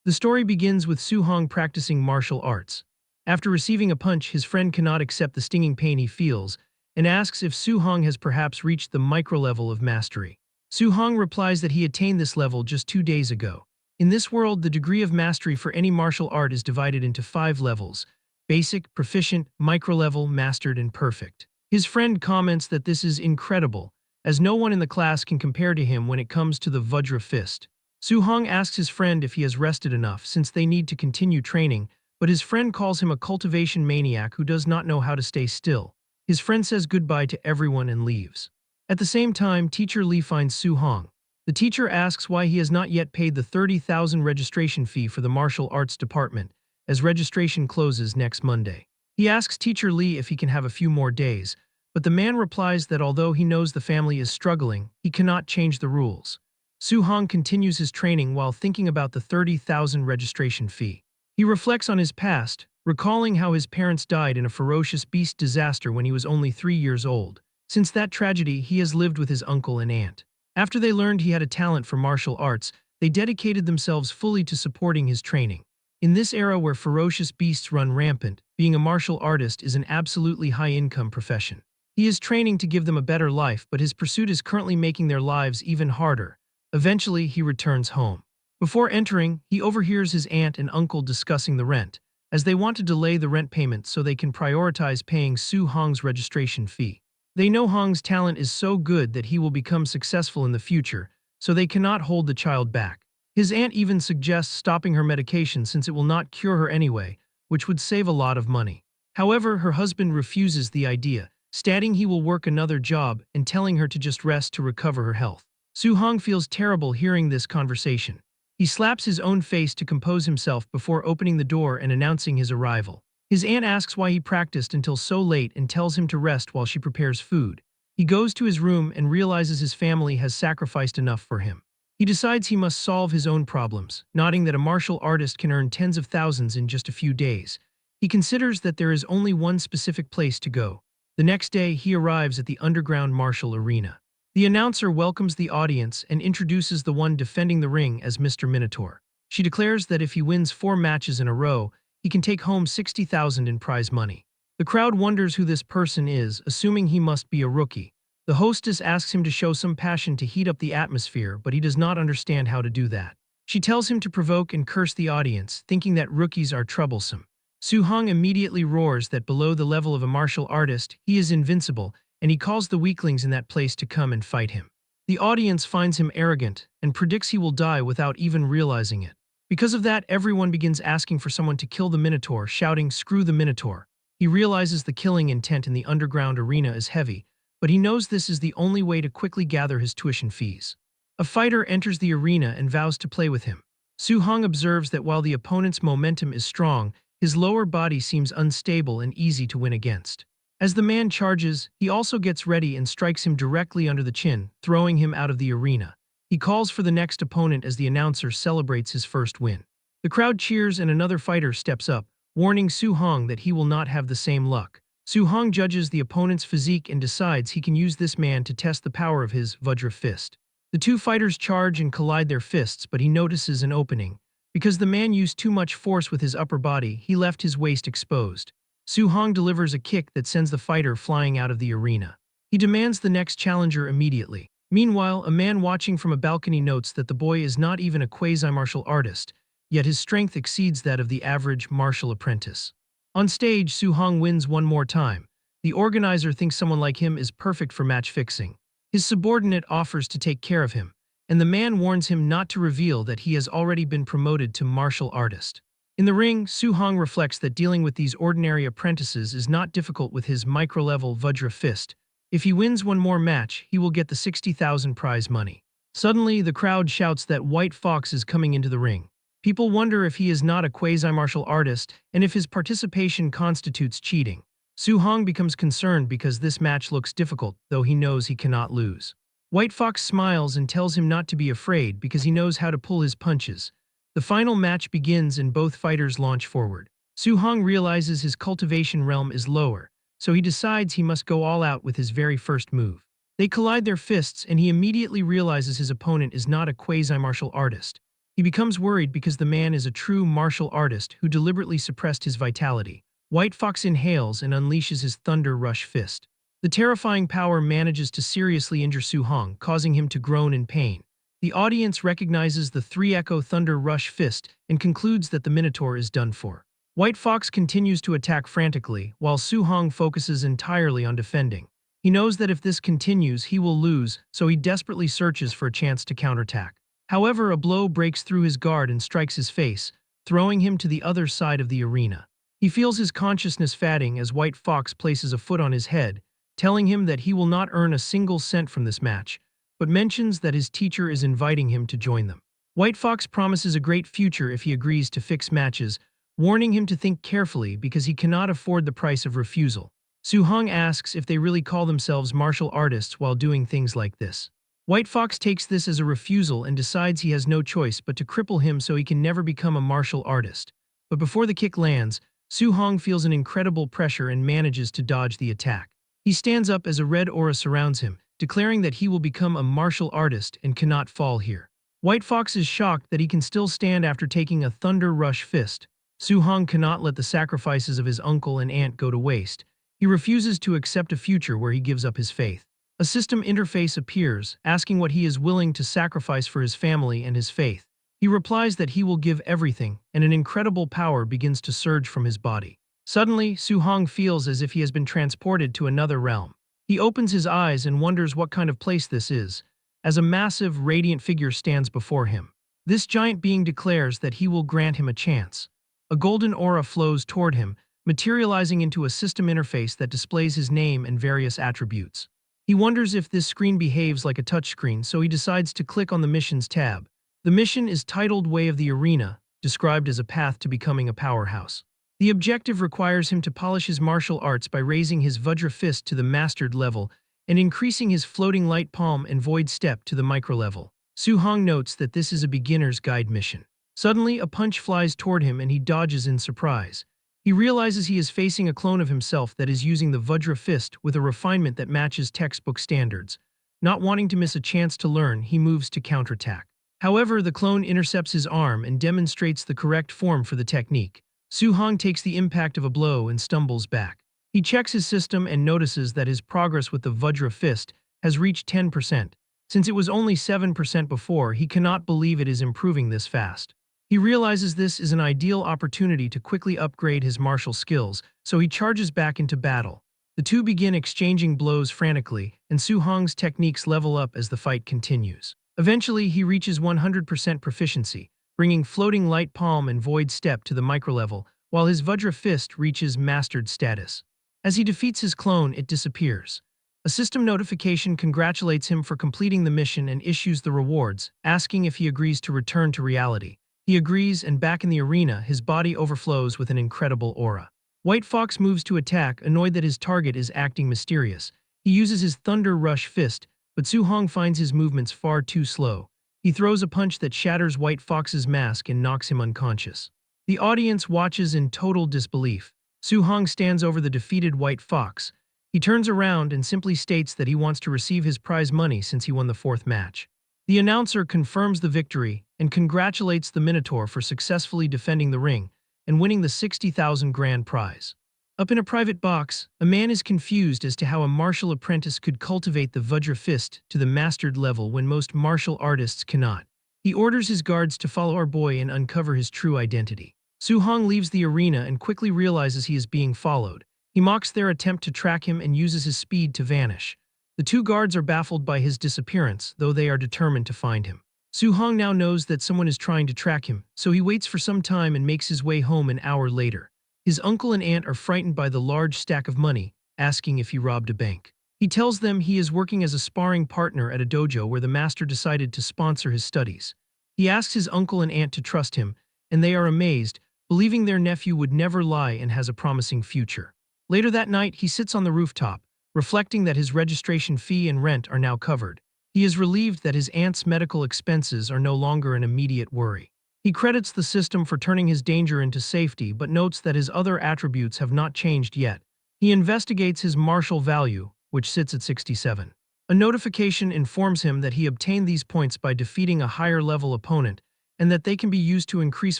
The story begins with Su Hong practicing martial arts. After receiving a punch, his friend cannot accept the stinging pain he feels and asks if Su Hong has perhaps reached the micro-level of mastery. Su Hong replies that he attained this level just 2 days ago. In this world, the degree of mastery for any martial art is divided into 5 levels: basic, proficient, micro-level, mastered, and perfect. His friend comments that this is incredible, as no one in the class can compare to him when it comes to the Vajra fist. Su Hong asks his friend if he has rested enough since they need to continue training, but his friend calls him a cultivation maniac who does not know how to stay still. His friend says goodbye to everyone and leaves. At the same time, teacher Lee finds Su Hong. The teacher asks why he has not yet paid the 30,000 registration fee for the martial arts department, as registration closes next Monday. He asks teacher Lee if he can have a few more days, but the man replies that although he knows the family is struggling, he cannot change the rules. Su Hong continues his training while thinking about the 30,000 registration fee. He reflects on his past, recalling how his parents died in a ferocious beast disaster when he was only 3 years old. Since that tragedy, he has lived with his uncle and aunt. After they learned he had a talent for martial arts, they dedicated themselves fully to supporting his training. In this era where ferocious beasts run rampant, being a martial artist is an absolutely high-income profession. He is training to give them a better life, but his pursuit is currently making their lives even harder. Eventually, he returns home. Before entering, he overhears his aunt and uncle discussing the rent, as they want to delay the rent payment so they can prioritize paying Su Hong's registration fee. They know Hong's talent is so good that he will become successful in the future, so they cannot hold the child back. His aunt even suggests stopping her medication since it will not cure her anyway, which would save a lot of money. However, her husband refuses the idea, stating he will work another job and telling her to just rest to recover her health. Su Hong feels terrible hearing this conversation. He slaps his own face to compose himself before opening the door and announcing his arrival. His aunt asks why he practiced until so late and tells him to rest while she prepares food. He goes to his room and realizes his family has sacrificed enough for him. He decides he must solve his own problems, noting that a martial artist can earn tens of thousands in just a few days. He considers that there is only one specific place to go. The next day, he arrives at the underground martial arena. The announcer welcomes the audience and introduces the one defending the ring as Mr. Minotaur. She declares that if he wins 4 matches in a row, he can take home 60,000 in prize money. The crowd wonders who this person is, assuming he must be a rookie. The hostess asks him to show some passion to heat up the atmosphere, but he does not understand how to do that. She tells him to provoke and curse the audience, thinking that rookies are troublesome. Su Hong immediately roars that below the level of a martial artist, he is invincible, and he calls the weaklings in that place to come and fight him. The audience finds him arrogant and predicts he will die without even realizing it. Because of that, everyone begins asking for someone to kill the Minotaur, shouting, "Screw the Minotaur." He realizes the killing intent in the underground arena is heavy, but he knows this is the only way to quickly gather his tuition fees. A fighter enters the arena and vows to play with him. Su Hong observes that while the opponent's momentum is strong, his lower body seems unstable and easy to win against. As the man charges, he also gets ready and strikes him directly under the chin, throwing him out of the arena. He calls for the next opponent as the announcer celebrates his first win. The crowd cheers and another fighter steps up, warning Su Hong that he will not have the same luck. Su Hong judges the opponent's physique and decides he can use this man to test the power of his Vajra fist. The two fighters charge and collide their fists, but he notices an opening. Because the man used too much force with his upper body, he left his waist exposed. Su Hong delivers a kick that sends the fighter flying out of the arena. He demands the next challenger immediately. Meanwhile, a man watching from a balcony notes that the boy is not even a quasi-martial artist, yet his strength exceeds that of the average martial apprentice. On stage, Su Hong wins one more time. The organizer thinks someone like him is perfect for match fixing. His subordinate offers to take care of him, and the man warns him not to reveal that he has already been promoted to martial artist. In the ring, Su Hong reflects that dealing with these ordinary apprentices is not difficult with his micro-level Vajra fist. If he wins one more match, he will get the 60,000 prize money. Suddenly, the crowd shouts that White Fox is coming into the ring. People wonder if he is not a quasi-martial artist and if his participation constitutes cheating. Su Hong becomes concerned because this match looks difficult, though he knows he cannot lose. White Fox smiles and tells him not to be afraid because he knows how to pull his punches. The final match begins and both fighters launch forward. Su Hong realizes his cultivation realm is lower, so he decides he must go all out with his very first move. They collide their fists and he immediately realizes his opponent is not a quasi-martial artist. He becomes worried because the man is a true martial artist who deliberately suppressed his vitality. White Fox inhales and unleashes his Thunder Rush Fist. The terrifying power manages to seriously injure Su Hong, causing him to groan in pain. The audience recognizes the 3-echo Thunder Rush Fist and concludes that the Minotaur is done for. White Fox continues to attack frantically, while Su Hong focuses entirely on defending. He knows that if this continues, he will lose, so he desperately searches for a chance to counterattack. However, a blow breaks through his guard and strikes his face, throwing him to the other side of the arena. He feels his consciousness fading as White Fox places a foot on his head, telling him that he will not earn a single cent from this match, but mentions that his teacher is inviting him to join them. White Fox promises a great future if he agrees to fix matches, warning him to think carefully because he cannot afford the price of refusal. Su Hong asks if they really call themselves martial artists while doing things like this. White Fox takes this as a refusal and decides he has no choice but to cripple him so he can never become a martial artist. But before the kick lands, Su Hong feels an incredible pressure and manages to dodge the attack. He stands up as a red aura surrounds him, declaring that he will become a martial artist and cannot fall here. White Fox is shocked that he can still stand after taking a Thunder Rush Fist. Su Hong cannot let the sacrifices of his uncle and aunt go to waste. He refuses to accept a future where he gives up his faith. A system interface appears, asking what he is willing to sacrifice for his family and his faith. He replies that he will give everything, and an incredible power begins to surge from his body. Suddenly, Su Hong feels as if he has been transported to another realm. He opens his eyes and wonders what kind of place this is, as a massive, radiant figure stands before him. This giant being declares that he will grant him a chance. A golden aura flows toward him, materializing into a system interface that displays his name and various attributes. He wonders if this screen behaves like a touchscreen, so he decides to click on the Missions tab. The mission is titled Way of the Arena, described as a path to becoming a powerhouse. The objective requires him to polish his martial arts by raising his Vajra Fist to the Mastered level and increasing his Floating Light Palm and Void Step to the Micro level. Su Hong notes that this is a beginner's guide mission. Suddenly, a punch flies toward him and he dodges in surprise. He realizes he is facing a clone of himself that is using the Vajra Fist with a refinement that matches textbook standards. Not wanting to miss a chance to learn, he moves to counterattack. However, the clone intercepts his arm and demonstrates the correct form for the technique. Su Hong takes the impact of a blow and stumbles back. He checks his system and notices that his progress with the Vajra Fist has reached 10%. Since it was only 7% before, he cannot believe it is improving this fast. He realizes this is an ideal opportunity to quickly upgrade his martial skills, so he charges back into battle. The two begin exchanging blows frantically, and Su Hong's techniques level up as the fight continues. Eventually, he reaches 100% proficiency, bringing Floating Light Palm and Void Step to the micro level, while his Vajra Fist reaches Mastered status. As he defeats his clone, it disappears. A system notification congratulates him for completing the mission and issues the rewards, asking if he agrees to return to reality. He agrees, and back in the arena, his body overflows with an incredible aura. White Fox moves to attack, annoyed that his target is acting mysterious. He uses his Thunder Rush Fist, but Su Hong finds his movements far too slow. He throws a punch that shatters White Fox's mask and knocks him unconscious. The audience watches in total disbelief. Su Hong stands over the defeated White Fox. He turns around and simply states that he wants to receive his prize money since he won the fourth match. The announcer confirms the victory and congratulates the Minotaur for successfully defending the ring and winning the 60,000 grand prize. Up in a private box, a man is confused as to how a martial apprentice could cultivate the Vajra Fist to the Mastered level when most martial artists cannot. He orders his guards to follow our boy and uncover his true identity. Su Hong leaves the arena and quickly realizes he is being followed. He mocks their attempt to track him and uses his speed to vanish. The two guards are baffled by his disappearance, though they are determined to find him. Su Hong now knows that someone is trying to track him, so he waits for some time and makes his way home an hour later. His uncle and aunt are frightened by the large stack of money, asking if he robbed a bank. He tells them he is working as a sparring partner at a dojo where the master decided to sponsor his studies. He asks his uncle and aunt to trust him, and they are amazed, believing their nephew would never lie and has a promising future. Later that night, he sits on the rooftop, reflecting that his registration fee and rent are now covered. He is relieved that his aunt's medical expenses are no longer an immediate worry. He credits the system for turning his danger into safety but notes that his other attributes have not changed yet. He investigates his martial value, which sits at 67. A notification informs him that he obtained these points by defeating a higher-level opponent and that they can be used to increase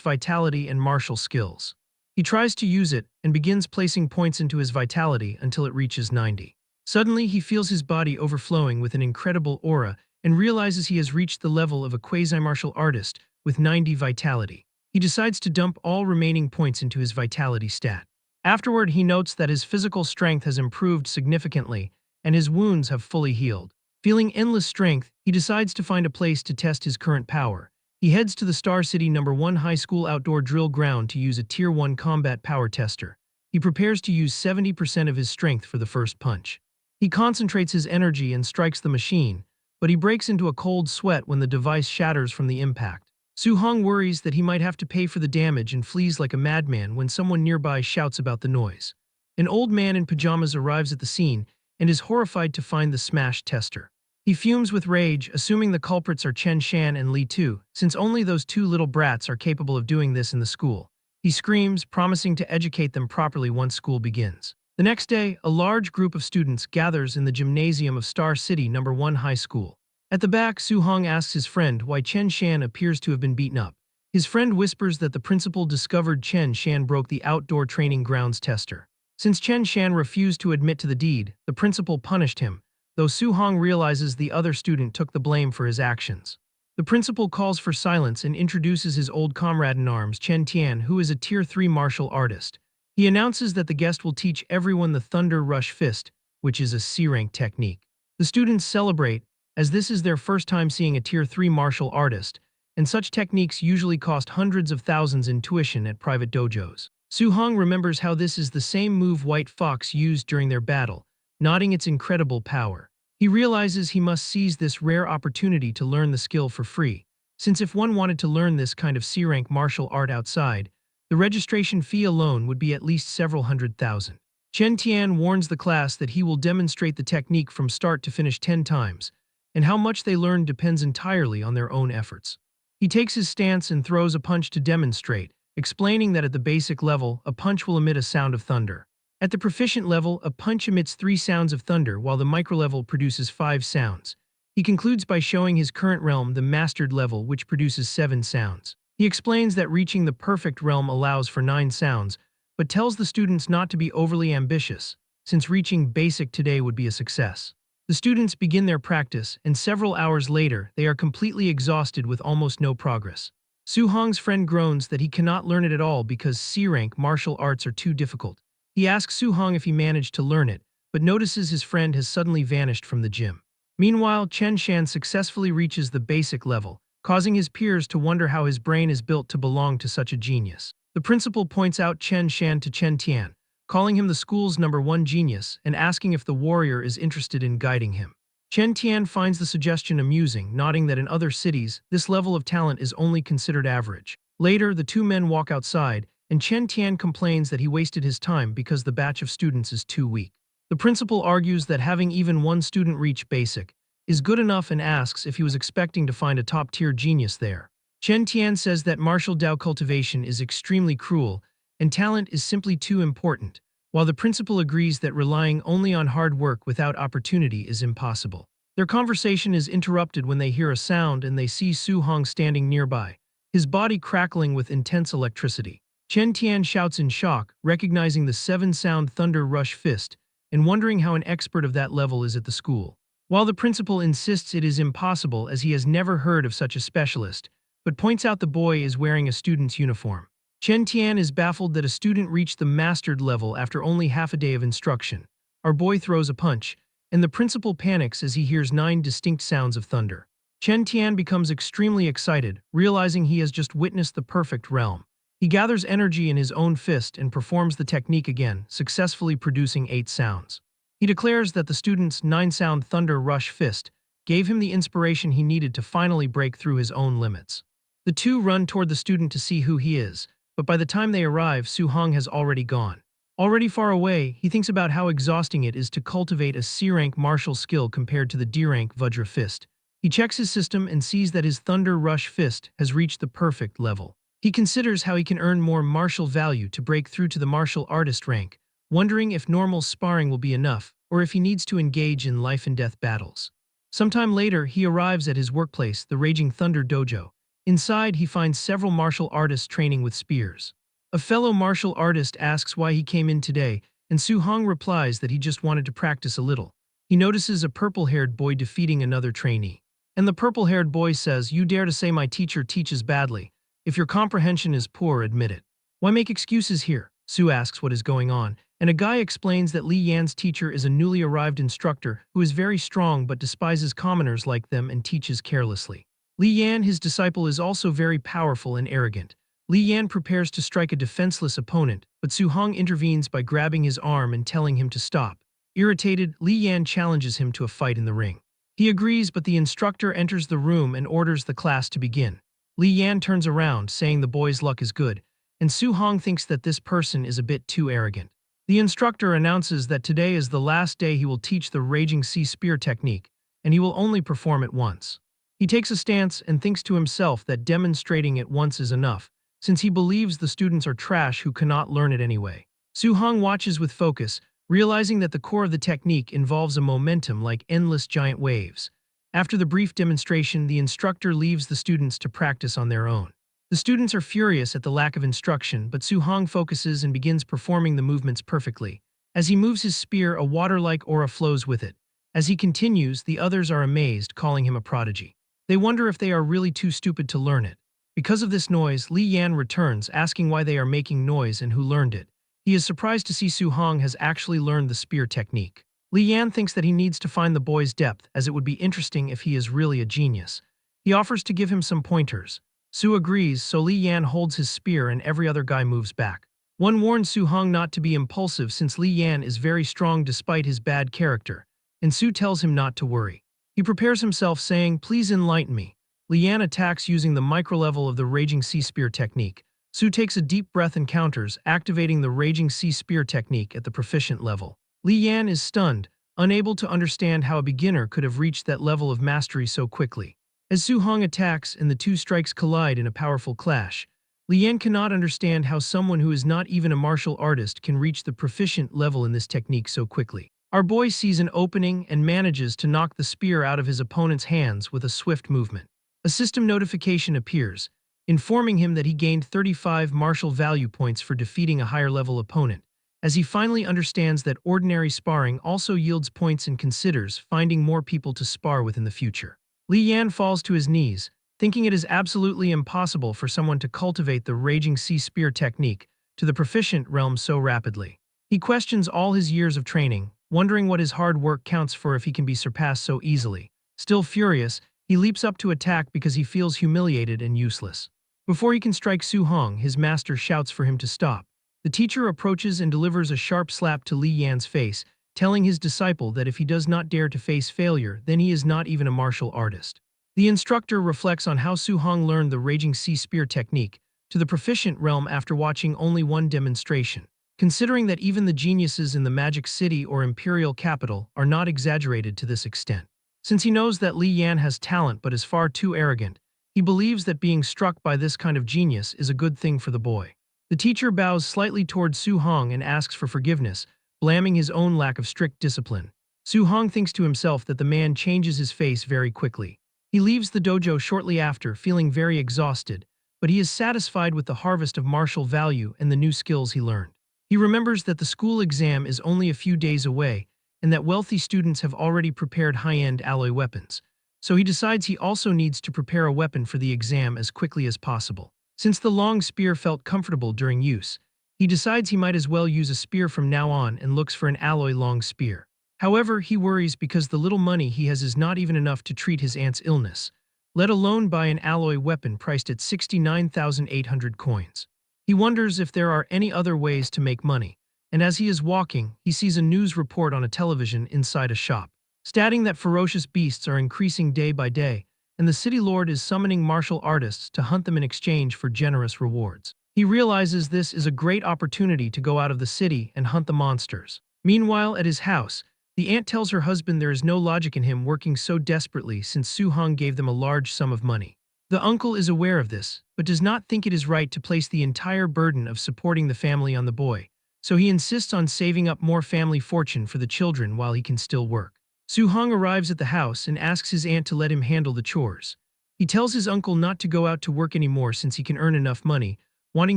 vitality and martial skills. He tries to use it and begins placing points into his vitality until it reaches 90. Suddenly, he feels his body overflowing with an incredible aura and realizes he has reached the level of a quasi-martial artist with 90 vitality. He decides to dump all remaining points into his vitality stat. Afterward, he notes that his physical strength has improved significantly and his wounds have fully healed. Feeling endless strength, he decides to find a place to test his current power. He heads to the Star City #1 High School outdoor drill ground to use a Tier 1 combat power tester. He prepares to use 70% of his strength for the first punch. He concentrates his energy and strikes the machine, but he breaks into a cold sweat when the device shatters from the impact. Su-hong worries that he might have to pay for the damage and flees like a madman when someone nearby shouts about the noise. An old man in pajamas arrives at the scene and is horrified to find the smashed tester. He fumes with rage, assuming the culprits are Chen Shan and Li Tu, since only those two little brats are capable of doing this in the school. He screams, promising to educate them properly once school begins. The next day, a large group of students gathers in the gymnasium of Star City #1 High School. At the back, Su-hong asks his friend why Chen Shan appears to have been beaten up. His friend whispers that the principal discovered Chen Shan broke the outdoor training grounds tester. Since Chen Shan refused to admit to the deed, the principal punished him, though Su-hong realizes the other student took the blame for his actions. The principal calls for silence and introduces his old comrade-in-arms, Chen Tian, who is a Tier 3 martial artist. He announces that the guest will teach everyone the Thunder Rush Fist, which is a C-rank technique. The students celebrate, as this is their first time seeing a Tier 3 martial artist, and such techniques usually cost hundreds of thousands in tuition at private dojos. Su-hong remembers how this is the same move White Fox used during their battle, noting its incredible power. He realizes he must seize this rare opportunity to learn the skill for free, since if one wanted to learn this kind of C-rank martial art outside, the registration fee alone would be at least several hundred thousand. Chen Tian warns the class that he will demonstrate the technique from start to finish 10 times, and how much they learn depends entirely on their own efforts. He takes his stance and throws a punch to demonstrate, explaining that at the basic level, a punch will emit a sound of thunder. At the proficient level, a punch emits 3 sounds of thunder while the micro-level produces 5 sounds. He concludes by showing his current realm, the mastered level, which produces 7 sounds. He explains that reaching the perfect realm allows for 9 sounds, but tells the students not to be overly ambitious, since reaching basic today would be a success. The students begin their practice, and several hours later, they are completely exhausted with almost no progress. Su-hong's friend groans that he cannot learn it at all because C-rank martial arts are too difficult. He asks Su-hong if he managed to learn it, but notices his friend has suddenly vanished from the gym. Meanwhile, Chen Shan successfully reaches the basic level, causing his peers to wonder how his brain is built to belong to such a genius. The principal points out Chen Shan to Chen Tian, calling him the school's #1 genius and asking if the warrior is interested in guiding him. Chen Tian finds the suggestion amusing, noting that in other cities, this level of talent is only considered average. Later, the two men walk outside, and Chen Tian complains that he wasted his time because the batch of students is too weak. The principal argues that having even one student reach basic is good enough and asks if he was expecting to find a top-tier genius there. Chen Tian says that martial Dao cultivation is extremely cruel and talent is simply too important, while the principal agrees that relying only on hard work without opportunity is impossible. Their conversation is interrupted when they hear a sound and they see Su-hong standing nearby, his body crackling with intense electricity. Chen Tian shouts in shock, recognizing the 7-sound Thunder Rush Fist, and wondering how an expert of that level is at the school. While the principal insists it is impossible as he has never heard of such a specialist, but points out the boy is wearing a student's uniform. Chen Tian is baffled that a student reached the mastered level after only half a day of instruction. Our boy throws a punch, and the principal panics as he hears 9 distinct sounds of thunder. Chen Tian becomes extremely excited, realizing he has just witnessed the perfect realm. He gathers energy in his own fist and performs the technique again, successfully producing 8 sounds. He declares that the student's 9-sound Thunder Rush Fist gave him the inspiration he needed to finally break through his own limits. The two run toward the student to see who he is, but by the time they arrive, Su-hong has already gone. Already far away, he thinks about how exhausting it is to cultivate a C-rank martial skill compared to the D-rank Vajra Fist. He checks his system and sees that his Thunder Rush Fist has reached the perfect level. He considers how he can earn more martial value to break through to the martial artist rank, wondering if normal sparring will be enough, or if he needs to engage in life-and-death battles. Sometime later, he arrives at his workplace, the Raging Thunder Dojo, Inside, he finds several martial artists training with spears. A fellow martial artist asks why he came in today, and Su-hong replies that he just wanted to practice a little. He notices a purple-haired boy defeating another trainee. And the purple-haired boy says, "You dare to say my teacher teaches badly. If your comprehension is poor, admit it. Why make excuses here?" Su asks what is going on, and a guy explains that Li Yan's teacher is a newly arrived instructor who is very strong but despises commoners like them and teaches carelessly. Li Yan, his disciple, is also very powerful and arrogant. Li Yan prepares to strike a defenseless opponent, but Su-hong intervenes by grabbing his arm and telling him to stop. Irritated, Li Yan challenges him to a fight in the ring. He agrees, but the instructor enters the room and orders the class to begin. Li Yan turns around, saying the boy's luck is good, and Su-hong thinks that this person is a bit too arrogant. The instructor announces that today is the last day he will teach the Raging Sea Spear technique, and he will only perform it once. He takes a stance and thinks to himself that demonstrating it once is enough, since he believes the students are trash who cannot learn it anyway. Su-hong watches with focus, realizing that the core of the technique involves a momentum like endless giant waves. After the brief demonstration, the instructor leaves the students to practice on their own. The students are furious at the lack of instruction, but Su-hong focuses and begins performing the movements perfectly. As he moves his spear, a water-like aura flows with it. As he continues, the others are amazed, calling him a prodigy. They wonder if they are really too stupid to learn it. Because of this noise, Li Yan returns, asking why they are making noise and who learned it. He is surprised to see Su-hong has actually learned the spear technique. Li Yan thinks that he needs to find the boy's depth, as it would be interesting if he is really a genius. He offers to give him some pointers. Su agrees, so Li Yan holds his spear and every other guy moves back. One warns Su-hong not to be impulsive since Li Yan is very strong despite his bad character, and Su tells him not to worry. He prepares himself, saying, "Please enlighten me." Li Yan attacks using the micro-level of the Raging Sea Spear technique. Su takes a deep breath and counters, activating the Raging Sea Spear technique at the proficient level. Li Yan is stunned, unable to understand how a beginner could have reached that level of mastery so quickly. As Su-hong attacks and the two strikes collide in a powerful clash, Li Yan cannot understand how someone who is not even a martial artist can reach the proficient level in this technique so quickly. Our boy sees an opening and manages to knock the spear out of his opponent's hands with a swift movement. A system notification appears, informing him that he gained 35 martial value points for defeating a higher-level opponent, as he finally understands that ordinary sparring also yields points and considers finding more people to spar with in the future. Li Yan falls to his knees, thinking it is absolutely impossible for someone to cultivate the Raging Sea Spear technique to the proficient realm so rapidly. He questions all his years of training, wondering what his hard work counts for if he can be surpassed so easily. Still furious, he leaps up to attack because he feels humiliated and useless. Before he can strike Su-hong, his master shouts for him to stop. The teacher approaches and delivers a sharp slap to Li Yan's face, telling his disciple that if he does not dare to face failure, then he is not even a martial artist. The instructor reflects on how Su-hong learned the Raging Sea Spear technique to the proficient realm after watching only one demonstration, considering that even the geniuses in the Magic City or Imperial Capital are not exaggerated to this extent. Since he knows that Li Yan has talent but is far too arrogant, he believes that being struck by this kind of genius is a good thing for the boy. The teacher bows slightly toward Su-hong and asks for forgiveness, blaming his own lack of strict discipline. Su-hong thinks to himself that the man changes his face very quickly. He leaves the dojo shortly after, feeling very exhausted, but he is satisfied with the harvest of martial value and the new skills he learned. He remembers that the school exam is only a few days away, and that wealthy students have already prepared high-end alloy weapons, so he decides he also needs to prepare a weapon for the exam as quickly as possible. Since the long spear felt comfortable during use, he decides he might as well use a spear from now on and looks for an alloy long spear. However, he worries because the little money he has is not even enough to treat his aunt's illness, let alone buy an alloy weapon priced at 69,800 coins. He wonders if there are any other ways to make money, and as he is walking, he sees a news report on a television inside a shop, stating that ferocious beasts are increasing day by day, and the city lord is summoning martial artists to hunt them in exchange for generous rewards. He realizes this is a great opportunity to go out of the city and hunt the monsters. Meanwhile, at his house, the aunt tells her husband there is no logic in him working so desperately since Su-hong gave them a large sum of money. The uncle is aware of this, but does not think it is right to place the entire burden of supporting the family on the boy, so he insists on saving up more family fortune for the children while he can still work. Su-hong arrives at the house and asks his aunt to let him handle the chores. He He tells his uncle not to go out to work anymore since he can earn enough money, wanting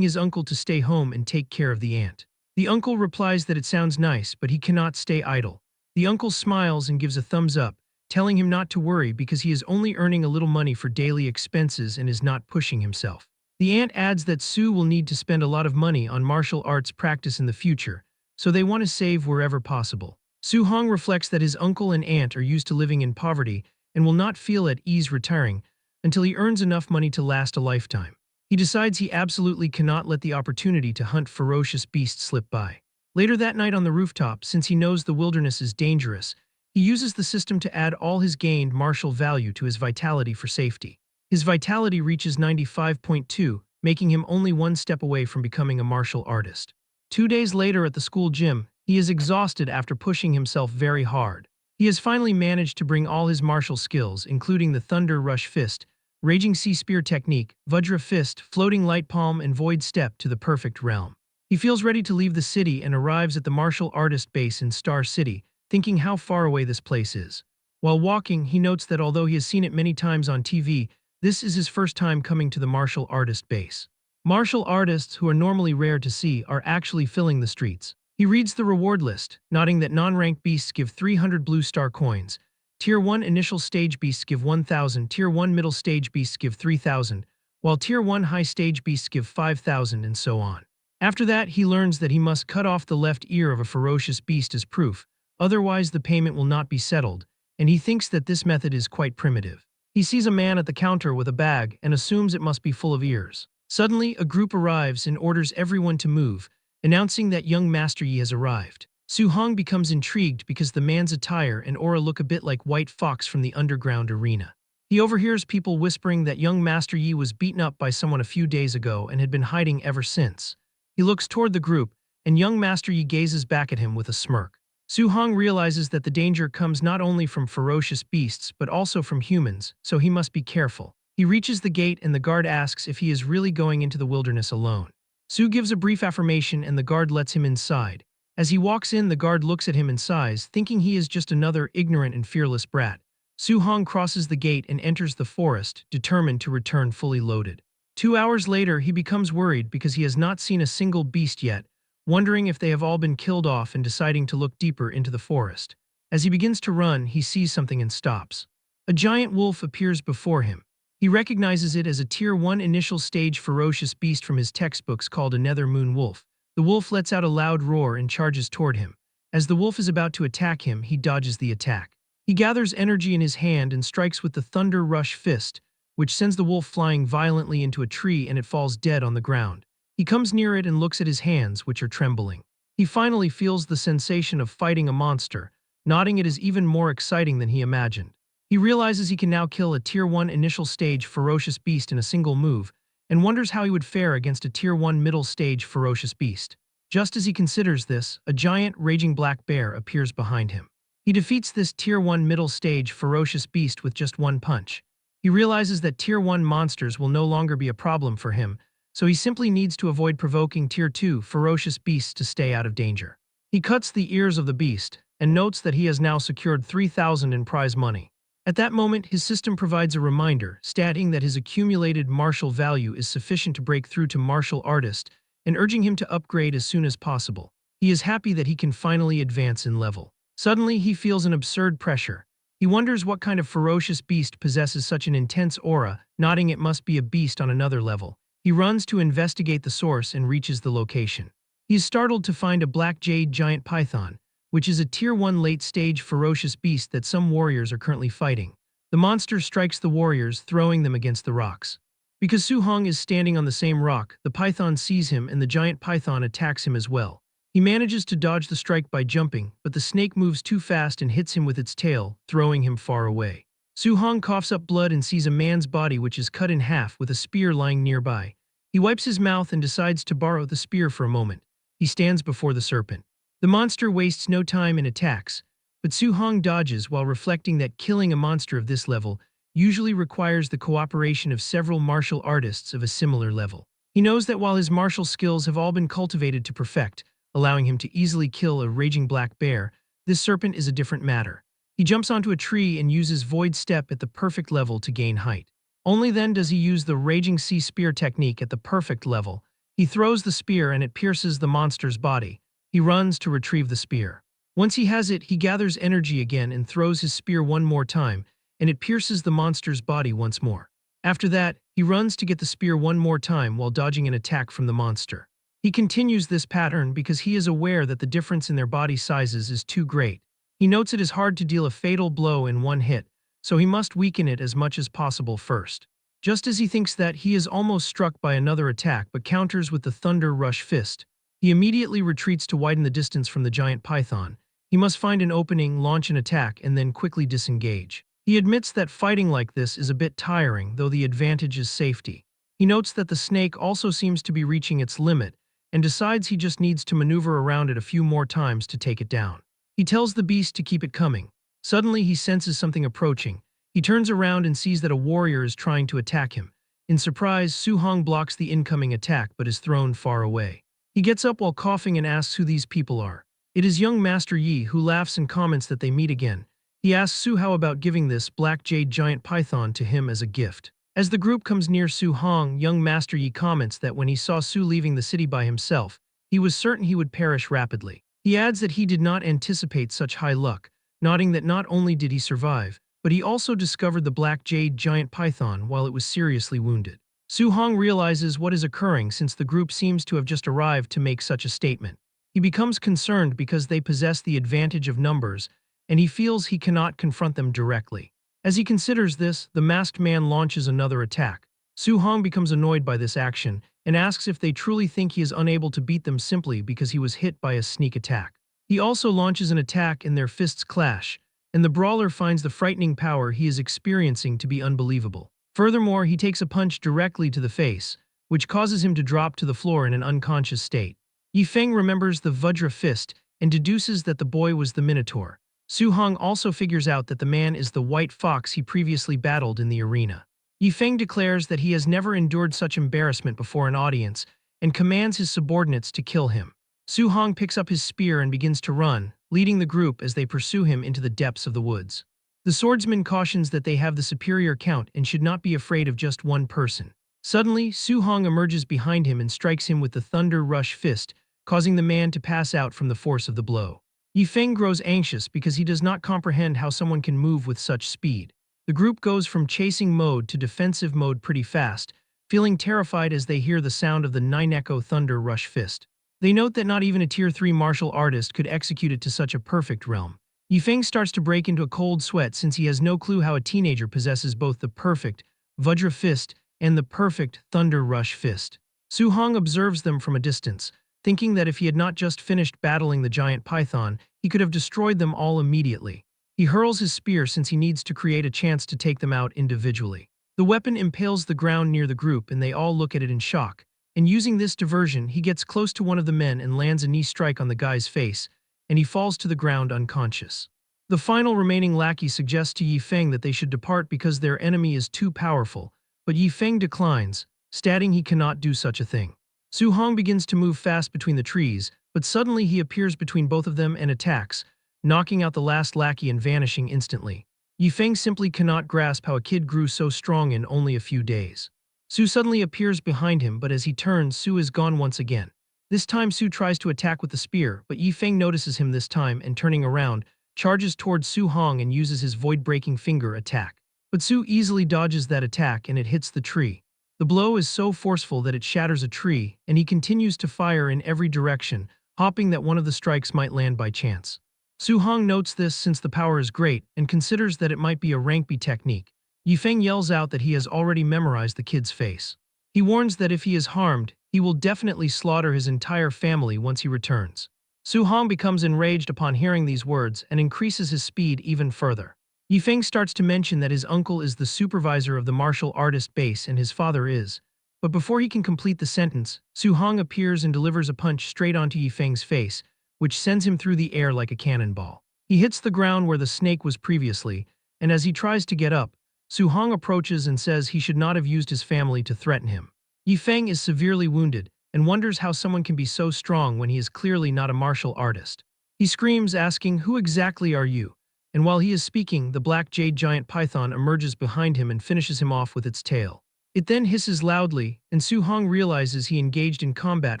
his uncle to stay home and take care of the ant. The uncle replies that it sounds nice, but he cannot stay idle. The uncle smiles and gives a thumbs up, telling him not to worry because he is only earning a little money for daily expenses and is not pushing himself. The ant adds that Sue will need to spend a lot of money on martial arts practice in the future, so they want to save wherever possible. Soo-hong reflects that his uncle and aunt are used to living in poverty and will not feel at ease retiring until he earns enough money to last a lifetime. He decides he absolutely cannot let the opportunity to hunt ferocious beasts slip by. Later that night on the rooftop, since he knows the wilderness is dangerous, he uses the system to add all his gained martial value to his vitality for safety. His vitality reaches 95.2, making him only one step away from becoming a martial artist. 2 days later at the school gym, he is exhausted after pushing himself very hard. He has finally managed to bring all his martial skills, including the Thunder Rush Fist, Raging Sea Spear Technique, Vajra Fist, Floating Light Palm, and Void Step to the perfect realm. He feels ready to leave the city and arrives at the martial artist base in Star City, thinking how far away this place is. While walking, he notes that although he has seen it many times on TV, this is his first time coming to the martial artist base. Martial artists, who are normally rare to see, are actually filling the streets. He reads the reward list, noting that non-ranked beasts give 300 blue star coins, Tier 1 initial stage beasts give 1,000, Tier 1 middle stage beasts give 3,000, while Tier 1 high stage beasts give 5,000, and so on. After that, he learns that he must cut off the left ear of a ferocious beast as proof, otherwise the payment will not be settled, and he thinks that this method is quite primitive. He sees a man at the counter with a bag and assumes it must be full of ears. Suddenly, a group arrives and orders everyone to move, announcing that young Master Yi has arrived. Soo-hong becomes intrigued because the man's attire and aura look a bit like White Fox from the underground arena. He overhears people whispering that young Master Yi was beaten up by someone a few days ago and had been hiding ever since. He looks toward the group, and young Master Yi gazes back at him with a smirk. Soo-hong realizes that the danger comes not only from ferocious beasts but also from humans, so he must be careful. He reaches the gate and the guard asks if he is really going into the wilderness alone. Soo gives a brief affirmation and the guard lets him inside. As he walks in, the guard looks at him and sighs, thinking he is just another ignorant and fearless brat. Soo-hong crosses the gate and enters the forest, determined to return fully loaded. 2 hours later, he becomes worried because he has not seen a single beast yet, wondering if they have all been killed off and deciding to look deeper into the forest. As he begins to run, he sees something and stops. A giant wolf appears before him. He recognizes it as a Tier 1 initial stage ferocious beast from his textbooks called a Nether Moon Wolf. The wolf lets out a loud roar and charges toward him. As the wolf is about to attack him, he dodges the attack. He gathers energy in his hand and strikes with the Thunder Rush Fist, which sends the wolf flying violently into a tree and it falls dead on the ground. He comes near it and looks at his hands, which are trembling. He finally feels the sensation of fighting a monster, nodding it is even more exciting than he imagined. He realizes he can now kill a Tier 1 initial stage ferocious beast in a single move, and wonders how he would fare against a Tier 1 middle stage ferocious beast. Just as he considers this, a giant raging black bear appears behind him. He defeats this Tier 1 middle stage ferocious beast with just one punch. He realizes that Tier 1 monsters will no longer be a problem for him, so he simply needs to avoid provoking Tier 2 ferocious beasts to stay out of danger. He cuts the ears of the beast, and notes that he has now secured 3,000 in prize money. At that moment, his system provides a reminder, stating that his accumulated martial value is sufficient to break through to martial artist, and urging him to upgrade as soon as possible. He is happy that he can finally advance in level. Suddenly, he feels an absurd pressure. He wonders what kind of ferocious beast possesses such an intense aura, nodding it must be a beast on another level. He runs to investigate the source and reaches the location. He is startled to find a black jade giant python, which is a Tier 1 late-stage ferocious beast that some warriors are currently fighting. The monster strikes the warriors, throwing them against the rocks. Because Soo-hong is standing on the same rock, the python sees him and the giant python attacks him as well. He manages to dodge the strike by jumping, but the snake moves too fast and hits him with its tail, throwing him far away. Soo-hong coughs up blood and sees a man's body which is cut in half with a spear lying nearby. He wipes his mouth and decides to borrow the spear for a moment. He stands before the serpent. The monster wastes no time and attacks, but Soo-hong dodges while reflecting that killing a monster of this level usually requires the cooperation of several martial artists of a similar level. He knows that while his martial skills have all been cultivated to perfect, allowing him to easily kill a raging black bear, this serpent is a different matter. He jumps onto a tree and uses Void Step at the perfect level to gain height. Only then does he use the Raging Sea Spear technique at the perfect level. He throws the spear and it pierces the monster's body. He runs to retrieve the spear. Once he has it, he gathers energy again and throws his spear one more time, and it pierces the monster's body once more. After that, he runs to get the spear one more time while dodging an attack from the monster. He continues this pattern because he is aware that the difference in their body sizes is too great. He notes it is hard to deal a fatal blow in one hit, so he must weaken it as much as possible first. Just as he thinks that, he is almost struck by another attack but counters with the Thunder Rush Fist. He immediately retreats to widen the distance from the giant python. He must find an opening, launch an attack, and then quickly disengage. He admits that fighting like this is a bit tiring, though the advantage is safety. He notes that the snake also seems to be reaching its limit, and decides he just needs to maneuver around it a few more times to take it down. He tells the beast to keep it coming. Suddenly, he senses something approaching. He turns around and sees that a warrior is trying to attack him. In surprise, Su-hong blocks the incoming attack but is thrown far away. He gets up while coughing and asks who these people are. It is young Master Yi, who laughs and comments that they meet again. He asks Su how about giving this black jade giant python to him as a gift. As the group comes near Su-hong, young Master Yi comments that when he saw Su leaving the city by himself, he was certain he would perish rapidly. He adds that he did not anticipate such high luck, noting that not only did he survive, but he also discovered the black jade giant python while it was seriously wounded. Su-hong realizes what is occurring since the group seems to have just arrived to make such a statement. He becomes concerned because they possess the advantage of numbers, and he feels he cannot confront them directly. As he considers this, the masked man launches another attack. Su-hong becomes annoyed by this action and asks if they truly think he is unable to beat them simply because he was hit by a sneak attack. He also launches an attack and their fists clash, and the brawler finds the frightening power he is experiencing to be unbelievable. Furthermore, he takes a punch directly to the face, which causes him to drop to the floor in an unconscious state. Yifeng remembers the Vajra fist and deduces that the boy was the Minotaur. Su-hong also figures out that the man is the white fox he previously battled in the arena. Yifeng declares that he has never endured such embarrassment before an audience and commands his subordinates to kill him. Su-hong picks up his spear and begins to run, leading the group as they pursue him into the depths of the woods. The swordsman cautions that they have the superior count and should not be afraid of just one person. Suddenly, Su-hong emerges behind him and strikes him with the Thunder Rush Fist, causing the man to pass out from the force of the blow. Yifeng grows anxious because he does not comprehend how someone can move with such speed. The group goes from chasing mode to defensive mode pretty fast, feeling terrified as they hear the sound of the Nine-Echo Thunder Rush Fist. They note that not even a Tier 3 martial artist could execute it to such a perfect realm. Yifeng starts to break into a cold sweat since he has no clue how a teenager possesses both the perfect Vajra Fist and the perfect Thunder Rush Fist. Su-hong observes them from a distance, thinking that if he had not just finished battling the giant python, he could have destroyed them all immediately. He hurls his spear since he needs to create a chance to take them out individually. The weapon impales the ground near the group and they all look at it in shock. And using this diversion, he gets close to one of the men and lands a knee strike on the guy's face, and he falls to the ground unconscious. The final remaining lackey suggests to Yifeng that they should depart because their enemy is too powerful, but Yifeng declines, stating he cannot do such a thing. Su-hong begins to move fast between the trees, but suddenly he appears between both of them and attacks, knocking out the last lackey and vanishing instantly. Yifeng simply cannot grasp how a kid grew so strong in only a few days. Su suddenly appears behind him, but as he turns, Su is gone once again. This time Su tries to attack with the spear, but Yifeng notices him this time and turning around, charges towards Su-hong and uses his void-breaking finger attack. But Su easily dodges that attack and it hits the tree. The blow is so forceful that it shatters a tree, and he continues to fire in every direction, hoping that one of the strikes might land by chance. Su-hong notes this since the power is great and considers that it might be a rank B technique. Yifeng yells out that he has already memorized the kid's face. He warns that if he is harmed, he will definitely slaughter his entire family once he returns. Su-hong becomes enraged upon hearing these words and increases his speed even further. Yifeng starts to mention that his uncle is the supervisor of the martial artist base and his father is. But before he can complete the sentence, Su-hong appears and delivers a punch straight onto Yifeng's face, which sends him through the air like a cannonball. He hits the ground where the snake was previously, and as he tries to get up, Su-hong approaches and says he should not have used his family to threaten him. Yifeng is severely wounded and wonders how someone can be so strong when he is clearly not a martial artist. He screams asking, "Who exactly are you? and while he is speaking, the black jade giant python emerges behind him and finishes him off with its tail. It then hisses loudly, and Su-hong realizes he engaged in combat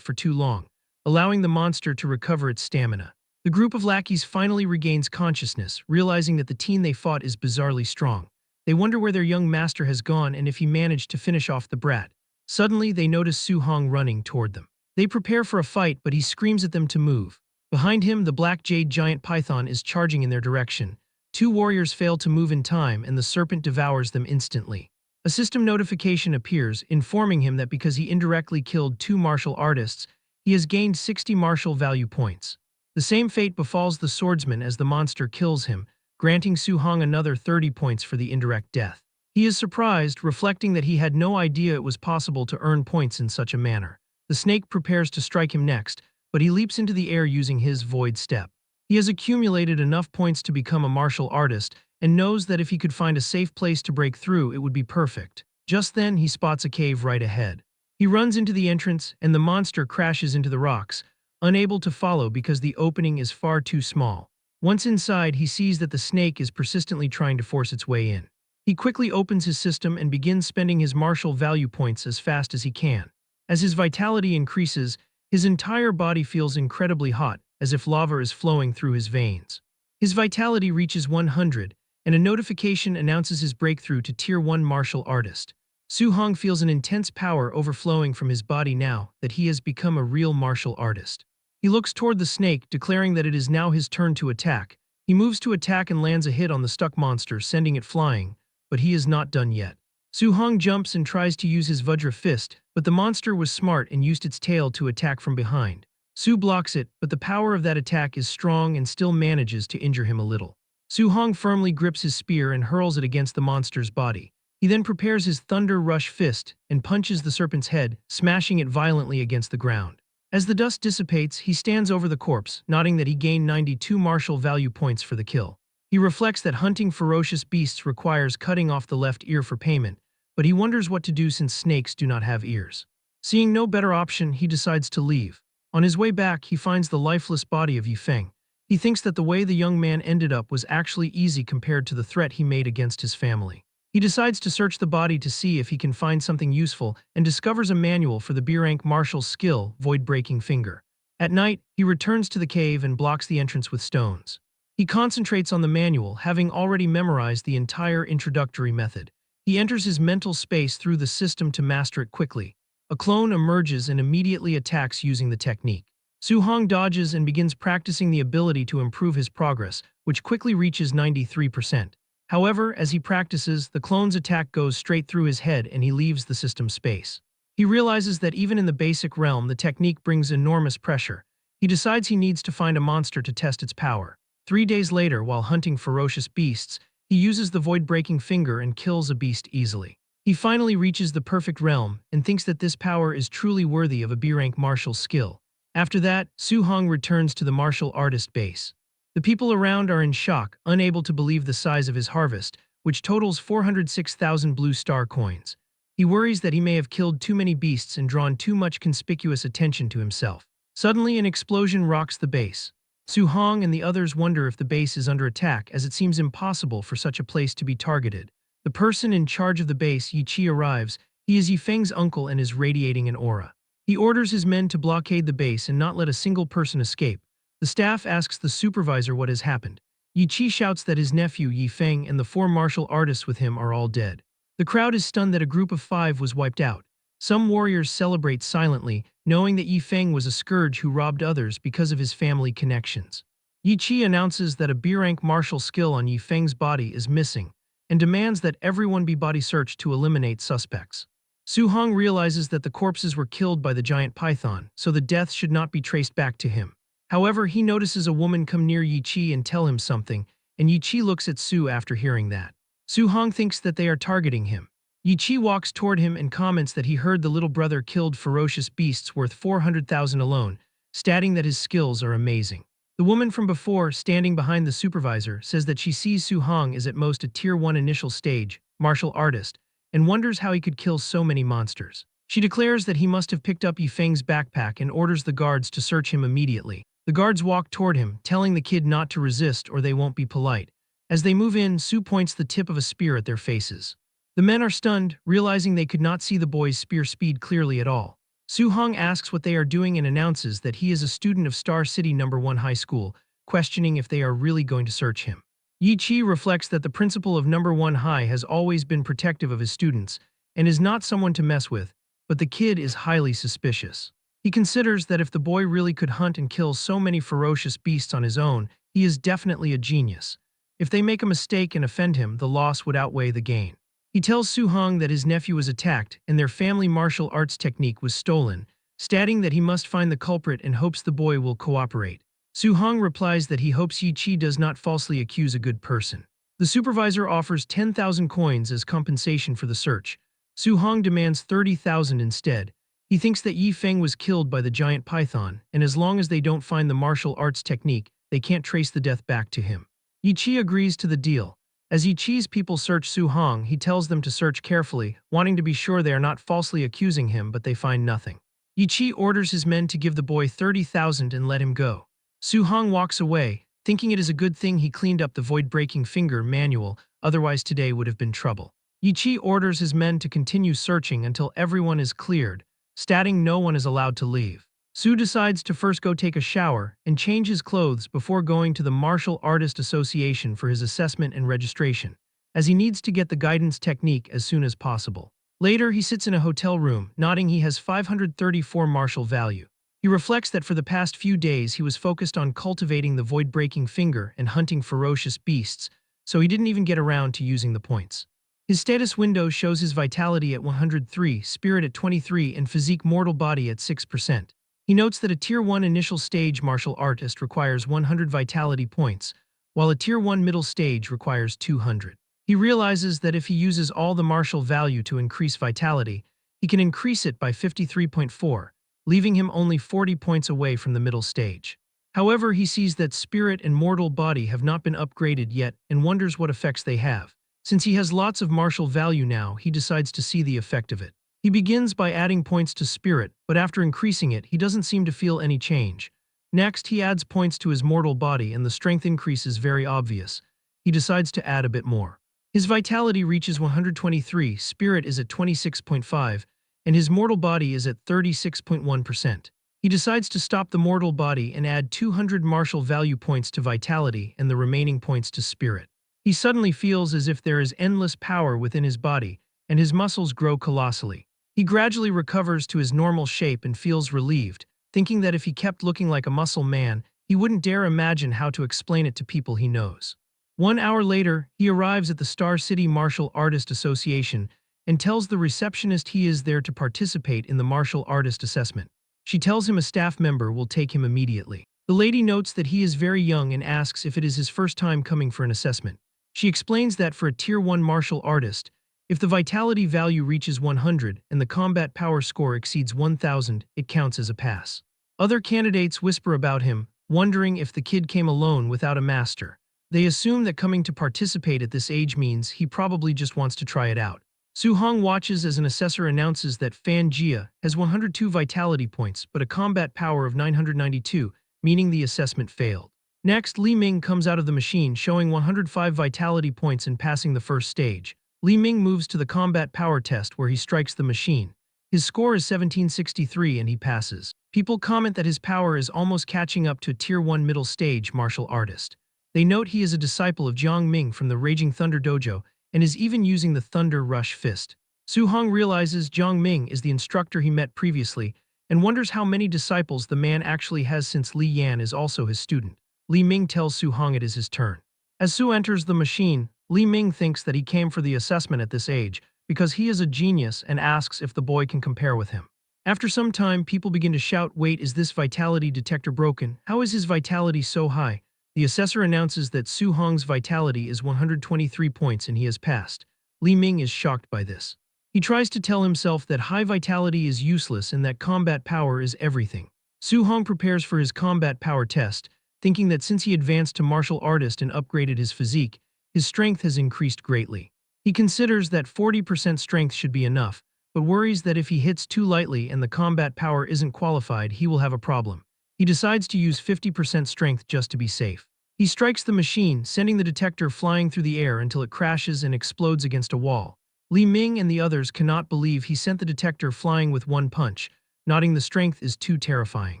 for too long, allowing the monster to recover its stamina. The group of lackeys finally regains consciousness, realizing that the teen they fought is bizarrely strong. They wonder where their young master has gone and if he managed to finish off the brat. Suddenly, they notice Su-hong running toward them. They prepare for a fight, but he screams at them to move. Behind him, the black jade giant python is charging in their direction. Two warriors fail to move in time, and the serpent devours them instantly. A system notification appears, informing him that because he indirectly killed two martial artists, he has gained 60 martial value points. The same fate befalls the swordsman as the monster kills him, granting Su-hong another 30 points for the indirect death. He is surprised, reflecting that he had no idea it was possible to earn points in such a manner. The snake prepares to strike him next, but he leaps into the air using his void step. He has accumulated enough points to become a martial artist and knows that if he could find a safe place to break through, it would be perfect. Just then, he spots a cave right ahead. He runs into the entrance, and the monster crashes into the rocks, unable to follow because the opening is far too small. Once inside, he sees that the snake is persistently trying to force its way in. He quickly opens his system and begins spending his martial value points as fast as he can. As his vitality increases, his entire body feels incredibly hot, as if lava is flowing through his veins. His vitality reaches 100, and a notification announces his breakthrough to Tier 1 martial artist. Su-hong feels an intense power overflowing from his body now that he has become a real martial artist. He looks toward the snake, declaring that it is now his turn to attack. He moves to attack and lands a hit on the stuck monster, sending it flying, but he is not done yet. Su-hong jumps and tries to use his Vajra fist, but the monster was smart and used its tail to attack from behind. Su blocks it, but the power of that attack is strong and still manages to injure him a little. Su-hong firmly grips his spear and hurls it against the monster's body. He then prepares his Thunder Rush fist and punches the serpent's head, smashing it violently against the ground. As the dust dissipates, he stands over the corpse, noting that he gained 92 martial value points for the kill. He reflects that hunting ferocious beasts requires cutting off the left ear for payment, but he wonders what to do since snakes do not have ears. Seeing no better option, he decides to leave. On his way back, he finds the lifeless body of Yifeng. He thinks that the way the young man ended up was actually easy compared to the threat he made against his family. He decides to search the body to see if he can find something useful and discovers a manual for the B-rank martial skill, Void Breaking Finger. At night, he returns to the cave and blocks the entrance with stones. He concentrates on the manual, having already memorized the entire introductory method. He enters his mental space through the system to master it quickly. A clone emerges and immediately attacks using the technique. Su-hong dodges and begins practicing the ability to improve his progress, which quickly reaches 93%. However, as he practices, the clone's attack goes straight through his head and he leaves the system space. He realizes that even in the basic realm, the technique brings enormous pressure. He decides he needs to find a monster to test its power. 3 days later, while hunting ferocious beasts, he uses the void-breaking finger and kills a beast easily. He finally reaches the perfect realm and thinks that this power is truly worthy of a B-rank martial skill. After that, Su-hong returns to the martial artist base. The people around are in shock, unable to believe the size of his harvest, which totals 406,000 blue star coins. He worries that he may have killed too many beasts and drawn too much conspicuous attention to himself. Suddenly, an explosion rocks the base. Su-hong and the others wonder if the base is under attack, as it seems impossible for such a place to be targeted. The person in charge of the base, Yi-chi, arrives. He is Yifeng's uncle and is radiating an aura. He orders his men to blockade the base and not let a single person escape. The staff asks the supervisor what has happened. Yi-chi shouts that his nephew Yifeng and the 4 martial artists with him are all dead. The crowd is stunned that a group of 5 was wiped out. Some warriors celebrate silently, knowing that Yifeng was a scourge who robbed others because of his family connections. Yi-chi announces that a B-rank martial skill on Yifeng's body is missing, and demands that everyone be body searched to eliminate suspects. Su-hong realizes that the corpses were killed by the giant python, so the death should not be traced back to him. However, he notices a woman come near Yi-chi and tell him something, and Yi-chi looks at Su after hearing that. Su-hong thinks that they are targeting him. Yi-chi walks toward him and comments that he heard the little brother killed ferocious beasts worth 400,000 alone, stating that his skills are amazing. The woman from before, standing behind the supervisor, says that she sees Su-hong as at most a Tier 1 initial stage martial artist, and wonders how he could kill so many monsters. She declares that he must have picked up Yifeng's backpack and orders the guards to search him immediately. The guards walk toward him, telling the kid not to resist or they won't be polite. As they move in, Su points the tip of a spear at their faces. The men are stunned, realizing they could not see the boy's spear speed clearly at all. Su-hong asks what they are doing and announces that he is a student of Star City No. 1 High School, questioning if they are really going to search him. Yi-chi reflects that the principal of No. 1 High has always been protective of his students and is not someone to mess with, but the kid is highly suspicious. He considers that if the boy really could hunt and kill so many ferocious beasts on his own, he is definitely a genius. If they make a mistake and offend him, the loss would outweigh the gain. He tells Su-hong that his nephew was attacked and their family martial arts technique was stolen, stating that he must find the culprit and hopes the boy will cooperate. Su-hong replies that he hopes Yi-chi does not falsely accuse a good person. The supervisor offers 10,000 coins as compensation for the search. Su-hong demands 30,000 instead. He thinks that Yi Feng was killed by the giant python, and as long as they don't find the martial arts technique, they can't trace the death back to him. Yi-chi agrees to the deal. As Yi-chi's people search Su-hong, he tells them to search carefully, wanting to be sure they are not falsely accusing him, but they find nothing. Yi-chi orders his men to give the boy 30,000 and let him go. Su-hong walks away, thinking it is a good thing he cleaned up the void-breaking finger manual, otherwise today would have been trouble. Yi-chi orders his men to continue searching until everyone is cleared, stating no one is allowed to leave. Su decides to first go take a shower and change his clothes before going to the Martial Artist Association for his assessment and registration, as he needs to get the guidance technique as soon as possible. Later, he sits in a hotel room, nodding he has 534 martial value. He reflects that for the past few days he was focused on cultivating the void-breaking finger and hunting ferocious beasts, so he didn't even get around to using the points. His status window shows his vitality at 103, spirit at 23, and physique mortal body at 6%. He notes that a Tier 1 initial stage martial artist requires 100 vitality points, while a Tier 1 middle stage requires 200. He realizes that if he uses all the martial value to increase vitality, he can increase it by 53.4, leaving him only 40 points away from the middle stage. However, he sees that spirit and mortal body have not been upgraded yet and wonders what effects they have. Since he has lots of martial value now, he decides to see the effect of it. He begins by adding points to spirit, but after increasing it, he doesn't seem to feel any change. Next, he adds points to his mortal body and the strength increase is very obvious. He decides to add a bit more. His vitality reaches 123, spirit is at 26.5, and his mortal body is at 36.1%. He decides to stop the mortal body and add 200 martial value points to vitality and the remaining points to spirit. He suddenly feels as if there is endless power within his body, and his muscles grow colossally. He gradually recovers to his normal shape and feels relieved, thinking that if he kept looking like a muscle man, he wouldn't dare imagine how to explain it to people he knows. 1 hour later, he arrives at the Star City Martial Artist Association and tells the receptionist he is there to participate in the martial artist assessment. She tells him a staff member will take him immediately. The lady notes that he is very young and asks if it is his first time coming for an assessment. She explains that for a Tier 1 martial artist, if the vitality value reaches 100 and the combat power score exceeds 1000, it counts as a pass. Other candidates whisper about him, wondering if the kid came alone without a master. They assume that coming to participate at this age means he probably just wants to try it out. Su-hong watches as an assessor announces that Fan Jia has 102 vitality points but a combat power of 992, meaning the assessment failed. Next, Li Ming comes out of the machine showing 105 vitality points and passing the first stage. Li Ming moves to the combat power test where he strikes the machine. His score is 1763 and he passes. People comment that his power is almost catching up to a Tier 1 middle stage martial artist. They note he is a disciple of Jiang Ming from the Raging Thunder Dojo and is even using the Thunder Rush Fist. Su-hong realizes Jiang Ming is the instructor he met previously and wonders how many disciples the man actually has since Li Yan is also his student. Li Ming tells Su-hong it is his turn. As Su enters the machine, Li Ming thinks that he came for the assessment at this age because he is a genius and asks if the boy can compare with him. After some time, people begin to shout, "Wait, is this vitality detector broken? How is his vitality so high?" The assessor announces that Su-hong's vitality is 123 points and he has passed. Li Ming is shocked by this. He tries to tell himself that high vitality is useless and that combat power is everything. Su-hong prepares for his combat power test, thinking that since he advanced to martial artist and upgraded his physique, his strength has increased greatly. He considers that 40% strength should be enough, but worries that if he hits too lightly and the combat power isn't qualified, he will have a problem. He decides to use 50% strength just to be safe. He strikes the machine, sending the detector flying through the air until it crashes and explodes against a wall. Li Ming and the others cannot believe he sent the detector flying with one punch, noting the strength is too terrifying.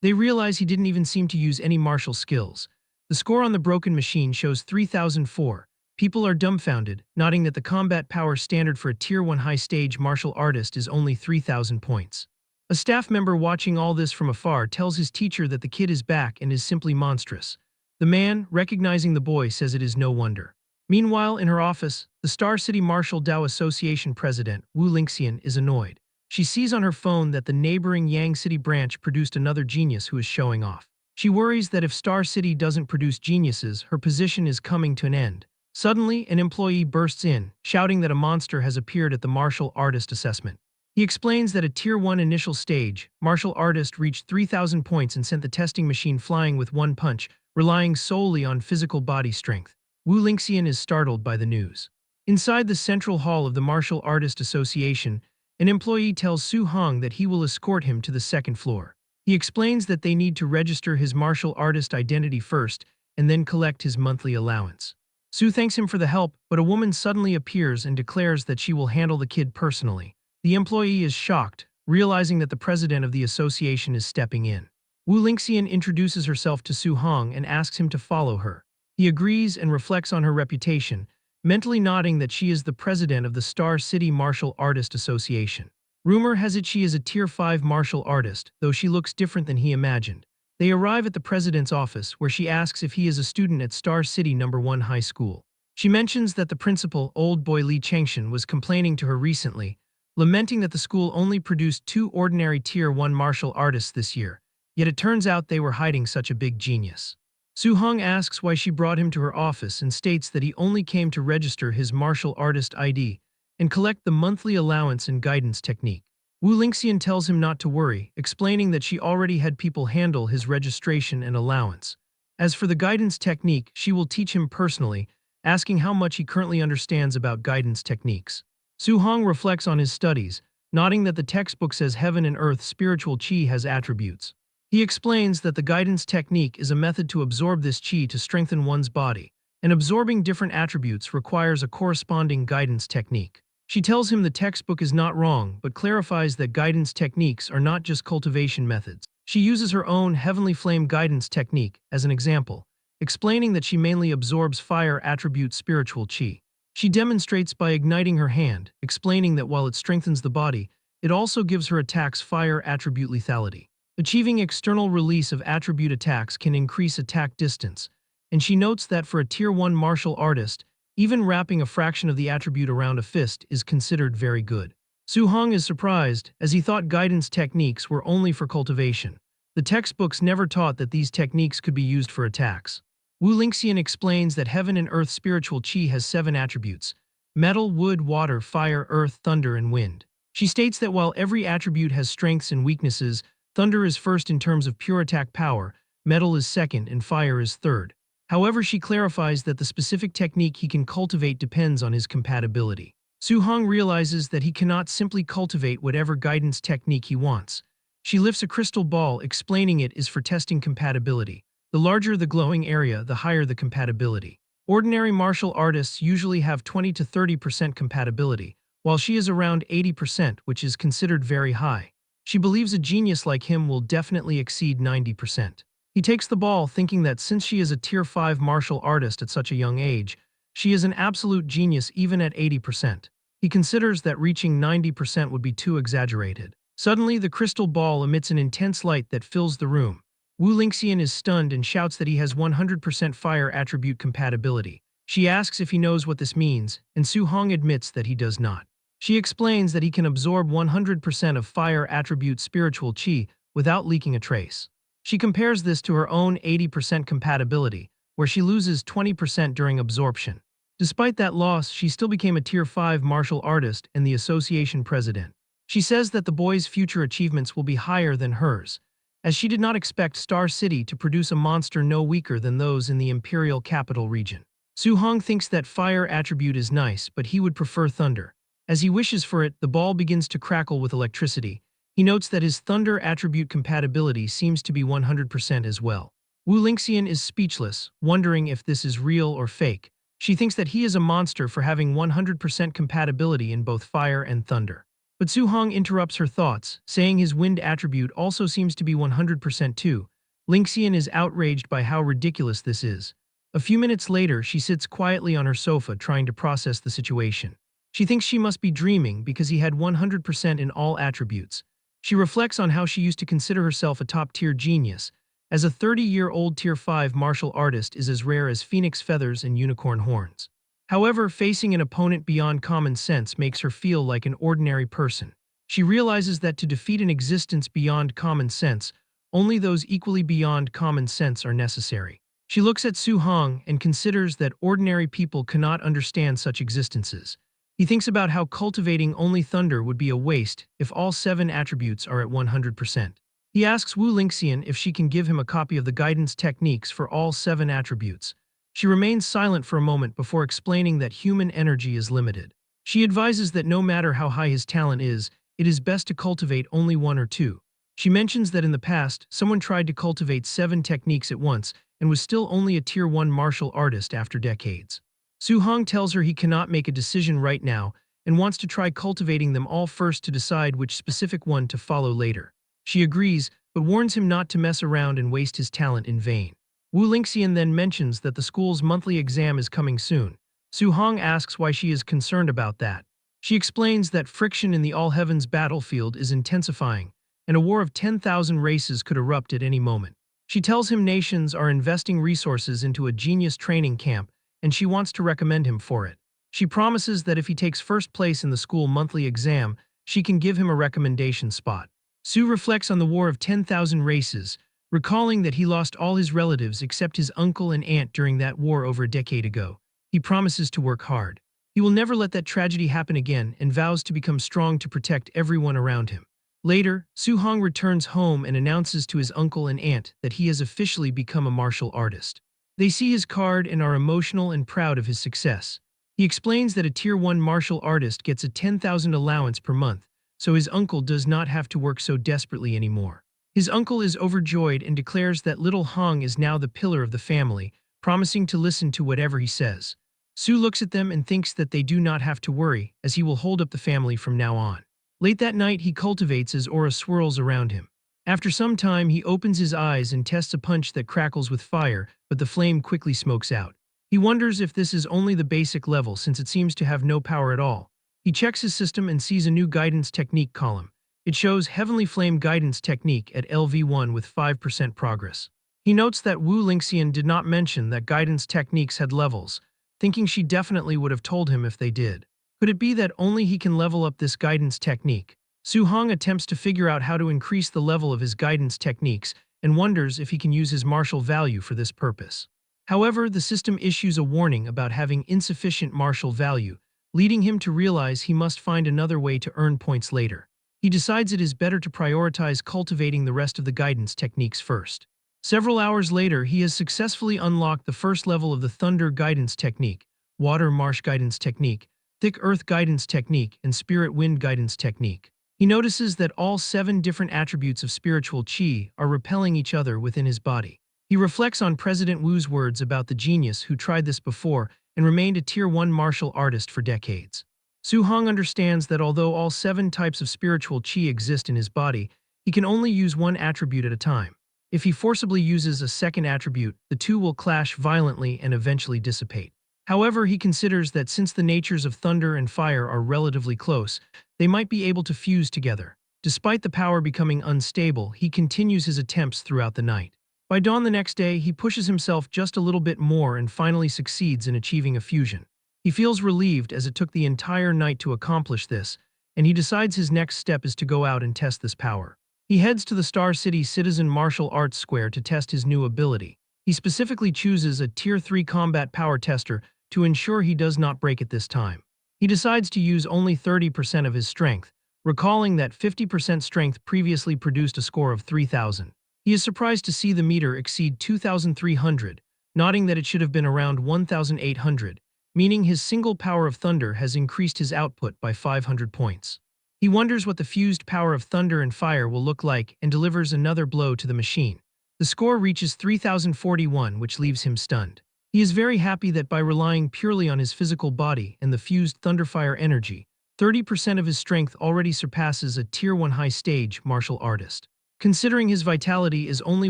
They realize he didn't even seem to use any martial skills. The score on the broken machine shows 3004. People are dumbfounded, noting that the combat power standard for a Tier 1 high-stage martial artist is only 3,000 points. A staff member watching all this from afar tells his teacher that the kid is back and is simply monstrous. The man, recognizing the boy, says it is no wonder. Meanwhile, in her office, the Star City Martial Dao Association president, Wu Lingxian, is annoyed. She sees on her phone that the neighboring Yang City branch produced another genius who is showing off. She worries that if Star City doesn't produce geniuses, her position is coming to an end. Suddenly, an employee bursts in, shouting that a monster has appeared at the martial artist assessment. He explains that at Tier 1 initial stage, martial artist reached 3,000 points and sent the testing machine flying with one punch, relying solely on physical body strength. Wu Lingxian is startled by the news. Inside the central hall of the Martial Artist Association, an employee tells Su Hong that he will escort him to the second floor. He explains that they need to register his martial artist identity first and then collect his monthly allowance. Su thanks him for the help, but a woman suddenly appears and declares that she will handle the kid personally. The employee is shocked, realizing that the president of the association is stepping in. Wu Lingxian introduces herself to Su Hong and asks him to follow her. He agrees and reflects on her reputation, mentally nodding that she is the president of the Star City Martial Artist Association. Rumor has it she is a Tier 5 martial artist, though she looks different than he imagined. They arrive at the president's office, where she asks if he is a student at Star City No. 1 High School. She mentions that the principal, old boy Li Chengshan, was complaining to her recently, lamenting that the school only produced 2 ordinary Tier 1 martial artists this year, yet it turns out they were hiding such a big genius. Su Hong asks why she brought him to her office and states that he only came to register his martial artist ID and collect the monthly allowance and guidance technique. Wu Lingxian tells him not to worry, explaining that she already had people handle his registration and allowance. As for the guidance technique, she will teach him personally, asking how much he currently understands about guidance techniques. Su Hong reflects on his studies, nodding that the textbook says heaven and earth spiritual qi has attributes. He explains that the guidance technique is a method to absorb this qi to strengthen one's body, and absorbing different attributes requires a corresponding guidance technique. She tells him the textbook is not wrong, but clarifies that guidance techniques are not just cultivation methods. She uses her own heavenly flame guidance technique as an example, explaining that she mainly absorbs fire attribute spiritual qi. She demonstrates by igniting her hand, explaining that while it strengthens the body, it also gives her attacks fire attribute lethality. Achieving external release of attribute attacks can increase attack distance, and she notes that for a Tier 1 martial artist, even wrapping a fraction of the attribute around a fist is considered very good. Su Hong is surprised, as he thought guidance techniques were only for cultivation. The textbooks never taught that these techniques could be used for attacks. Wu Lingxian explains that heaven and earth spiritual qi has 7 attributes: metal, wood, water, fire, earth, thunder, and wind. She states that while every attribute has strengths and weaknesses, thunder is first in terms of pure attack power, metal is second, and fire is third. However, she clarifies that the specific technique he can cultivate depends on his compatibility. Su Hong realizes that he cannot simply cultivate whatever guidance technique he wants. She lifts a crystal ball, explaining it is for testing compatibility. The larger the glowing area, the higher the compatibility. Ordinary martial artists usually have 20 to 30% compatibility, while she is around 80%, which is considered very high. She believes a genius like him will definitely exceed 90%. He takes the ball, thinking that since she is a Tier 5 martial artist at such a young age, she is an absolute genius even at 80%. He considers that reaching 90% would be too exaggerated. Suddenly, the crystal ball emits an intense light that fills the room. Wu Lingxian is stunned and shouts that he has 100% fire attribute compatibility. She asks if he knows what this means, and Su Hong admits that he does not. She explains that he can absorb 100% of fire attribute spiritual qi without leaking a trace. She compares this to her own 80% compatibility, where she loses 20% during absorption. Despite that loss, she still became a Tier 5 martial artist and the association president. She says that the boy's future achievements will be higher than hers, as she did not expect Star City to produce a monster no weaker than those in the Imperial Capital region. Su Hong thinks that fire attribute is nice, but he would prefer thunder. As he wishes for it, the ball begins to crackle with electricity. He notes that his thunder attribute compatibility seems to be 100% as well. Wu Lingxian is speechless, wondering if this is real or fake. She thinks that he is a monster for having 100% compatibility in both fire and thunder. But Su Hong interrupts her thoughts, saying his wind attribute also seems to be 100% too. Lingxian is outraged by how ridiculous this is. A few minutes later, she sits quietly on her sofa trying to process the situation. She thinks she must be dreaming because he had 100% in all attributes. She reflects on how she used to consider herself a top-tier genius, as a 30-year-old Tier 5 martial artist is as rare as phoenix feathers and unicorn horns. However, facing an opponent beyond common sense makes her feel like an ordinary person. She realizes that to defeat an existence beyond common sense, only those equally beyond common sense are necessary. She looks at Su Hong and considers that ordinary people cannot understand such existences. He thinks about how cultivating only thunder would be a waste if all 7 attributes are at 100%. He asks Wu Lingxian if she can give him a copy of the guidance techniques for all 7 attributes. She remains silent for a moment before explaining that human energy is limited. She advises that no matter how high his talent is, it is best to cultivate only 1 or 2. She mentions that in the past, someone tried to cultivate 7 techniques at once and was still only a Tier 1 martial artist after decades. Su Hong tells her he cannot make a decision right now and wants to try cultivating them all first to decide which specific one to follow later. She agrees, but warns him not to mess around and waste his talent in vain. Wu Lingxian then mentions that the school's monthly exam is coming soon. Su Hong asks why she is concerned about that. She explains that friction in the All Heavens battlefield is intensifying, and a war of 10,000 races could erupt at any moment. She tells him nations are investing resources into a genius training camp, and she wants to recommend him for it. She promises that if he takes first place in the school monthly exam, she can give him a recommendation spot. Su reflects on the War of 10,000 Races, recalling that he lost all his relatives except his uncle and aunt during that war over a decade ago. He promises to work hard. He will never let that tragedy happen again and vows to become strong to protect everyone around him. Later, Su Hong returns home and announces to his uncle and aunt that he has officially become a martial artist. They see his card and are emotional and proud of his success. He explains that a Tier 1 martial artist gets a 10,000 allowance per month, so his uncle does not have to work so desperately anymore. His uncle is overjoyed and declares that little Hong is now the pillar of the family, promising to listen to whatever he says. Su looks at them and thinks that they do not have to worry, as he will hold up the family from now on. Late that night, he cultivates as aura swirls around him. After some time, he opens his eyes and tests a punch that crackles with fire, but the flame quickly smokes out. He wonders if this is only the basic level since it seems to have no power at all. He checks his system and sees a new guidance technique column. It shows Heavenly Flame Guidance Technique at LV1 with 5% progress. He notes that Wu Lingxian did not mention that guidance techniques had levels, thinking she definitely would have told him if they did. Could it be that only he can level up this guidance technique? Su Hong attempts to figure out how to increase the level of his guidance techniques and wonders if he can use his martial value for this purpose. However, the system issues a warning about having insufficient martial value, leading him to realize he must find another way to earn points later. He decides it is better to prioritize cultivating the rest of the guidance techniques first. Several hours later, he has successfully unlocked the first level of the Thunder Guidance Technique, Water Marsh Guidance Technique, Thick Earth Guidance Technique, and Spirit Wind Guidance Technique. He notices that all 7 different attributes of spiritual qi are repelling each other within his body. He reflects on President Wu's words about the genius who tried this before and remained a Tier 1 martial artist for decades. Su Hong understands that although all 7 types of spiritual qi exist in his body, he can only use one attribute at a time. If he forcibly uses a second attribute, the two will clash violently and eventually dissipate. However, he considers that since the natures of thunder and fire are relatively close, they might be able to fuse together. Despite the power becoming unstable, he continues his attempts throughout the night. By dawn the next day, he pushes himself just a little bit more and finally succeeds in achieving a fusion. He feels relieved as it took the entire night to accomplish this, and he decides his next step is to go out and test this power. He heads to the Star City Citizen Martial Arts Square to test his new ability. He specifically chooses a Tier 3 combat power tester to ensure he does not break it this time. He decides to use only 30% of his strength, recalling that 50% strength previously produced a score of 3,000. He is surprised to see the meter exceed 2,300, noting that it should have been around 1,800, meaning his single power of thunder has increased his output by 500 points. He wonders what the fused power of thunder and fire will look like and delivers another blow to the machine. The score reaches 3041, which leaves him stunned. He is very happy that by relying purely on his physical body and the fused Thunderfire energy, 30% of his strength already surpasses a Tier 1 high-stage martial artist. Considering his vitality is only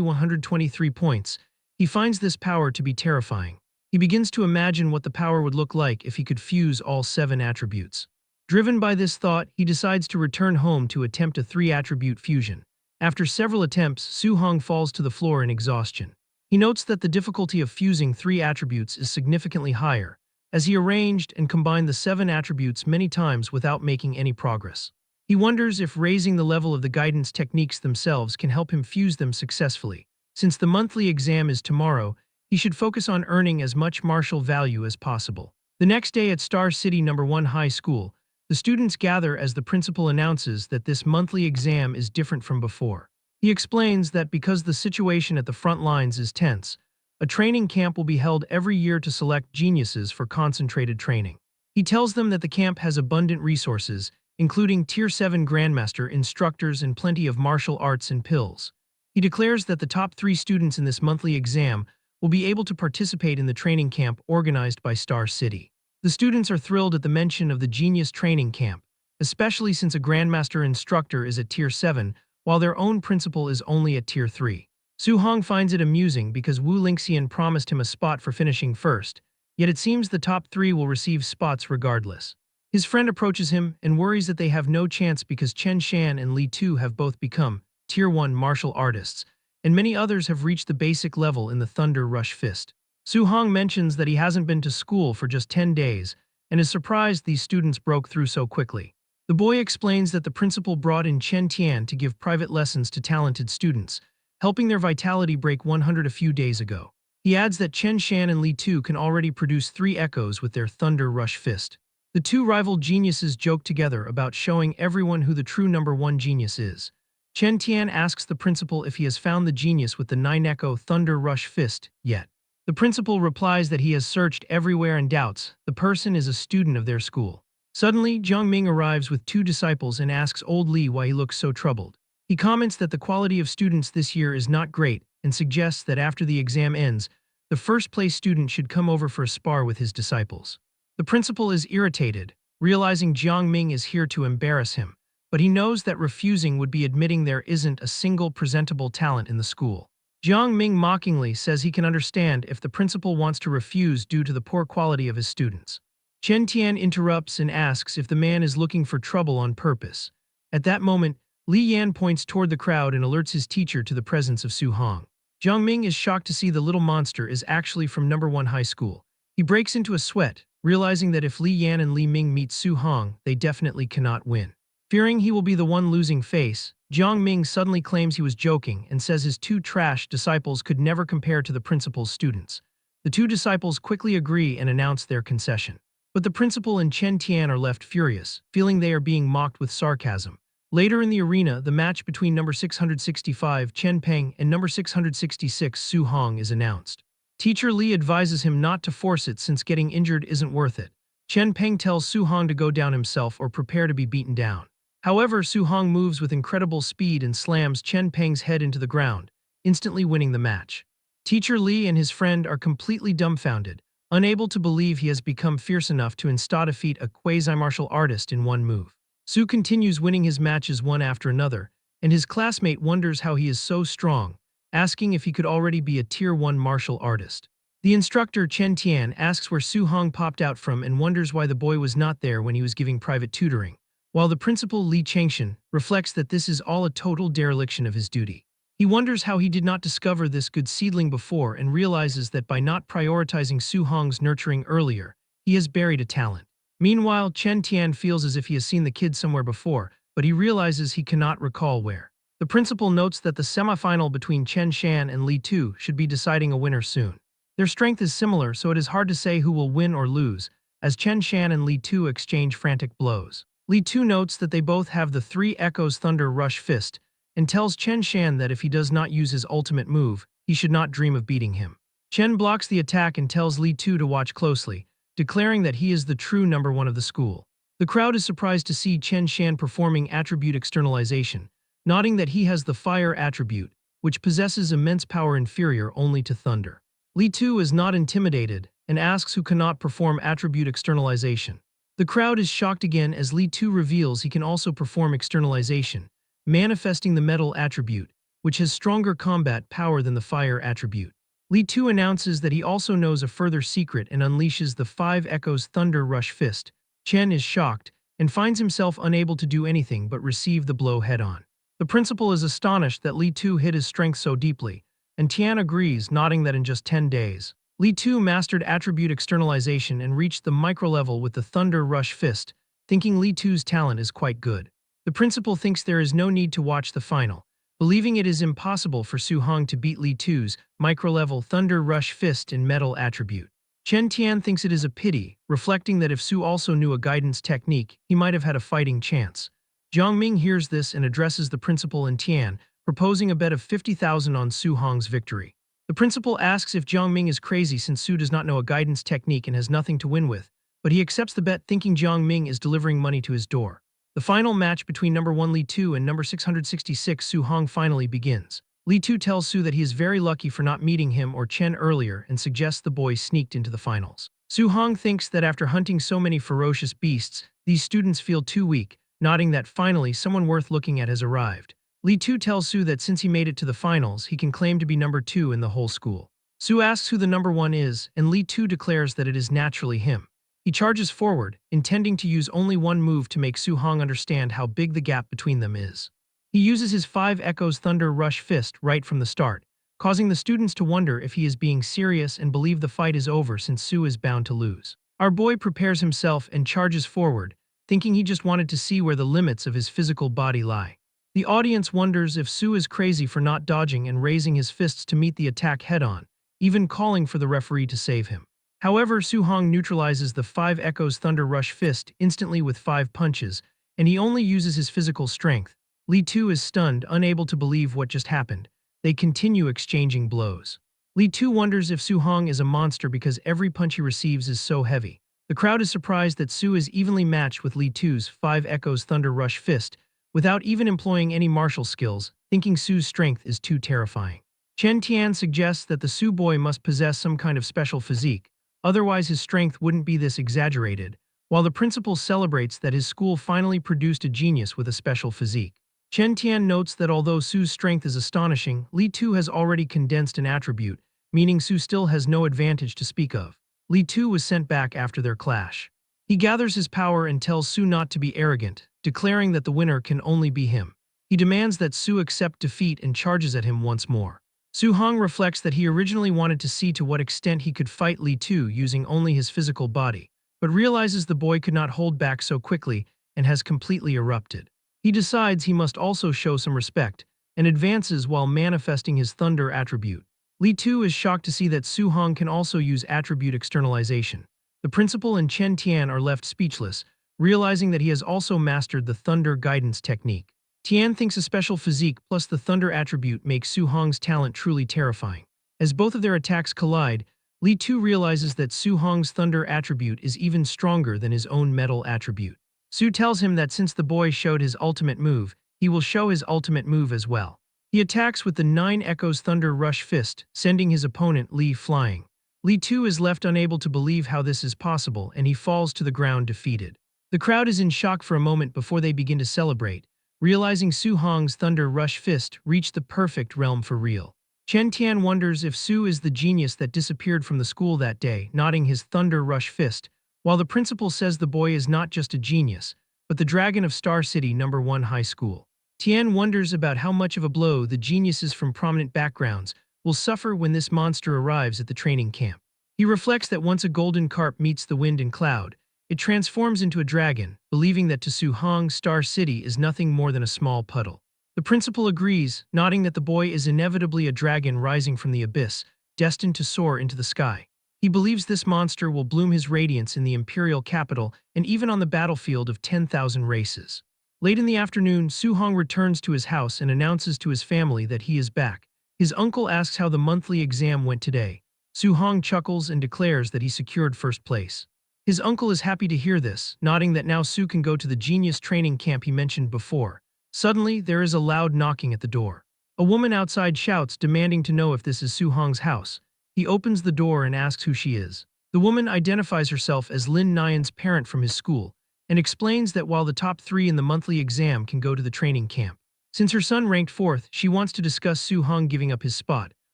123 points, he finds this power to be terrifying. He begins to imagine what the power would look like if he could fuse all 7 attributes. Driven by this thought, he decides to return home to attempt a 3-attribute fusion. After several attempts, Su-hong falls to the floor in exhaustion. He notes that the difficulty of fusing 3 attributes is significantly higher, as he arranged and combined the 7 attributes many times without making any progress. He wonders if raising the level of the guidance techniques themselves can help him fuse them successfully. Since the monthly exam is tomorrow, he should focus on earning as much martial value as possible. The next day at Star City No. 1 High School, the students gather as the principal announces that this monthly exam is different from before. He explains that because the situation at the front lines is tense, a training camp will be held every year to select geniuses for concentrated training. He tells them that the camp has abundant resources, including Tier 7 Grandmaster instructors and plenty of martial arts and pills. He declares that the top 3 students in this monthly exam will be able to participate in the training camp organized by Star City. The students are thrilled at the mention of the Genius Training Camp, especially since a Grandmaster instructor is at Tier 7, while their own principal is only at Tier 3. Su-hong finds it amusing because Wu Lingxian promised him a spot for finishing first, yet it seems the top 3 will receive spots regardless. His friend approaches him and worries that they have no chance because Chen Shan and Li Tu have both become Tier 1 martial artists, and many others have reached the basic level in the Thunder Rush Fist. Su-hong mentions that he hasn't been to school for just 10 days and is surprised these students broke through so quickly. The boy explains that the principal brought in Chen Tian to give private lessons to talented students, helping their vitality break 100 a few days ago. He adds that Chen Shan and Li Tu can already produce 3 echoes with their Thunder Rush Fist. The 2 rival geniuses joke together about showing everyone who the true No. 1 genius is. Chen Tian asks the principal if he has found the genius with the 9-echo Thunder Rush Fist yet. The principal replies that he has searched everywhere and doubts the person is a student of their school. Suddenly, Jiang Ming arrives with 2 disciples and asks old Li why he looks so troubled. He comments that the quality of students this year is not great and suggests that after the exam ends, the first-place student should come over for a spar with his disciples. The principal is irritated, realizing Jiang Ming is here to embarrass him, but he knows that refusing would be admitting there isn't a single presentable talent in the school. Jiang Ming mockingly says he can understand if the principal wants to refuse due to the poor quality of his students. Chen Tian interrupts and asks if the man is looking for trouble on purpose. At that moment, Li Yan points toward the crowd and alerts his teacher to the presence of Su-hong. Jiang Ming is shocked to see the little monster is actually from No. 1 High School. He breaks into a sweat, realizing that if Li Yan and Li Ming meet Su-hong, they definitely cannot win. Fearing he will be the one losing face, Jiang Ming suddenly claims he was joking and says his 2 trash disciples could never compare to the principal's students. The 2 disciples quickly agree and announce their concession. But the principal and Chen Tian are left furious, feeling they are being mocked with sarcasm. Later in the arena, the match between No. 665 Chen Peng and No. 666 Su-hong is announced. Teacher Li advises him not to force it since getting injured isn't worth it. Chen Peng tells Su-hong to go down himself or prepare to be beaten down. However, Su-hong moves with incredible speed and slams Chen Peng's head into the ground, instantly winning the match. Teacher Li and his friend are completely dumbfounded, unable to believe he has become fierce enough to insta-defeat a quasi-martial artist in one move. Su continues winning his matches one after another, and his classmate wonders how he is so strong, asking if he could already be a Tier 1 martial artist. The instructor Chen Tian asks where Su-hong popped out from and wonders why the boy was not there when he was giving private tutoring, while the principal Li Changshan reflects that this is all a total dereliction of his duty. He wonders how he did not discover this good seedling before and realizes that by not prioritizing Su-hong's nurturing earlier, he has buried a talent. Meanwhile, Chen Tian feels as if he has seen the kid somewhere before, but he realizes he cannot recall where. The principal notes that the semifinal between Chen Shan and Li Tu should be deciding a winner soon. Their strength is similar, so it is hard to say who will win or lose, as Chen Shan and Li Tu exchange frantic blows. Li Tu notes that they both have the 3 Echoes Thunder Rush Fist, and tells Chen Shan that if he does not use his ultimate move, he should not dream of beating him. Chen blocks the attack and tells Li Tu to watch closely, declaring that he is the true No. 1 of the school. The crowd is surprised to see Chen Shan performing attribute externalization, noting that he has the fire attribute, which possesses immense power inferior only to thunder. Li Tu is not intimidated and asks who cannot perform attribute externalization. The crowd is shocked again as Li Tu reveals he can also perform externalization, manifesting the metal attribute, which has stronger combat power than the fire attribute. Li Tu announces that he also knows a further secret and unleashes the 5 Echoes Thunder Rush Fist. Chen is shocked and finds himself unable to do anything but receive the blow head-on. The principal is astonished that Li Tu hid his strength so deeply, and Tian agrees, nodding that in just 10 days, Li Tu mastered attribute externalization and reached the micro-level with the Thunder Rush Fist, thinking Li Tu's talent is quite good. The principal thinks there is no need to watch the final, believing it is impossible for Su Hong to beat Li Tu's micro-level Thunder Rush Fist in metal attribute. Chen Tian thinks it is a pity, reflecting that if Su also knew a guidance technique, he might have had a fighting chance. Jiang Ming hears this and addresses the principal and Tian, proposing a bet of 50,000 on Su Hong's victory. The principal asks if Jiang Ming is crazy since Su does not know a guidance technique and has nothing to win with, but he accepts the bet thinking Jiang Ming is delivering money to his door. The final match between number 1 Li Tu and number 666 Su Hong finally begins. Li Tu tells Su that he is very lucky for not meeting him or Chen earlier and suggests the boys sneaked into the finals. Su Hong thinks that after hunting so many ferocious beasts, these students feel too weak, nodding that finally someone worth looking at has arrived. Li Tu tells Su that since he made it to the finals, he can claim to be number 2 in the whole school. Su asks who the number 1 is, and Li Tu declares that it is naturally him. He charges forward, intending to use only one move to make Su Hong understand how big the gap between them is. He uses his 5 Echoes Thunder Rush Fist right from the start, causing the students to wonder if he is being serious and believe the fight is over since Su is bound to lose. Our boy prepares himself and charges forward, thinking he just wanted to see where the limits of his physical body lie. The audience wonders if Su is crazy for not dodging and raising his fists to meet the attack head-on, even calling for the referee to save him. However, Su Hong neutralizes the 5 Echoes Thunder Rush Fist instantly with 5 punches, and he only uses his physical strength. Li Tu is stunned, unable to believe what just happened. They continue exchanging blows. Li Tu wonders if Su Hong is a monster because every punch he receives is so heavy. The crowd is surprised that Su is evenly matched with Li Tu's 5 Echoes Thunder Rush Fist, without even employing any martial skills, thinking Su's strength is too terrifying. Chen Tian suggests that the Su boy must possess some kind of special physique, otherwise his strength wouldn't be this exaggerated, while the principal celebrates that his school finally produced a genius with a special physique. Chen Tian notes that although Su's strength is astonishing, Li Tu has already condensed an attribute, meaning Su still has no advantage to speak of. Li Tu was sent back after their clash. He gathers his power and tells Su not to be arrogant, declaring that the winner can only be him. He demands that Su accept defeat and charges at him once more. Su Hong reflects that he originally wanted to see to what extent he could fight Li Tu using only his physical body, but realizes the boy could not hold back so quickly and has completely erupted. He decides he must also show some respect, and advances while manifesting his thunder attribute. Li Tu is shocked to see that Su Hong can also use attribute externalization. The principal and Chen Tian are left speechless, realizing that he has also mastered the thunder guidance technique. Tian thinks a special physique plus the thunder attribute makes Su Hong's talent truly terrifying. As both of their attacks collide, Li Tu realizes that Su Hong's thunder attribute is even stronger than his own metal attribute. Su tells him that since the boy showed his ultimate move, he will show his ultimate move as well. He attacks with the 9 Echoes Thunder Rush Fist, sending his opponent Li flying. Li Tu is left unable to believe how this is possible, and he falls to the ground defeated. The crowd is in shock for a moment before they begin to celebrate, realizing Su Hong's Thunder Rush Fist reached the perfect realm for real. Chen Tian wonders if Su is the genius that disappeared from the school that day, nodding his Thunder Rush Fist, while the principal says the boy is not just a genius, but the dragon of Star City No. 1 High School. Tian wonders about how much of a blow the geniuses from prominent backgrounds will suffer when this monster arrives at the training camp. He reflects that once a golden carp meets the wind and cloud, it transforms into a dragon, believing that to Su Hong, Star City is nothing more than a small puddle. The principal agrees, nodding that the boy is inevitably a dragon rising from the abyss, destined to soar into the sky. He believes this monster will bloom his radiance in the imperial capital and even on the battlefield of 10,000 races. Late in the afternoon, Su Hong returns to his house and announces to his family that he is back. His uncle asks how the monthly exam went today. Su Hong chuckles and declares that he secured first place. His uncle is happy to hear this, nodding that now Su can go to the genius training camp he mentioned before. Suddenly, there is a loud knocking at the door. A woman outside shouts, demanding to know if this is Su Hong's house. He opens the door and asks who she is. The woman identifies herself as Lin Nyan's parent from his school, and explains that while the top 3 in the monthly exam can go to the training camp, since her son ranked 4th, she wants to discuss Su Hong giving up his spot,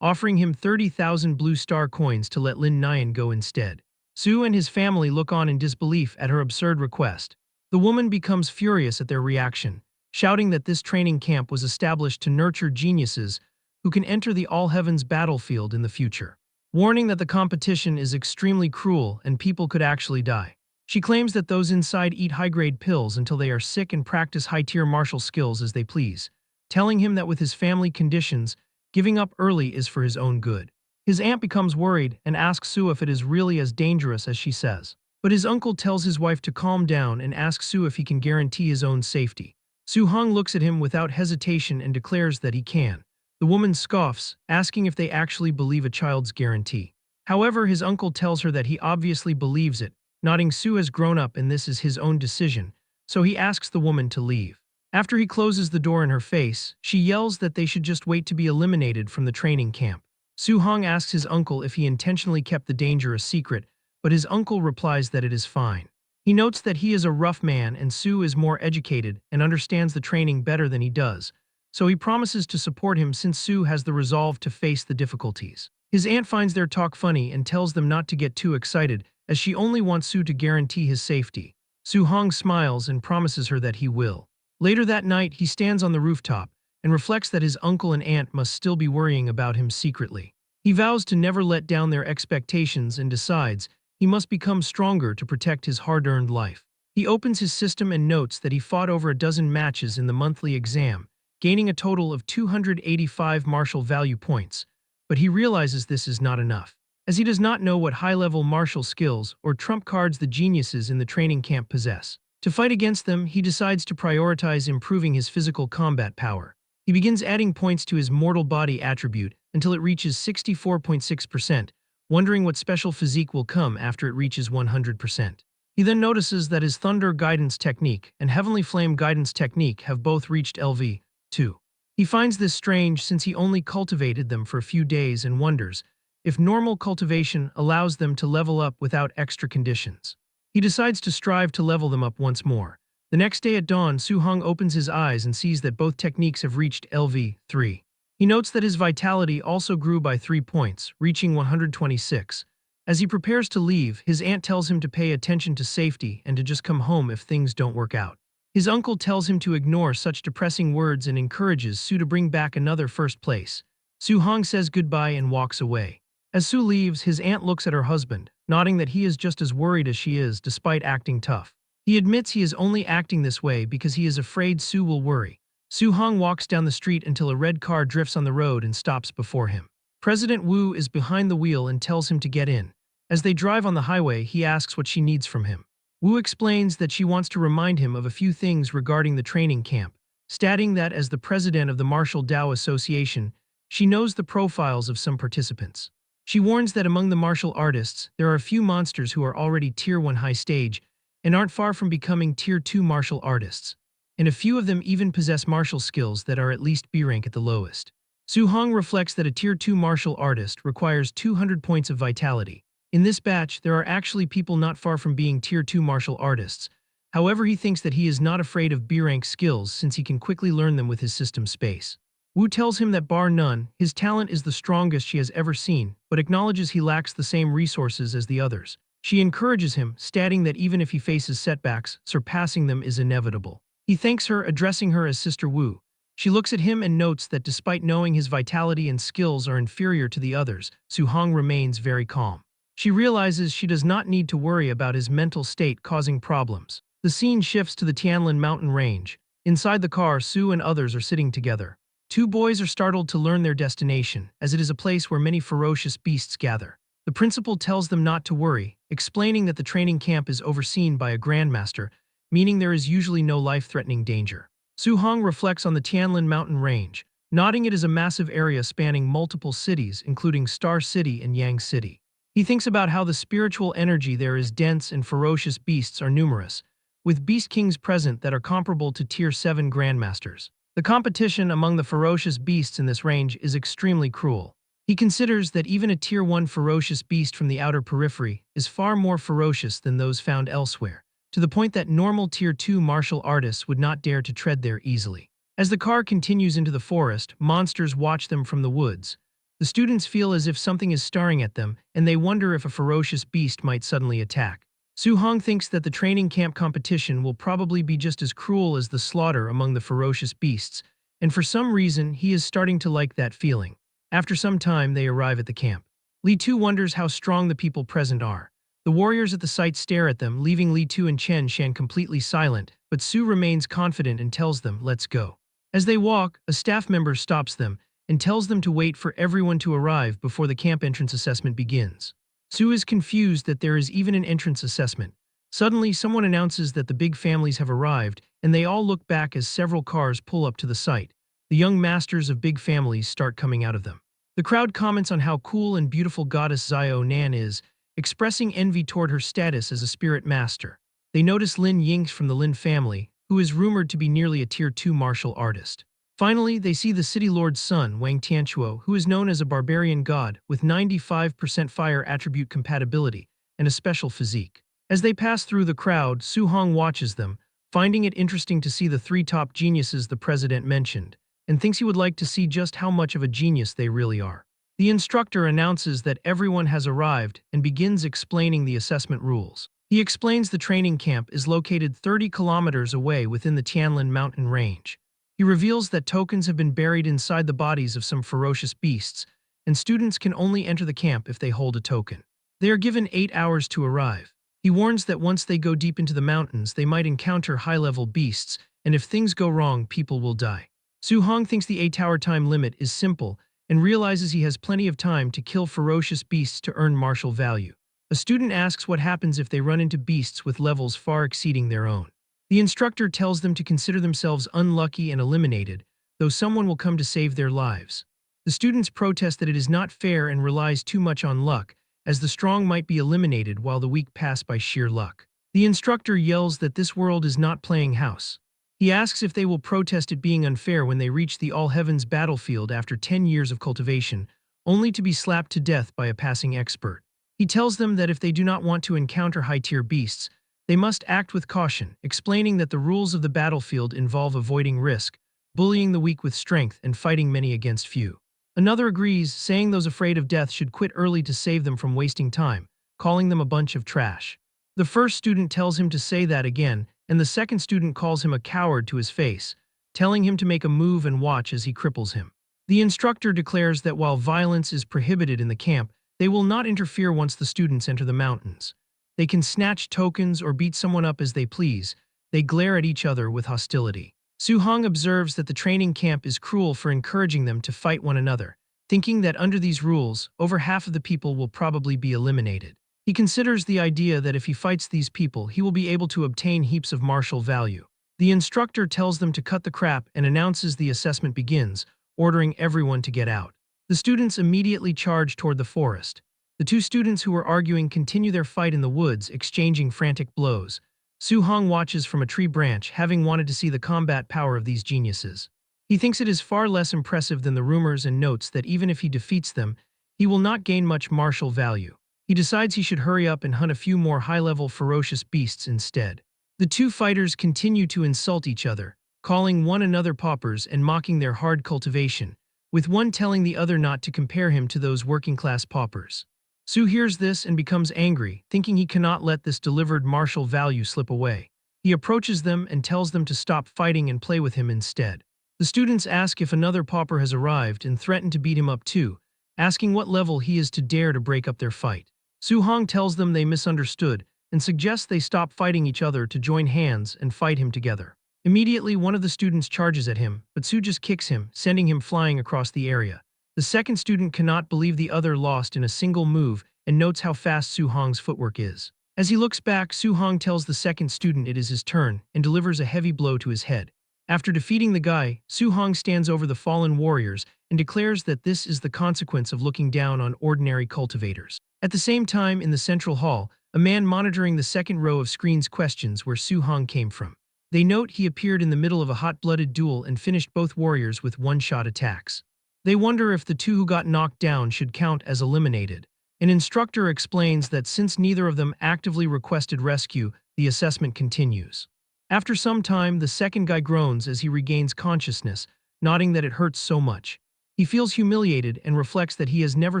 offering him 30,000 blue star coins to let Lin Nyan go instead. Su and his family look on in disbelief at her absurd request. The woman becomes furious at their reaction, shouting that this training camp was established to nurture geniuses who can enter the all-heavens battlefield in the future, warning that the competition is extremely cruel and people could actually die. She claims that those inside eat high-grade pills until they are sick and practice high-tier martial skills as they please, telling him that with his family conditions, giving up early is for his own good. His aunt becomes worried and asks Su if it is really as dangerous as she says. But his uncle tells his wife to calm down and asks Su if he can guarantee his own safety. Su Hong looks at him without hesitation and declares that he can. The woman scoffs, asking if they actually believe a child's guarantee. However, his uncle tells her that he obviously believes it, nodding Su has grown up and this is his own decision, so he asks the woman to leave. After he closes the door in her face, she yells that they should just wait to be eliminated from the training camp. Su Hong asks his uncle if he intentionally kept the danger a secret, but his uncle replies that it is fine. He notes that he is a rough man and Su is more educated and understands the training better than he does, so he promises to support him since Su has the resolve to face the difficulties. His aunt finds their talk funny and tells them not to get too excited, as she only wants Su to guarantee his safety. Su Hong smiles and promises her that he will. Later that night, he stands on the rooftop and reflects that his uncle and aunt must still be worrying about him secretly. He vows to never let down their expectations and decides he must become stronger to protect his hard-earned life. He opens his system and notes that he fought over a dozen matches in the monthly exam, gaining a total of 285 martial value points, but he realizes this is not enough, as he does not know what high-level martial skills or trump cards the geniuses in the training camp possess. To fight against them, he decides to prioritize improving his physical combat power. He begins adding points to his mortal body attribute until it reaches 64.6%, wondering what special physique will come after it reaches 100%. He then notices that his Thunder Guidance Technique and Heavenly Flame Guidance Technique have both reached LV2. He finds this strange since he only cultivated them for a few days and wonders if normal cultivation allows them to level up without extra conditions. He decides to strive to level them up once more. The next day at dawn, Su Hong opens his eyes and sees that both techniques have reached LV3. He notes that his vitality also grew by 3 points, reaching 126. As he prepares to leave, his aunt tells him to pay attention to safety and to just come home if things don't work out. His uncle tells him to ignore such depressing words and encourages Su to bring back another first place. Su Hong says goodbye and walks away. As Su leaves, his aunt looks at her husband, nodding that he is just as worried as she is despite acting tough. He admits he is only acting this way because he is afraid Su will worry. Su Hong walks down the street until a red car drifts on the road and stops before him. President Wu is behind the wheel and tells him to get in. As they drive on the highway, he asks what she needs from him. Wu explains that she wants to remind him of a few things regarding the training camp, stating that as the president of the Martial Dao Association, she knows the profiles of some participants. She warns that among the martial artists, there are a few monsters who are already Tier 1 high stage and aren't far from becoming Tier 2 martial artists, and a few of them even possess martial skills that are at least B rank at the lowest. Su Hong reflects that a Tier 2 martial artist requires 200 points of vitality. In this batch, there are actually people not far from being Tier 2 martial artists. However, he thinks that he is not afraid of B rank skills since he can quickly learn them with his system space. Wu tells him that bar none, his talent is the strongest she has ever seen, but acknowledges he lacks the same resources as the others. She encourages him, stating that even if he faces setbacks, surpassing them is inevitable. He thanks her, addressing her as Sister Wu. She looks at him and notes that despite knowing his vitality and skills are inferior to the others, Su Hong remains very calm. She realizes she does not need to worry about his mental state causing problems. The scene shifts to the Tianlin mountain range. Inside the car, Su and others are sitting together. Two boys are startled to learn their destination, as it is a place where many ferocious beasts gather. The principal tells them not to worry, explaining that the training camp is overseen by a grandmaster, meaning there is usually no life-threatening danger. Su Hong reflects on the Tianlin mountain range, nodding it is a massive area spanning multiple cities, including Star City and Yang City. He thinks about how the spiritual energy there is dense and ferocious beasts are numerous, with beast kings present that are comparable to Tier 7 grandmasters. The competition among the ferocious beasts in this range is extremely cruel. He considers that even a Tier 1 ferocious beast from the outer periphery is far more ferocious than those found elsewhere, to the point that normal Tier 2 martial artists would not dare to tread there easily. As the car continues into the forest, monsters watch them from the woods. The students feel as if something is staring at them, and they wonder if a ferocious beast might suddenly attack. Su-hong thinks that the training camp competition will probably be just as cruel as the slaughter among the ferocious beasts, and for some reason he is starting to like that feeling. After some time, they arrive at the camp. Li Tu wonders how strong the people present are. The warriors at the site stare at them, leaving Li Tu and Chen Shan completely silent, but Su remains confident and tells them, "Let's go." As they walk, a staff member stops them and tells them to wait for everyone to arrive before the camp entrance assessment begins. Su is confused that there is even an entrance assessment. Suddenly, someone announces that the big families have arrived, and they all look back as several cars pull up to the site. The young masters of big families start coming out of them. The crowd comments on how cool and beautiful goddess Zio Nan is, expressing envy toward her status as a spirit master. They notice Lin Ying from the Lin family, who is rumored to be nearly a Tier 2 martial artist. Finally, they see the city lord's son, Wang Tianchuo, who is known as a barbarian god with 95% fire attribute compatibility and a special physique. As they pass through the crowd, Su Hong watches them, finding it interesting to see the three top geniuses the president mentioned, and thinks he would like to see just how much of a genius they really are. The instructor announces that everyone has arrived and begins explaining the assessment rules. He explains the training camp is located 30 kilometers away within the Tianlin mountain range. He reveals that tokens have been buried inside the bodies of some ferocious beasts, and students can only enter the camp if they hold a token. They are given 8 hours to arrive. He warns that once they go deep into the mountains, they might encounter high-level beasts, and if things go wrong, people will die. Su Hong thinks the 8-hour time limit is simple and realizes he has plenty of time to kill ferocious beasts to earn martial value. A student asks what happens if they run into beasts with levels far exceeding their own. The instructor tells them to consider themselves unlucky and eliminated, though someone will come to save their lives. The students protest that it is not fair and relies too much on luck, as the strong might be eliminated while the weak pass by sheer luck. The instructor yells that this world is not playing house. He asks if they will protest it being unfair when they reach the All Heavens battlefield after 10 years of cultivation, only to be slapped to death by a passing expert. He tells them that if they do not want to encounter high-tier beasts, they must act with caution, explaining that the rules of the battlefield involve avoiding risk, bullying the weak with strength, and fighting many against few. Another agrees, saying those afraid of death should quit early to save them from wasting time, calling them a bunch of trash. The first student tells him to say that again, and the second student calls him a coward to his face, telling him to make a move and watch as he cripples him. The instructor declares that while violence is prohibited in the camp, they will not interfere once the students enter the mountains. They can snatch tokens or beat someone up as they please. They glare at each other with hostility. Su Hong observes that the training camp is cruel for encouraging them to fight one another, thinking that under these rules, over half of the people will probably be eliminated. He considers the idea that if he fights these people, he will be able to obtain heaps of martial value. The instructor tells them to cut the crap and announces the assessment begins, ordering everyone to get out. The students immediately charge toward the forest. The two students who were arguing continue their fight in the woods, exchanging frantic blows. Su Hong watches from a tree branch, having wanted to see the combat power of these geniuses. He thinks it is far less impressive than the rumors and notes that even if he defeats them, he will not gain much martial value. He decides he should hurry up and hunt a few more high-level ferocious beasts instead. The two fighters continue to insult each other, calling one another paupers and mocking their hard cultivation, with one telling the other not to compare him to those working-class paupers. Su hears this and becomes angry, thinking he cannot let this delivered martial value slip away. He approaches them and tells them to stop fighting and play with him instead. The students ask if another pauper has arrived and threaten to beat him up too, asking what level he is to dare to break up their fight. Su Hong tells them they misunderstood and suggests they stop fighting each other to join hands and fight him together. Immediately, one of the students charges at him, but Su just kicks him, sending him flying across the area. The second student cannot believe the other lost in a single move and notes how fast Su Hong's footwork is. As he looks back, Su Hong tells the second student it is his turn and delivers a heavy blow to his head. After defeating the guy, Su Hong stands over the fallen warriors and declares that this is the consequence of looking down on ordinary cultivators. At the same time, in the central hall, a man monitoring the second row of screens questions where Su Hong came from. They note he appeared in the middle of a hot-blooded duel and finished both warriors with one-shot attacks. They wonder if the two who got knocked down should count as eliminated. An instructor explains that since neither of them actively requested rescue, the assessment continues. After some time, the second guy groans as he regains consciousness, nodding that it hurts so much. He feels humiliated and reflects that he has never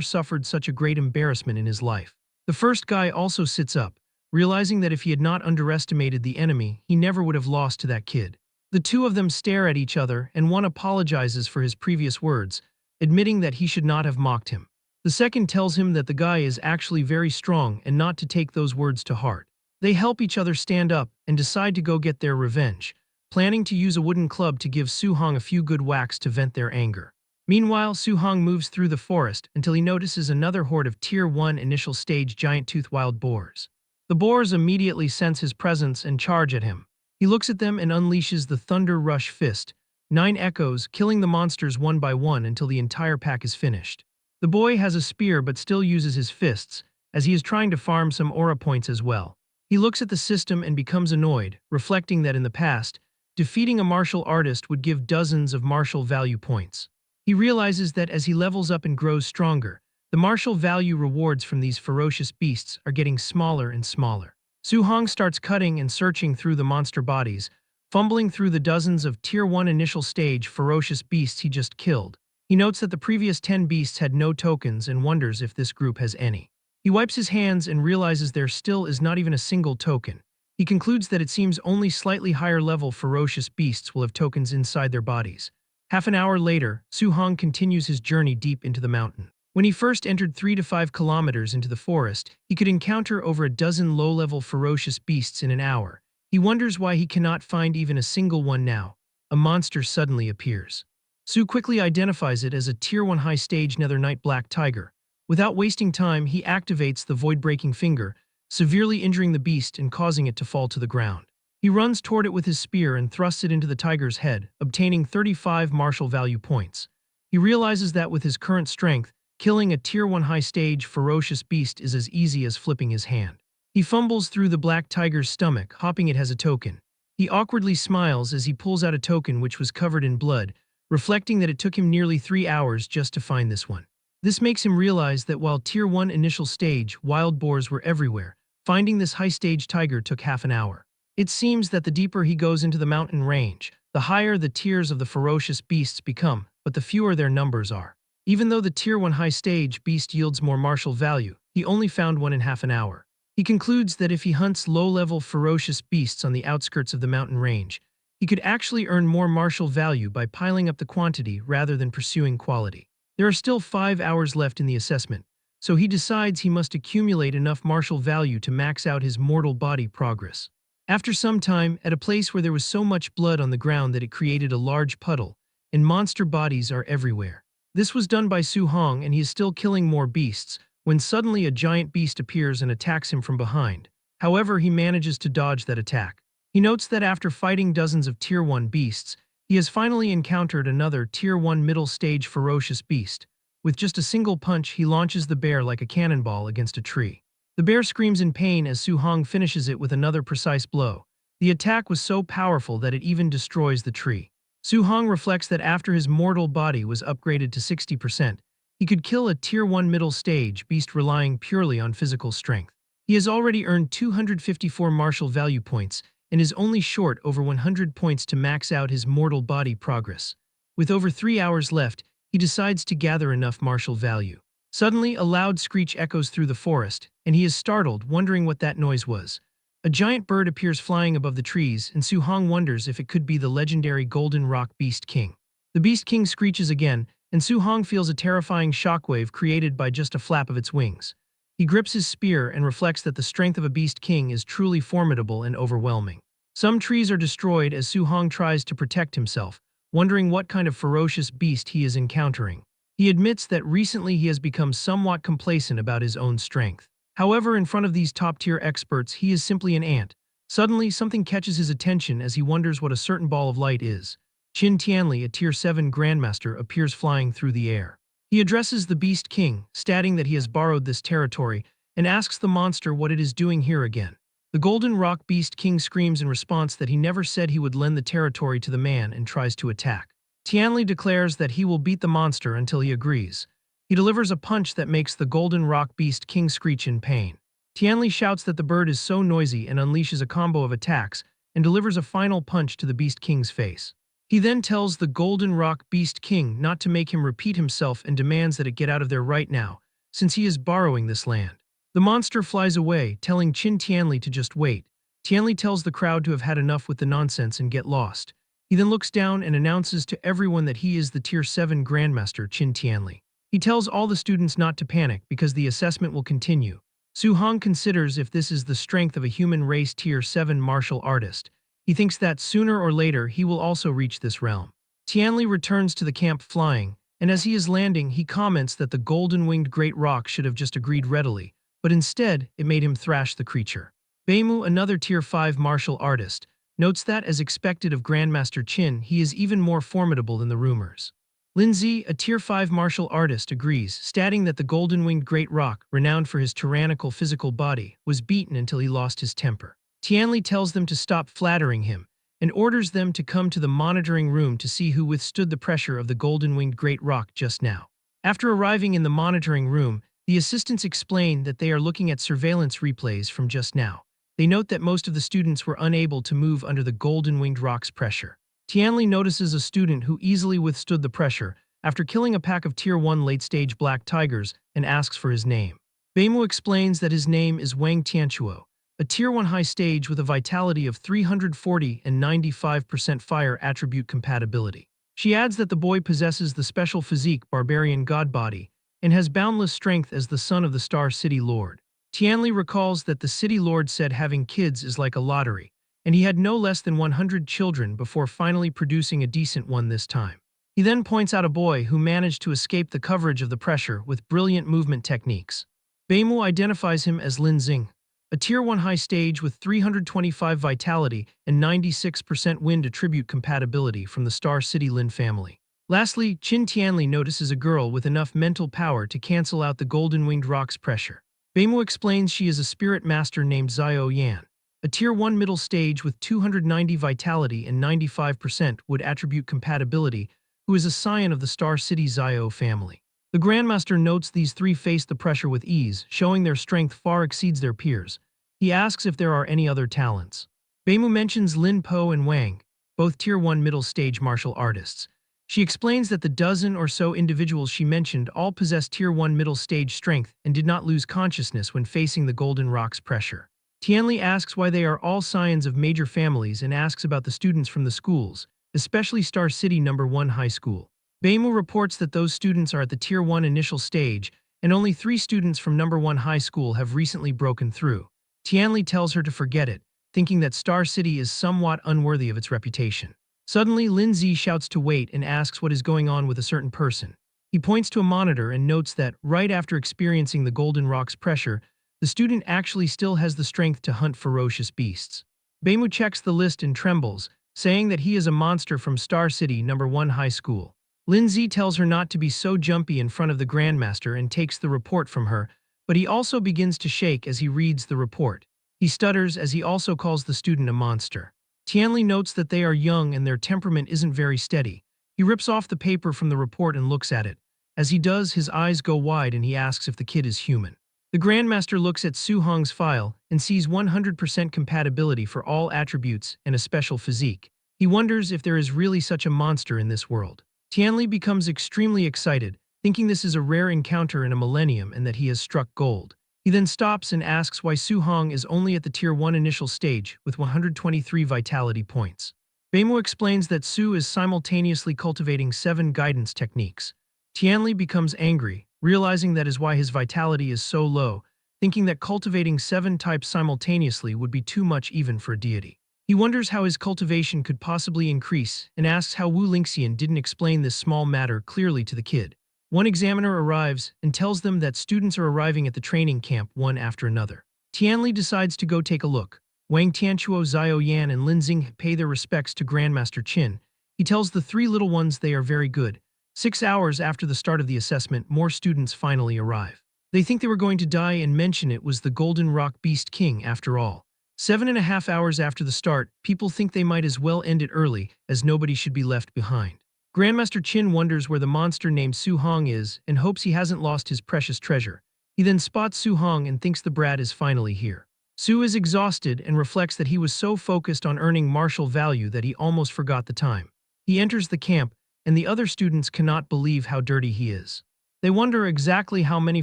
suffered such a great embarrassment in his life. The first guy also sits up, realizing that if he had not underestimated the enemy, he never would have lost to that kid. The two of them stare at each other and one apologizes for his previous words, admitting that he should not have mocked him. The second tells him that the guy is actually very strong and not to take those words to heart. They help each other stand up and decide to go get their revenge, planning to use a wooden club to give Su-hong a few good whacks to vent their anger. Meanwhile, Su-hong moves through the forest until he notices another horde of Tier 1 initial stage giant-toothed wild boars. The boars immediately sense his presence and charge at him. He looks at them and unleashes the Thunder Rush Fist, 9 echoes, killing the monsters one by one until the entire pack is finished. The boy has a spear but still uses his fists, as he is trying to farm some aura points as well. He looks at the system and becomes annoyed, reflecting that in the past, defeating a martial artist would give dozens of martial value points. He realizes that as he levels up and grows stronger, the martial value rewards from these ferocious beasts are getting smaller and smaller. Su-hong starts cutting and searching through the monster bodies, fumbling through the dozens of Tier 1 initial stage ferocious beasts he just killed. He notes that the previous 10 beasts had no tokens and wonders if this group has any. He wipes his hands and realizes there still is not even a single token. He concludes that it seems only slightly higher level ferocious beasts will have tokens inside their bodies. Half an hour later, Su-hong continues his journey deep into the mountain. When he first entered 3 to 5 kilometers into the forest, he could encounter over a dozen low-level ferocious beasts in an hour. He wonders why he cannot find even a single one now. A monster suddenly appears. Su quickly identifies it as a Tier 1 high-stage Nether Knight Black Tiger. Without wasting time, he activates the Void-Breaking Finger, severely injuring the beast and causing it to fall to the ground. He runs toward it with his spear and thrusts it into the tiger's head, obtaining 35 martial value points. He realizes that with his current strength, killing a Tier 1 high-stage ferocious beast is as easy as flipping his hand. He fumbles through the black tiger's stomach, hoping it has a token. He awkwardly smiles as he pulls out a token which was covered in blood, reflecting that it took him nearly 3 hours just to find this one. This makes him realize that while Tier 1 initial stage wild boars were everywhere, finding this high-stage tiger took half an hour. It seems that the deeper he goes into the mountain range, the higher the tiers of the ferocious beasts become, but the fewer their numbers are. Even though the Tier 1 high-stage beast yields more martial value, he only found one in half an hour. He concludes that if he hunts low-level ferocious beasts on the outskirts of the mountain range, he could actually earn more martial value by piling up the quantity rather than pursuing quality. There are still 5 hours left in the assessment, so he decides he must accumulate enough martial value to max out his mortal body progress. After some time, at a place where there was so much blood on the ground that it created a large puddle, and monster bodies are everywhere. This was done by Su-hong and he is still killing more beasts, when suddenly a giant beast appears and attacks him from behind. However, he manages to dodge that attack. He notes that after fighting dozens of Tier 1 beasts, he has finally encountered another Tier 1 middle stage ferocious beast. With just a single punch, he launches the bear like a cannonball against a tree. The bear screams in pain as Su-hong finishes it with another precise blow. The attack was so powerful that it even destroys the tree. Su-hong reflects that after his mortal body was upgraded to 60%, he could kill a Tier 1 middle stage beast relying purely on physical strength. He has already earned 254 martial value points and is only short over 100 points to max out his mortal body progress. With over 3 hours left, he decides to gather enough martial value. Suddenly, a loud screech echoes through the forest, and he is startled, wondering what that noise was. A giant bird appears flying above the trees, and Su-hong wonders if it could be the legendary Golden Rock Beast King. The Beast King screeches again, and Su-hong feels a terrifying shockwave created by just a flap of its wings. He grips his spear and reflects that the strength of a Beast King is truly formidable and overwhelming. Some trees are destroyed as Su-hong tries to protect himself, wondering what kind of ferocious beast he is encountering. He admits that recently he has become somewhat complacent about his own strength. However, in front of these top-tier experts, he is simply an ant. Suddenly, something catches his attention as he wonders what a certain ball of light is. Qin Tianli, a Tier 7 Grandmaster, appears flying through the air. He addresses the Beast King, stating that he has borrowed this territory, and asks the monster what it is doing here again. The Golden Rock Beast King screams in response that he never said he would lend the territory to the man and tries to attack. Tianli declares that he will beat the monster until he agrees. He delivers a punch that makes the Golden Rock Beast King screech in pain. Tianli shouts that the bird is so noisy and unleashes a combo of attacks and delivers a final punch to the Beast King's face. He then tells the Golden Rock Beast King not to make him repeat himself and demands that it get out of there right now, since he is borrowing this land. The monster flies away, telling Qin Tianli to just wait. Tianli tells the crowd to have had enough with the nonsense and get lost. He then looks down and announces to everyone that he is the Tier 7 Grandmaster Qin Tianli. He tells all the students not to panic because the assessment will continue. Su Hong considers if this is the strength of a human race Tier 7 martial artist. He thinks that sooner or later he will also reach this realm. Tianli returns to the camp flying, and as he is landing, he comments that the golden-winged great rock should have just agreed readily, but instead, it made him thrash the creature. Beimu, another Tier 5 martial artist, notes that, as expected of Grandmaster Qin, he is even more formidable than the rumors. Lindsay, a Tier 5 martial artist, agrees, stating that the golden-winged great rock, renowned for his tyrannical physical body, was beaten until he lost his temper. Tianli tells them to stop flattering him, and orders them to come to the monitoring room to see who withstood the pressure of the golden-winged great rock just now. After arriving in the monitoring room, the assistants explain that they are looking at surveillance replays from just now. They note that most of the students were unable to move under the golden-winged rock's pressure. Tianli notices a student who easily withstood the pressure after killing a pack of Tier 1 late-stage black tigers and asks for his name. Beimu explains that his name is Wang Tianchuo, a Tier 1 high stage with a vitality of 340 and 95% fire attribute compatibility. She adds that the boy possesses the special physique barbarian god body and has boundless strength as the son of the Star City Lord. Tianli recalls that the City Lord said having kids is like a lottery, and he had no less than 100 children before finally producing a decent one this time. He then points out a boy who managed to escape the coverage of the pressure with brilliant movement techniques. Beimu identifies him as Lin Xing, a Tier 1 high stage with 325 vitality and 96% wind attribute compatibility from the Star City Lin family. Lastly, Qin Tianli notices a girl with enough mental power to cancel out the golden-winged rock's pressure. Beimu explains she is a spirit master named Xiao Yan, a Tier 1 middle stage with 290 vitality and 95% wood attribute compatibility, who is a scion of the Star City Xiao family. The Grandmaster notes these three face the pressure with ease, showing their strength far exceeds their peers. He asks if there are any other talents. Beimu mentions Lin Po and Wang, both Tier 1 middle stage martial artists. She explains that the dozen or so individuals she mentioned all possess Tier 1 middle stage strength and did not lose consciousness when facing the Golden Rock's pressure. Tianli asks why they are all scions of major families and asks about the students from the schools, especially Star City No. 1 High School. Beimu reports that those students are at the Tier 1 initial stage, and only 3 students from No. 1 High School have recently broken through. Tianli tells her to forget it, thinking that Star City is somewhat unworthy of its reputation. Suddenly, Lin Zi shouts to wait and asks what is going on with a certain person. He points to a monitor and notes that, right after experiencing the Golden Rock's pressure, the student actually still has the strength to hunt ferocious beasts. Beimu checks the list and trembles, saying that he is a monster from Star City No. 1 High School. Lin Zi tells her not to be so jumpy in front of the Grandmaster and takes the report from her, but he also begins to shake as he reads the report. He stutters as he also calls the student a monster. Tianli notes that they are young and their temperament isn't very steady. He rips off the paper from the report and looks at it. As he does, his eyes go wide and he asks if the kid is human. The Grandmaster looks at Su Hong's file and sees 100% compatibility for all attributes and a special physique. He wonders if there is really such a monster in this world. Tianli becomes extremely excited, thinking this is a rare encounter in a millennium and that he has struck gold. He then stops and asks why Su Hong is only at the Tier 1 initial stage with 123 vitality points. Beimu explains that Su is simultaneously cultivating 7 guidance techniques. Tianli becomes angry, realizing that is why his vitality is so low, thinking that cultivating 7 types simultaneously would be too much even for a deity. He wonders how his cultivation could possibly increase and asks how Wu Lingxian didn't explain this small matter clearly to the kid. One examiner arrives and tells them that students are arriving at the training camp one after another. Tianli decides to go take a look. Wang Tianchuo, Xiao Yan, and Lin Xing pay their respects to Grandmaster Qin. He tells the 3 little ones they are very good. 6 hours after the start of the assessment, more students finally arrive. They think they were going to die and mention it was the Golden Rock Beast King after all. 7.5 hours after the start, people think they might as well end it early, as nobody should be left behind. Grandmaster Chin wonders where the monster named Su Hong is and hopes he hasn't lost his precious treasure. He then spots Su Hong and thinks the brat is finally here. Su is exhausted and reflects that he was so focused on earning martial value that he almost forgot the time. He enters the camp, and the other students cannot believe how dirty he is. They wonder exactly how many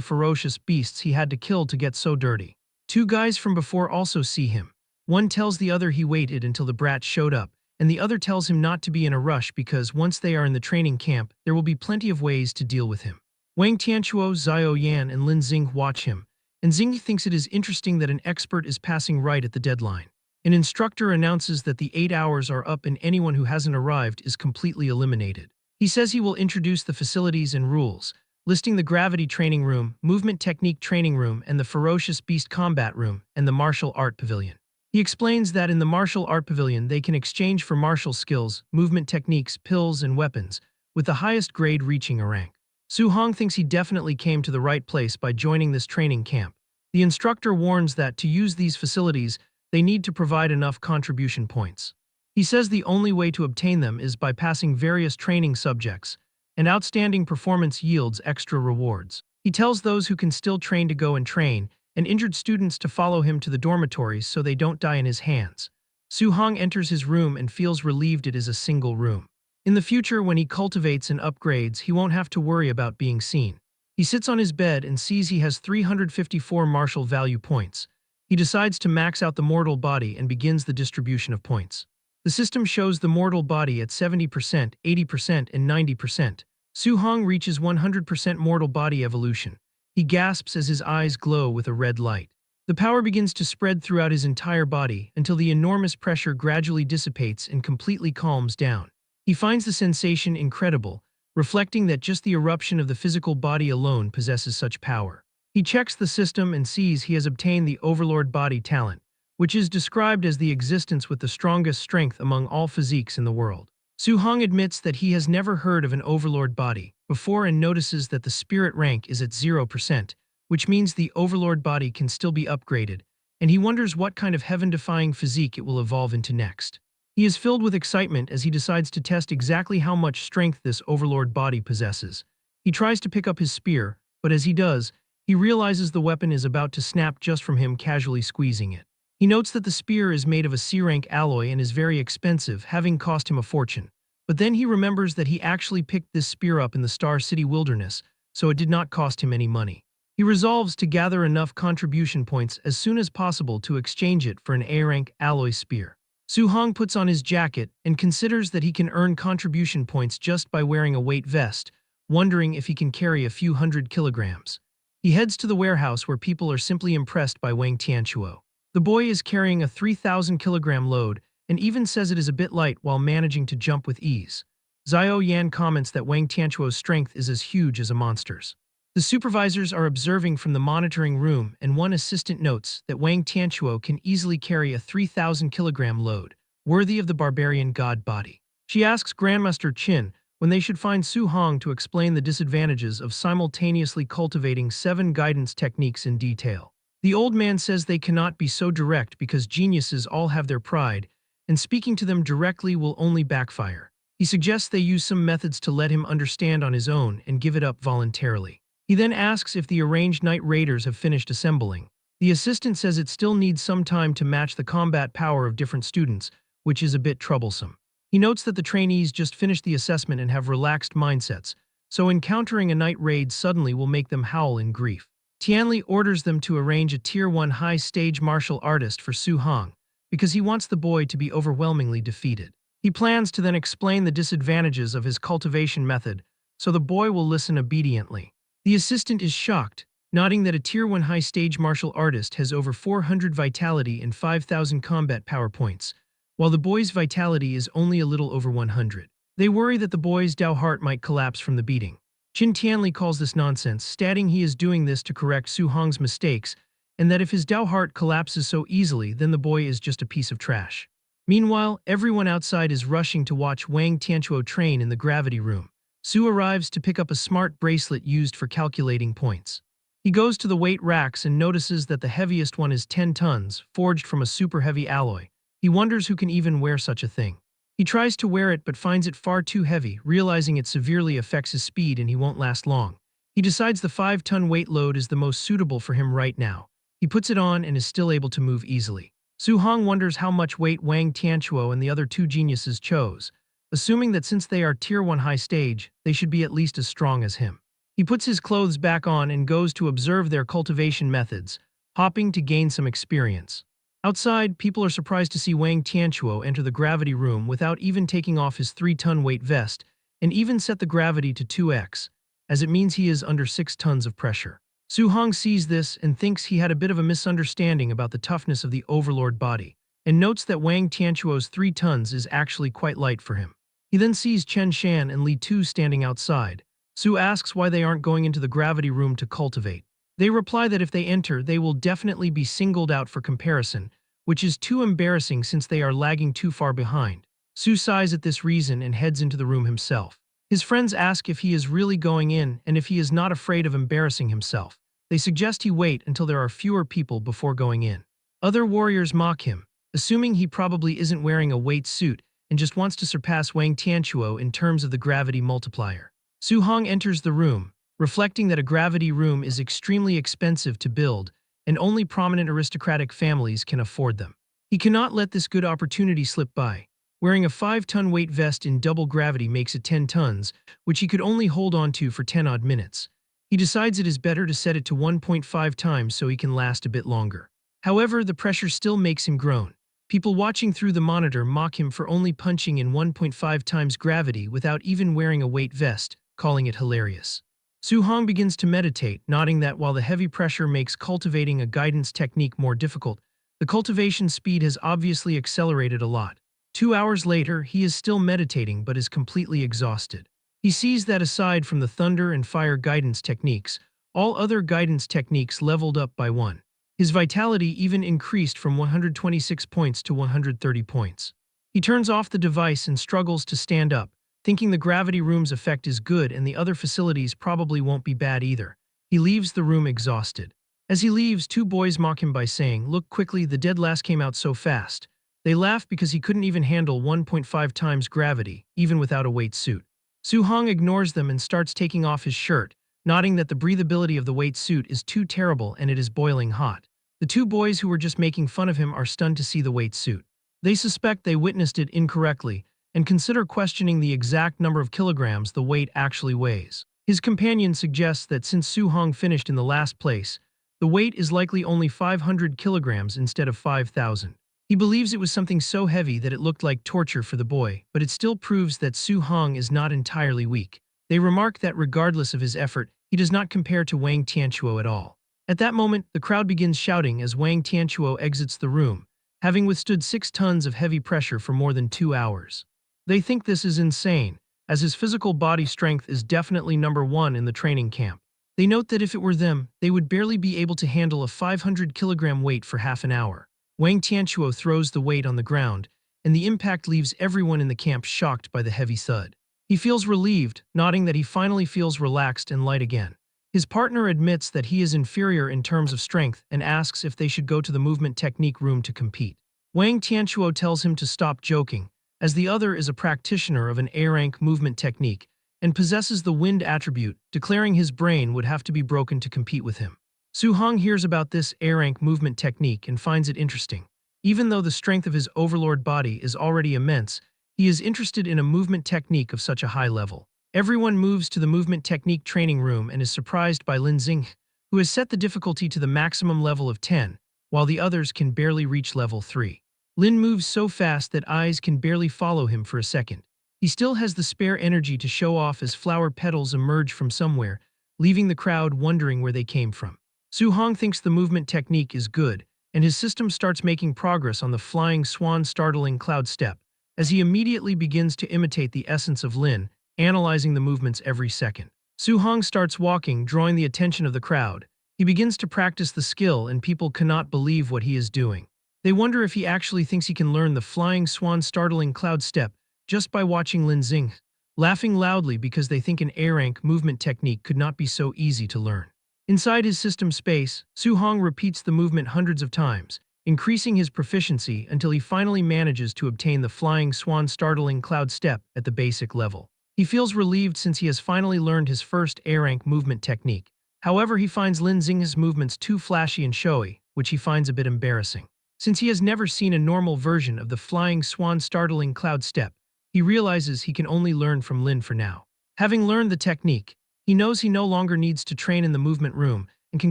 ferocious beasts he had to kill to get so dirty. Two guys from before also see him. One tells the other he waited until the brat showed up, and the other tells him not to be in a rush because once they are in the training camp, there will be plenty of ways to deal with him. Wang Tianchuo, Xiao Yan, and Lin Xing watch him, and Xing thinks it is interesting that an expert is passing right at the deadline. An instructor announces that the 8 hours are up and anyone who hasn't arrived is completely eliminated. He says he will introduce the facilities and rules, listing the gravity training room, movement technique training room, and the ferocious beast combat room, and the martial art pavilion. He explains that in the martial art pavilion they can exchange for martial skills, movement techniques, pills, and weapons, with the highest grade reaching a rank. Su Hong thinks he definitely came to the right place by joining this training camp. The instructor warns that to use these facilities, they need to provide enough contribution points. He says the only way to obtain them is by passing various training subjects, and outstanding performance yields extra rewards. He tells those who can still train to go and train, and injured students to follow him to the dormitories so they don't die in his hands. Su Hong enters his room and feels relieved it is a single room. In the future, when he cultivates and upgrades, he won't have to worry about being seen. He sits on his bed and sees he has 354 martial value points. He decides to max out the mortal body and begins the distribution of points. The system shows the mortal body at 70%, 80%, and 90%. Su Hong reaches 100% mortal body evolution. He gasps as his eyes glow with a red light. The power begins to spread throughout his entire body until the enormous pressure gradually dissipates and completely calms down. He finds the sensation incredible, reflecting that just the eruption of the physical body alone possesses such power. He checks the system and sees he has obtained the Overlord Body talent, which is described as the existence with the strongest strength among all physiques in the world. Su Hong admits that he has never heard of an Overlord Body before and notices that the spirit rank is at 0%, which means the Overlord Body can still be upgraded, and he wonders what kind of heaven-defying physique it will evolve into next. He is filled with excitement as he decides to test exactly how much strength this Overlord Body possesses. He tries to pick up his spear, but as he does, he realizes the weapon is about to snap just from him casually squeezing it. He notes that the spear is made of a C-rank alloy and is very expensive, having cost him a fortune. But then he remembers that he actually picked this spear up in the Star City wilderness, so it did not cost him any money. He resolves to gather enough contribution points as soon as possible to exchange it for an A-rank alloy spear. Su Hong puts on his jacket and considers that he can earn contribution points just by wearing a weight vest, wondering if he can carry a few hundred kilograms. He heads to the warehouse where people are simply impressed by Wang Tianchuo. The boy is carrying a 3,000-kilogram load and even says it is a bit light while managing to jump with ease. Xiao Yan comments that Wang Tianchuo's strength is as huge as a monster's. The supervisors are observing from the monitoring room, and one assistant notes that Wang Tianchuo can easily carry a 3,000-kilogram load, worthy of the barbarian god body. She asks Grandmaster Qin when they should find Su Hong to explain the disadvantages of simultaneously cultivating 7 guidance techniques in detail. The old man says they cannot be so direct because geniuses all have their pride, and speaking to them directly will only backfire. He suggests they use some methods to let him understand on his own and give it up voluntarily. He then asks if the arranged night raiders have finished assembling. The assistant says it still needs some time to match the combat power of different students, which is a bit troublesome. He notes that the trainees just finished the assessment and have relaxed mindsets, so encountering a night raid suddenly will make them howl in grief. Tianli orders them to arrange a Tier 1 high-stage martial artist for Su Hong, because he wants the boy to be overwhelmingly defeated. He plans to then explain the disadvantages of his cultivation method, so the boy will listen obediently. The assistant is shocked, noting that a Tier 1 high-stage martial artist has over 400 vitality and 5,000 combat power points, while the boy's vitality is only a little over 100. They worry that the boy's Dao heart might collapse from the beating. Qin Tianli calls this nonsense, stating he is doing this to correct Su Hong's mistakes, and that if his Dao heart collapses so easily, then the boy is just a piece of trash. Meanwhile, everyone outside is rushing to watch Wang Tianchuo train in the gravity room. Su arrives to pick up a smart bracelet used for calculating points. He goes to the weight racks and notices that the heaviest one is 10 tons, forged from a super heavy alloy. He wonders who can even wear such a thing. He tries to wear it but finds it far too heavy, realizing it severely affects his speed and he won't last long. He decides the 5-ton weight load is the most suitable for him right now. He puts it on and is still able to move easily. Su Hong wonders how much weight Wang Tianchuo and the other two geniuses chose, assuming that since they are Tier 1 high stage, they should be at least as strong as him. He puts his clothes back on and goes to observe their cultivation methods, hopping to gain some experience. Outside, people are surprised to see Wang Tianchuo enter the gravity room without even taking off his 3-ton weight vest, and even set the gravity to 2x, as it means he is under 6 tons of pressure. Su Hong sees this and thinks he had a bit of a misunderstanding about the toughness of the overlord body, and notes that Wang Tianchuo's 3 tons is actually quite light for him. He then sees Chen Shan and Li Tu standing outside. Su asks why they aren't going into the gravity room to cultivate. They reply that if they enter, they will definitely be singled out for comparison, which is too embarrassing since they are lagging too far behind. Su sighs at this reason and heads into the room himself. His friends ask if he is really going in and if he is not afraid of embarrassing himself. They suggest he wait until there are fewer people before going in. Other warriors mock him, assuming he probably isn't wearing a weight suit and just wants to surpass Wang Tianchuo in terms of the gravity multiplier. Su Hong enters the room, reflecting that a gravity room is extremely expensive to build and only prominent aristocratic families can afford them. He cannot let this good opportunity slip by. Wearing a 5-ton weight vest in double gravity makes it 10 tons, which he could only hold on to for 10 odd minutes. He decides it is better to set it to 1.5 times so he can last a bit longer. However, the pressure still makes him groan. People watching through the monitor mock him for only punching in 1.5 times gravity without even wearing a weight vest, calling it hilarious. Su Hong begins to meditate, noting that while the heavy pressure makes cultivating a guidance technique more difficult, the cultivation speed has obviously accelerated a lot. 2 hours later, he is still meditating but is completely exhausted. He sees that aside from the thunder and fire guidance techniques, all other guidance techniques leveled up by 1. His vitality even increased from 126 points to 130 points. He turns off the device and struggles to stand up, thinking the gravity room's effect is good and the other facilities probably won't be bad either. He leaves the room exhausted. As he leaves, 2 boys mock him by saying, "Look quickly, the dead last came out so fast." They laugh because he couldn't even handle 1.5 times gravity, even without a weight suit. Su Hong ignores them and starts taking off his shirt, noting that the breathability of the weight suit is too terrible and it is boiling hot. The 2 boys who were just making fun of him are stunned to see the weight suit. They suspect they witnessed it incorrectly, and consider questioning the exact number of kilograms the weight actually weighs. His companion suggests that since Su Hong finished in the last place, the weight is likely only 500 kilograms instead of 5,000. He believes it was something so heavy that it looked like torture for the boy, but it still proves that Su Hong is not entirely weak. They remark that regardless of his effort, he does not compare to Wang Tianchuo at all. At that moment, the crowd begins shouting as Wang Tianchuo exits the room, having withstood 6 tons of heavy pressure for more than 2 hours. They think this is insane, as his physical body strength is definitely number 1 in the training camp. They note that if it were them, they would barely be able to handle a 500-kilogram weight for half an hour. Wang Tianchuo throws the weight on the ground, and the impact leaves everyone in the camp shocked by the heavy thud. He feels relieved, nodding that he finally feels relaxed and light again. His partner admits that he is inferior in terms of strength and asks if they should go to the movement technique room to compete. Wang Tianchuo tells him to stop joking, as the other is a practitioner of an A-rank movement technique and possesses the wind attribute, declaring his brain would have to be broken to compete with him. Su Hong hears about this A-rank movement technique and finds it interesting. Even though the strength of his overlord body is already immense, he is interested in a movement technique of such a high level. Everyone moves to the movement technique training room and is surprised by Lin Xing, who has set the difficulty to the maximum level of 10, while the others can barely reach level 3. Lin moves so fast that eyes can barely follow him for a second. He still has the spare energy to show off as flower petals emerge from somewhere, leaving the crowd wondering where they came from. Su Hong thinks the movement technique is good, and his system starts making progress on the flying swan startling cloud step, as he immediately begins to imitate the essence of Lin, analyzing the movements every second. Su Hong starts walking, drawing the attention of the crowd. He begins to practice the skill and people cannot believe what he is doing. They wonder if he actually thinks he can learn the flying swan startling cloud step just by watching Lin Xing, laughing loudly because they think an A-rank movement technique could not be so easy to learn. Inside his system space, Su-hong repeats the movement hundreds of times, increasing his proficiency until he finally manages to obtain the flying swan startling cloud step at the basic level. He feels relieved since he has finally learned his first A-rank movement technique. However, he finds Lin Xinghe's movements too flashy and showy, which he finds a bit embarrassing. Since he has never seen a normal version of the flying swan startling cloud step, he realizes he can only learn from Lin for now. Having learned the technique, he knows he no longer needs to train in the movement room and can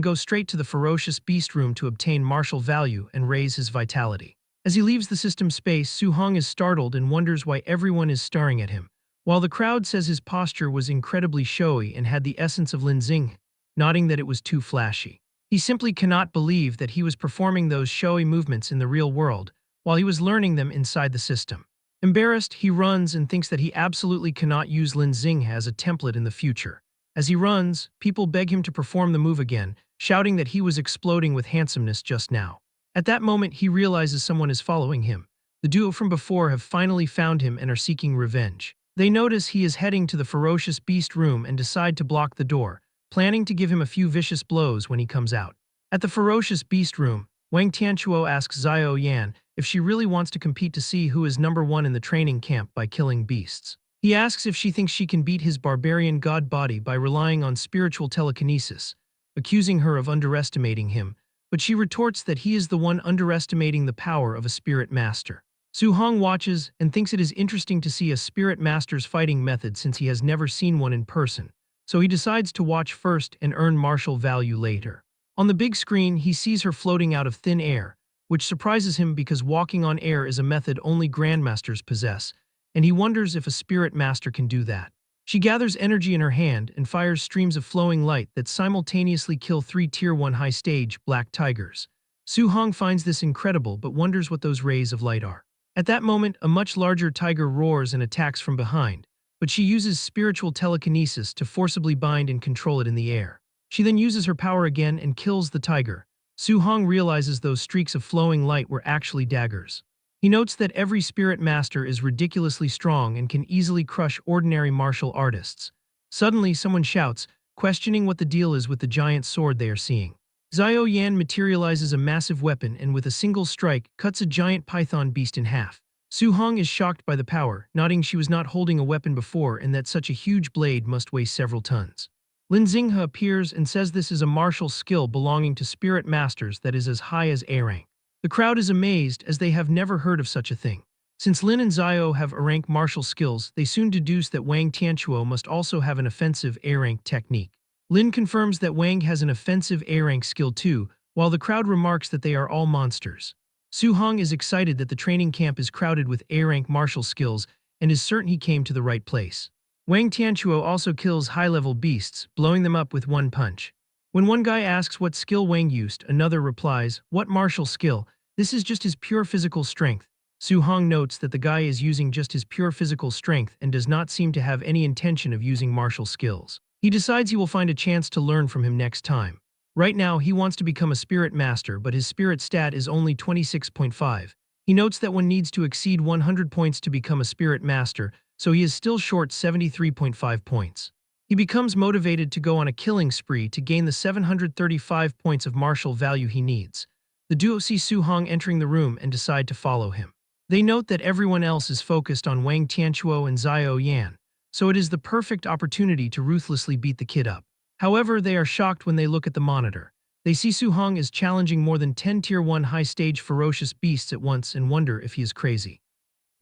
go straight to the ferocious beast room to obtain martial value and raise his vitality. As he leaves the system space, Su-hong is startled and wonders why everyone is staring at him. While the crowd says his posture was incredibly showy and had the essence of Lin Xing, nodding that it was too flashy. He simply cannot believe that he was performing those showy movements in the real world while he was learning them inside the system. Embarrassed, he runs and thinks that he absolutely cannot use Lin Xing as a template in the future. As he runs, people beg him to perform the move again, shouting that he was exploding with handsomeness just now. At that moment, he realizes someone is following him. The duo from before have finally found him and are seeking revenge. They notice he is heading to the ferocious beast room and decide to block the door, planning to give him a few vicious blows when he comes out. At the ferocious beast room, Wang Tianchuo asks Xiao Yan if she really wants to compete to see who is number one in the training camp by killing beasts. He asks if she thinks she can beat his barbarian god body by relying on spiritual telekinesis, accusing her of underestimating him, but she retorts that he is the one underestimating the power of a spirit master. Su-hong watches and thinks it is interesting to see a spirit master's fighting method since he has never seen one in person, so he decides to watch first and earn martial value later. On the big screen, he sees her floating out of thin air, which surprises him because walking on air is a method only grandmasters possess, and he wonders if a spirit master can do that. She gathers energy in her hand and fires streams of flowing light that simultaneously kill 3 Tier 1 high-stage black tigers. Su-hong finds this incredible but wonders what those rays of light are. At that moment, a much larger tiger roars and attacks from behind, but she uses spiritual telekinesis to forcibly bind and control it in the air. She then uses her power again and kills the tiger. Su-hong realizes those streaks of flowing light were actually daggers. He notes that every spirit master is ridiculously strong and can easily crush ordinary martial artists. Suddenly, someone shouts, questioning what the deal is with the giant sword they are seeing. Xiao Yan materializes a massive weapon and with a single strike cuts a giant python beast in half. Su-hong is shocked by the power, nodding she was not holding a weapon before and that such a huge blade must weigh several tons. Lin Xinghe appears and says this is a martial skill belonging to spirit masters that is as high as A-rank. The crowd is amazed as they have never heard of such a thing. Since Lin and Xiao have A-rank martial skills, they soon deduce that Wang Tianchuo must also have an offensive A-rank technique. Lin confirms that Wang has an offensive A-rank skill too, while the crowd remarks that they are all monsters. Su-hong is excited that the training camp is crowded with A-rank martial skills and is certain he came to the right place. Wang Tianchuo also kills high-level beasts, blowing them up with one punch. When one guy asks what skill Wang used, another replies, "What martial skill? This is just his pure physical strength." Su-hong notes that the guy is using just his pure physical strength and does not seem to have any intention of using martial skills. He decides he will find a chance to learn from him next time. Right now, he wants to become a spirit master, but his spirit stat is only 26.5. He notes that one needs to exceed 100 points to become a spirit master, so he is still short 73.5 points. He becomes motivated to go on a killing spree to gain the 735 points of martial value he needs. The duo see Su-hong entering the room and decide to follow him. They note that everyone else is focused on Wang Tianchuo and Xiao Yan, so it is the perfect opportunity to ruthlessly beat the kid up. However, they are shocked when they look at the monitor. They see Su-hong is challenging more than 10 Tier 1 high-stage ferocious beasts at once and wonder if he is crazy.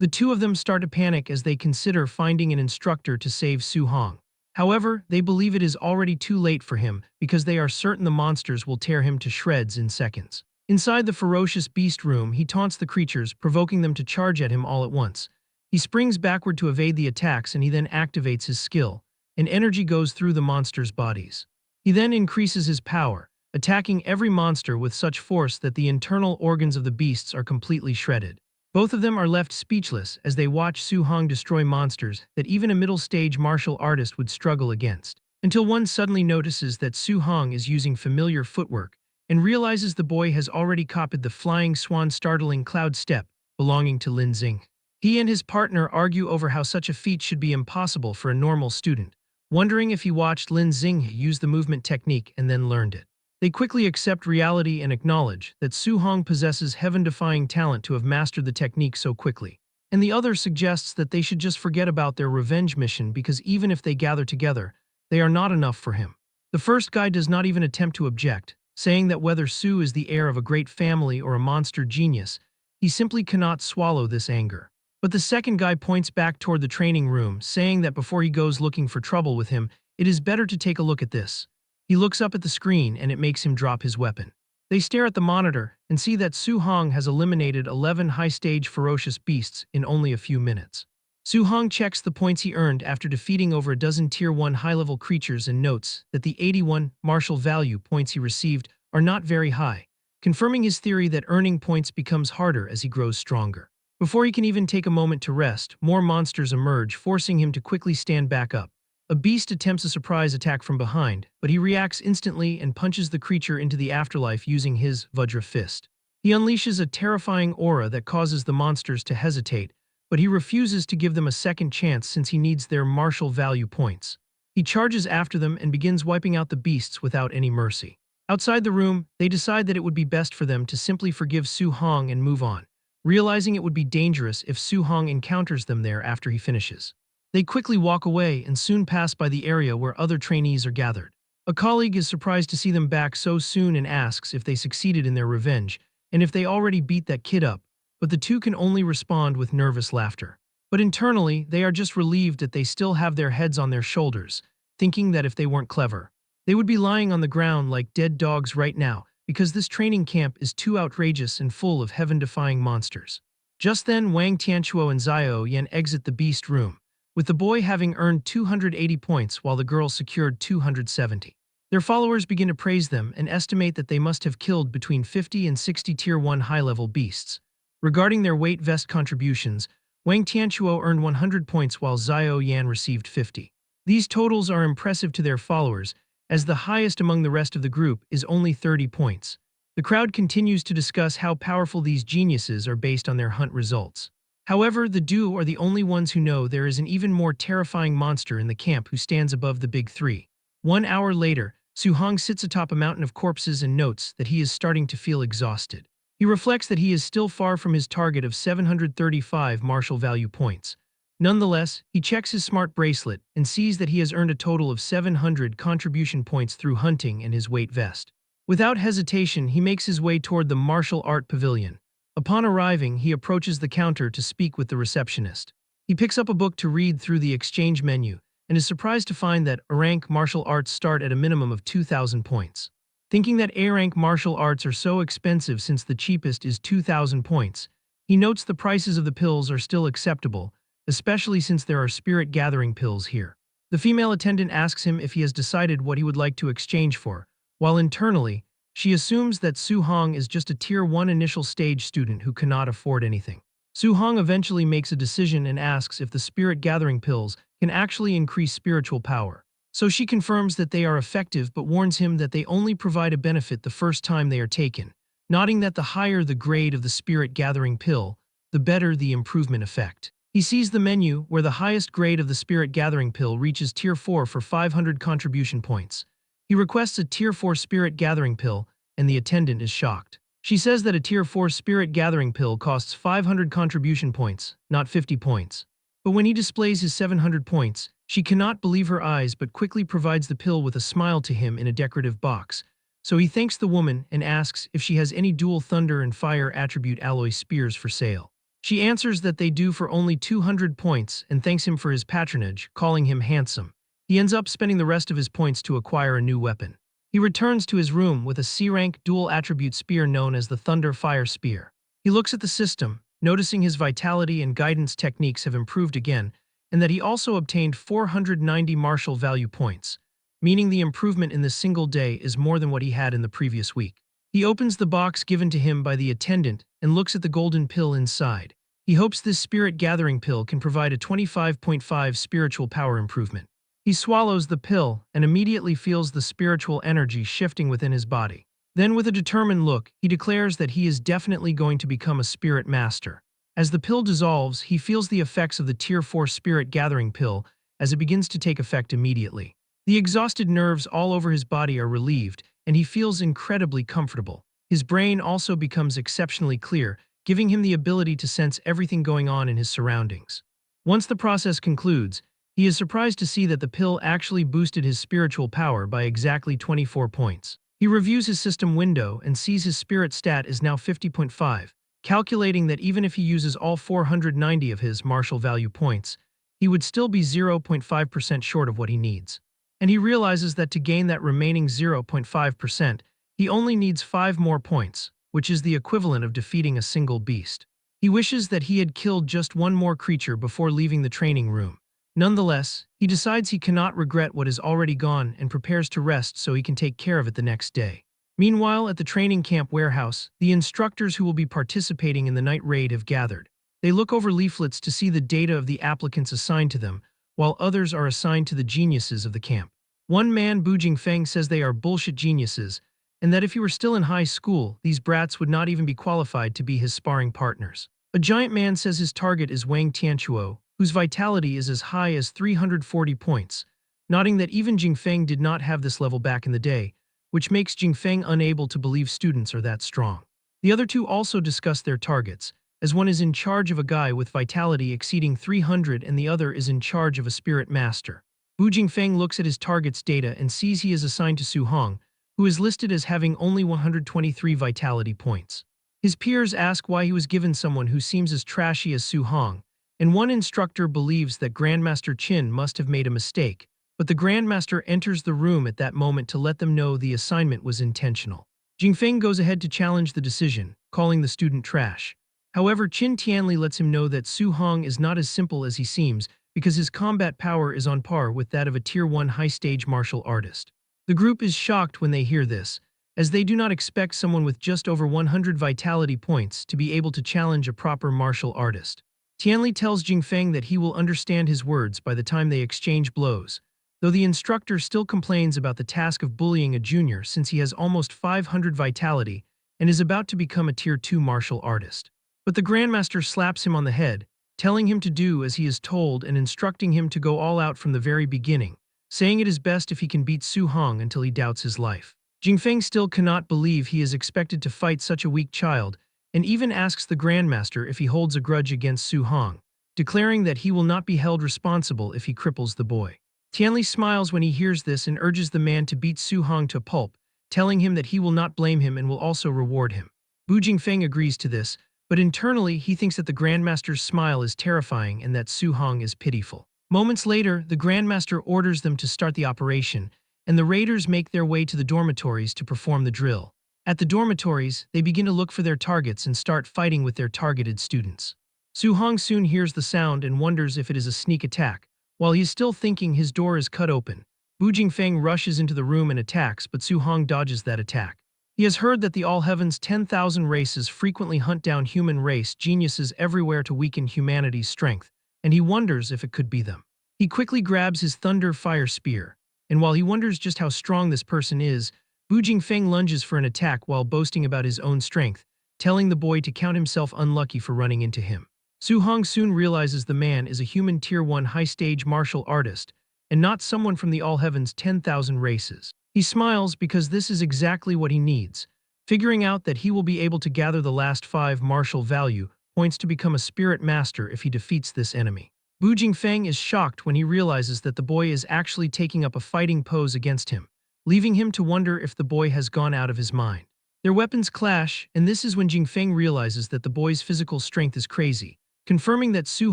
The two of them start to panic as they consider finding an instructor to save Su-hong. However, they believe it is already too late for him because they are certain the monsters will tear him to shreds in seconds. Inside the ferocious beast room, he taunts the creatures, provoking them to charge at him all at once. He springs backward to evade the attacks and he then activates his skill, and energy goes through the monsters' bodies. He then increases his power, attacking every monster with such force that the internal organs of the beasts are completely shredded. Both of them are left speechless as they watch Su-hong destroy monsters that even a middle-stage martial artist would struggle against, until one suddenly notices that Su-hong is using familiar footwork and realizes the boy has already copied the flying swan startling cloud step belonging to Lin Xing. He and his partner argue over how such a feat should be impossible for a normal student, wondering if he watched Lin Xinghe use the movement technique and then learned it. They quickly accept reality and acknowledge that Su Hong possesses heaven-defying talent to have mastered the technique so quickly. And the other suggests that they should just forget about their revenge mission because even if they gather together, they are not enough for him. The first guy does not even attempt to object, saying that whether Su is the heir of a great family or a monster genius, he simply cannot swallow this anger. But the second guy points back toward the training room, saying that before he goes looking for trouble with him, it is better to take a look at this. He looks up at the screen and it makes him drop his weapon. They stare at the monitor and see that Su Hong has eliminated 11 high-stage ferocious beasts in only a few minutes. Su Hong checks the points he earned after defeating over a dozen Tier 1 high-level creatures and notes that the 81 martial value points he received are not very high, confirming his theory that earning points becomes harder as he grows stronger. Before he can even take a moment to rest, more monsters emerge, forcing him to quickly stand back up. A beast attempts a surprise attack from behind, but he reacts instantly and punches the creature into the afterlife using his Vajra fist. He unleashes a terrifying aura that causes the monsters to hesitate, but he refuses to give them a second chance since he needs their martial value points. He charges after them and begins wiping out the beasts without any mercy. Outside the room, they decide that it would be best for them to simply forgive Su Hong and move on, realizing it would be dangerous if Su Hong encounters them there after he finishes. They quickly walk away and soon pass by the area where other trainees are gathered. A colleague is surprised to see them back so soon and asks if they succeeded in their revenge and if they already beat that kid up, but the two can only respond with nervous laughter. But internally, they are just relieved that they still have their heads on their shoulders, thinking that if they weren't clever, they would be lying on the ground like dead dogs right now because this training camp is too outrageous and full of heaven-defying monsters. Just then, Wang Tianchuo and Xiao Yan exit the beast room, with the boy having earned 280 points while the girl secured 270. Their followers begin to praise them and estimate that they must have killed between 50 and 60 Tier 1 high-level beasts. Regarding their weight vest contributions, Wang Tianchuo earned 100 points while Xiao Yan received 50. These totals are impressive to their followers, as the highest among the rest of the group is only 30 points. The crowd continues to discuss how powerful these geniuses are based on their hunt results. However, the duo are the only ones who know there is an even more terrifying monster in the camp who stands above the big three. 1 hour later, Su Hong sits atop a mountain of corpses and notes that he is starting to feel exhausted. He reflects that he is still far from his target of 735 martial value points. Nonetheless, he checks his smart bracelet and sees that he has earned a total of 700 contribution points through hunting and his weight vest. Without hesitation, he makes his way toward the martial art pavilion. Upon arriving, he approaches the counter to speak with the receptionist. He picks up a book to read through the exchange menu and is surprised to find that A-rank martial arts start at a minimum of 2,000 points. Thinking that A-rank martial arts are so expensive since the cheapest is 2,000 points, he notes the prices of the pills are still acceptable, especially since there are spirit-gathering pills here. The female attendant asks him if he has decided what he would like to exchange for, while internally, she assumes that Su Hong is just a Tier 1 initial stage student who cannot afford anything. Su Hong eventually makes a decision and asks if the spirit-gathering pills can actually increase spiritual power. So she confirms that they are effective but warns him that they only provide a benefit the first time they are taken, noting that the higher the grade of the spirit-gathering pill, the better the improvement effect. He sees the menu where the highest grade of the spirit-gathering pill reaches Tier 4 for 500 contribution points. He requests a Tier 4 spirit-gathering pill, and the attendant is shocked. She says that a Tier 4 spirit-gathering pill costs 500 contribution points, not 50 points. But when he displays his 700 points, she cannot believe her eyes but quickly provides the pill with a smile to him in a decorative box. So he thanks the woman and asks if she has any dual thunder and fire attribute alloy spears for sale. She answers that they do for only 200 points and thanks him for his patronage, calling him handsome. He ends up spending the rest of his points to acquire a new weapon. He returns to his room with a C-rank dual-attribute spear known as the Thunder Fire Spear. He looks at the system, noticing his vitality and guidance techniques have improved again, and that he also obtained 490 martial value points, meaning the improvement in this single day is more than what he had in the previous week. He opens the box given to him by the attendant and looks at the golden pill inside. He hopes this spirit-gathering pill can provide a 25.5 spiritual power improvement. He swallows the pill and immediately feels the spiritual energy shifting within his body. Then with a determined look, he declares that he is definitely going to become a spirit master. As the pill dissolves, he feels the effects of the Tier 4 spirit gathering pill as it begins to take effect immediately. The exhausted nerves all over his body are relieved, and he feels incredibly comfortable. His brain also becomes exceptionally clear, giving him the ability to sense everything going on in his surroundings. Once the process concludes, he is surprised to see that the pill actually boosted his spiritual power by exactly 24 points. He reviews his system window and sees his spirit stat is now 50.5, calculating that even if he uses all 490 of his martial value points, he would still be 0.5% short of what he needs. And he realizes that to gain that remaining 0.5%, he only needs 5 more points, which is the equivalent of defeating a single beast. He wishes that he had killed just one more creature before leaving the training room. Nonetheless, he decides he cannot regret what is already gone and prepares to rest so he can take care of it the next day. Meanwhile, at the training camp warehouse, the instructors who will be participating in the night raid have gathered. They look over leaflets to see the data of the applicants assigned to them, while others are assigned to the geniuses of the camp. One man, Bu Jingfeng, says they are bullshit geniuses, and that if he were still in high school, these brats would not even be qualified to be his sparring partners. A giant man says his target is Wang Tianchuo, whose vitality is as high as 340 points, noting that even Jingfeng did not have this level back in the day, which makes Jingfeng unable to believe students are that strong. The other two also discuss their targets, as one is in charge of a guy with vitality exceeding 300 and the other is in charge of a spirit master. Bu Jingfeng looks at his target's data and sees he is assigned to Su Hong, who is listed as having only 123 vitality points. His peers ask why he was given someone who seems as trashy as Su Hong, and one instructor believes that Grandmaster Qin must have made a mistake, but the Grandmaster enters the room at that moment to let them know the assignment was intentional. Jingfeng goes ahead to challenge the decision, calling the student trash. However, Qin Tianli lets him know that Su Hong is not as simple as he seems because his combat power is on par with that of a Tier 1 high-stage martial artist. The group is shocked when they hear this, as they do not expect someone with just over 100 vitality points to be able to challenge a proper martial artist. Tianli tells Jingfeng that he will understand his words by the time they exchange blows, though the instructor still complains about the task of bullying a junior since he has almost 500 vitality and is about to become a Tier 2 martial artist. But the Grandmaster slaps him on the head, telling him to do as he is told and instructing him to go all out from the very beginning, saying it is best if he can beat Su Hong until he doubts his life. Jingfeng still cannot believe he is expected to fight such a weak child, and even asks the Grandmaster if he holds a grudge against Su Hong, declaring that he will not be held responsible if he cripples the boy. Tianli smiles when he hears this and urges the man to beat Su Hong to pulp, telling him that he will not blame him and will also reward him. Bu Jingfeng agrees to this, but internally he thinks that the Grandmaster's smile is terrifying and that Su Hong is pitiful. Moments later, the Grandmaster orders them to start the operation, and the raiders make their way to the dormitories to perform the drill. At the dormitories, they begin to look for their targets and start fighting with their targeted students. Su Hong soon hears the sound and wonders if it is a sneak attack. While he is still thinking, his door is cut open. Bu Jingfeng rushes into the room and attacks, but Su Hong dodges that attack. He has heard that the All Heaven's 10,000 races frequently hunt down human race geniuses everywhere to weaken humanity's strength, and he wonders if it could be them. He quickly grabs his Thunder Fire Spear, and while he wonders just how strong this person is, Bu Jingfeng lunges for an attack while boasting about his own strength, telling the boy to count himself unlucky for running into him. Su Hong soon realizes the man is a human Tier 1 high-stage martial artist, and not someone from the All Heaven's 10,000 races. He smiles because this is exactly what he needs, figuring out that he will be able to gather the last 5 martial value points to become a spirit master if he defeats this enemy. Bu Jingfeng is shocked when he realizes that the boy is actually taking up a fighting pose against him, leaving him to wonder if the boy has gone out of his mind. Their weapons clash, and this is when Jingfeng realizes that the boy's physical strength is crazy, confirming that Su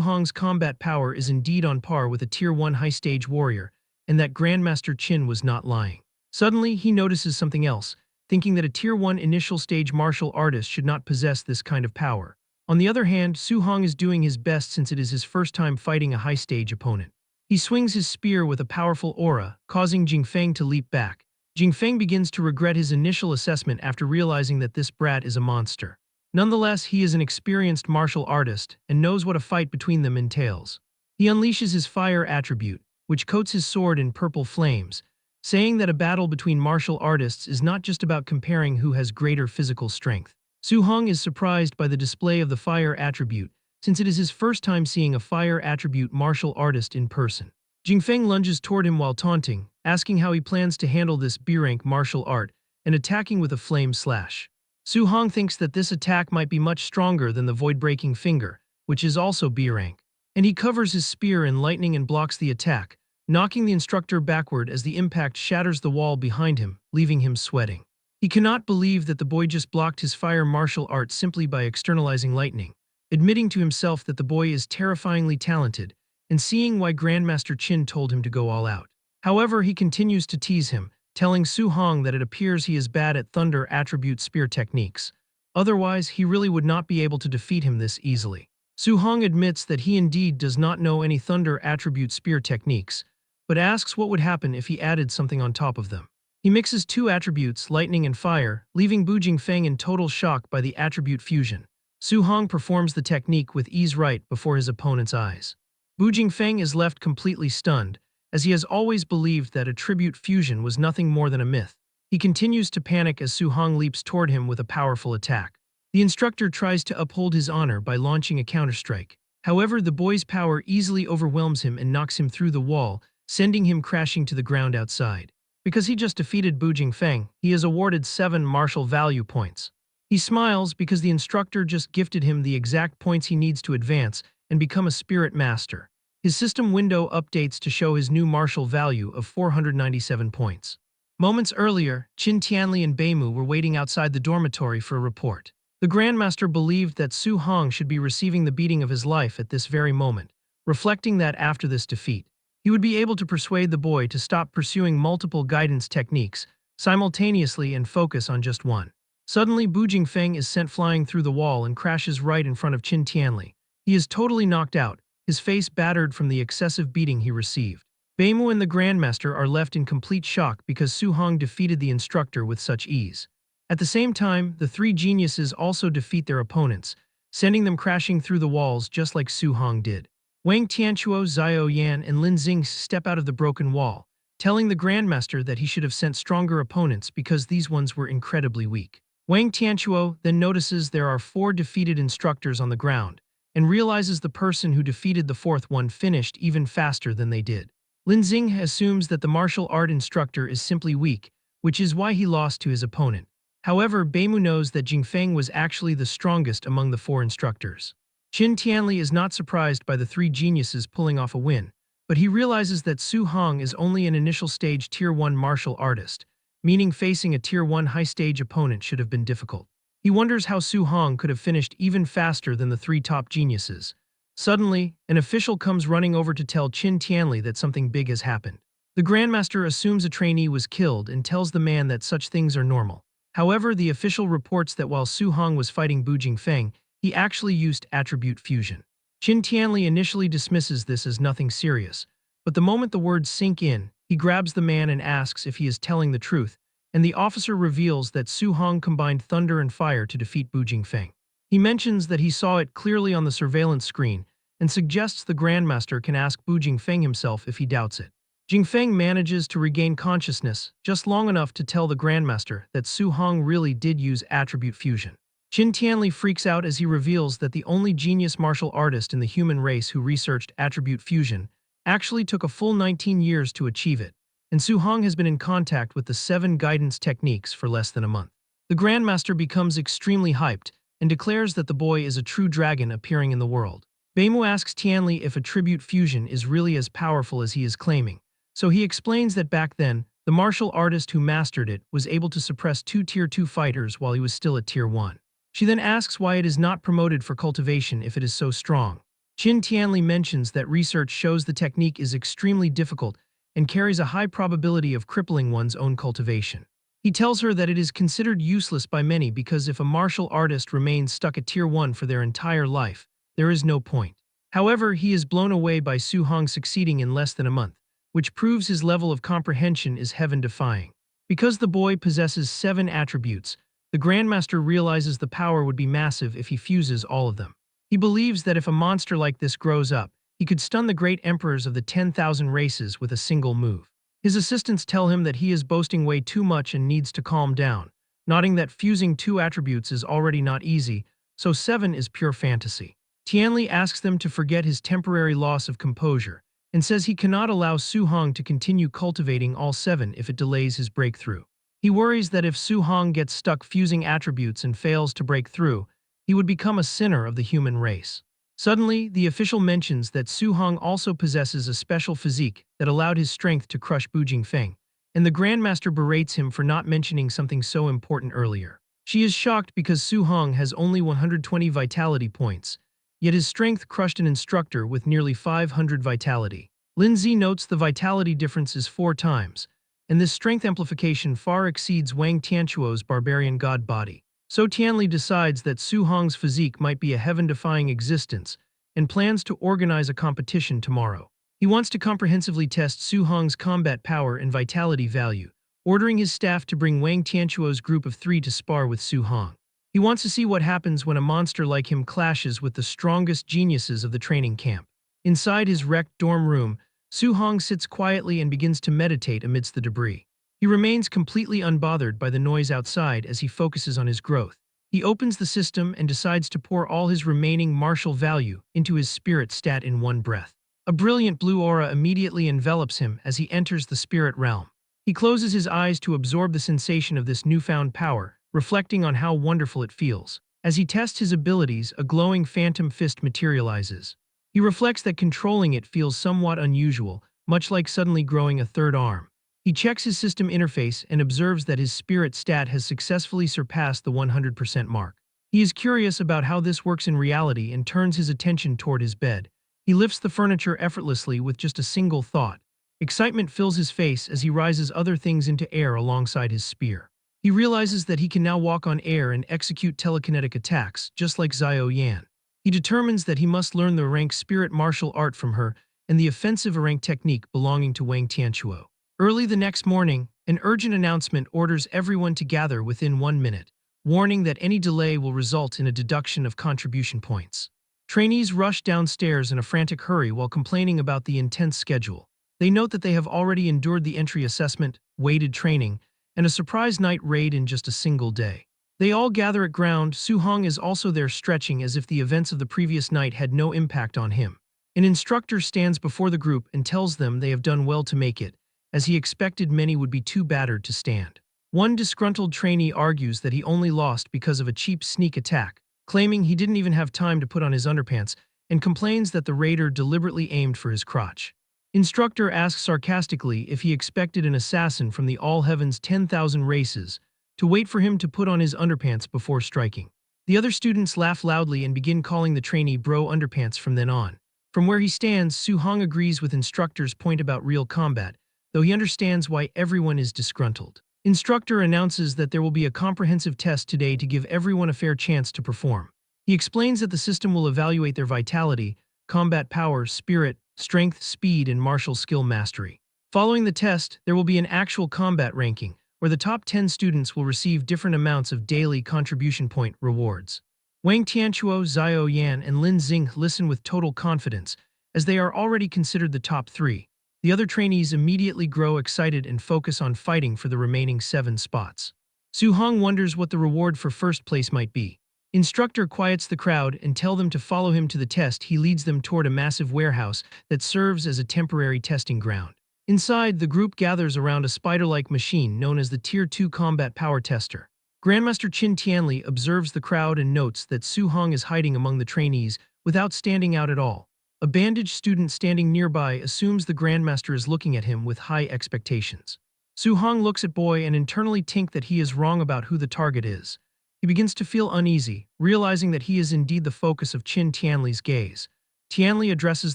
Hong's combat power is indeed on par with a Tier 1 high-stage warrior, and that Grandmaster Qin was not lying. Suddenly, he notices something else, thinking that a Tier 1 initial stage martial artist should not possess this kind of power. On the other hand, Su Hong is doing his best since it is his first time fighting a high-stage opponent. He swings his spear with a powerful aura, causing Jingfeng to leap back. Jingfeng begins to regret his initial assessment after realizing that this brat is a monster. Nonetheless, he is an experienced martial artist and knows what a fight between them entails. He unleashes his fire attribute, which coats his sword in purple flames, saying that a battle between martial artists is not just about comparing who has greater physical strength. Su Hong is surprised by the display of the fire attribute, since it is his first time seeing a fire attribute martial artist in person. Jingfeng lunges toward him while taunting, asking how he plans to handle this B-rank martial art and attacking with a flame slash. Su Hong thinks that this attack might be much stronger than the void-breaking finger, which is also B-rank. And he covers his spear in lightning and blocks the attack, knocking the instructor backward as the impact shatters the wall behind him, leaving him sweating. He cannot believe that the boy just blocked his fire martial art simply by externalizing lightning, admitting to himself that the boy is terrifyingly talented, and seeing why Grandmaster Qin told him to go all out. However, he continues to tease him, telling Su Hong that it appears he is bad at thunder attribute spear techniques. Otherwise, he really would not be able to defeat him this easily. Su Hong admits that he indeed does not know any thunder attribute spear techniques, but asks what would happen if he added something on top of them. He mixes two attributes, lightning and fire, leaving Bu Jingfeng in total shock by the attribute fusion. Su Hong performs the technique with ease right before his opponent's eyes. Bu Jingfeng is left completely stunned, as he has always believed that attribute fusion was nothing more than a myth. He continues to panic as Su Hong leaps toward him with a powerful attack. The instructor tries to uphold his honor by launching a counterstrike. However, the boy's power easily overwhelms him and knocks him through the wall, sending him crashing to the ground outside. Because he just defeated Bu Jingfeng, he is awarded 7 martial value points. He smiles because the instructor just gifted him the exact points he needs to advance and become a spirit master. His system window updates to show his new martial value of 497 points. Moments earlier, Qin Tianli and Beimu were waiting outside the dormitory for a report. The Grandmaster believed that Su Hong should be receiving the beating of his life at this very moment, reflecting that after this defeat, he would be able to persuade the boy to stop pursuing multiple guidance techniques simultaneously and focus on just one. Suddenly, Bu Jingfeng is sent flying through the wall and crashes right in front of Qin Tianli. He is totally knocked out, his face battered from the excessive beating he received. Beimu and the Grandmaster are left in complete shock because Su Hong defeated the instructor with such ease. At the same time, the 3 geniuses also defeat their opponents, sending them crashing through the walls just like Su Hong did. Wang Tianchuo, Xiao Yan, and Lin Xing step out of the broken wall, telling the Grandmaster that he should have sent stronger opponents because these ones were incredibly weak. Wang Tianchuo then notices there are 4 defeated instructors on the ground, and realizes the person who defeated the 4th one finished even faster than they did. Lin Xing assumes that the martial art instructor is simply weak, which is why he lost to his opponent. However, Beimu knows that Jingfeng was actually the strongest among the 4 instructors. Qin Tianli is not surprised by the 3 geniuses pulling off a win, but he realizes that Su Hong is only an initial stage Tier 1 martial artist, meaning facing a Tier 1 high-stage opponent should have been difficult. He wonders how Su Hong could have finished even faster than the 3 top geniuses. Suddenly, an official comes running over to tell Qin Tianli that something big has happened. The Grandmaster assumes a trainee was killed and tells the man that such things are normal. However, the official reports that while Su Hong was fighting Bu Jingfeng, he actually used attribute fusion. Qin Tianli initially dismisses this as nothing serious, but the moment the words sink in, he grabs the man and asks if he is telling the truth, and the officer reveals that Su Hong combined thunder and fire to defeat Bu Jingfeng. He mentions that he saw it clearly on the surveillance screen and suggests the Grandmaster can ask Bu Jingfeng himself if he doubts it. Jingfeng manages to regain consciousness just long enough to tell the Grandmaster that Su Hong really did use attribute fusion. Qin Tianli freaks out as he reveals that the only genius martial artist in the human race who researched attribute fusion actually took a full 19 years to achieve it, and Su Hong has been in contact with the 7 guidance techniques for less than a month. The Grandmaster becomes extremely hyped and declares that the boy is a true dragon appearing in the world. Beimu asks Tianli if attribute fusion is really as powerful as he is claiming, so he explains that back then, the martial artist who mastered it was able to suppress 2 Tier 2 fighters while he was still at Tier 1. She then asks why it is not promoted for cultivation if it is so strong. Qin Tianli mentions that research shows the technique is extremely difficult and carries a high probability of crippling one's own cultivation. He tells her that it is considered useless by many because if a martial artist remains stuck at Tier 1 for their entire life, there is no point. However, he is blown away by Su Hong succeeding in less than a month, which proves his level of comprehension is heaven-defying. Because the boy possesses 7 attributes, the Grandmaster realizes the power would be massive if he fuses all of them. He believes that if a monster like this grows up, he could stun the great emperors of the 10,000 races with a single move. His assistants tell him that he is boasting way too much and needs to calm down, nodding that fusing 2 attributes is already not easy, so 7 is pure fantasy. Tianli asks them to forget his temporary loss of composure, and says he cannot allow Su Hong to continue cultivating all 7 if it delays his breakthrough. He worries that if Su Hong gets stuck fusing attributes and fails to break through, he would become a sinner of the human race. Suddenly, the official mentions that Su Hong also possesses a special physique that allowed his strength to crush Bu Jingfeng, and the Grandmaster berates him for not mentioning something so important earlier. She is shocked because Su Hong has only 120 vitality points, yet his strength crushed an instructor with nearly 500 vitality. Lindsay notes the vitality difference is 4 times, and this strength amplification far exceeds Wang Tianquo's barbarian god body. So Tianli decides that Su Hong's physique might be a heaven-defying existence and plans to organize a competition tomorrow. He wants to comprehensively test Su Hong's combat power and vitality value, ordering his staff to bring Wang Tianquo's group of 3 to spar with Su Hong. He wants to see what happens when a monster like him clashes with the strongest geniuses of the training camp. Inside his wrecked dorm room, Su Hong sits quietly and begins to meditate amidst the debris. He remains completely unbothered by the noise outside as he focuses on his growth. He opens the system and decides to pour all his remaining martial value into his spirit stat in one breath. A brilliant blue aura immediately envelops him as he enters the spirit realm. He closes his eyes to absorb the sensation of this newfound power, reflecting on how wonderful it feels. As he tests his abilities, a glowing phantom fist materializes. He reflects that controlling it feels somewhat unusual, much like suddenly growing a third arm. He checks his system interface and observes that his spirit stat has successfully surpassed the 100% mark. He is curious about how this works in reality and turns his attention toward his bed. He lifts the furniture effortlessly with just a single thought. Excitement fills his face as he rises other things into air alongside his spear. He realizes that he can now walk on air and execute telekinetic attacks, just like Xiao Yan. He determines that he must learn the rank spirit martial art from her and the offensive rank technique belonging to Wang Tianquo. Early the next morning, an urgent announcement orders everyone to gather within 1 minute, warning that any delay will result in a deduction of contribution points. Trainees rush downstairs in a frantic hurry while complaining about the intense schedule. They note that they have already endured the entry assessment, weighted training, and a surprise night raid in just a single day. They all gather at ground. Su Hong is also there, stretching as if the events of the previous night had no impact on him. An instructor stands before the group and tells them they have done well to make it, as he expected many would be too battered to stand. One disgruntled trainee argues that he only lost because of a cheap sneak attack, claiming he didn't even have time to put on his underpants, and complains that the raider deliberately aimed for his crotch. Instructor asks sarcastically if he expected an assassin from the All Heavens 10,000 races to wait for him to put on his underpants before striking. The other students laugh loudly and begin calling the trainee bro underpants from then on. From where he stands, Su Hong agrees with instructor's point about real combat, though he understands why everyone is disgruntled. Instructor announces that there will be a comprehensive test today to give everyone a fair chance to perform. He explains that the system will evaluate their vitality, combat power, spirit, strength, speed, and martial skill mastery. Following the test, there will be an actual combat ranking, where the top 10 students will receive different amounts of daily contribution point rewards. Wang Tianquo, Xiao Yan, and Lin Xing listen with total confidence, as they are already considered the top 3. The other trainees immediately grow excited and focus on fighting for the remaining 7 spots. Su Hong wonders what the reward for first place might be. Instructor quiets the crowd and tells them to follow him to the test. He leads them toward a massive warehouse that serves as a temporary testing ground. Inside, the group gathers around a spider-like machine known as the Tier 2 Combat Power Tester. Grandmaster Qin Tianli observes the crowd and notes that Su Hong is hiding among the trainees without standing out at all. A bandaged student standing nearby assumes the Grandmaster is looking at him with high expectations. Su Hong looks at Boy and internally thinks that he is wrong about who the target is. He begins to feel uneasy, realizing that he is indeed the focus of Qin Tianli's gaze. Tianli addresses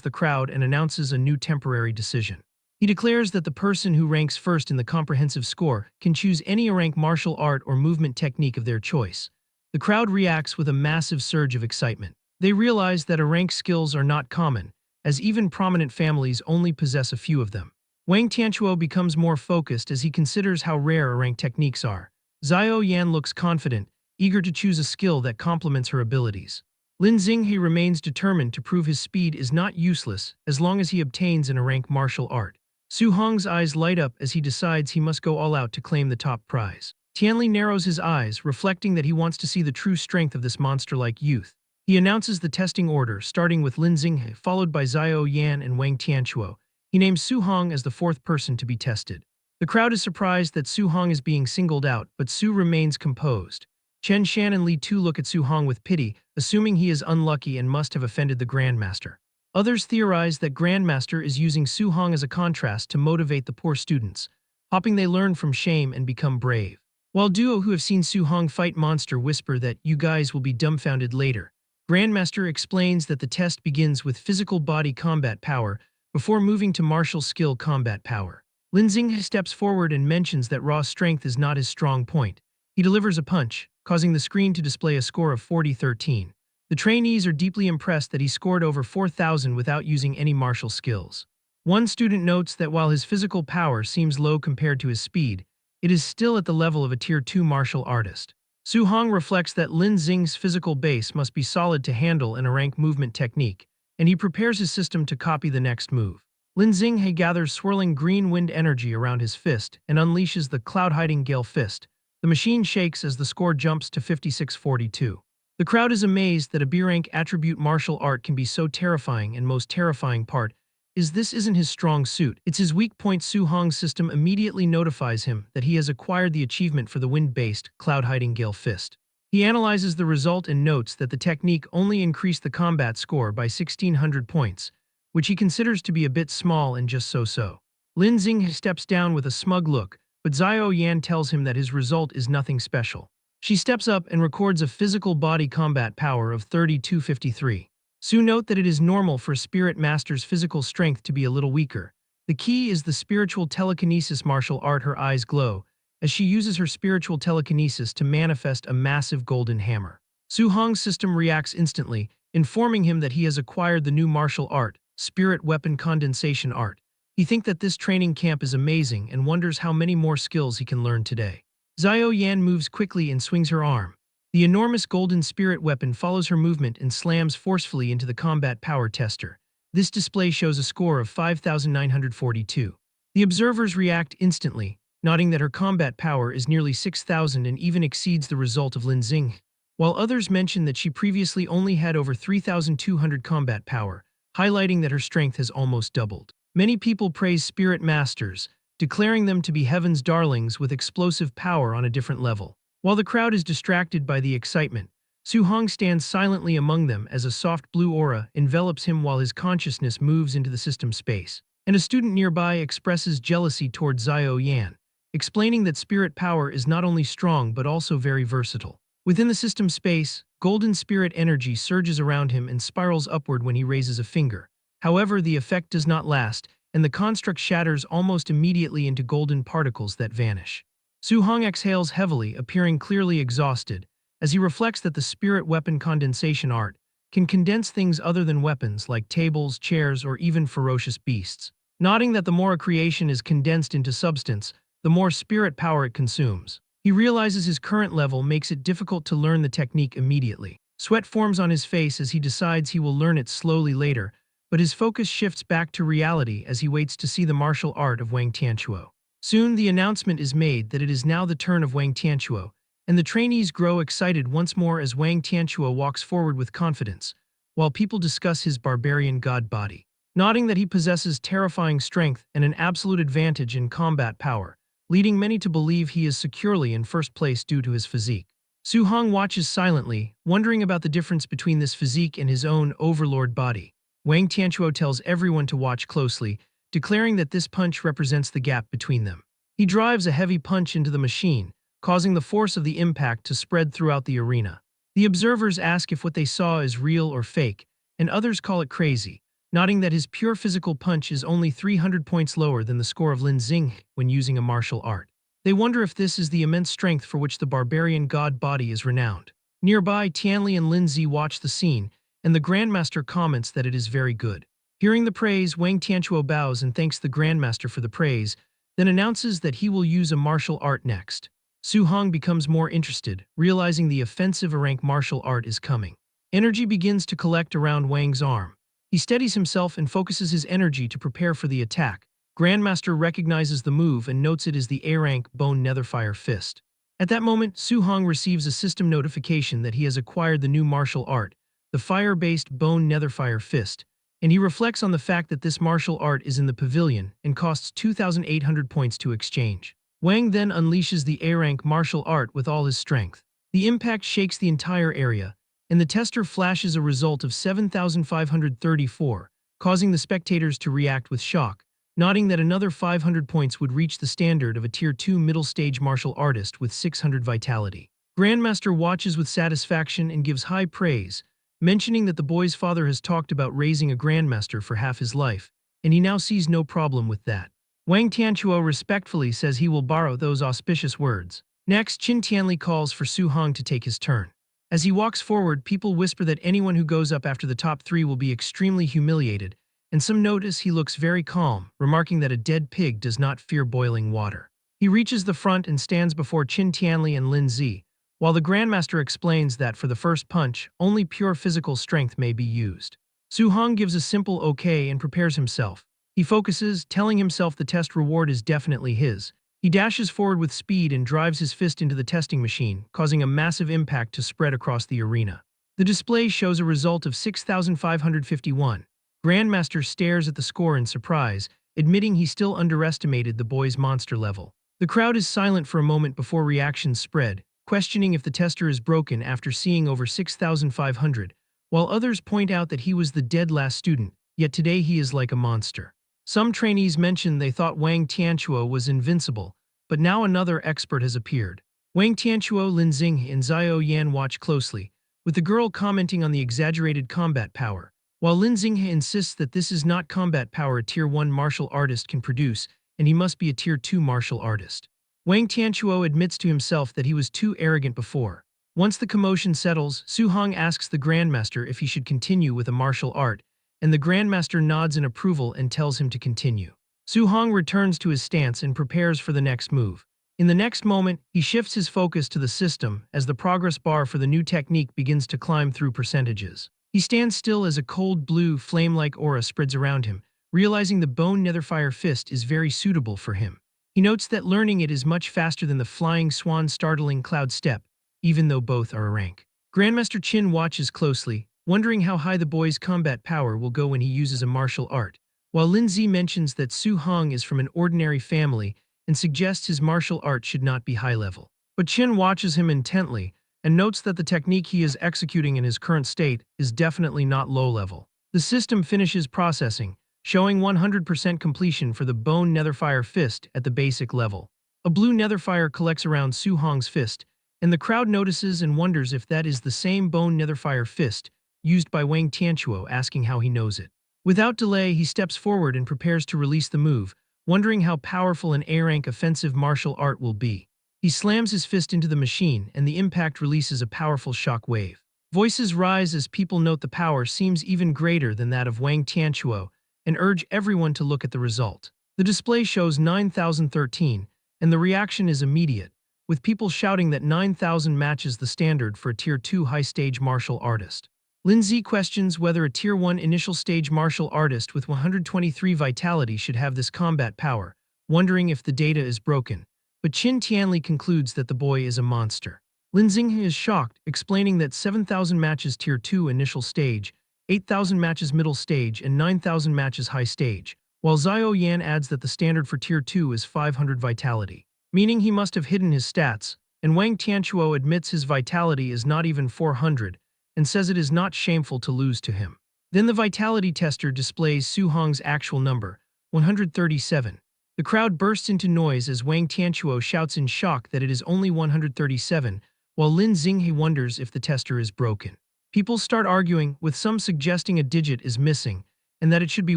the crowd and announces a new temporary decision. He declares that the person who ranks first in the comprehensive score can choose any rank martial art or movement technique of their choice. The crowd reacts with a massive surge of excitement. They realize that rank skills are not common, as even prominent families only possess a few of them. Wang Tianquo becomes more focused as he considers how rare rank techniques are. Xiao Yan looks confident, eager to choose a skill that complements her abilities. Lin Xinghe remains determined to prove his speed is not useless as long as he obtains an rank martial art. Su Hong's eyes light up as he decides he must go all out to claim the top prize. Tianli narrows his eyes, reflecting that he wants to see the true strength of this monster-like youth. He announces the testing order, starting with Lin Xinghe, followed by Xiao Yan and Wang Tianquo, He names Su Hong as the fourth person to be tested. The crowd is surprised that Su Hong is being singled out, but Su remains composed. Chen Shan and Li Tu look at Su Hong with pity, assuming he is unlucky and must have offended the Grandmaster. Others theorize that Grandmaster is using Su Hong as a contrast to motivate the poor students, hoping they learn from shame and become brave. While duo who have seen Su Hong fight monster whisper that you guys will be dumbfounded later, Grandmaster explains that the test begins with physical body combat power before moving to martial skill combat power. Lin Xing steps forward and mentions that raw strength is not his strong point. He delivers a punch, causing the screen to display a score of 40-13. The trainees are deeply impressed that he scored over 4,000 without using any martial skills. One student notes that while his physical power seems low compared to his speed, it is still at the level of a Tier 2 martial artist. Su Hong reflects that Lin Xing's physical base must be solid to handle in a rank movement technique, and he prepares his system to copy the next move. Lin Xinghe gathers swirling green wind energy around his fist and unleashes the cloud-hiding Gale Fist. The machine shakes as the score jumps to 56-42. The crowd is amazed that a B-rank attribute martial art can be so terrifying, and most terrifying part is this isn't his strong suit, it's his weak point. Su Hong's system immediately notifies him that he has acquired the achievement for the wind-based, cloud-hiding Gale Fist. He analyzes the result and notes that the technique only increased the combat score by 1,600 points, which he considers to be a bit small and just so-so. Lin Xing steps down with a smug look, but Xiao Yan tells him that his result is nothing special. She steps up and records a physical body combat power of 32-53. Su note that it is normal for a spirit master's physical strength to be a little weaker. The key is the spiritual telekinesis martial art. Her eyes glow as she uses her spiritual telekinesis to manifest a massive golden hammer. Su Hong's system reacts instantly, informing him that he has acquired the new martial art, Spirit Weapon Condensation Art. He thinks that this training camp is amazing and wonders how many more skills he can learn today. Xiao Yan moves quickly and swings her arm. The enormous golden spirit weapon follows her movement and slams forcefully into the combat power tester. This display shows a score of 5,942. The observers react instantly, noting that her combat power is nearly 6,000 and even exceeds the result of Lin Xing, while others mention that she previously only had over 3,200 combat power, highlighting that her strength has almost doubled. Many people praise spirit masters, declaring them to be heaven's darlings with explosive power on a different level. While the crowd is distracted by the excitement, Su Hong stands silently among them as a soft blue aura envelops him while his consciousness moves into the system space. And a student nearby expresses jealousy toward Xiao Yan, explaining that spirit power is not only strong but also very versatile. Within the system space, golden spirit energy surges around him and spirals upward when he raises a finger. However, the effect does not last, and the construct shatters almost immediately into golden particles that vanish. Su Hong exhales heavily, appearing clearly exhausted, as he reflects that the spirit weapon condensation art can condense things other than weapons like tables, chairs, or even ferocious beasts. Noting that the more a creation is condensed into substance, the more spirit power it consumes. He realizes his current level makes it difficult to learn the technique immediately. Sweat forms on his face as he decides he will learn it slowly later, but his focus shifts back to reality as he waits to see the martial art of Wang Tianquo. Soon the announcement is made that it is now the turn of Wang Tianquo, and the trainees grow excited once more as Wang Tianquo walks forward with confidence, while people discuss his barbarian god body. Noting that he possesses terrifying strength and an absolute advantage in combat power, leading many to believe he is securely in first place due to his physique. Su Hong watches silently, wondering about the difference between this physique and his own overlord body. Wang Tianquo tells everyone to watch closely, declaring that this punch represents the gap between them. He drives a heavy punch into the machine, causing the force of the impact to spread throughout the arena. The observers ask if what they saw is real or fake, and others call it crazy, noting that his pure physical punch is only 300 points lower than the score of Lin Xing when using a martial art. They wonder if this is the immense strength for which the barbarian god body is renowned. Nearby, Tianli and Lin Zi watch the scene, and the Grandmaster comments that it is very good. Hearing the praise, Wang Tianquo bows and thanks the Grandmaster for the praise, then announces that he will use a martial art next. Su Hong becomes more interested, realizing the offensive rank martial art is coming. Energy begins to collect around Wang's arm. He steadies himself and focuses his energy to prepare for the attack. Grandmaster recognizes the move and notes it is the A-rank Bone Netherfire Fist. At that moment, Su Hong receives a system notification that he has acquired the new martial art, the fire-based Bone Netherfire Fist, and he reflects on the fact that this martial art is in the pavilion and costs 2,800 points to exchange. Wang then unleashes the A-rank martial art with all his strength. The impact shakes the entire area, and the tester flashes a result of 7,534, causing the spectators to react with shock, noting that another 500 points would reach the standard of a Tier 2 middle stage martial artist with 600 vitality. Grandmaster watches with satisfaction and gives high praise, mentioning that the boy's father has talked about raising a grandmaster for half his life, and he now sees no problem with that. Wang Tianchuo respectfully says he will borrow those auspicious words. Next, Qin Tianli calls for Su Hong to take his turn. As he walks forward, people whisper that anyone who goes up after the top 3 will be extremely humiliated, and some notice he looks very calm, remarking that a dead pig does not fear boiling water. He reaches the front and stands before Qin Tianli and Lin Zi, while the Grandmaster explains that for the first punch, only pure physical strength may be used. Su Hong gives a simple okay and prepares himself. He focuses, telling himself the test reward is definitely his. He dashes forward with speed and drives his fist into the testing machine, causing a massive impact to spread across the arena. The display shows a result of 6,551. Grandmaster stares at the score in surprise, admitting he still underestimated the boy's monster level. The crowd is silent for a moment before reactions spread, questioning if the tester is broken after seeing over 6,500, while others point out that he was the dead last student, yet today he is like a monster. Some trainees mentioned they thought Wang Tianchuo was invincible, but now another expert has appeared. Wang Tianchuo, Lin Xing, and Xiao Yan watch closely, with the girl commenting on the exaggerated combat power, while Lin Xing insists that this is not combat power a Tier 1 martial artist can produce, and he must be a Tier 2 martial artist. Wang Tianchuo admits to himself that he was too arrogant before. Once the commotion settles, Su Hong asks the Grandmaster if he should continue with a martial art, and the Grandmaster nods in approval and tells him to continue. Su Hong returns to his stance and prepares for the next move. In the next moment, he shifts his focus to the system as the progress bar for the new technique begins to climb through percentages. He stands still as a cold blue, flame-like aura spreads around him, realizing the bone netherfire fist is very suitable for him. He notes that learning it is much faster than the flying swan startling cloud step, even though both are a rank. Grandmaster Qin watches closely, wondering how high the boy's combat power will go when he uses a martial art, while Lin Zi mentions that Su Hong is from an ordinary family and suggests his martial art should not be high level. But Qin watches him intently and notes that the technique he is executing in his current state is definitely not low level. The system finishes processing, showing 100% completion for the bone netherfire fist at the basic level. A blue netherfire collects around Su Hong's fist, and the crowd notices and wonders if that is the same bone netherfire fist used by Wang Tianchuo, asking how he knows it. Without delay, he steps forward and prepares to release the move, wondering how powerful an A-rank offensive martial art will be. He slams his fist into the machine, and the impact releases a powerful shock wave. Voices rise as people note the power seems even greater than that of Wang Tianchuo, and urge everyone to look at the result. The display shows 9,013, and the reaction is immediate, with people shouting that 9,000 matches the standard for a Tier 2 high-stage martial artist. Lin Zi questions whether a Tier 1 initial stage martial artist with 123 vitality should have this combat power, wondering if the data is broken, but Qin Tianli concludes that the boy is a monster. Lin Xing is shocked, explaining that 7,000 matches Tier 2 initial stage, 8,000 matches middle stage, and 9,000 matches high stage, while Xiao Yan adds that the standard for Tier 2 is 500 vitality, meaning he must have hidden his stats, and Wang Tianchuo admits his vitality is not even 400, and says it is not shameful to lose to him. Then the vitality tester displays Su Hong's actual number, 137. The crowd bursts into noise as Wang Tianchuo shouts in shock that it is only 137, while Lin Xinghe wonders if the tester is broken. People start arguing, with some suggesting a digit is missing, and that it should be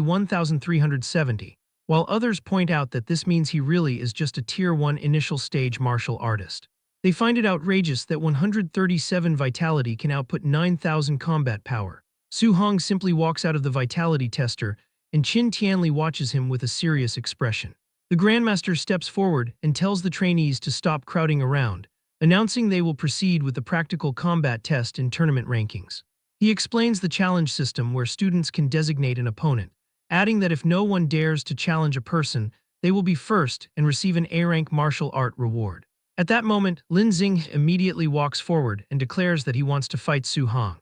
1,370, while others point out that this means he really is just a Tier 1 initial stage martial artist. They find it outrageous that 137 vitality can output 9,000 combat power. Su Hong simply walks out of the vitality tester, and Qin Tianli watches him with a serious expression. The Grandmaster steps forward and tells the trainees to stop crowding around, announcing they will proceed with the practical combat test and tournament rankings. He explains the challenge system where students can designate an opponent, adding that if no one dares to challenge a person, they will be first and receive an A-rank martial art reward. At that moment, Lin Xing immediately walks forward and declares that he wants to fight Su Hong.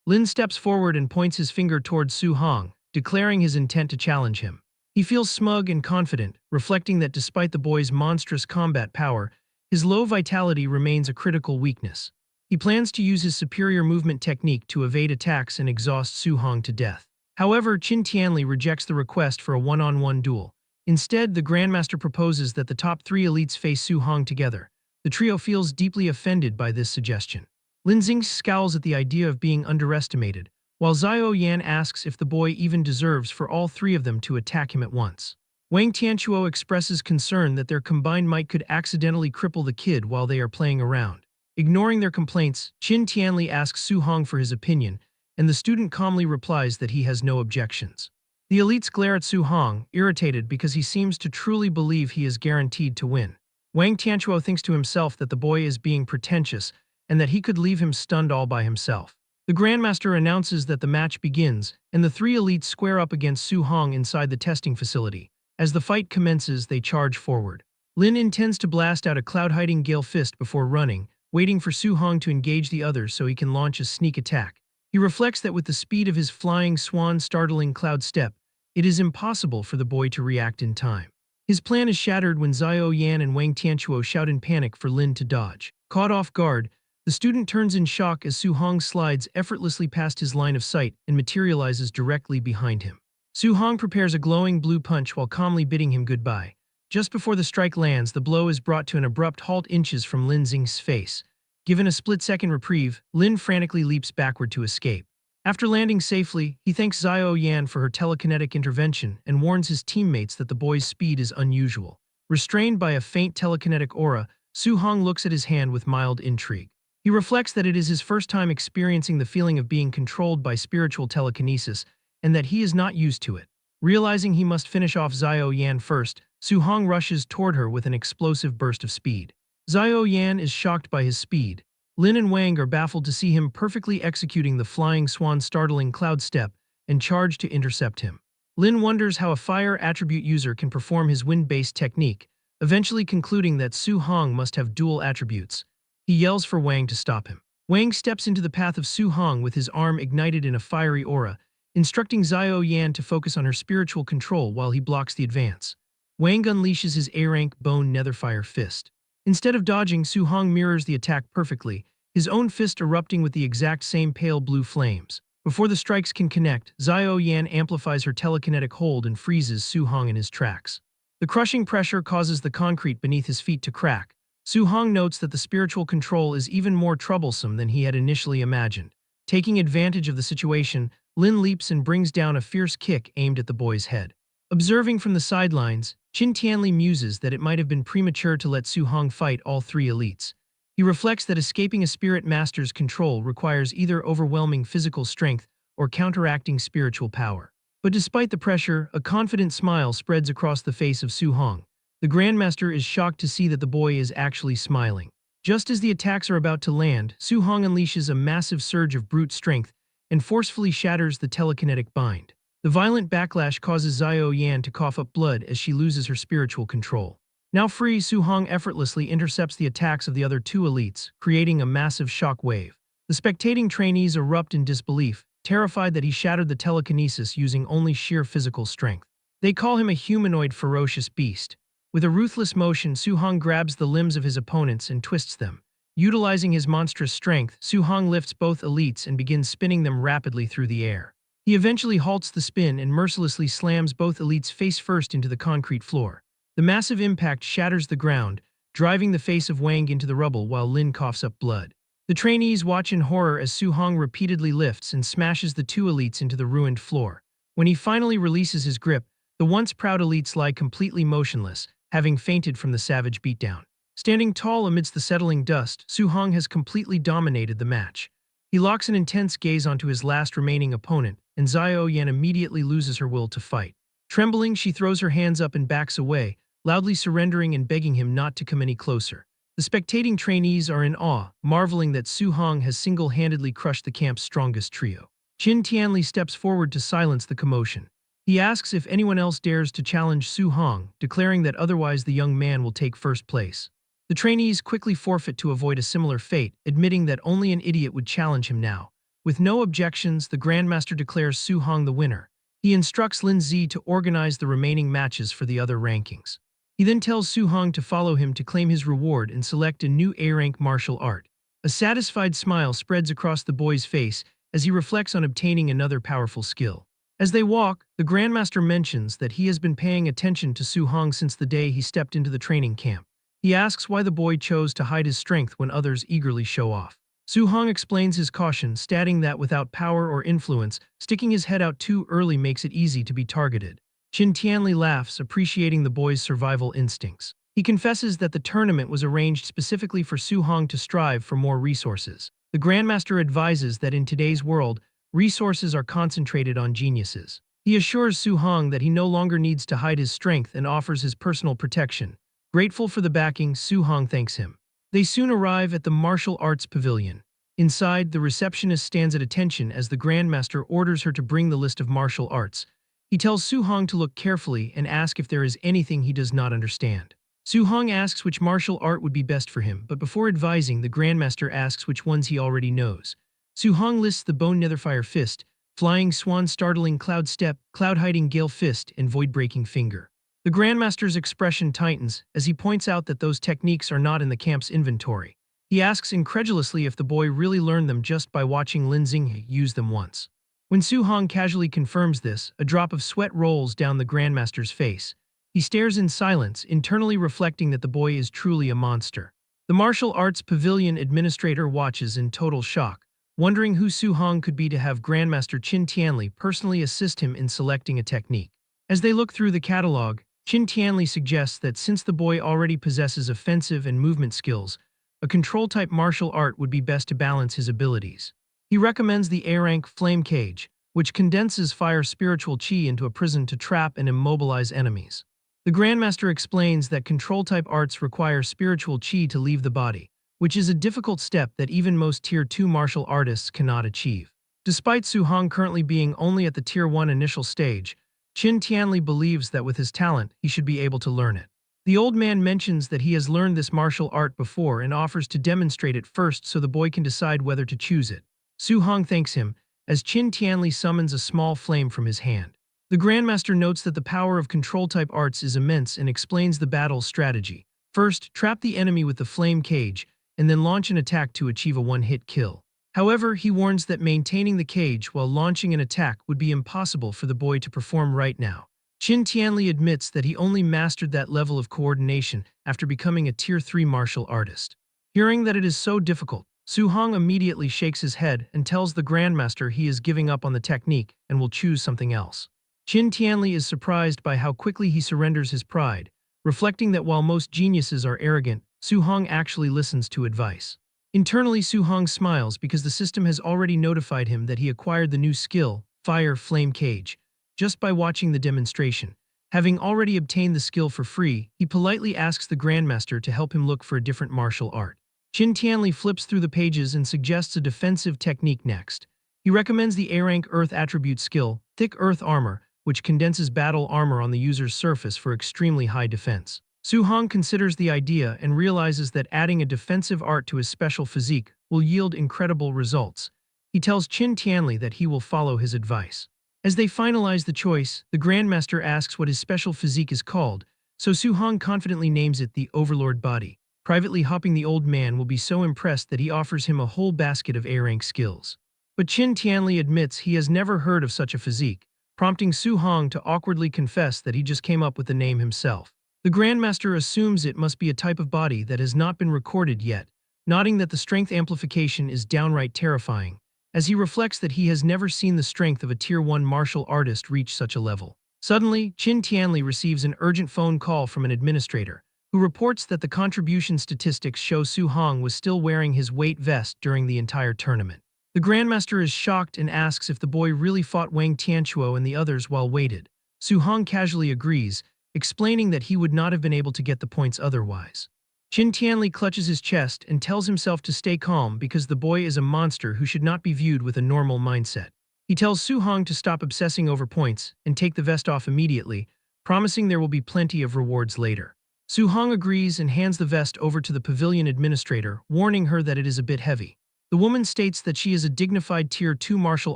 Lin steps forward and points his finger towards Su Hong, declaring his intent to challenge him. He feels smug and confident, reflecting that despite the boy's monstrous combat power, his low vitality remains a critical weakness. He plans to use his superior movement technique to evade attacks and exhaust Su Hong to death. However, Qin Tianli rejects the request for a one-on-one duel. Instead, the Grandmaster proposes that the top three elites face Su Hong together. The trio feels deeply offended by this suggestion. Lin Xing scowls at the idea of being underestimated, while Xiao Yan asks if the boy even deserves for all three of them to attack him at once. Wang Tianchuo expresses concern that their combined might could accidentally cripple the kid while they are playing around. Ignoring their complaints, Qin Tianli asks Su Hong for his opinion, and the student calmly replies that he has no objections. The elites glare at Su Hong, irritated because he seems to truly believe he is guaranteed to win. Wang Tianchuo thinks to himself that the boy is being pretentious and that he could leave him stunned all by himself. The Grandmaster announces that the match begins, and the three elites square up against Su Hong inside the testing facility. As the fight commences, they charge forward. Lin intends to blast out a cloud-hiding Gale Fist before running, waiting for Su Hong to engage the others so he can launch a sneak attack. He reflects that with the speed of his flying swan startling Cloud Step, it is impossible for the boy to react in time. His plan is shattered when Xiao Yan and Wang Tianchuo shout in panic for Lin to dodge. Caught off guard, the student turns in shock as Su Hong slides effortlessly past his line of sight and materializes directly behind him. Su Hong prepares a glowing blue punch while calmly bidding him goodbye. Just before the strike lands, the blow is brought to an abrupt halt inches from Lin Xing's face. Given a split-second reprieve, Lin frantically leaps backward to escape. After landing safely, he thanks Xiao Yan for her telekinetic intervention and warns his teammates that the boy's speed is unusual. Restrained by a faint telekinetic aura, Su Hong looks at his hand with mild intrigue. He reflects that it is his first time experiencing the feeling of being controlled by spiritual telekinesis and that he is not used to it. Realizing he must finish off Xiao Yan first, Su Hong rushes toward her with an explosive burst of speed. Xiao Yan is shocked by his speed. Lin and Wang are baffled to see him perfectly executing the flying swan startling Cloud Step and charge to intercept him. Lin wonders how a fire attribute user can perform his wind-based technique, eventually concluding that Su Hong must have dual attributes. He yells for Wang to stop him. Wang steps into the path of Su Hong with his arm ignited in a fiery aura, instructing Xiao Yan to focus on her spiritual control while he blocks the advance. Wang unleashes his A-rank bone netherfire fist. Instead of dodging, Su Hong mirrors the attack perfectly, his own fist erupting with the exact same pale blue flames. Before the strikes can connect, Xiao Yan amplifies her telekinetic hold and freezes Su Hong in his tracks. The crushing pressure causes the concrete beneath his feet to crack. Su Hong notes that the spiritual control is even more troublesome than he had initially imagined. Taking advantage of the situation, Lin leaps and brings down a fierce kick aimed at the boy's head. Observing from the sidelines, Qin Tianli muses that it might have been premature to let Su Hong fight all three elites. He reflects that escaping a spirit master's control requires either overwhelming physical strength or counteracting spiritual power. But despite the pressure, a confident smile spreads across the face of Su Hong. The Grandmaster is shocked to see that the boy is actually smiling. Just as the attacks are about to land, Su Hong unleashes a massive surge of brute strength and forcefully shatters the telekinetic bind. The violent backlash causes Xiao Yan to cough up blood as she loses her spiritual control. Now free, Su Hong effortlessly intercepts the attacks of the other two elites, creating a massive shock wave. The spectating trainees erupt in disbelief, terrified that he shattered the telekinesis using only sheer physical strength. They call him a humanoid ferocious beast. With a ruthless motion, Su Hong grabs the limbs of his opponents and twists them. Utilizing his monstrous strength, Su Hong lifts both elites and begins spinning them rapidly through the air. He eventually halts the spin and mercilessly slams both elites face first into the concrete floor. The massive impact shatters the ground, driving the face of Wang into the rubble while Lin coughs up blood. The trainees watch in horror as Su Hong repeatedly lifts and smashes the two elites into the ruined floor. When he finally releases his grip, the once proud elites lie completely motionless, having fainted from the savage beatdown. Standing tall amidst the settling dust, Su Hong has completely dominated the match. He locks an intense gaze onto his last remaining opponent, and Xiao Yan immediately loses her will to fight. Trembling, she throws her hands up and backs away, loudly surrendering and begging him not to come any closer. The spectating trainees are in awe, marveling that Su Hong has single-handedly crushed the camp's strongest trio. Qin Tianli steps forward to silence the commotion. He asks if anyone else dares to challenge Su Hong, declaring that otherwise the young man will take first place. The trainees quickly forfeit to avoid a similar fate, admitting that only an idiot would challenge him now. With no objections, the Grandmaster declares Su Hong the winner. He instructs Lin Zi to organize the remaining matches for the other rankings. He then tells Su-hong to follow him to claim his reward and select a new A-rank martial art. A satisfied smile spreads across the boy's face as he reflects on obtaining another powerful skill. As they walk, the Grandmaster mentions that he has been paying attention to Su-hong since the day he stepped into the training camp. He asks why the boy chose to hide his strength when others eagerly show off. Su-hong explains his caution, stating that without power or influence, sticking his head out too early makes it easy to be targeted. Qin Tianli laughs, appreciating the boy's survival instincts. He confesses that the tournament was arranged specifically for Su-hong to strive for more resources. The Grandmaster advises that in today's world, resources are concentrated on geniuses. He assures Su-hong that he no longer needs to hide his strength and offers his personal protection. Grateful for the backing, Su-hong thanks him. They soon arrive at the martial arts pavilion. Inside, the receptionist stands at attention as the Grandmaster orders her to bring the list of martial arts. He tells Su-hong to look carefully and ask if there is anything he does not understand. Su-hong asks which martial art would be best for him, but before advising, the Grandmaster asks which ones he already knows. Su-hong lists the Bone Netherfire Fist, Flying Swan Startling Cloud Step, Cloud Hiding Gale Fist, and Void Breaking Finger. The Grandmaster's expression tightens as he points out that those techniques are not in the camp's inventory. He asks incredulously if the boy really learned them just by watching Lin Xinghe use them once. When Su-hong casually confirms this, a drop of sweat rolls down the Grandmaster's face. He stares in silence, internally reflecting that the boy is truly a monster. The martial arts pavilion administrator watches in total shock, wondering who Su-hong could be to have Grandmaster Qin Tianli personally assist him in selecting a technique. As they look through the catalog, Qin Tianli suggests that since the boy already possesses offensive and movement skills, a control-type martial art would be best to balance his abilities. He recommends the A-rank Flame Cage, which condenses fire spiritual chi into a prison to trap and immobilize enemies. The Grandmaster explains that control-type arts require spiritual chi to leave the body, which is a difficult step that even most Tier 2 martial artists cannot achieve. Despite Su-hong currently being only at the Tier 1 initial stage, Qin Tianli believes that with his talent, he should be able to learn it. The old man mentions that he has learned this martial art before and offers to demonstrate it first so the boy can decide whether to choose it. Su-hong thanks him, as Qin Tianli summons a small flame from his hand. The Grandmaster notes that the power of control-type arts is immense and explains the battle's strategy. First, trap the enemy with the flame cage, and then launch an attack to achieve a one-hit kill. However, he warns that maintaining the cage while launching an attack would be impossible for the boy to perform right now. Qin Tianli admits that he only mastered that level of coordination after becoming a Tier 3 martial artist. Hearing that it is so difficult, Su-hong immediately shakes his head and tells the Grandmaster he is giving up on the technique and will choose something else. Qin Tianli is surprised by how quickly he surrenders his pride, reflecting that while most geniuses are arrogant, Su-hong actually listens to advice. Internally, Su-hong smiles because the system has already notified him that he acquired the new skill, Fire Flame Cage, just by watching the demonstration. Having already obtained the skill for free, he politely asks the Grandmaster to help him look for a different martial art. Qin Tianli flips through the pages and suggests a defensive technique next. He recommends the A-rank Earth attribute skill, Thick Earth Armor, which condenses battle armor on the user's surface for extremely high defense. Su-hong considers the idea and realizes that adding a defensive art to his special physique will yield incredible results. He tells Qin Tianli that he will follow his advice. As they finalize the choice, the Grandmaster asks what his special physique is called, so Su-hong confidently names it the Overlord Body. Privately hopping, the old man will be so impressed that he offers him a whole basket of A-rank skills. But Qin Tianli admits he has never heard of such a physique, prompting Su-hong to awkwardly confess that he just came up with the name himself. The Grandmaster assumes it must be a type of body that has not been recorded yet, noting that the strength amplification is downright terrifying, as he reflects that he has never seen the strength of a Tier 1 martial artist reach such a level. Suddenly, Qin Tianli receives an urgent phone call from an administrator, who reports that the contribution statistics show Su-hong was still wearing his weight vest during the entire tournament. The Grandmaster is shocked and asks if the boy really fought Wang Tianchuo and the others while weighted. Su-hong casually agrees, explaining that he would not have been able to get the points otherwise. Qin Tianli clutches his chest and tells himself to stay calm because the boy is a monster who should not be viewed with a normal mindset. He tells Su-hong to stop obsessing over points and take the vest off immediately, promising there will be plenty of rewards later. Su-hong agrees and hands the vest over to the pavilion administrator, warning her that it is a bit heavy. The woman states that she is a dignified Tier 2 martial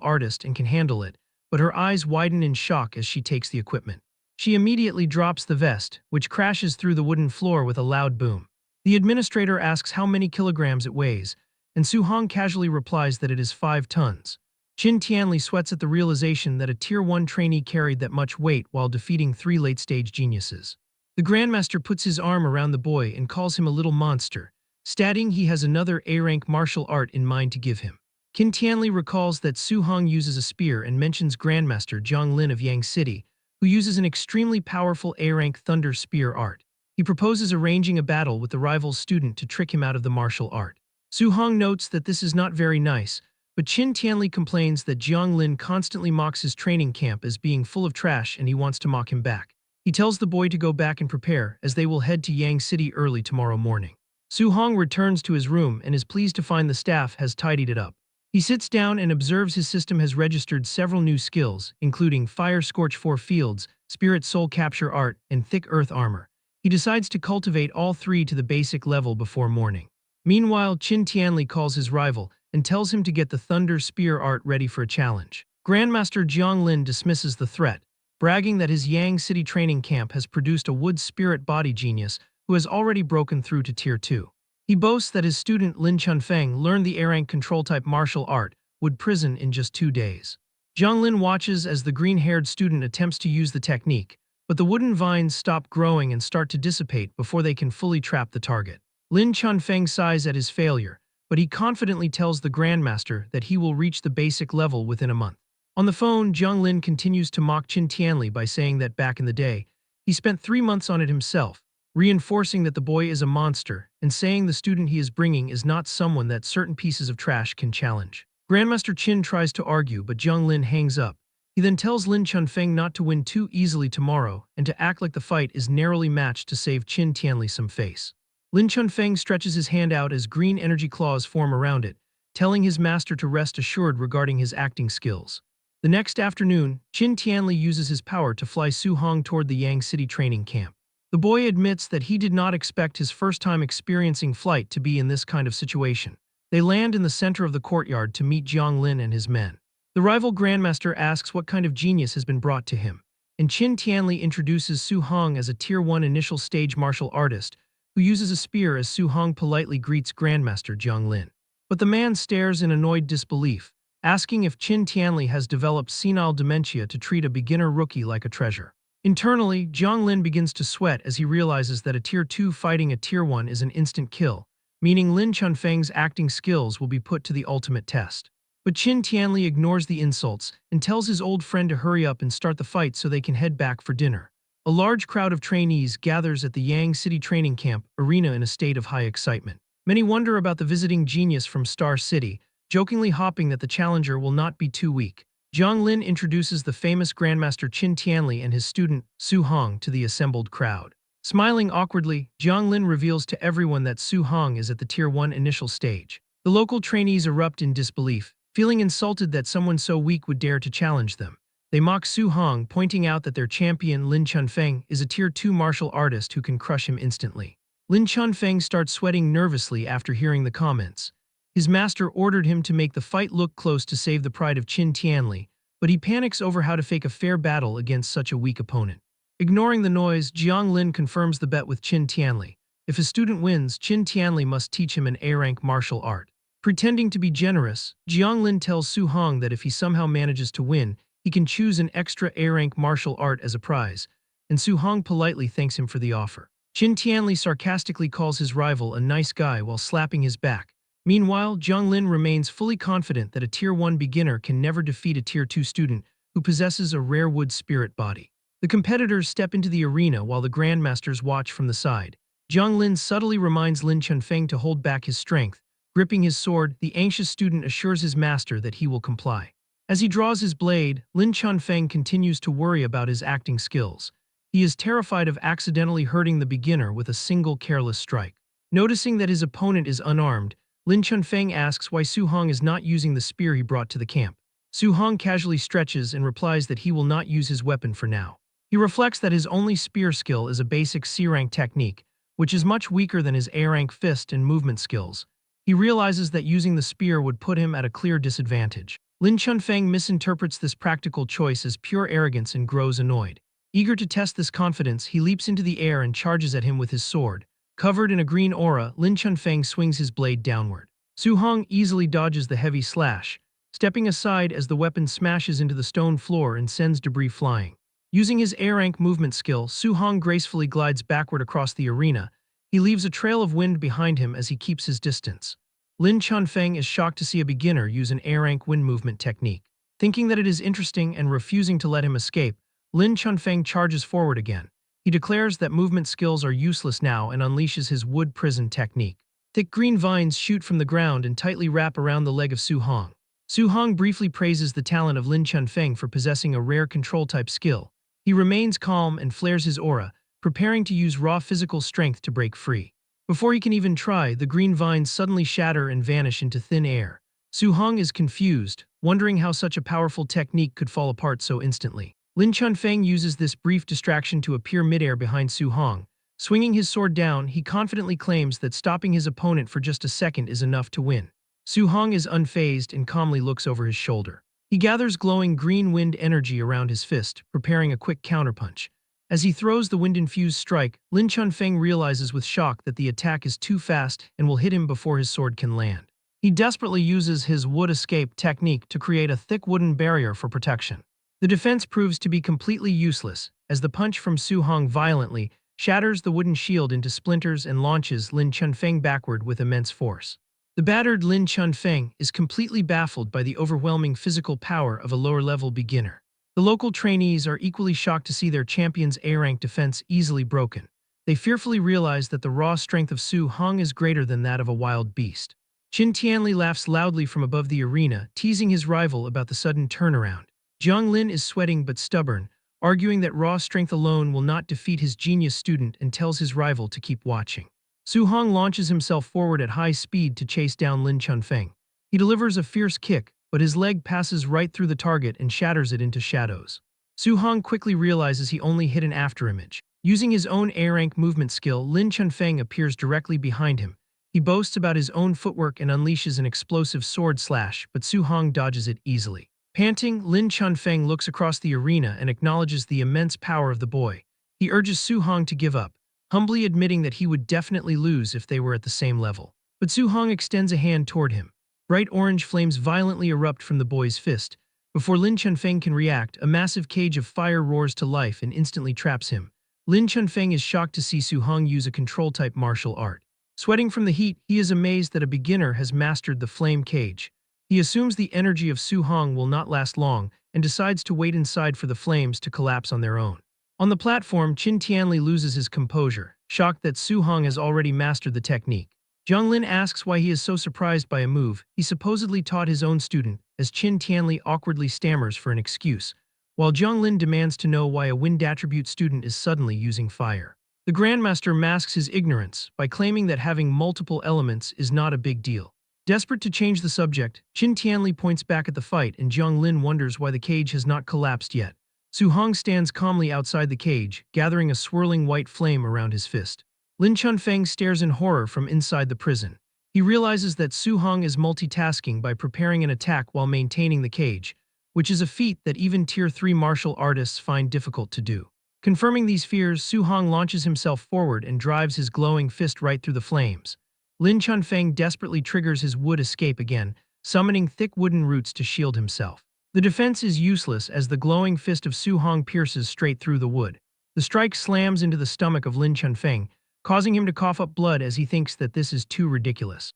artist and can handle it, but her eyes widen in shock as she takes the equipment. She immediately drops the vest, which crashes through the wooden floor with a loud boom. The administrator asks how many kilograms it weighs, and Su-hong casually replies that it is 5 tons. Qin Tianli sweats at the realization that a Tier 1 trainee carried that much weight while defeating 3 late-stage geniuses. The Grandmaster puts his arm around the boy and calls him a little monster, stating he has another A-rank martial art in mind to give him. Qin Tianli recalls that Su-hong uses a spear and mentions Grandmaster Zhang Lin of Yang City, who uses an extremely powerful A-rank thunder spear art. He proposes arranging a battle with the rival's student to trick him out of the martial art. Su-hong notes that this is not very nice, but Qin Tianli complains that Zhang Lin constantly mocks his training camp as being full of trash and he wants to mock him back. He tells the boy to go back and prepare, as they will head to Yang City early tomorrow morning. Su-hong returns to his room and is pleased to find the staff has tidied it up. He sits down and observes his system has registered several new skills, including Fire Scorch 4 Fields, Spirit Soul Capture Art, and Thick Earth Armor. He decides to cultivate all 3 to the basic level before morning. Meanwhile, Qin Tianli calls his rival and tells him to get the Thunder Spear art ready for a challenge. Grandmaster Zhang Lin dismisses the threat, bragging that his Yang City training camp has produced a wood spirit body genius who has already broken through to Tier 2. He boasts that his student Lin Chunfeng learned the A-rank control-type martial art, Wood Prison, in just 2 days. Zhang Lin watches as the green-haired student attempts to use the technique, but the wooden vines stop growing and start to dissipate before they can fully trap the target. Lin Chunfeng sighs at his failure, but he confidently tells the Grandmaster that he will reach the basic level within a month. On the phone, Zhang Lin continues to mock Qin Tianli by saying that back in the day, he spent 3 months on it himself, reinforcing that the boy is a monster and saying the student he is bringing is not someone that certain pieces of trash can challenge. Grandmaster Qin tries to argue, but Zhang Lin hangs up. He then tells Lin Chunfeng not to win too easily tomorrow and to act like the fight is narrowly matched to save Qin Tianli some face. Lin Chunfeng stretches his hand out as green energy claws form around it, telling his master to rest assured regarding his acting skills. The next afternoon, Qin Tianli uses his power to fly Su-hong toward the Yang City training camp. The boy admits that he did not expect his first time experiencing flight to be in this kind of situation. They land in the center of the courtyard to meet Zhang Lin and his men. The rival Grandmaster asks what kind of genius has been brought to him, and Qin Tianli introduces Su-hong as a Tier 1 initial stage martial artist who uses a spear as Su-hong politely greets Grandmaster Zhang Lin. But the man stares in annoyed disbelief, asking if Qin Tianli has developed senile dementia to treat a beginner rookie like a treasure. Internally, Zhang Lin begins to sweat as he realizes that a Tier 2 fighting a Tier 1 is an instant kill, meaning Lin Chunfeng's acting skills will be put to the ultimate test. But Qin Tianli ignores the insults and tells his old friend to hurry up and start the fight so they can head back for dinner. A large crowd of trainees gathers at the Yang City training camp arena in a state of high excitement. Many wonder about the visiting genius from Star City, jokingly hoping that the challenger will not be too weak. Zhang Lin introduces the famous Grandmaster Qin Tianli and his student, Su-hong, to the assembled crowd. Smiling awkwardly, Zhang Lin reveals to everyone that Su-hong is at the Tier 1 initial stage. The local trainees erupt in disbelief, feeling insulted that someone so weak would dare to challenge them. They mock Su-hong, pointing out that their champion, Lin Chunfeng, is a Tier 2 martial artist who can crush him instantly. Lin Chunfeng starts sweating nervously after hearing the comments. His master ordered him to make the fight look close to save the pride of Qin Tianli, but he panics over how to fake a fair battle against such a weak opponent. Ignoring the noise, Zhang Lin confirms the bet with Qin Tianli. If his student wins, Qin Tianli must teach him an A-rank martial art. Pretending to be generous, Zhang Lin tells Su-hong that if he somehow manages to win, he can choose an extra A-rank martial art as a prize, and Su-hong politely thanks him for the offer. Qin Tianli sarcastically calls his rival a nice guy while slapping his back. Meanwhile, Zhang Lin remains fully confident that a Tier 1 beginner can never defeat a Tier 2 student who possesses a rare wood spirit body. The competitors step into the arena while the Grandmasters watch from the side. Zhang Lin subtly reminds Lin Chunfeng to hold back his strength. Gripping his sword, the anxious student assures his master that he will comply. As he draws his blade, Lin Chunfeng continues to worry about his acting skills. He is terrified of accidentally hurting the beginner with a single careless strike. Noticing that his opponent is unarmed, Lin Chunfeng asks why Su-hong is not using the spear he brought to the camp. Su-hong casually stretches and replies that he will not use his weapon for now. He reflects that his only spear skill is a basic C-rank technique, which is much weaker than his A-rank fist and movement skills. He realizes that using the spear would put him at a clear disadvantage. Lin Chunfeng misinterprets this practical choice as pure arrogance and grows annoyed. Eager to test this confidence, he leaps into the air and charges at him with his sword. Covered in a green aura, Lin Chunfeng swings his blade downward. Su Hong easily dodges the heavy slash, stepping aside as the weapon smashes into the stone floor and sends debris flying. Using his A-rank movement skill, Su Hong gracefully glides backward across the arena. He leaves a trail of wind behind him as he keeps his distance. Lin Chunfeng is shocked to see a beginner use an A-rank wind movement technique. Thinking that it is interesting and refusing to let him escape, Lin Chunfeng charges forward again. He declares that movement skills are useless now and unleashes his wood prison technique. Thick green vines shoot from the ground and tightly wrap around the leg of Su Hong. Su Hong briefly praises the talent of Lin Chunfeng for possessing a rare control-type skill. He remains calm and flares his aura, preparing to use raw physical strength to break free. Before he can even try, the green vines suddenly shatter and vanish into thin air. Su Hong is confused, wondering how such a powerful technique could fall apart so instantly. Lin Chunfeng uses this brief distraction to appear midair behind Su Hong. Swinging his sword down, he confidently claims that stopping his opponent for just a second is enough to win. Su Hong is unfazed and calmly looks over his shoulder. He gathers glowing green wind energy around his fist, preparing a quick counterpunch. As he throws the wind-infused strike, Lin Chunfeng realizes with shock that the attack is too fast and will hit him before his sword can land. He desperately uses his wood escape technique to create a thick wooden barrier for protection. The defense proves to be completely useless, as the punch from Su Hong violently shatters the wooden shield into splinters and launches Lin Chunfeng backward with immense force. The battered Lin Chunfeng is completely baffled by the overwhelming physical power of a lower-level beginner. The local trainees are equally shocked to see their champion's A-rank defense easily broken. They fearfully realize that the raw strength of Su Hong is greater than that of a wild beast. Qin Tianli laughs loudly from above the arena, teasing his rival about the sudden turnaround. Jiang Lin is sweating but stubborn, arguing that raw strength alone will not defeat his genius student and tells his rival to keep watching. Su Hong launches himself forward at high speed to chase down Lin Chunfeng. He delivers a fierce kick, but his leg passes right through the target and shatters it into shadows. Su Hong quickly realizes he only hit an afterimage. Using his own A-rank movement skill, Lin Chunfeng appears directly behind him. He boasts about his own footwork and unleashes an explosive sword slash, but Su Hong dodges it easily. Panting, Lin Chunfeng looks across the arena and acknowledges the immense power of the boy. He urges Su Hong to give up, humbly admitting that he would definitely lose if they were at the same level. But Su Hong extends a hand toward him. Bright orange flames violently erupt from the boy's fist. Before Lin Chunfeng can react, a massive cage of fire roars to life and instantly traps him. Lin Chunfeng is shocked to see Su Hong use a control-type martial art. Sweating from the heat, he is amazed that a beginner has mastered the flame cage. He assumes the energy of Su Hong will not last long and decides to wait inside for the flames to collapse on their own. On the platform, Qin Tianli loses his composure, shocked that Su Hong has already mastered the technique. Jiang Lin asks why he is so surprised by a move he supposedly taught his own student, as Qin Tianli awkwardly stammers for an excuse, while Jiang Lin demands to know why a wind attribute student is suddenly using fire. The Grandmaster masks his ignorance by claiming that having multiple elements is not a big deal. Desperate to change the subject, Qin Tianli points back at the fight and Jiang Lin wonders why the cage has not collapsed yet. Su Hong stands calmly outside the cage, gathering a swirling white flame around his fist. Lin Chunfeng stares in horror from inside the prison. He realizes that Su Hong is multitasking by preparing an attack while maintaining the cage, which is a feat that even Tier 3 martial artists find difficult to do. Confirming these fears, Su Hong launches himself forward and drives his glowing fist right through the flames. Lin Chunfeng desperately triggers his wood escape again, summoning thick wooden roots to shield himself. The defense is useless as the glowing fist of Su Hong pierces straight through the wood. The strike slams into the stomach of Lin Chunfeng, causing him to cough up blood as he thinks that this is too ridiculous.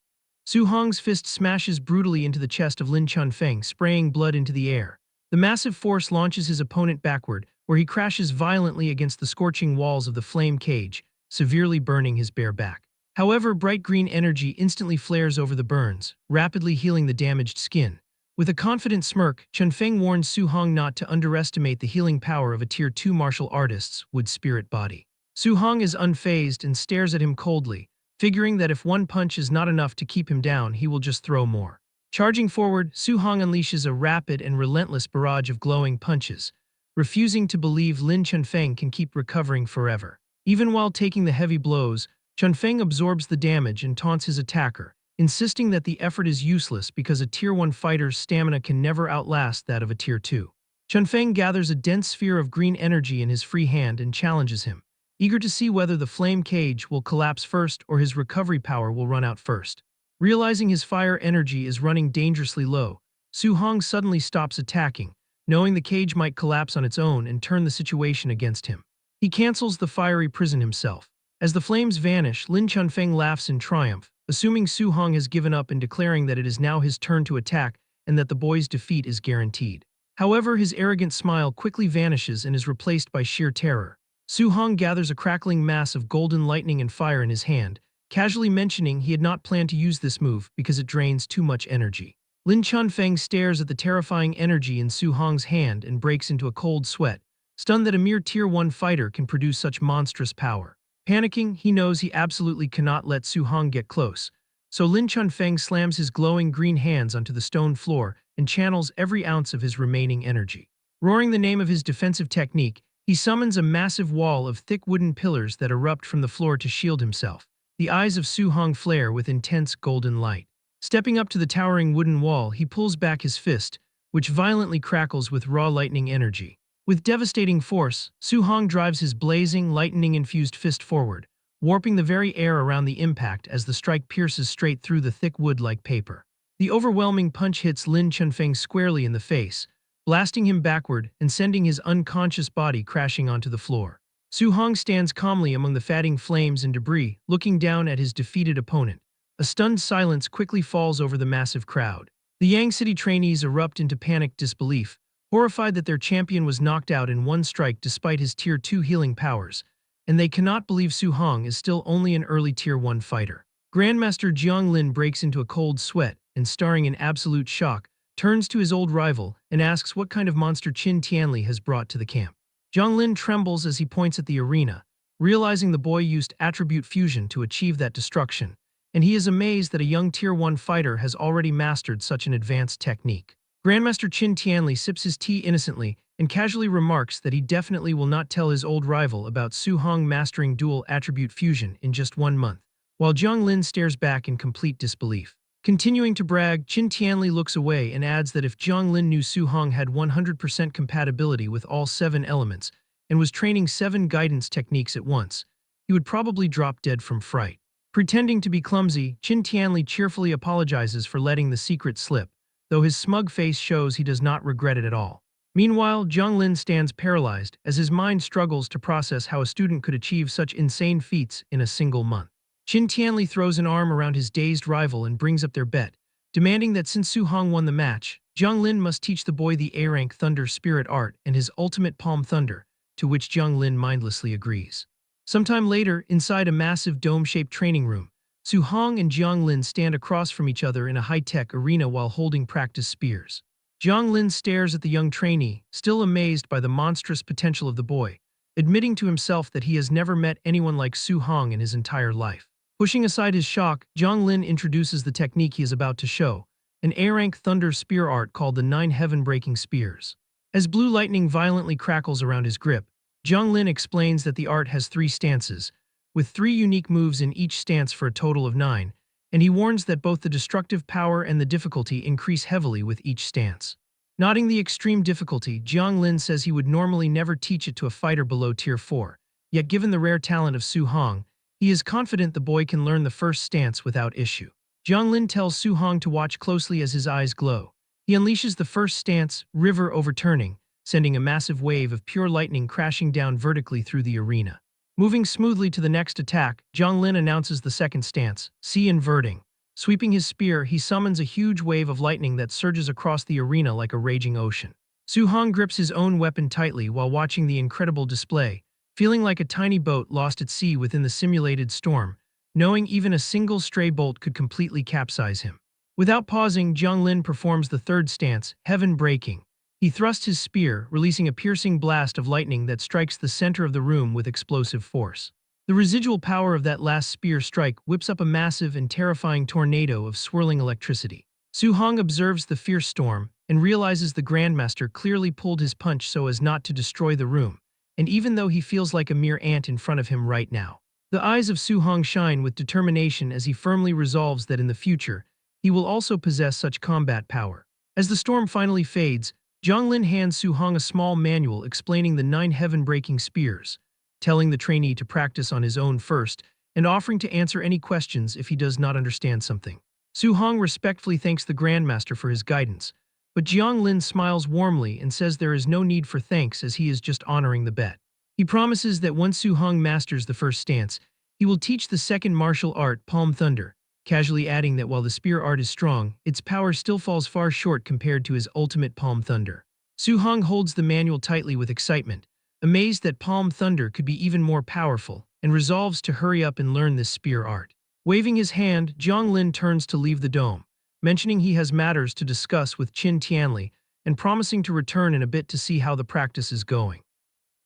Su Hong's fist smashes brutally into the chest of Lin Chunfeng, spraying blood into the air. The massive force launches his opponent backward, where he crashes violently against the scorching walls of the flame cage, severely burning his bare back. However, bright green energy instantly flares over the burns, rapidly healing the damaged skin. With a confident smirk, Chunfeng warns Su Hong not to underestimate the healing power of a Tier 2 martial artist's wood spirit body. Su Hong is unfazed and stares at him coldly, figuring that if one punch is not enough to keep him down, he will just throw more. Charging forward, Su Hong unleashes a rapid and relentless barrage of glowing punches, refusing to believe Lin Chunfeng can keep recovering forever. Even while taking the heavy blows, Chunfeng absorbs the damage and taunts his attacker, insisting that the effort is useless because a Tier 1 fighter's stamina can never outlast that of a Tier 2. Chunfeng gathers a dense sphere of green energy in his free hand and challenges him, eager to see whether the flame cage will collapse first or his recovery power will run out first. Realizing his fire energy is running dangerously low, Su Hong suddenly stops attacking, knowing the cage might collapse on its own and turn the situation against him. He cancels the fiery prison himself. As the flames vanish, Lin Chunfeng laughs in triumph, assuming Su Hong has given up and declaring that it is now his turn to attack and that the boy's defeat is guaranteed. However, his arrogant smile quickly vanishes and is replaced by sheer terror. Su Hong gathers a crackling mass of golden lightning and fire in his hand, casually mentioning he had not planned to use this move because it drains too much energy. Lin Chunfeng stares at the terrifying energy in Su Hong's hand and breaks into a cold sweat, stunned that a mere Tier 1 fighter can produce such monstrous power. Panicking, he knows he absolutely cannot let Su Hong get close, so Lin Chunfeng slams his glowing green hands onto the stone floor and channels every ounce of his remaining energy. Roaring the name of his defensive technique, he summons a massive wall of thick wooden pillars that erupt from the floor to shield himself. The eyes of Su Hong flare with intense golden light. Stepping up to the towering wooden wall, he pulls back his fist, which violently crackles with raw lightning energy. With devastating force, Su Hong drives his blazing, lightning-infused fist forward, warping the very air around the impact as the strike pierces straight through the thick wood like paper. The overwhelming punch hits Lin Chunfeng squarely in the face, blasting him backward and sending his unconscious body crashing onto the floor. Su Hong stands calmly among the fatting flames and debris, looking down at his defeated opponent. A stunned silence quickly falls over the massive crowd. The Yang City trainees erupt into panicked disbelief, horrified that their champion was knocked out in one strike despite his Tier 2 healing powers, and they cannot believe Su Hong is still only an early Tier 1 fighter. Grandmaster Jiang Lin breaks into a cold sweat and, staring in absolute shock, turns to his old rival and asks what kind of monster Qin Tianli has brought to the camp. Jiang Lin trembles as he points at the arena, realizing the boy used attribute fusion to achieve that destruction, and he is amazed that a young Tier 1 fighter has already mastered such an advanced technique. Grandmaster Qin Tianli sips his tea innocently and casually remarks that he definitely will not tell his old rival about Su Hong mastering dual attribute fusion in just 1 month, while Jiang Lin stares back in complete disbelief. Continuing to brag, Qin Tianli looks away and adds that if Jiang Lin knew Su Hong had 100% compatibility with all 7 elements and was training 7 guidance techniques at once, he would probably drop dead from fright. Pretending to be clumsy, Qin Tianli cheerfully apologizes for letting the secret slip, though his smug face shows he does not regret it at all. Meanwhile, Jiang Lin stands paralyzed as his mind struggles to process how a student could achieve such insane feats in a single month. Qin Tianli throws an arm around his dazed rival and brings up their bet, demanding that since Su Hong won the match, Jiang Lin must teach the boy the A-Rank Thunder Spirit Art and his ultimate Palm Thunder, to which Jiang Lin mindlessly agrees. Sometime later, inside a massive dome-shaped training room, Su Hong and Jiang Lin stand across from each other in a high-tech arena while holding practice spears. Jiang Lin stares at the young trainee, still amazed by the monstrous potential of the boy, admitting to himself that he has never met anyone like Su Hong in his entire life. Pushing aside his shock, Jiang Lin introduces the technique he is about to show, an A-Rank Thunder Spear art called the 9 Heaven-Breaking Spears. As blue lightning violently crackles around his grip, Jiang Lin explains that the art has 3 stances, with 3 unique moves in each stance for a total of 9, and he warns that both the destructive power and the difficulty increase heavily with each stance. Noting the extreme difficulty, Jiang Lin says he would normally never teach it to a fighter below Tier 4, yet given the rare talent of Su Hong, he is confident the boy can learn the first stance without issue. Jiang Lin tells Su Hong to watch closely as his eyes glow. He unleashes the first stance, River Overturning, sending a massive wave of pure lightning crashing down vertically through the arena. Moving smoothly to the next attack, Jiang Lin announces the second stance, Sea Inverting. Sweeping his spear, he summons a huge wave of lightning that surges across the arena like a raging ocean. Su Hong grips his own weapon tightly while watching the incredible display, feeling like a tiny boat lost at sea within the simulated storm, knowing even a single stray bolt could completely capsize him. Without pausing, Jiang Lin performs the third stance, Heaven Breaking. He thrusts his spear, releasing a piercing blast of lightning that strikes the center of the room with explosive force. The residual power of that last spear strike whips up a massive and terrifying tornado of swirling electricity. Su Hong observes the fierce storm and realizes the Grandmaster clearly pulled his punch so as not to destroy the room, and even though he feels like a mere ant in front of him right now. The eyes of Su Hong shine with determination as he firmly resolves that in the future, he will also possess such combat power. As the storm finally fades, Zhang Lin hands Su Hong a small manual explaining the 9 heaven-breaking spears, telling the trainee to practice on his own first and offering to answer any questions if he does not understand something. Su Hong respectfully thanks the Grandmaster for his guidance, but Jiang Lin smiles warmly and says there is no need for thanks as he is just honoring the bet. He promises that once Su Hong masters the first stance, he will teach the second martial art, Palm Thunder, casually adding that while the spear art is strong, its power still falls far short compared to his ultimate Palm Thunder. Su Hong holds the manual tightly with excitement, amazed that Palm Thunder could be even more powerful, and resolves to hurry up and learn this spear art. Waving his hand, Zhang Lin turns to leave the dome, mentioning he has matters to discuss with Qin Tianli and promising to return in a bit to see how the practice is going.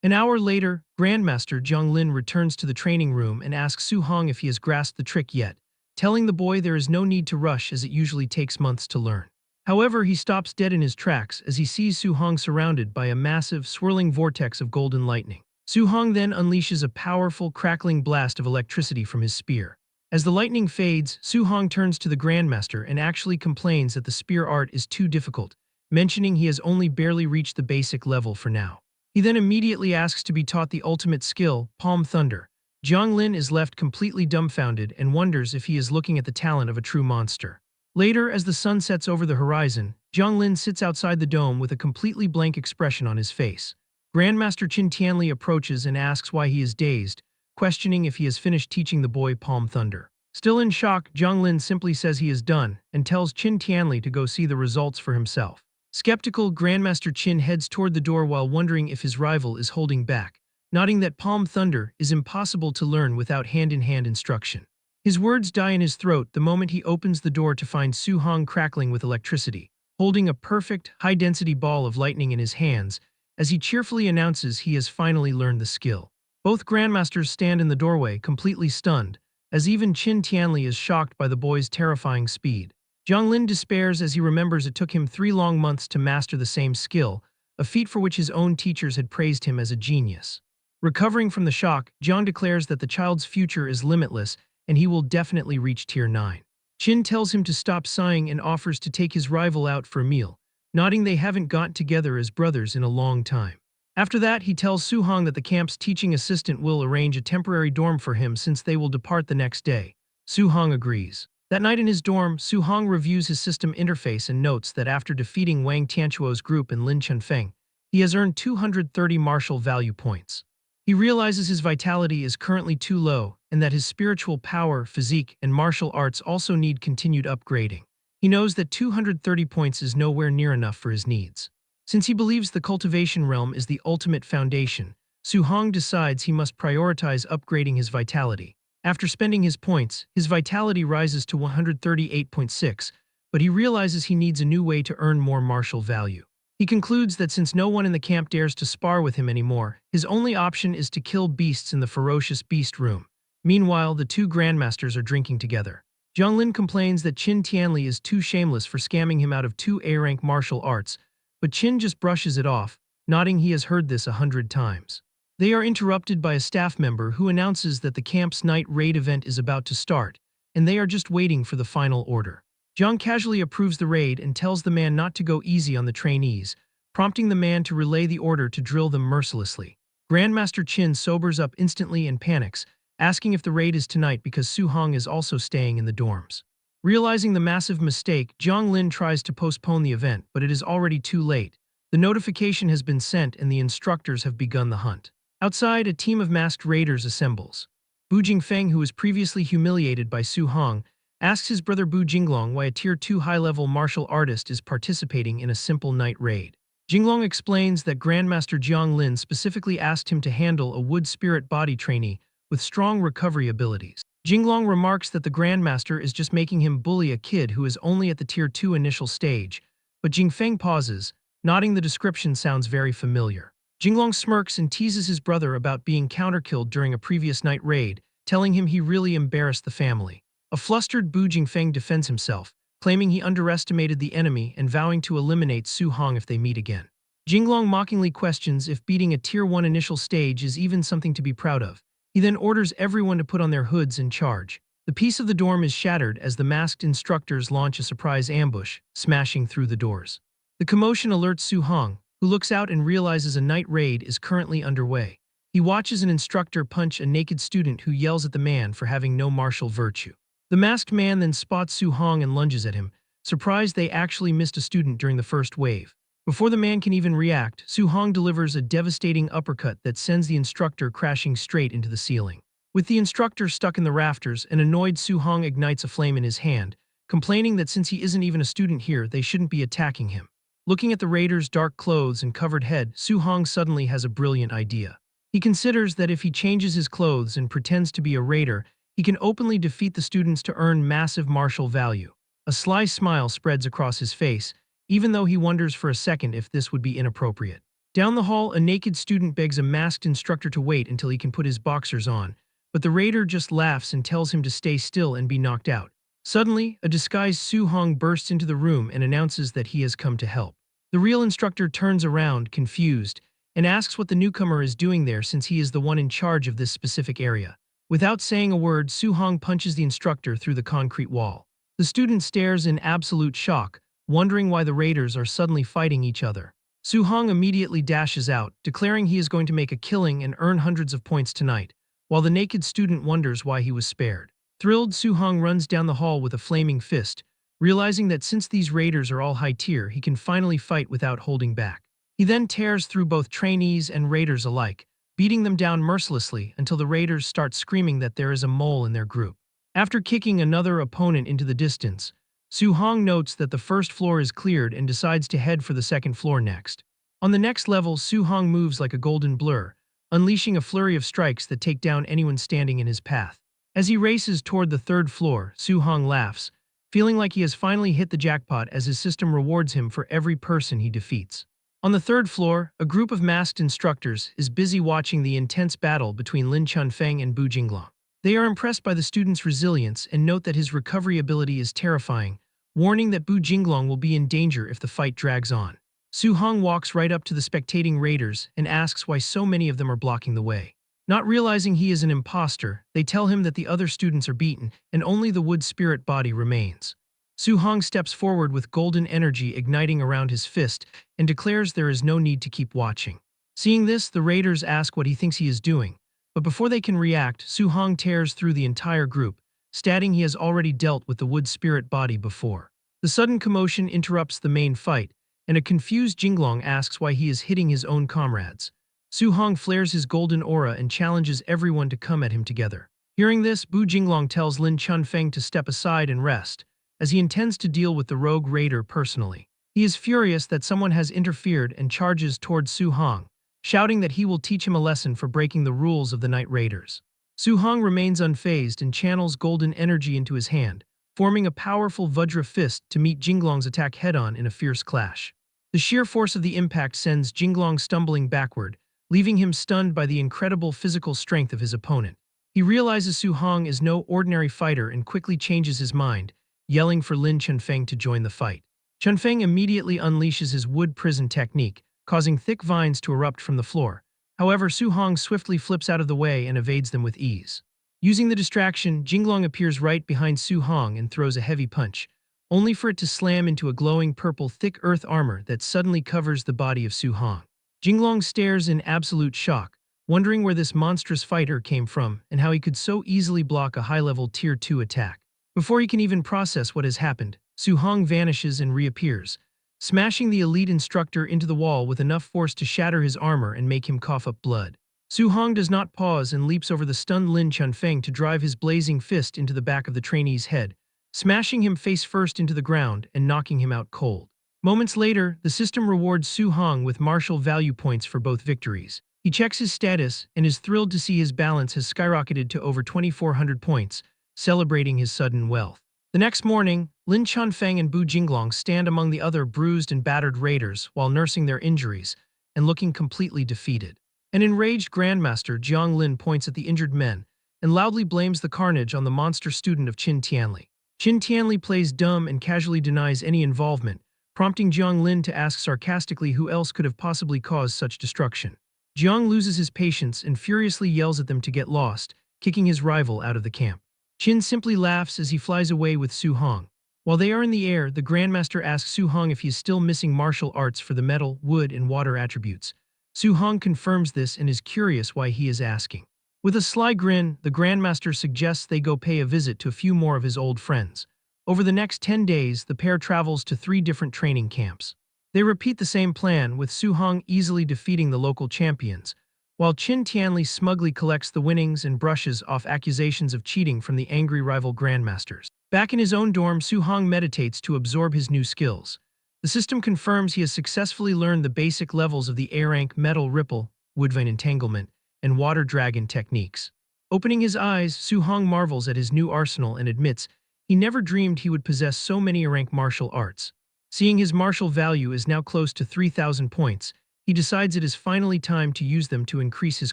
An hour later, Grandmaster Zhang Lin returns to the training room and asks Su Hong if he has grasped the trick yet, telling the boy there is no need to rush as it usually takes months to learn. However, he stops dead in his tracks as he sees Su Hong surrounded by a massive, swirling vortex of golden lightning. Su Hong then unleashes a powerful, crackling blast of electricity from his spear. As the lightning fades, Su Hong turns to the Grandmaster and actually complains that the spear art is too difficult, mentioning he has only barely reached the basic level for now. He then immediately asks to be taught the ultimate skill, Palm Thunder. Zhang Lin is left completely dumbfounded and wonders if he is looking at the talent of a true monster. Later, as the sun sets over the horizon, Zhang Lin sits outside the dome with a completely blank expression on his face. Grandmaster Qin Tianli approaches and asks why he is dazed, questioning if he has finished teaching the boy Palm Thunder. Still in shock, Zhang Lin simply says he is done and tells Qin Tianli to go see the results for himself. Skeptical, Grandmaster Qin heads toward the door while wondering if his rival is holding back, noting that Palm Thunder is impossible to learn without hand-in-hand instruction. His words die in his throat the moment he opens the door to find Su Hong crackling with electricity, holding a perfect, high-density ball of lightning in his hands, as he cheerfully announces he has finally learned the skill. Both Grandmasters stand in the doorway, completely stunned, as even Qin Tianli is shocked by the boy's terrifying speed. Zhang Lin despairs as he remembers it took him 3 long months to master the same skill, a feat for which his own teachers had praised him as a genius. Recovering from the shock, Zhang declares that the child's future is limitless and he will definitely reach Tier 9. Qin tells him to stop sighing and offers to take his rival out for a meal, nodding they haven't got together as brothers in a long time. After that, he tells Su Hong that the camp's teaching assistant will arrange a temporary dorm for him since they will depart the next day. Su Hong agrees. That night in his dorm, Su Hong reviews his system interface and notes that after defeating Wang Tianchuo's group and Lin Chunfeng, he has earned 230 martial value points. He realizes his vitality is currently too low and that his spiritual power, physique, and martial arts also need continued upgrading. He knows that 230 points is nowhere near enough for his needs. Since he believes the cultivation realm is the ultimate foundation, Su Hong decides he must prioritize upgrading his vitality. After spending his points, his vitality rises to 138.6, but he realizes he needs a new way to earn more martial value. He concludes that since no one in the camp dares to spar with him anymore, his only option is to kill beasts in the ferocious beast room. Meanwhile, the 2 grandmasters are drinking together. Zhang Lin complains that Qin Tianli is too shameless for scamming him out of 2 A-rank martial arts, but Qin just brushes it off, nodding he has heard this 100 times. They are interrupted by a staff member who announces that the camp's night raid event is about to start, and they are just waiting for the final order. Zhang casually approves the raid and tells the man not to go easy on the trainees, prompting the man to relay the order to drill them mercilessly. Grandmaster Qin sobers up instantly and panics, asking if the raid is tonight because Su Hong is also staying in the dorms. Realizing the massive mistake, Zhang Lin tries to postpone the event, but it is already too late. The notification has been sent and the instructors have begun the hunt. Outside, a team of masked raiders assembles. Bu Jingfeng, who was previously humiliated by Su Hong, asks his brother Bu Jinglong why a Tier 2 high-level martial artist is participating in a simple night raid. Jinglong explains that Grandmaster Zhang Lin specifically asked him to handle a wood spirit body trainee with strong recovery abilities. Jinglong remarks that the Grandmaster is just making him bully a kid who is only at the Tier 2 initial stage, but Jingfeng pauses, nodding the description sounds very familiar. Jinglong smirks and teases his brother about being counterkilled during a previous night raid, telling him he really embarrassed the family. A flustered Bu Jingfeng defends himself, claiming he underestimated the enemy and vowing to eliminate Su Hong if they meet again. Jinglong mockingly questions if beating a Tier 1 initial stage is even something to be proud of, He then orders everyone to put on their hoods and charge. The peace of the dorm is shattered as the masked instructors launch a surprise ambush, smashing through the doors. The commotion alerts Su-hong, who looks out and realizes a night raid is currently underway. He watches an instructor punch a naked student who yells at the man for having no martial virtue. The masked man then spots Su-hong and lunges at him, surprised they actually missed a student during the first wave. Before the man can even react, Su-hong delivers a devastating uppercut that sends the instructor crashing straight into the ceiling. With the instructor stuck in the rafters, an annoyed Su-hong ignites a flame in his hand, complaining that since he isn't even a student here, they shouldn't be attacking him. Looking at the raiders' dark clothes and covered head, Su-hong suddenly has a brilliant idea. He considers that if he changes his clothes and pretends to be a raider, he can openly defeat the students to earn massive martial value. A sly smile spreads across his face, even though he wonders for a second if this would be inappropriate. Down the hall, a naked student begs a masked instructor to wait until he can put his boxers on, but the raider just laughs and tells him to stay still and be knocked out. Suddenly, a disguised Su-hong bursts into the room and announces that he has come to help. The real instructor turns around, confused, and asks what the newcomer is doing there since he is the one in charge of this specific area. Without saying a word, Su-hong punches the instructor through the concrete wall. The student stares in absolute shock, wondering why the raiders are suddenly fighting each other. Su-hong immediately dashes out, declaring he is going to make a killing and earn hundreds of points tonight, while the naked student wonders why he was spared. Thrilled, Su-hong runs down the hall with a flaming fist, realizing that since these raiders are all high tier, he can finally fight without holding back. He then tears through both trainees and raiders alike, beating them down mercilessly until the raiders start screaming that there is a mole in their group. After kicking another opponent into the distance, Su-hong notes that the first floor is cleared and decides to head for the second floor next. On the next level, Su-hong moves like a golden blur, unleashing a flurry of strikes that take down anyone standing in his path. As he races toward the third floor, Su-hong laughs, feeling like he has finally hit the jackpot as his system rewards him for every person he defeats. On the third floor, a group of masked instructors is busy watching the intense battle between Lin Chunfeng and Bu Jinglong. They are impressed by the student's resilience and note that his recovery ability is terrifying, warning that Bu Jinglong will be in danger if the fight drags on. Su-hong walks right up to the spectating raiders and asks why so many of them are blocking the way. Not realizing he is an imposter, they tell him that the other students are beaten and only the wood spirit body remains. Su-hong steps forward with golden energy igniting around his fist and declares there is no need to keep watching. Seeing this, the raiders ask what he thinks he is doing, but before they can react, Su-hong tears through the entire group, stating he has already dealt with the wood spirit body before. The sudden commotion interrupts the main fight, and a confused Jinglong asks why he is hitting his own comrades. Su-hong flares his golden aura and challenges everyone to come at him together. Hearing this, Bu Jinglong tells Lin Chunfeng to step aside and rest, as he intends to deal with the rogue raider personally. He is furious that someone has interfered and charges towards Su-hong, shouting that he will teach him a lesson for breaking the rules of the Night Raiders. Su-hong remains unfazed and channels golden energy into his hand, forming a powerful Vajra fist to meet Jinglong's attack head-on in a fierce clash. The sheer force of the impact sends Jinglong stumbling backward, leaving him stunned by the incredible physical strength of his opponent. He realizes Su-hong is no ordinary fighter and quickly changes his mind, yelling for Lin Chunfeng to join the fight. Chunfeng immediately unleashes his wood prison technique, causing thick vines to erupt from the floor. However, Su-hong swiftly flips out of the way and evades them with ease. Using the distraction, Jinglong appears right behind Su-hong and throws a heavy punch, only for it to slam into a glowing purple thick earth armor that suddenly covers the body of Su-hong. Jinglong stares in absolute shock, wondering where this monstrous fighter came from and how he could so easily block a high-level Tier 2 attack. Before he can even process what has happened, Su-hong vanishes and reappears, smashing the elite instructor into the wall with enough force to shatter his armor and make him cough up blood. Su-hong does not pause and leaps over the stunned Lin Chunfeng to drive his blazing fist into the back of the trainee's head, smashing him face first into the ground and knocking him out cold. Moments later, the system rewards Su-hong with martial value points for both victories. He checks his status and is thrilled to see his balance has skyrocketed to over 2,400 points, celebrating his sudden wealth. The next morning, Lin Chunfeng and Bu Jinglong stand among the other bruised and battered raiders while nursing their injuries and looking completely defeated. An enraged Grandmaster Jiang Lin points at the injured men and loudly blames the carnage on the monster student of Qin Tianli. Qin Tianli plays dumb and casually denies any involvement, prompting Jiang Lin to ask sarcastically who else could have possibly caused such destruction. Jiang loses his patience and furiously yells at them to get lost, kicking his rival out of the camp. Qin simply laughs as he flies away with Su Hong. While they are in the air, the Grandmaster asks Su Hong if he is still missing martial arts for the metal, wood, and water attributes. Su Hong confirms this and is curious why he is asking. With a sly grin, the Grandmaster suggests they go pay a visit to a few more of his old friends. Over the next 10 days, the pair travels to 3 different training camps. They repeat the same plan, with Su Hong easily defeating the local champions, while Qin Tianli smugly collects the winnings and brushes off accusations of cheating from the angry rival grandmasters. Back in his own dorm, Su Hong meditates to absorb his new skills. The system confirms he has successfully learned the basic levels of the A-rank metal ripple, woodvine entanglement, and water dragon techniques. Opening his eyes, Su Hong marvels at his new arsenal and admits he never dreamed he would possess so many A-rank martial arts. Seeing his martial value is now close to 3,000 points, he decides it is finally time to use them to increase his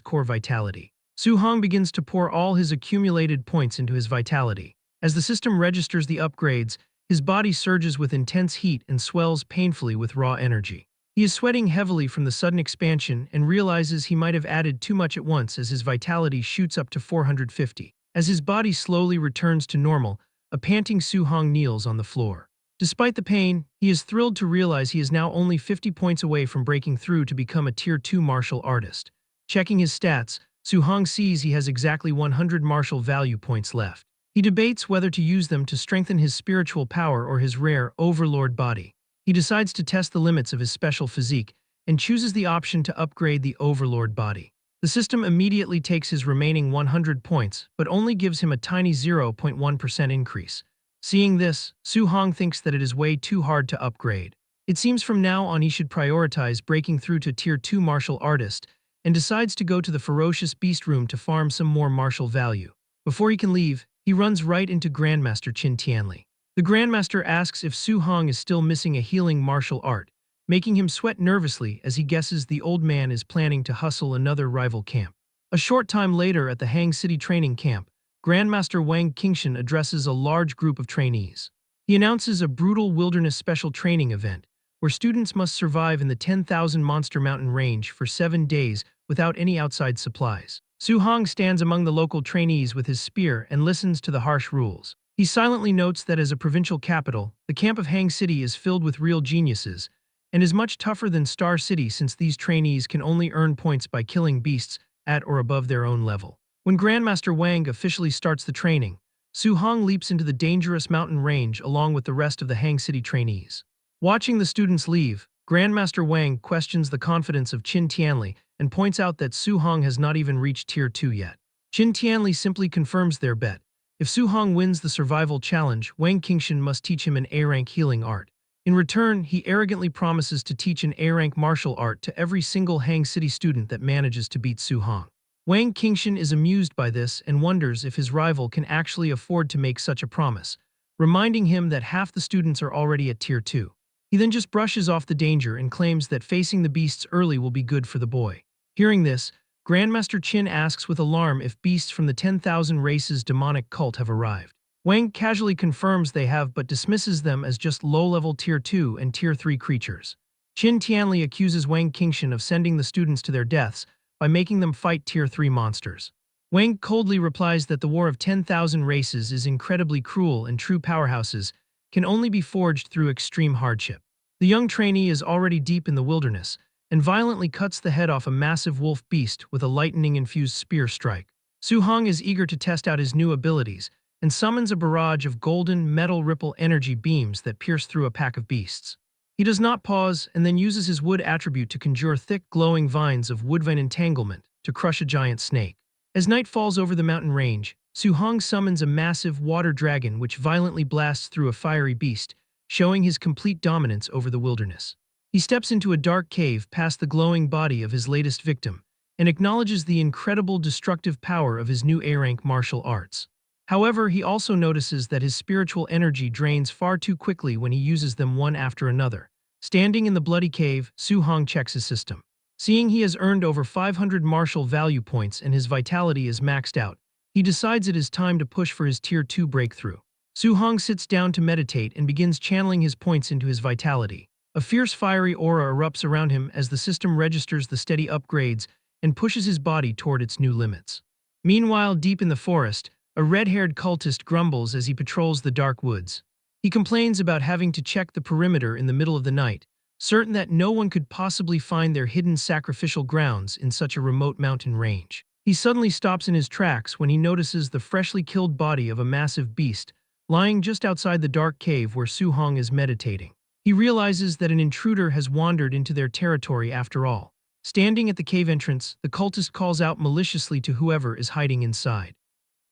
core vitality. Su Hong begins to pour all his accumulated points into his vitality. As the system registers the upgrades, his body surges with intense heat and swells painfully with raw energy. He is sweating heavily from the sudden expansion and realizes he might have added too much at once as his vitality shoots up to 450. As his body slowly returns to normal, a panting Su Hong kneels on the floor. Despite the pain, he is thrilled to realize he is now only 50 points away from breaking through to become a Tier 2 martial artist. Checking his stats, Su Hong sees he has exactly 100 martial value points left. He debates whether to use them to strengthen his spiritual power or his rare overlord body. He decides to test the limits of his special physique and chooses the option to upgrade the overlord body. The system immediately takes his remaining 100 points, but only gives him a tiny 0.1% increase. Seeing this, Su Hong thinks that it is way too hard to upgrade. It seems from now on he should prioritize breaking through to Tier 2 martial artist and decides to go to the ferocious beast room to farm some more martial value. Before he can leave, he runs right into Grandmaster Qin Tianli. The Grandmaster asks if Su Hong is still missing a healing martial art, making him sweat nervously as he guesses the old man is planning to hustle another rival camp. A short time later at the Hang City training camp, Grandmaster Wang Qingshan addresses a large group of trainees. He announces a brutal wilderness special training event, where students must survive in the 10,000 Monster Mountain range for 7 days without any outside supplies. Su Hong stands among the local trainees with his spear and listens to the harsh rules. He silently notes that as a provincial capital, the camp of Hang City is filled with real geniuses, and is much tougher than Star City since these trainees can only earn points by killing beasts at or above their own level. When Grandmaster Wang officially starts the training, Su Hong leaps into the dangerous mountain range along with the rest of the Hang City trainees. Watching the students leave, Grandmaster Wang questions the confidence of Qin Tianli and points out that Su Hong has not even reached Tier 2 yet. Qin Tianli simply confirms their bet. If Su Hong wins the survival challenge, Wang Qingshan must teach him an A-rank healing art. In return, he arrogantly promises to teach an A-rank martial art to every single Hang City student that manages to beat Su Hong. Wang Qingshan is amused by this and wonders if his rival can actually afford to make such a promise, reminding him that half the students are already at Tier 2. He then just brushes off the danger and claims that facing the beasts early will be good for the boy. Hearing this, Grandmaster Qin asks with alarm if beasts from the 10,000 races demonic cult have arrived. Wang casually confirms they have but dismisses them as just low-level Tier 2 and Tier 3 creatures. Qin Tianli accuses Wang Qingshan of sending the students to their deaths by making them fight Tier 3 monsters. Wang coldly replies that the war of 10,000 races is incredibly cruel and true powerhouses can only be forged through extreme hardship. The young trainee is already deep in the wilderness and violently cuts the head off a massive wolf beast with a lightning-infused spear strike. Su Hong is eager to test out his new abilities and summons a barrage of golden metal ripple energy beams that pierce through a pack of beasts. He does not pause and then uses his wood attribute to conjure thick, glowing vines of woodvine entanglement to crush a giant snake. As night falls over the mountain range, Su Hong summons a massive water dragon which violently blasts through a fiery beast, showing his complete dominance over the wilderness. He steps into a dark cave past the glowing body of his latest victim and acknowledges the incredible destructive power of his new A-rank martial arts. However, he also notices that his spiritual energy drains far too quickly when he uses them one after another. Standing in the bloody cave, Su Hong checks his system. Seeing he has earned over 500 martial value points and his vitality is maxed out, he decides it is time to push for his Tier 2 breakthrough. Su Hong sits down to meditate and begins channeling his points into his vitality. A fierce fiery aura erupts around him as the system registers the steady upgrades and pushes his body toward its new limits. Meanwhile, deep in the forest, a red-haired cultist grumbles as he patrols the dark woods. He complains about having to check the perimeter in the middle of the night, certain that no one could possibly find their hidden sacrificial grounds in such a remote mountain range. He suddenly stops in his tracks when he notices the freshly killed body of a massive beast lying just outside the dark cave where Su-hong is meditating. He realizes that an intruder has wandered into their territory after all. Standing at the cave entrance, the cultist calls out maliciously to whoever is hiding inside.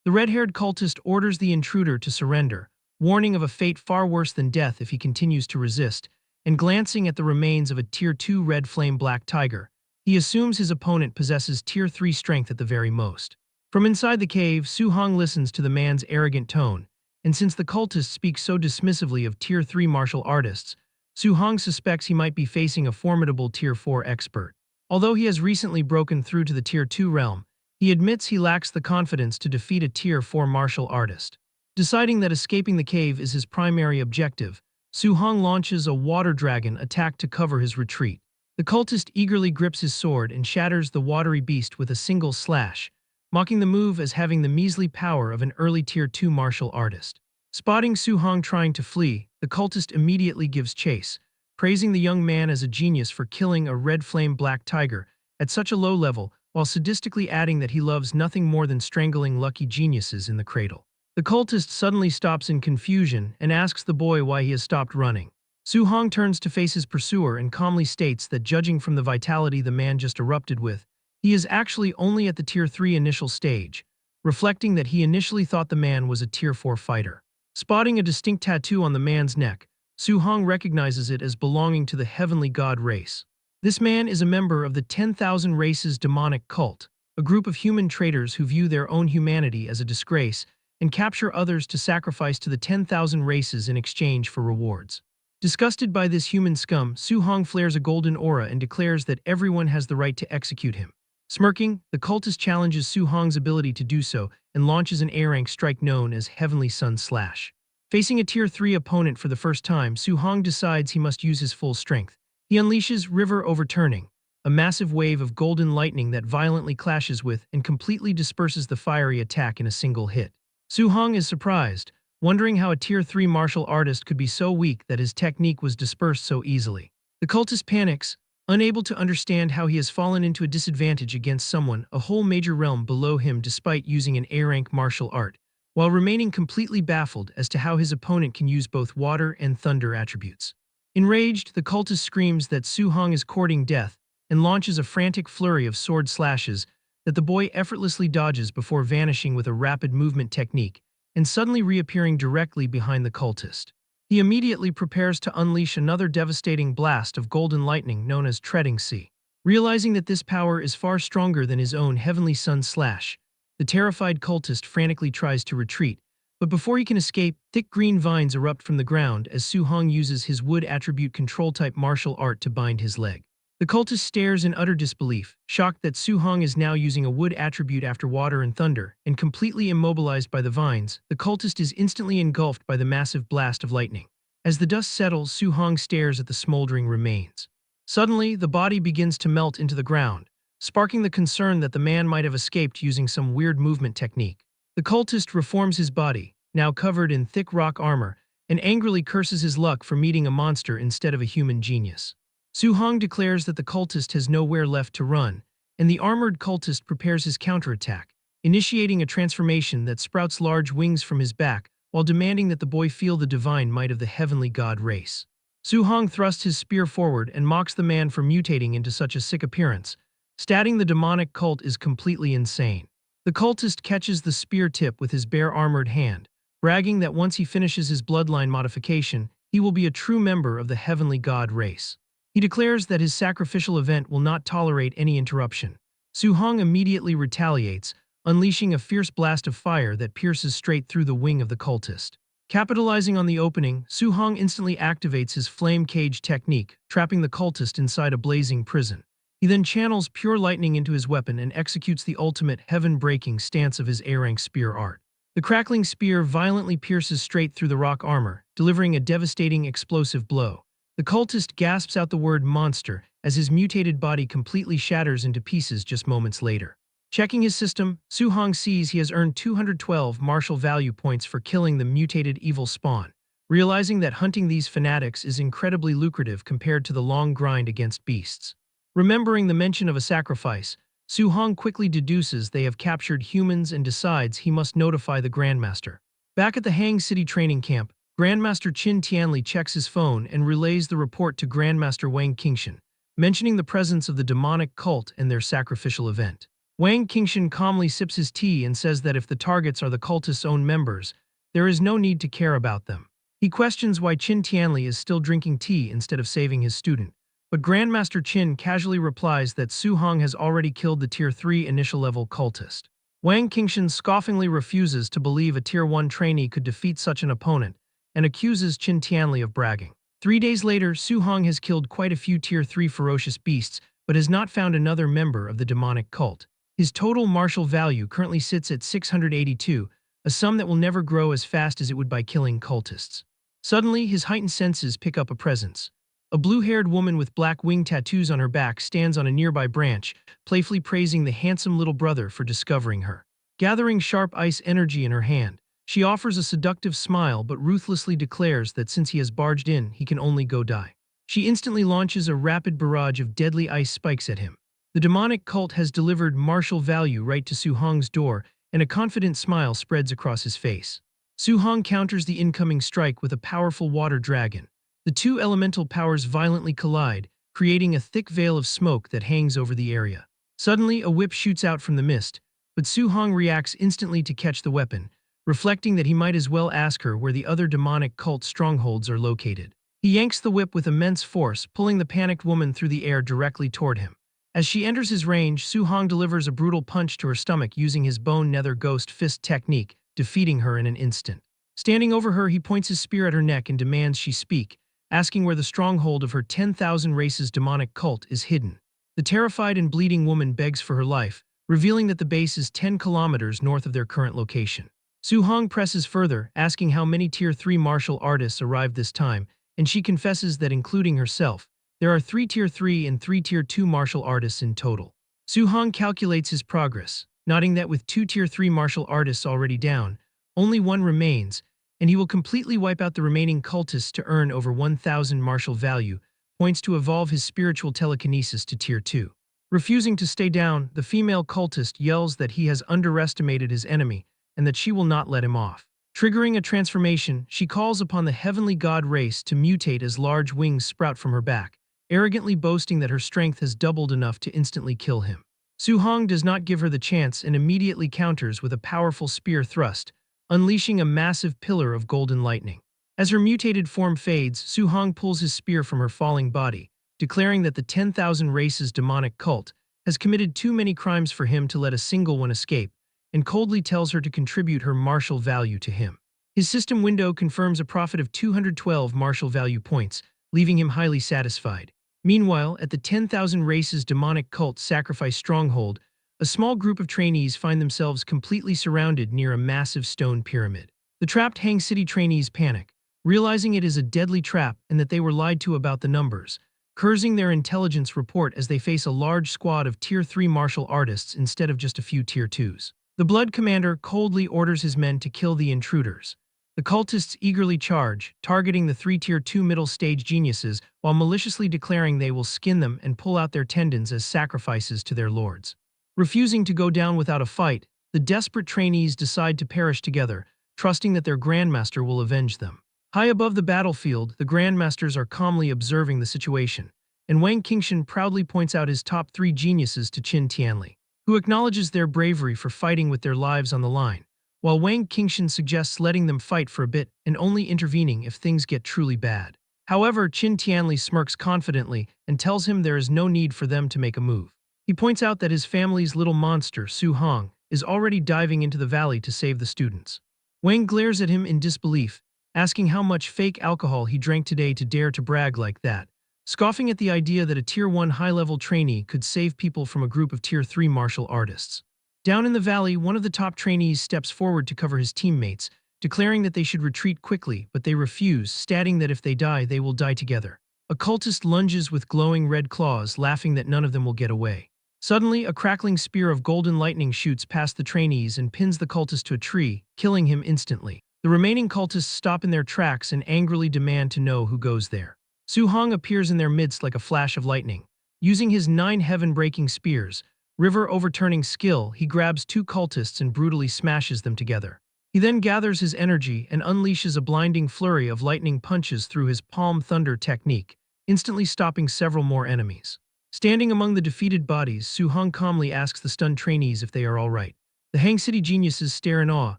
The red-haired cultist orders the intruder to surrender, warning of a fate far worse than death if he continues to resist, and glancing at the remains of a Tier 2 red flame black tiger, he assumes his opponent possesses Tier 3 strength at the very most. From inside the cave, Su-hong listens to the man's arrogant tone, and since the cultist speaks so dismissively of Tier 3 martial artists, Su-hong suspects he might be facing a formidable Tier 4 expert. Although he has recently broken through to the Tier 2 realm, he admits he lacks the confidence to defeat a Tier 4 martial artist. Deciding that escaping the cave is his primary objective, Su-hong launches a water dragon attack to cover his retreat. The cultist eagerly grips his sword and shatters the watery beast with a single slash, mocking the move as having the measly power of an early Tier 2 martial artist. Spotting Su-hong trying to flee, the cultist immediately gives chase, praising the young man as a genius for killing a red flame black tiger at such a low level, while sadistically adding that he loves nothing more than strangling lucky geniuses in the cradle. The cultist suddenly stops in confusion and asks the boy why he has stopped running. Su-hong turns to face his pursuer and calmly states that judging from the vitality the man just erupted with, he is actually only at the Tier 3 initial stage, reflecting that he initially thought the man was a Tier 4 fighter. Spotting a distinct tattoo on the man's neck, Su-hong recognizes it as belonging to the heavenly god race. This man is a member of the 10,000 Races demonic cult, a group of human traitors who view their own humanity as a disgrace and capture others to sacrifice to the 10,000 races in exchange for rewards. Disgusted by this human scum, Su-hong flares a golden aura and declares that everyone has the right to execute him. Smirking, the cultist challenges Su-hong's ability to do so and launches an A-rank strike known as Heavenly Sun Slash. Facing a Tier 3 opponent for the first time, Su-hong decides he must use his full strength. He unleashes River Overturning, a massive wave of golden lightning that violently clashes with and completely disperses the fiery attack in a single hit. Su-hong is surprised, wondering how a Tier 3 martial artist could be so weak that his technique was dispersed so easily. The cultist panics, unable to understand how he has fallen into a disadvantage against someone a whole major realm below him despite using an A-rank martial art, while remaining completely baffled as to how his opponent can use both water and thunder attributes. Enraged, the cultist screams that Su-hong is courting death and launches a frantic flurry of sword slashes that the boy effortlessly dodges before vanishing with a rapid movement technique and suddenly reappearing directly behind the cultist. He immediately prepares to unleash another devastating blast of golden lightning known as Treading Sea. Realizing that this power is far stronger than his own Heavenly Sun Slash, the terrified cultist frantically tries to retreat, but before he can escape, thick green vines erupt from the ground as Su-hong uses his wood attribute control-type martial art to bind his leg. The cultist stares in utter disbelief, shocked that Su-hong is now using a wood attribute after water and thunder, and completely immobilized by the vines. The cultist is instantly engulfed by the massive blast of lightning. As the dust settles, Su-hong stares at the smoldering remains. Suddenly, the body begins to melt into the ground, sparking the concern that the man might have escaped using some weird movement technique. The cultist reforms his body, now covered in thick rock armor, and angrily curses his luck for meeting a monster instead of a human genius. Su-hong declares that the cultist has nowhere left to run, and the armored cultist prepares his counterattack, initiating a transformation that sprouts large wings from his back while demanding that the boy feel the divine might of the heavenly god race. Su-hong thrusts his spear forward and mocks the man for mutating into such a sick appearance, stating the demonic cult is completely insane. The cultist catches the spear tip with his bare armored hand, bragging that once he finishes his bloodline modification, he will be a true member of the heavenly god race. He declares that his sacrificial event will not tolerate any interruption. Su-hong immediately retaliates, unleashing a fierce blast of fire that pierces straight through the wing of the cultist. Capitalizing on the opening, Su-hong instantly activates his flame cage technique, trapping the cultist inside a blazing prison. He then channels pure lightning into his weapon and executes the ultimate heaven-breaking stance of his A-rank spear art. The crackling spear violently pierces straight through the rock armor, delivering a devastating explosive blow. The cultist gasps out the word monster as his mutated body completely shatters into pieces just moments later. Checking his system, Su-hong sees he has earned 212 martial value points for killing the mutated evil spawn, realizing that hunting these fanatics is incredibly lucrative compared to the long grind against beasts. Remembering the mention of a sacrifice, Su-hong quickly deduces they have captured humans and decides he must notify the Grandmaster. Back at the Hang City training camp, Grandmaster Qin Tianli checks his phone and relays the report to Grandmaster Wang Qingshan, mentioning the presence of the demonic cult and their sacrificial event. Wang Qingshan calmly sips his tea and says that if the targets are the cultists' own members, there is no need to care about them. He questions why Qin Tianli is still drinking tea instead of saving his student, but Grandmaster Qin casually replies that Su-hong has already killed the Tier 3 initial-level cultist. Wang Qingshan scoffingly refuses to believe a Tier 1 trainee could defeat such an opponent and accuses Qin Tianli of bragging. 3 days later, Su-hong has killed quite a few Tier 3 ferocious beasts but has not found another member of the demonic cult. His total martial value currently sits at 682, a sum that will never grow as fast as it would by killing cultists. Suddenly, his heightened senses pick up a presence. A blue-haired woman with black wing tattoos on her back stands on a nearby branch, playfully praising the handsome little brother for discovering her. Gathering sharp ice energy in her hand, she offers a seductive smile but ruthlessly declares that since he has barged in, he can only go die. She instantly launches a rapid barrage of deadly ice spikes at him. The demonic cult has delivered martial value right to Su-hong's door, and a confident smile spreads across his face. Su-hong counters the incoming strike with a powerful water dragon. The two elemental powers violently collide, creating a thick veil of smoke that hangs over the area. Suddenly, a whip shoots out from the mist, but Su-hong reacts instantly to catch the weapon, reflecting that he might as well ask her where the other demonic cult strongholds are located. He yanks the whip with immense force, pulling the panicked woman through the air directly toward him. As she enters his range, Su-hong delivers a brutal punch to her stomach using his bone nether ghost fist technique, defeating her in an instant. Standing over her, he points his spear at her neck and demands she speak, asking where the stronghold of her 10,000 races demonic cult is hidden. The terrified and bleeding woman begs for her life, revealing that the base is 10 kilometers north of their current location. Su-hong presses further, asking how many Tier 3 martial artists arrived this time, and she confesses that including herself, there are 3 Tier 3 and 3 Tier 2 martial artists in total. Su-hong calculates his progress, noting that with 2 Tier 3 martial artists already down, only one remains, and he will completely wipe out the remaining cultists to earn over 1,000 martial value, points to evolve his spiritual telekinesis to Tier 2. Refusing to stay down, the female cultist yells that he has underestimated his enemy and that she will not let him off. Triggering a transformation, she calls upon the heavenly god race to mutate as large wings sprout from her back, arrogantly boasting that her strength has doubled enough to instantly kill him. Su-hong does not give her the chance and immediately counters with a powerful spear thrust, unleashing a massive pillar of golden lightning. As her mutated form fades, Su-hong pulls his spear from her falling body, declaring that the 10,000 races demonic cult has committed too many crimes for him to let a single one escape, and coldly tells her to contribute her martial value to him. His system window confirms a profit of 212 martial value points, leaving him highly satisfied. Meanwhile, at the 10,000 races demonic cult sacrifice stronghold, a small group of trainees find themselves completely surrounded near a massive stone pyramid. The trapped Hang City trainees panic, realizing it is a deadly trap and that they were lied to about the numbers, cursing their intelligence report as they face a large squad of Tier 3 martial artists instead of just a few Tier 2s. The Blood Commander coldly orders his men to kill the intruders. The cultists eagerly charge, targeting the 3 Tier 2 middle-stage geniuses while maliciously declaring they will skin them and pull out their tendons as sacrifices to their lords. Refusing to go down without a fight, the desperate trainees decide to perish together, trusting that their Grandmaster will avenge them. High above the battlefield, the Grandmasters are calmly observing the situation, and Wang Qingshan proudly points out his top 3 geniuses to Qin Tianli, who acknowledges their bravery for fighting with their lives on the line, while Wang Qingshan suggests letting them fight for a bit and only intervening if things get truly bad. However, Qin Tianli smirks confidently and tells him there is no need for them to make a move. He points out that his family's little monster, Su-hong, is already diving into the valley to save the students. Wang glares at him in disbelief, asking how much fake alcohol he drank today to dare to brag like that, scoffing at the idea that a Tier 1 high-level trainee could save people from a group of Tier 3 martial artists. Down in the valley, one of the top trainees steps forward to cover his teammates, declaring that they should retreat quickly, but they refuse, stating that if they die, they will die together. A cultist lunges with glowing red claws, laughing that none of them will get away. Suddenly, a crackling spear of golden lightning shoots past the trainees and pins the cultist to a tree, killing him instantly. The remaining cultists stop in their tracks and angrily demand to know who goes there. Su-hong appears in their midst like a flash of lightning. Using his 9 heaven-breaking spears, river-overturning skill, he grabs 2 cultists and brutally smashes them together. He then gathers his energy and unleashes a blinding flurry of lightning punches through his palm thunder technique, instantly stopping several more enemies. Standing among the defeated bodies, Su-hong calmly asks the stunned trainees if they are all right. The Hang City geniuses stare in awe,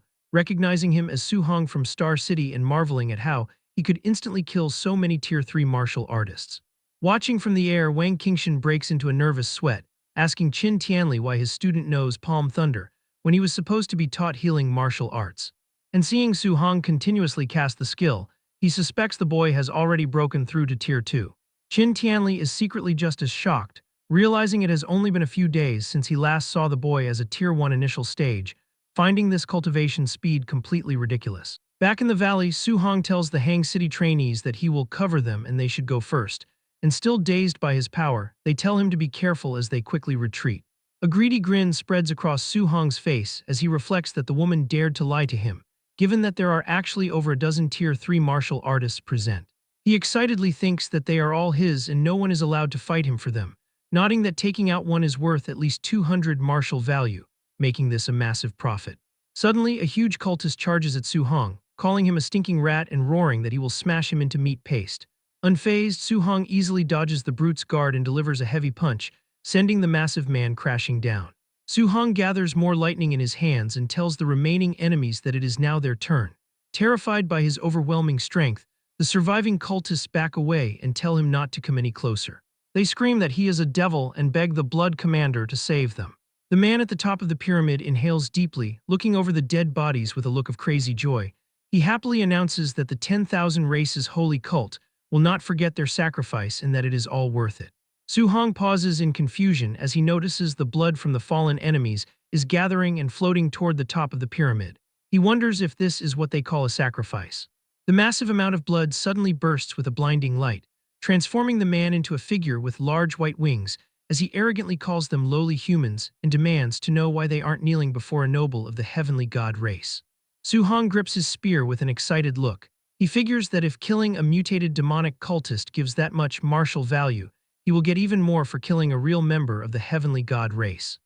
recognizing him as Su-hong from Star City and marveling at how he could instantly kill so many Tier 3 martial artists. Watching from the air, Wang Qingshan breaks into a nervous sweat, asking Qin Tianli why his student knows Palm Thunder when he was supposed to be taught healing martial arts. And seeing Su-hong continuously cast the skill, he suspects the boy has already broken through to Tier 2. Qin Tianli is secretly just as shocked, realizing it has only been a few days since he last saw the boy as a Tier 1 initial stage, finding this cultivation speed completely ridiculous. Back in the valley, Su-hong tells the Hang City trainees that he will cover them and they should go first, and still dazed by his power, they tell him to be careful as they quickly retreat. A greedy grin spreads across Su-hong's face as he reflects that the woman dared to lie to him, given that there are actually over a dozen Tier 3 martial artists present. He excitedly thinks that they are all his and no one is allowed to fight him for them, nodding that taking out one is worth at least 200 martial value, making this a massive profit. Suddenly, a huge cultist charges at Su-hong, calling him a stinking rat and roaring that he will smash him into meat paste. Unfazed, Su-hong easily dodges the brute's guard and delivers a heavy punch, sending the massive man crashing down. Su-hong gathers more lightning in his hands and tells the remaining enemies that it is now their turn. Terrified by his overwhelming strength, the surviving cultists back away and tell him not to come any closer. They scream that he is a devil and beg the Blood Commander to save them. The man at the top of the pyramid inhales deeply, looking over the dead bodies with a look of crazy joy. He happily announces that the 10,000 races holy cult will not forget their sacrifice and that it is all worth it. Su-hong pauses in confusion as he notices the blood from the fallen enemies is gathering and floating toward the top of the pyramid. He wonders if this is what they call a sacrifice. The massive amount of blood suddenly bursts with a blinding light, transforming the man into a figure with large white wings as he arrogantly calls them lowly humans and demands to know why they aren't kneeling before a noble of the heavenly god race. Su-hong grips his spear with an excited look. He figures that if killing a mutated demonic cultist gives that much martial value, he will get even more for killing a real member of the heavenly god race.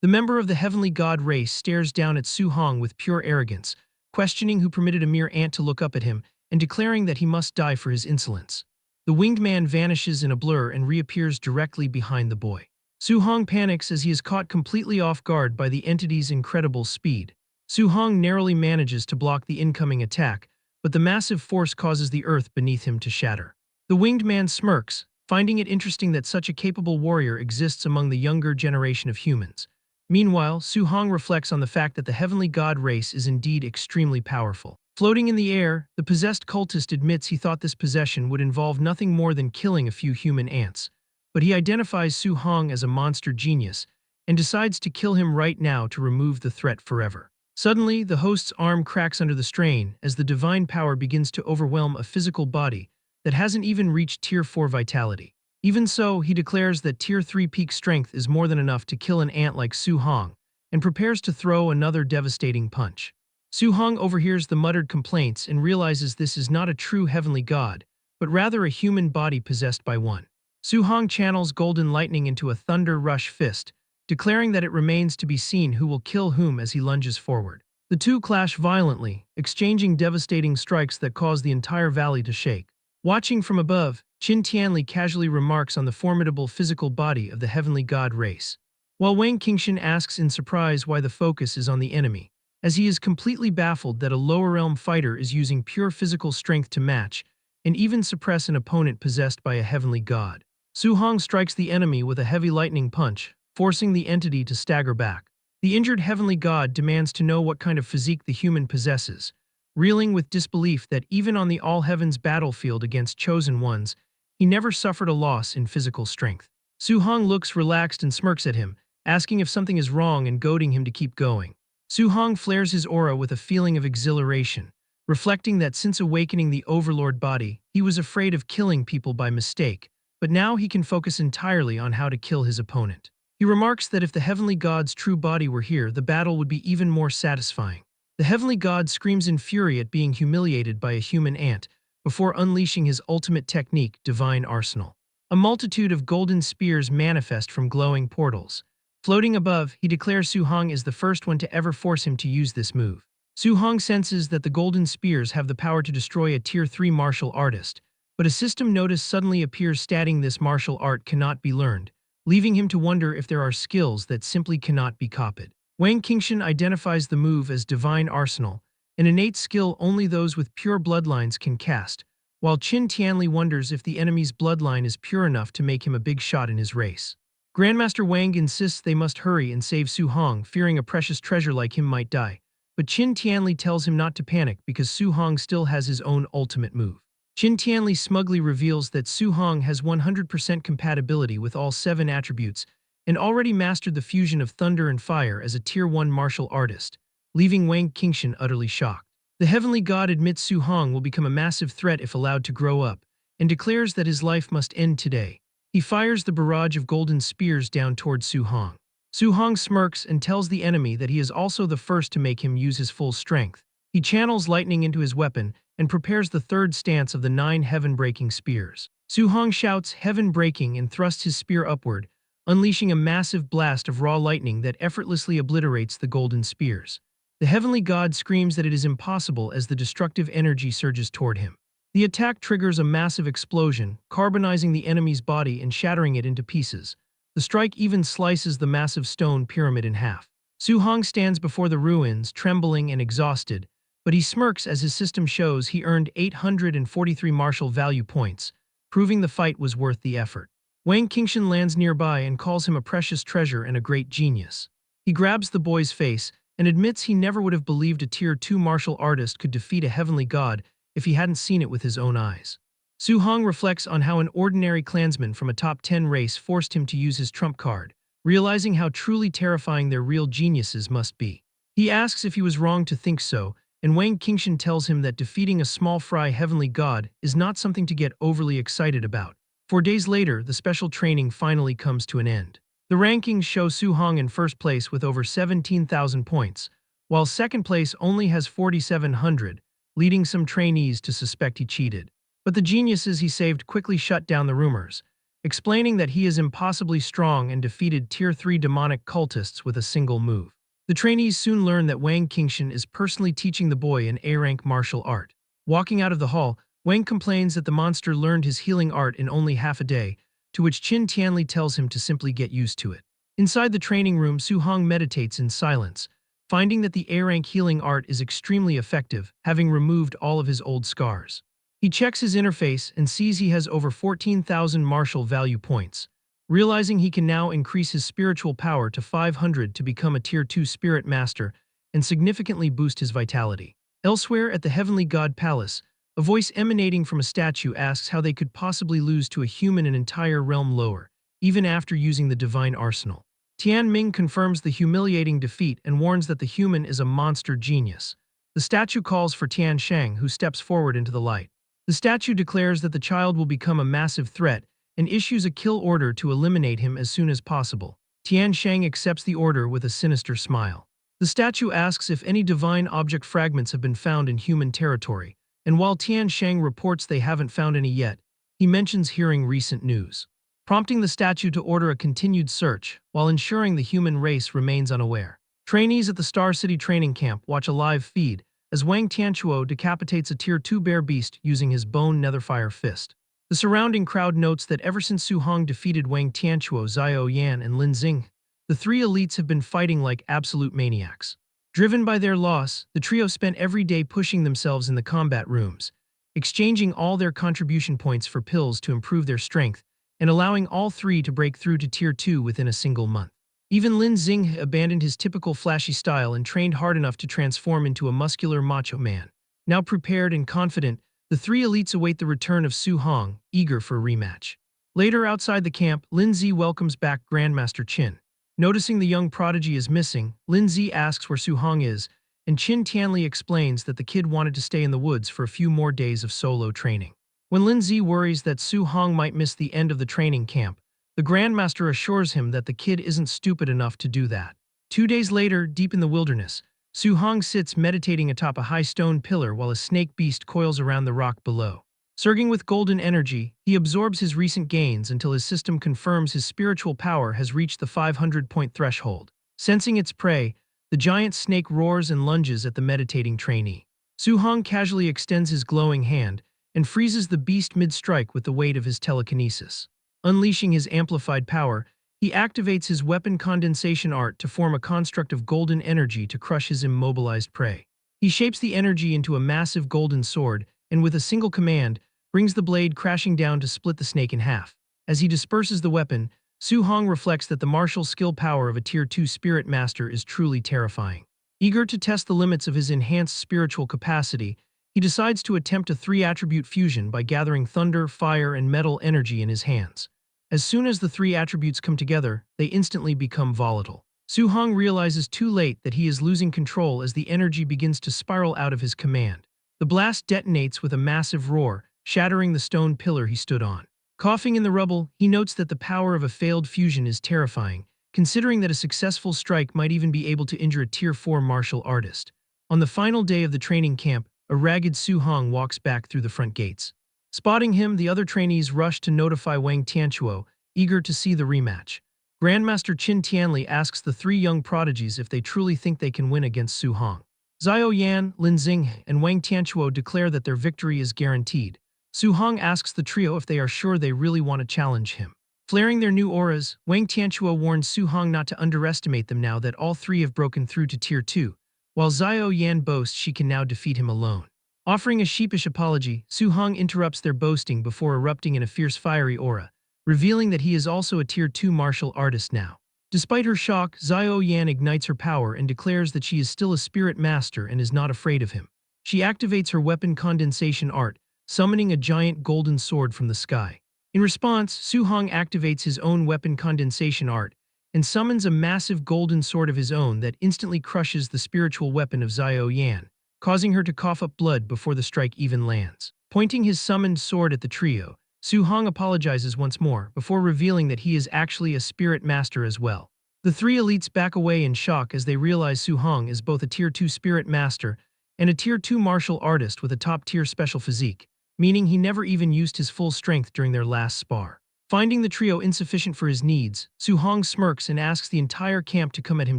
The member of the heavenly god race stares down at Su-hong with pure arrogance, questioning who permitted a mere ant to look up at him and declaring that he must die for his insolence. The winged man vanishes in a blur and reappears directly behind the boy. Su-hong panics as he is caught completely off guard by the entity's incredible speed. Su-hong narrowly manages to block the incoming attack, but the massive force causes the earth beneath him to shatter. The winged man smirks, finding it interesting that such a capable warrior exists among the younger generation of humans. Meanwhile, Su-hong reflects on the fact that the heavenly god race is indeed extremely powerful. Floating in the air, the possessed cultist admits he thought this possession would involve nothing more than killing a few human ants, but he identifies Su-hong as a monster genius and decides to kill him right now to remove the threat forever. Suddenly, the host's arm cracks under the strain as the divine power begins to overwhelm a physical body that hasn't even reached Tier 4 vitality. Even so, he declares that Tier 3 peak strength is more than enough to kill an ant like Su-hong and prepares to throw another devastating punch. Su-hong overhears the muttered complaints and realizes this is not a true heavenly god, but rather a human body possessed by one. Su-hong channels golden lightning into a thunder rush fist, declaring that it remains to be seen who will kill whom as he lunges forward. The two clash violently, exchanging devastating strikes that cause the entire valley to shake. Watching from above, Qin Tianli casually remarks on the formidable physical body of the heavenly god race, while Wang Qingshan asks in surprise why the focus is on the enemy, as he is completely baffled that a lower realm fighter is using pure physical strength to match and even suppress an opponent possessed by a heavenly god. Su-hong strikes the enemy with a heavy lightning punch, forcing the entity to stagger back. The injured heavenly god demands to know what kind of physique the human possesses, reeling with disbelief that even on the all-heavens battlefield against chosen ones, he never suffered a loss in physical strength. Su-hong looks relaxed and smirks at him, asking if something is wrong and goading him to keep going. Su-hong flares his aura with a feeling of exhilaration, reflecting that since awakening the overlord body, he was afraid of killing people by mistake, but now he can focus entirely on how to kill his opponent. He remarks that if the heavenly god's true body were here, the battle would be even more satisfying. The heavenly god screams in fury at being humiliated by a human ant before unleashing his ultimate technique, Divine Arsenal. A multitude of golden spears manifest from glowing portals. Floating above, he declares Su Hong is the first one to ever force him to use this move. Su Hong senses that the golden spears have the power to destroy a Tier 3 martial artist, but a system notice suddenly appears stating this martial art cannot be learned, leaving him to wonder if there are skills that simply cannot be copied. Wang Qingshan identifies the move as Divine Arsenal, an innate skill only those with pure bloodlines can cast, while Qin Tianli wonders if the enemy's bloodline is pure enough to make him a big shot in his race. Grandmaster Wang insists they must hurry and save Su Hong, fearing a precious treasure like him might die, but Qin Tianli tells him not to panic because Su Hong still has his own ultimate move. Qin Tianli smugly reveals that Su Hong has 100% compatibility with all 7 attributes and already mastered the fusion of thunder and fire as a Tier 1 martial artist, leaving Wang Qingshan utterly shocked. The heavenly god admits Su Hong will become a massive threat if allowed to grow up, and declares that his life must end today. He fires the barrage of golden spears down toward Su Hong. Su Hong smirks and tells the enemy that he is also the first to make him use his full strength. He channels lightning into his weapon and prepares the third stance of the 9 heaven-breaking spears. Su Hong shouts heaven-breaking and thrusts his spear upward, unleashing a massive blast of raw lightning that effortlessly obliterates the golden spears. The heavenly god screams that it is impossible as the destructive energy surges toward him. The attack triggers a massive explosion, carbonizing the enemy's body and shattering it into pieces. The strike even slices the massive stone pyramid in half. Su Hong stands before the ruins, trembling and exhausted, but he smirks as his system shows he earned 843 martial value points, proving the fight was worth the effort. Wang Qingshan lands nearby and calls him a precious treasure and a great genius. He grabs the boy's face and admits he never would have believed a Tier 2 martial artist could defeat a heavenly god if he hadn't seen it with his own eyes. Su Hong reflects on how an ordinary clansman from a top 10 race forced him to use his trump card, realizing how truly terrifying their real geniuses must be. He asks if he was wrong to think so, and Wang Qingshan tells him that defeating a small fry heavenly god is not something to get overly excited about. 4 days later, the special training finally comes to an end. The rankings show Su Hong in first place with over 17,000 points, while second place only has 4,700, leading some trainees to suspect he cheated. But the geniuses he saved quickly shut down the rumors, explaining that he is impossibly strong and defeated Tier 3 demonic cultists with a single move. The trainees soon learn that Wang Qingshan is personally teaching the boy an A-rank martial art. Walking out of the hall, Wang complains that the monster learned his healing art in only half a day, to which Qin Tianli tells him to simply get used to it. Inside the training room, Su Hong meditates in silence, finding that the A-rank healing art is extremely effective, having removed all of his old scars. He checks his interface and sees he has over 14,000 martial value points, realizing he can now increase his spiritual power to 500 to become a Tier 2 spirit master and significantly boost his vitality. Elsewhere at the Heavenly God Palace, a voice emanating from a statue asks how they could possibly lose to a human an entire realm lower, even after using the Divine Arsenal. Tian Ming confirms the humiliating defeat and warns that the human is a monster genius. The statue calls for Tian Shang, who steps forward into the light. The statue declares that the child will become a massive threat and issues a kill order to eliminate him as soon as possible. Tian Shang accepts the order with a sinister smile. The statue asks if any divine object fragments have been found in human territory, and while Tian Shang reports they haven't found any yet, he mentions hearing recent news, prompting the statue to order a continued search while ensuring the human race remains unaware. Trainees at the Star City training camp watch a live feed as Wang Tianchuo decapitates a Tier 2 bear beast using his bone netherfire fist. The surrounding crowd notes that ever since Su Hong defeated Wang Tianchuo, Xiao Yan, and Lin Xing, the 3 elites have been fighting like absolute maniacs. Driven by their loss, the trio spent every day pushing themselves in the combat rooms, exchanging all their contribution points for pills to improve their strength, and allowing all 3 to break through to Tier 2 within a single month. Even Lin Xing abandoned his typical flashy style and trained hard enough to transform into a muscular macho man. Now prepared and confident, the 3 elites await the return of Su Hong, eager for a rematch. Later outside the camp, Lin Zi welcomes back Grandmaster Qin. Noticing the young prodigy is missing, Lin Zi asks where Su Hong is, and Qin Tianli explains that the kid wanted to stay in the woods for a few more days of solo training. When Lin Zi worries that Su Hong might miss the end of the training camp, the Grandmaster assures him that the kid isn't stupid enough to do that. 2 days later, deep in the wilderness, Su Hong sits meditating atop a high stone pillar while a snake beast coils around the rock below. Surging with golden energy, he absorbs his recent gains until his system confirms his spiritual power has reached the 500-point threshold. Sensing its prey, the giant snake roars and lunges at the meditating trainee. Su Hong casually extends his glowing hand and freezes the beast mid-strike with the weight of his telekinesis. Unleashing his amplified power, he activates his weapon condensation art to form a construct of golden energy to crush his immobilized prey. He shapes the energy into a massive golden sword and with a single command, brings the blade crashing down to split the snake in half. As he disperses the weapon, Su Hong reflects that the martial skill power of a Tier 2 Spirit Master is truly terrifying. Eager to test the limits of his enhanced spiritual capacity, he decides to attempt a 3-attribute fusion by gathering thunder, fire, and metal energy in his hands. As soon as the 3 attributes come together, they instantly become volatile. Su Hong realizes too late that he is losing control as the energy begins to spiral out of his command. The blast detonates with a massive roar, shattering the stone pillar he stood on. Coughing in the rubble, he notes that the power of a failed fusion is terrifying, considering that a successful strike might even be able to injure a Tier 4 martial artist. On the final day of the training camp, a ragged Su Hong walks back through the front gates. Spotting him, the other trainees rush to notify Wang Tianchuo, eager to see the rematch. Grandmaster Qin Tianli asks the 3 young prodigies if they truly think they can win against Su Hong. Xiao Yan, Lin Xing, and Wang Tianchuo declare that their victory is guaranteed. Su Hong asks the trio if they are sure they really want to challenge him. Flaring their new auras, Wang Tianchuo warns Su Hong not to underestimate them now that all 3 have broken through to Tier 2, while Xiao Yan boasts she can now defeat him alone. Offering a sheepish apology, Su Hong interrupts their boasting before erupting in a fierce fiery aura, revealing that he is also a Tier 2 martial artist now. Despite her shock, Xiao Yan ignites her power and declares that she is still a spirit master and is not afraid of him. She activates her weapon condensation art, summoning a giant golden sword from the sky. In response, Su Hong activates his own weapon condensation art and summons a massive golden sword of his own that instantly crushes the spiritual weapon of Xiao Yan, causing her to cough up blood before the strike even lands. Pointing his summoned sword at the trio, Su Hong apologizes once more before revealing that he is actually a spirit master as well. The 3 elites back away in shock as they realize Su Hong is both a Tier 2 spirit master and a Tier 2 martial artist with a top-tier special physique, meaning he never even used his full strength during their last spar. Finding the trio insufficient for his needs, Su Hong smirks and asks the entire camp to come at him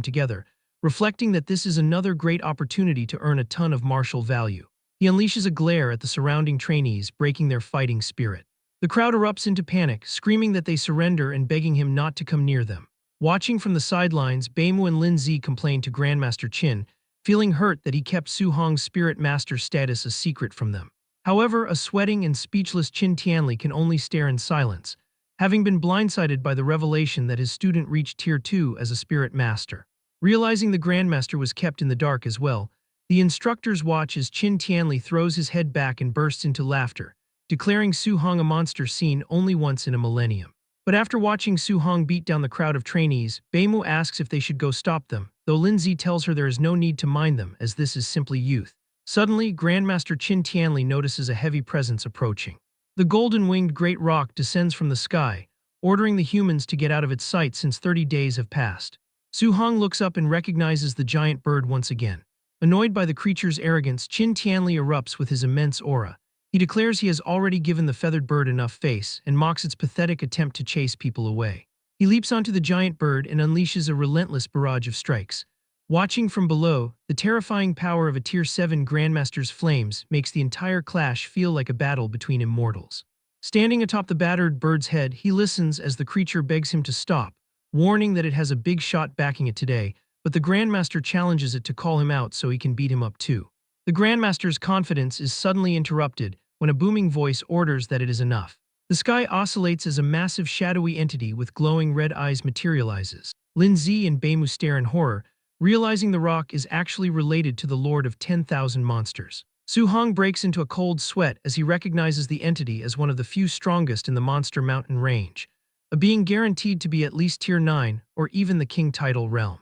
together, reflecting that this is another great opportunity to earn a ton of martial value. He unleashes a glare at the surrounding trainees, breaking their fighting spirit. The crowd erupts into panic, screaming that they surrender and begging him not to come near them. Watching from the sidelines, Beimu and Lin Zi complain to Grandmaster Qin, feeling hurt that he kept Su Hong's spirit master status a secret from them. However, a sweating and speechless Qin Tianli can only stare in silence, having been blindsided by the revelation that his student reached Tier 2 as a spirit master. Realizing the Grandmaster was kept in the dark as well, the instructors watch as Qin Tianli throws his head back and bursts into laughter, declaring Su Hong a monster seen only once in a millennium. But after watching Su Hong beat down the crowd of trainees, Beimu asks if they should go stop them, though Lin Zi tells her there is no need to mind them as this is simply youth. Suddenly, Grandmaster Qin Tianli notices a heavy presence approaching. The golden-winged great rock descends from the sky, ordering the humans to get out of its sight since 30 days have passed. Su Hong looks up and recognizes the giant bird once again. Annoyed by the creature's arrogance, Qin Tianli erupts with his immense aura. He declares he has already given the feathered bird enough face and mocks its pathetic attempt to chase people away. He leaps onto the giant bird and unleashes a relentless barrage of strikes. Watching from below, the terrifying power of a Tier 7 Grandmaster's flames makes the entire clash feel like a battle between immortals. Standing atop the battered bird's head, he listens as the creature begs him to stop, warning that it has a big shot backing it today, but the Grandmaster challenges it to call him out so he can beat him up too. The Grandmaster's confidence is suddenly interrupted when a booming voice orders that it is enough. The sky oscillates as a massive shadowy entity with glowing red eyes materializes. Lin Zi and Beimu stare in horror, realizing the rock is actually related to the Lord of 10,000 Monsters. Su Hong breaks into a cold sweat as he recognizes the entity as one of the few strongest in the Monster Mountain range, a being guaranteed to be at least Tier 9 or even the King title realm.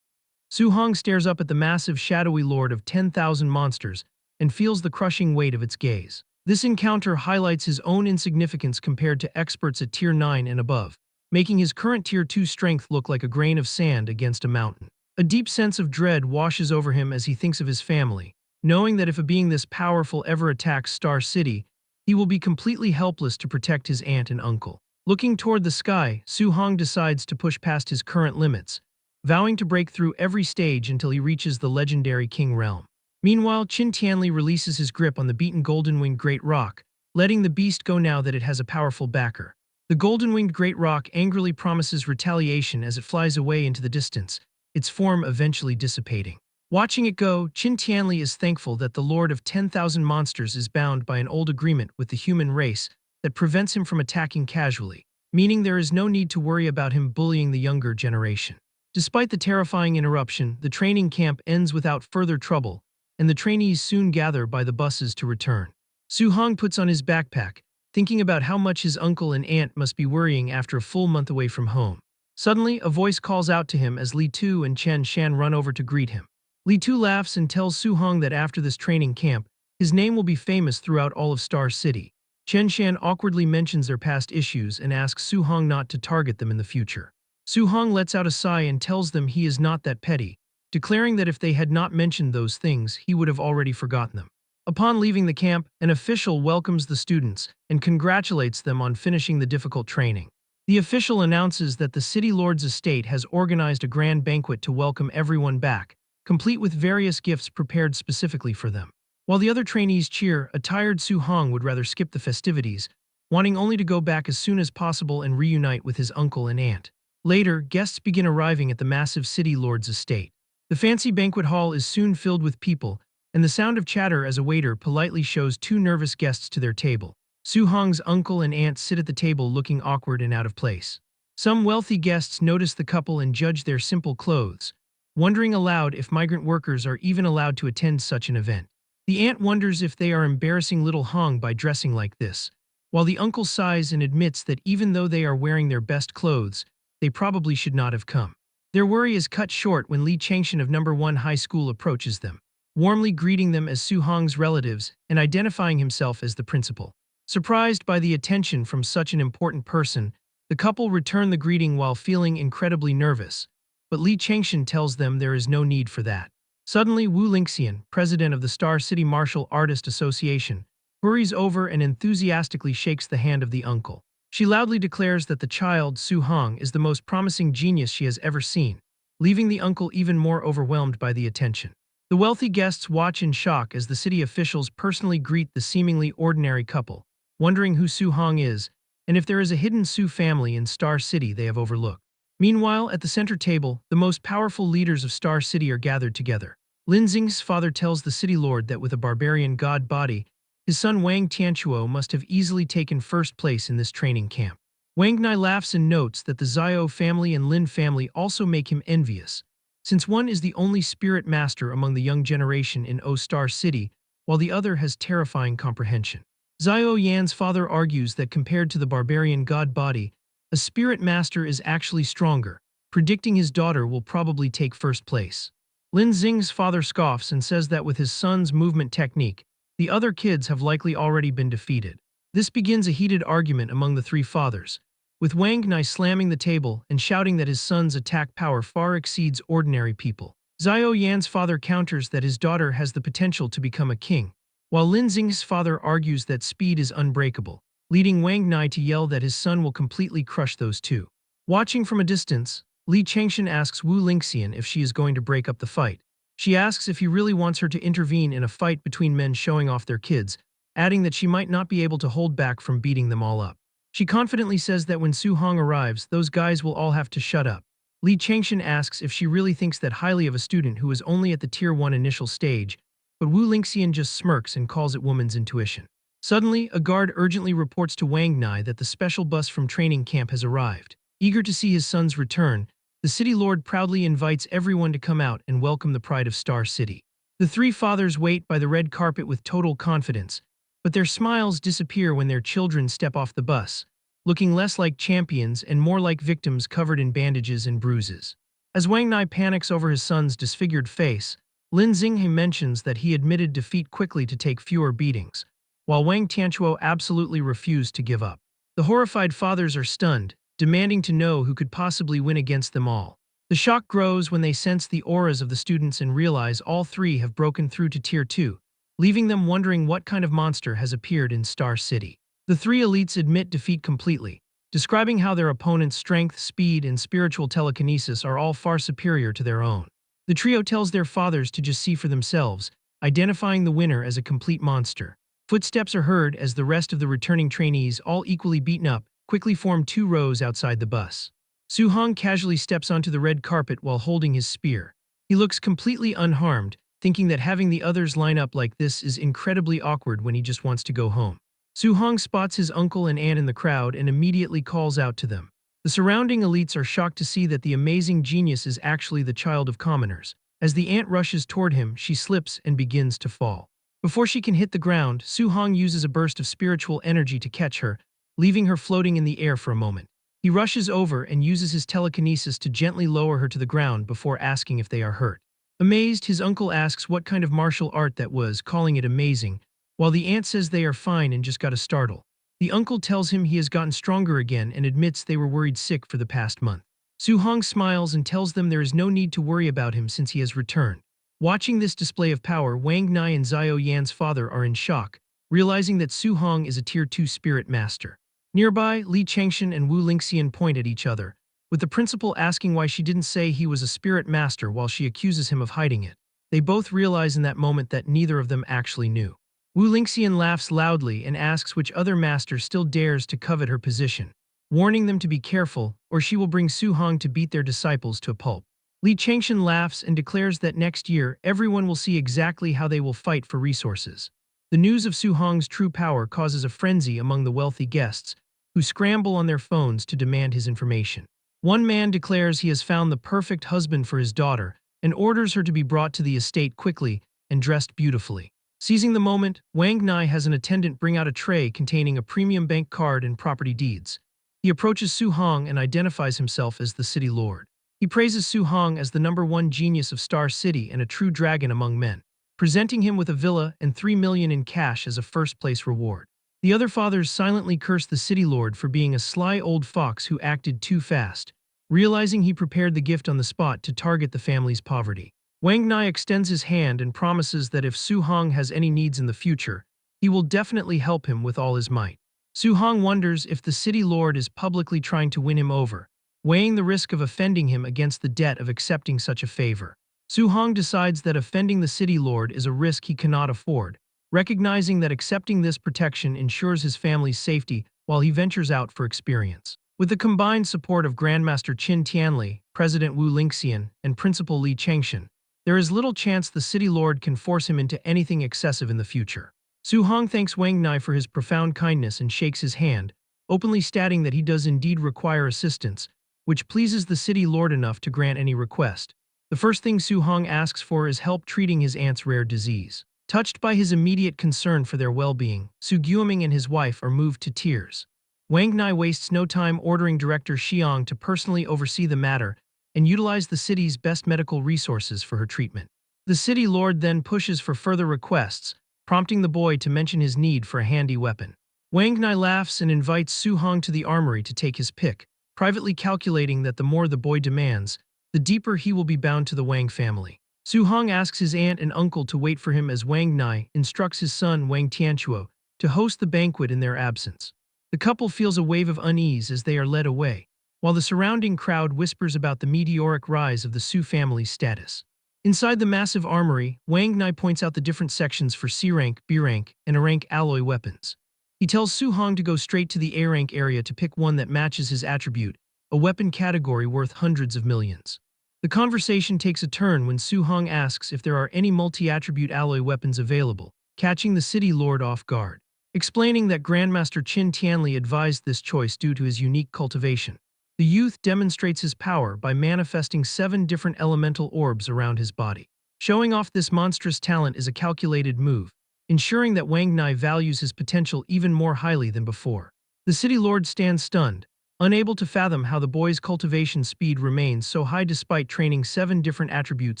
Su Hong stares up at the massive shadowy Lord of 10,000 Monsters and feels the crushing weight of its gaze. This encounter highlights his own insignificance compared to experts at Tier 9 and above, making his current Tier 2 strength look like a grain of sand against a mountain. A deep sense of dread washes over him as he thinks of his family, knowing that if a being this powerful ever attacks Star City, he will be completely helpless to protect his aunt and uncle. Looking toward the sky, Su-hong decides to push past his current limits, vowing to break through every stage until he reaches the legendary King Realm. Meanwhile, Qin Tianli releases his grip on the beaten golden-winged Great Rock, letting the beast go now that it has a powerful backer. The golden-winged Great Rock angrily promises retaliation as it flies away into the distance, its form eventually dissipating. Watching it go, Qin Tianli is thankful that the Lord of 10,000 Monsters is bound by an old agreement with the human race that prevents him from attacking casually, meaning there is no need to worry about him bullying the younger generation. Despite the terrifying interruption, the training camp ends without further trouble, and the trainees soon gather by the buses to return. Su-hong puts on his backpack, thinking about how much his uncle and aunt must be worrying after a full month away from home. Suddenly, a voice calls out to him as Li Tu and Chen Shan run over to greet him. Li Tu laughs and tells Su-hong that after this training camp, his name will be famous throughout all of Star City. Chen Shan awkwardly mentions their past issues and asks Su-hong not to target them in the future. Su-hong lets out a sigh and tells them he is not that petty, declaring that if they had not mentioned those things, he would have already forgotten them. Upon leaving the camp, an official welcomes the students and congratulates them on finishing the difficult training. The official announces that the city lord's estate has organized a grand banquet to welcome everyone back, complete with various gifts prepared specifically for them. While the other trainees cheer, a tired Su-hong would rather skip the festivities, wanting only to go back as soon as possible and reunite with his uncle and aunt. Later, guests begin arriving at the massive city lord's estate. The fancy banquet hall is soon filled with people, and the sound of chatter as a waiter politely shows two nervous guests to their table. Su-hong's uncle and aunt sit at the table looking awkward and out of place. Some wealthy guests notice the couple and judge their simple clothes, wondering aloud if migrant workers are even allowed to attend such an event. The aunt wonders if they are embarrassing little Hong by dressing like this, while the uncle sighs and admits that even though they are wearing their best clothes, they probably should not have come. Their worry is cut short when Li Changshan of No. 1 High School approaches them, warmly greeting them as Su-hong's relatives and identifying himself as the principal. Surprised by the attention from such an important person, the couple return the greeting while feeling incredibly nervous, but Li Changshan tells them there is no need for that. Suddenly, Wu Lingxian, president of the Star City Martial Artist Association, hurries over and enthusiastically shakes the hand of the uncle. She loudly declares that the child, Su-hong, is the most promising genius she has ever seen, leaving the uncle even more overwhelmed by the attention. The wealthy guests watch in shock as the city officials personally greet the seemingly ordinary couple, wondering who Su-hong is and if there is a hidden Su family in Star City they have overlooked. Meanwhile, at the center table, the most powerful leaders of Star City are gathered together. Lin Xing's father tells the city lord that with a barbarian god body, his son Wang Tianchuo must have easily taken first place in this training camp. Wang Nai laughs and notes that the Xiao family and Lin family also make him envious, since one is the only spirit master among the young generation in O Star City, while the other has terrifying comprehension. Xiao Yan's father argues that compared to the barbarian god body, a spirit master is actually stronger, predicting his daughter will probably take first place. Lin Xing's father scoffs and says that with his son's movement technique, the other kids have likely already been defeated. This begins a heated argument among the three fathers, with Wang Nai slamming the table and shouting that his son's attack power far exceeds ordinary people. Xiao Yan's father counters that his daughter has the potential to become a king, while Lin Xing's father argues that speed is unbreakable, leading Wang Nai to yell that his son will completely crush those two. Watching from a distance, Li Changshan asks Wu Lingxian if she is going to break up the fight. She asks if he really wants her to intervene in a fight between men showing off their kids, adding that she might not be able to hold back from beating them all up. She confidently says that when Su-hong arrives, those guys will all have to shut up. Li Changshan asks if she really thinks that highly of a student who is only at the Tier 1 initial stage, but Wu Lingxian just smirks and calls it woman's intuition. Suddenly, a guard urgently reports to Wang Nai that the special bus from training camp has arrived. Eager to see his son's return, the city lord proudly invites everyone to come out and welcome the pride of Star City. The three fathers wait by the red carpet with total confidence, but their smiles disappear when their children step off the bus, looking less like champions and more like victims covered in bandages and bruises. As Wang Nai panics over his son's disfigured face, Lin Xinghe mentions that he admitted defeat quickly to take fewer beatings, while Wang Tianchuo absolutely refused to give up. The horrified fathers are stunned, demanding to know who could possibly win against them all. The shock grows when they sense the auras of the students and realize all three have broken through to Tier 2, leaving them wondering what kind of monster has appeared in Star City. The three elites admit defeat completely, describing how their opponent's strength, speed, and spiritual telekinesis are all far superior to their own. The trio tells their fathers to just see for themselves, identifying the winner as a complete monster. Footsteps are heard as the rest of the returning trainees, all equally beaten up, quickly form two rows outside the bus. Su-hong casually steps onto the red carpet while holding his spear. He looks completely unharmed, thinking that having the others line up like this is incredibly awkward when he just wants to go home. Su-hong spots his uncle and aunt in the crowd and immediately calls out to them. The surrounding elites are shocked to see that the amazing genius is actually the child of commoners. As the aunt rushes toward him, she slips and begins to fall. Before she can hit the ground, Su-hong uses a burst of spiritual energy to catch her, leaving her floating in the air for a moment. He rushes over and uses his telekinesis to gently lower her to the ground before asking if they are hurt. Amazed, his uncle asks what kind of martial art that was, calling it amazing, while the aunt says they are fine and just got a startle. The uncle tells him he has gotten stronger again and admits they were worried sick for the past month. Su-hong smiles and tells them there is no need to worry about him since he has returned. Watching this display of power, Wang Nai and Xiao Yan's father are in shock, realizing that Su-hong is a Tier 2 spirit master. Nearby, Li Changshan and Wu Lingxian point at each other, with the principal asking why she didn't say he was a spirit master while she accuses him of hiding it. They both realize in that moment that neither of them actually knew. Wu Lingxian laughs loudly and asks which other master still dares to covet her position, warning them to be careful, or she will bring Su-hong to beat their disciples to a pulp. Li Changshan laughs and declares that next year everyone will see exactly how they will fight for resources. The news of Su-hong's true power causes a frenzy among the wealthy guests, who scramble on their phones to demand his information. One man declares he has found the perfect husband for his daughter and orders her to be brought to the estate quickly and dressed beautifully. Seizing the moment, Wang Nai has an attendant bring out a tray containing a premium bank card and property deeds. He approaches Su-hong and identifies himself as the city lord. He praises Su-hong as the #1 genius of Star City and a true dragon among men, presenting him with a villa and 3 million in cash as a first-place reward. The other fathers silently curse the city lord for being a sly old fox who acted too fast, realizing he prepared the gift on the spot to target the family's poverty. Wang Nai extends his hand and promises that if Su-hong has any needs in the future, he will definitely help him with all his might. Su-hong wonders if the city lord is publicly trying to win him over, weighing the risk of offending him against the debt of accepting such a favor. Su-hong decides that offending the city lord is a risk he cannot afford, recognizing that accepting this protection ensures his family's safety while he ventures out for experience. With the combined support of Grandmaster Qin Tianli, President Wu Lingxian, and Principal Li Changshan, there is little chance the city lord can force him into anything excessive in the future. Su-hong thanks Wang Nai for his profound kindness and shakes his hand, openly stating that he does indeed require assistance, which pleases the city lord enough to grant any request. The first thing Su-hong asks for is help treating his aunt's rare disease. Touched by his immediate concern for their well-being, Su Guoming and his wife are moved to tears. Wang Nai wastes no time ordering Director Xiang to personally oversee the matter and utilize the city's best medical resources for her treatment. The city lord then pushes for further requests, prompting the boy to mention his need for a handy weapon. Wang Nai laughs and invites Su-hong to the armory to take his pick, privately calculating that the more the boy demands, the deeper he will be bound to the Wang family. Su-hong asks his aunt and uncle to wait for him as Wang Nai instructs his son Wang Tianchuo to host the banquet in their absence. The couple feels a wave of unease as they are led away, while the surrounding crowd whispers about the meteoric rise of the Su family's status. Inside the massive armory, Wang Nai points out the different sections for C-rank, B-rank, and A-rank alloy weapons. He tells Su-hong to go straight to the A-rank area to pick one that matches his attribute, a weapon category worth hundreds of millions. The conversation takes a turn when Su-hong asks if there are any multi-attribute alloy weapons available, catching the city lord off guard, explaining that Grandmaster Qin Tianli advised this choice due to his unique cultivation. The youth demonstrates his power by manifesting 7 different elemental orbs around his body. Showing off this monstrous talent is a calculated move, ensuring that Wang Nai values his potential even more highly than before. The city lord stands stunned, unable to fathom how the boy's cultivation speed remains so high despite training 7 different attributes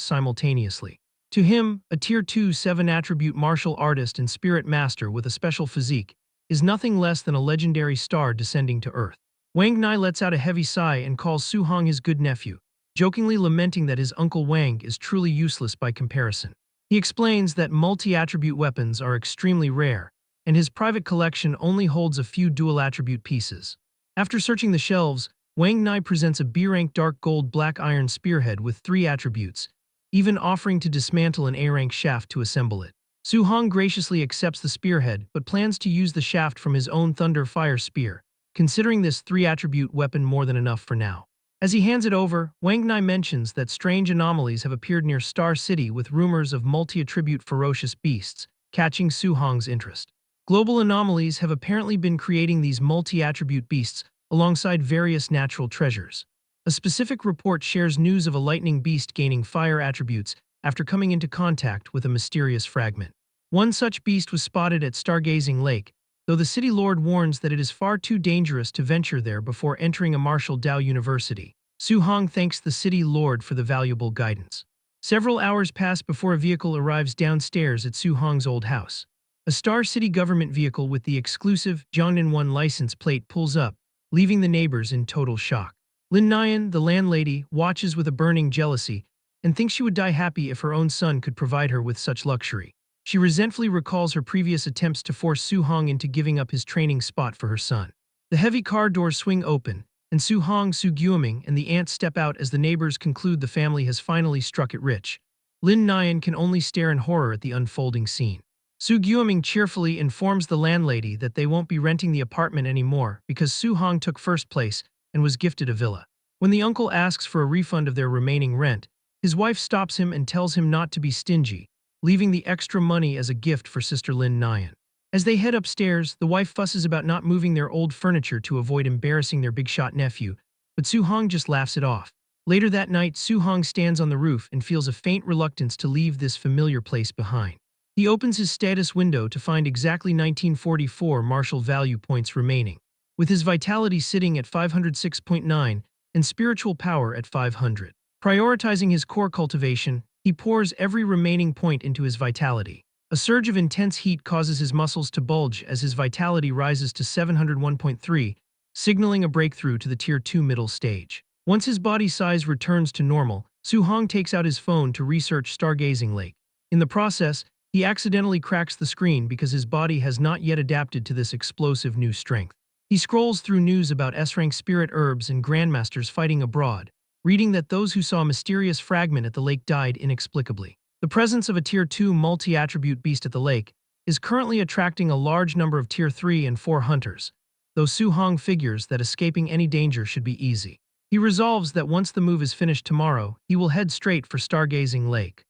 simultaneously. To him, a Tier 2 7-attribute martial artist and spirit master with a special physique is nothing less than a legendary star descending to Earth. Wang Nai lets out a heavy sigh and calls Su Hong his good nephew, jokingly lamenting that his uncle Wang is truly useless by comparison. He explains that multi-attribute weapons are extremely rare, and his private collection only holds a few dual-attribute pieces. After searching the shelves, Wang Nai presents a B-rank dark gold black iron spearhead with 3 attributes, even offering to dismantle an A-rank shaft to assemble it. Su Hong graciously accepts the spearhead but plans to use the shaft from his own Thunder Fire Spear, considering this 3-attribute weapon more than enough for now. As he hands it over, Wang Nai mentions that strange anomalies have appeared near Star City with rumors of multi-attribute ferocious beasts, catching Su Hong's interest. Global anomalies have apparently been creating these multi-attribute beasts alongside various natural treasures. A specific report shares news of a lightning beast gaining fire attributes after coming into contact with a mysterious fragment. One such beast was spotted at Stargazing Lake, though the city lord warns that it is far too dangerous to venture there before entering a Martial Dao University. Su Hong thanks the city lord for the valuable guidance. Several hours pass before a vehicle arrives downstairs at Su Hong's old house. A Star City government vehicle with the exclusive Jiangnan 1 license plate pulls up, leaving the neighbors in total shock. Lin Nian, the landlady, watches with a burning jealousy and thinks she would die happy if her own son could provide her with such luxury. She resentfully recalls her previous attempts to force Su Hong into giving up his training spot for her son. The heavy car doors swing open, and Su Hong, Su Guoming, and the aunt step out as the neighbors conclude the family has finally struck it rich. Lin Nian can only stare in horror at the unfolding scene. Su Guoming cheerfully informs the landlady that they won't be renting the apartment anymore because Su Hong took first place and was gifted a villa. When the uncle asks for a refund of their remaining rent, his wife stops him and tells him not to be stingy, leaving the extra money as a gift for sister Lin Nian. As they head upstairs, the wife fusses about not moving their old furniture to avoid embarrassing their big-shot nephew, but Su Hong just laughs it off. Later that night, Su Hong stands on the roof and feels a faint reluctance to leave this familiar place behind. He opens his status window to find exactly 1944 martial value points remaining, with his vitality sitting at 506.9 and spiritual power at 500. Prioritizing his core cultivation, he pours every remaining point into his vitality. A surge of intense heat causes his muscles to bulge as his vitality rises to 701.3, signaling a breakthrough to the Tier 2 middle stage. Once his body size returns to normal, Su Hong takes out his phone to research Stargazing Lake. In the process, he accidentally cracks the screen because his body has not yet adapted to this explosive new strength. He scrolls through news about S-rank spirit herbs and grandmasters fighting abroad, reading that those who saw a mysterious fragment at the lake died inexplicably. The presence of a Tier 2 multi-attribute beast at the lake is currently attracting a large number of Tier 3 and 4 hunters, though Su Hong figures that escaping any danger should be easy. He resolves that once the move is finished tomorrow, he will head straight for Stargazing Lake.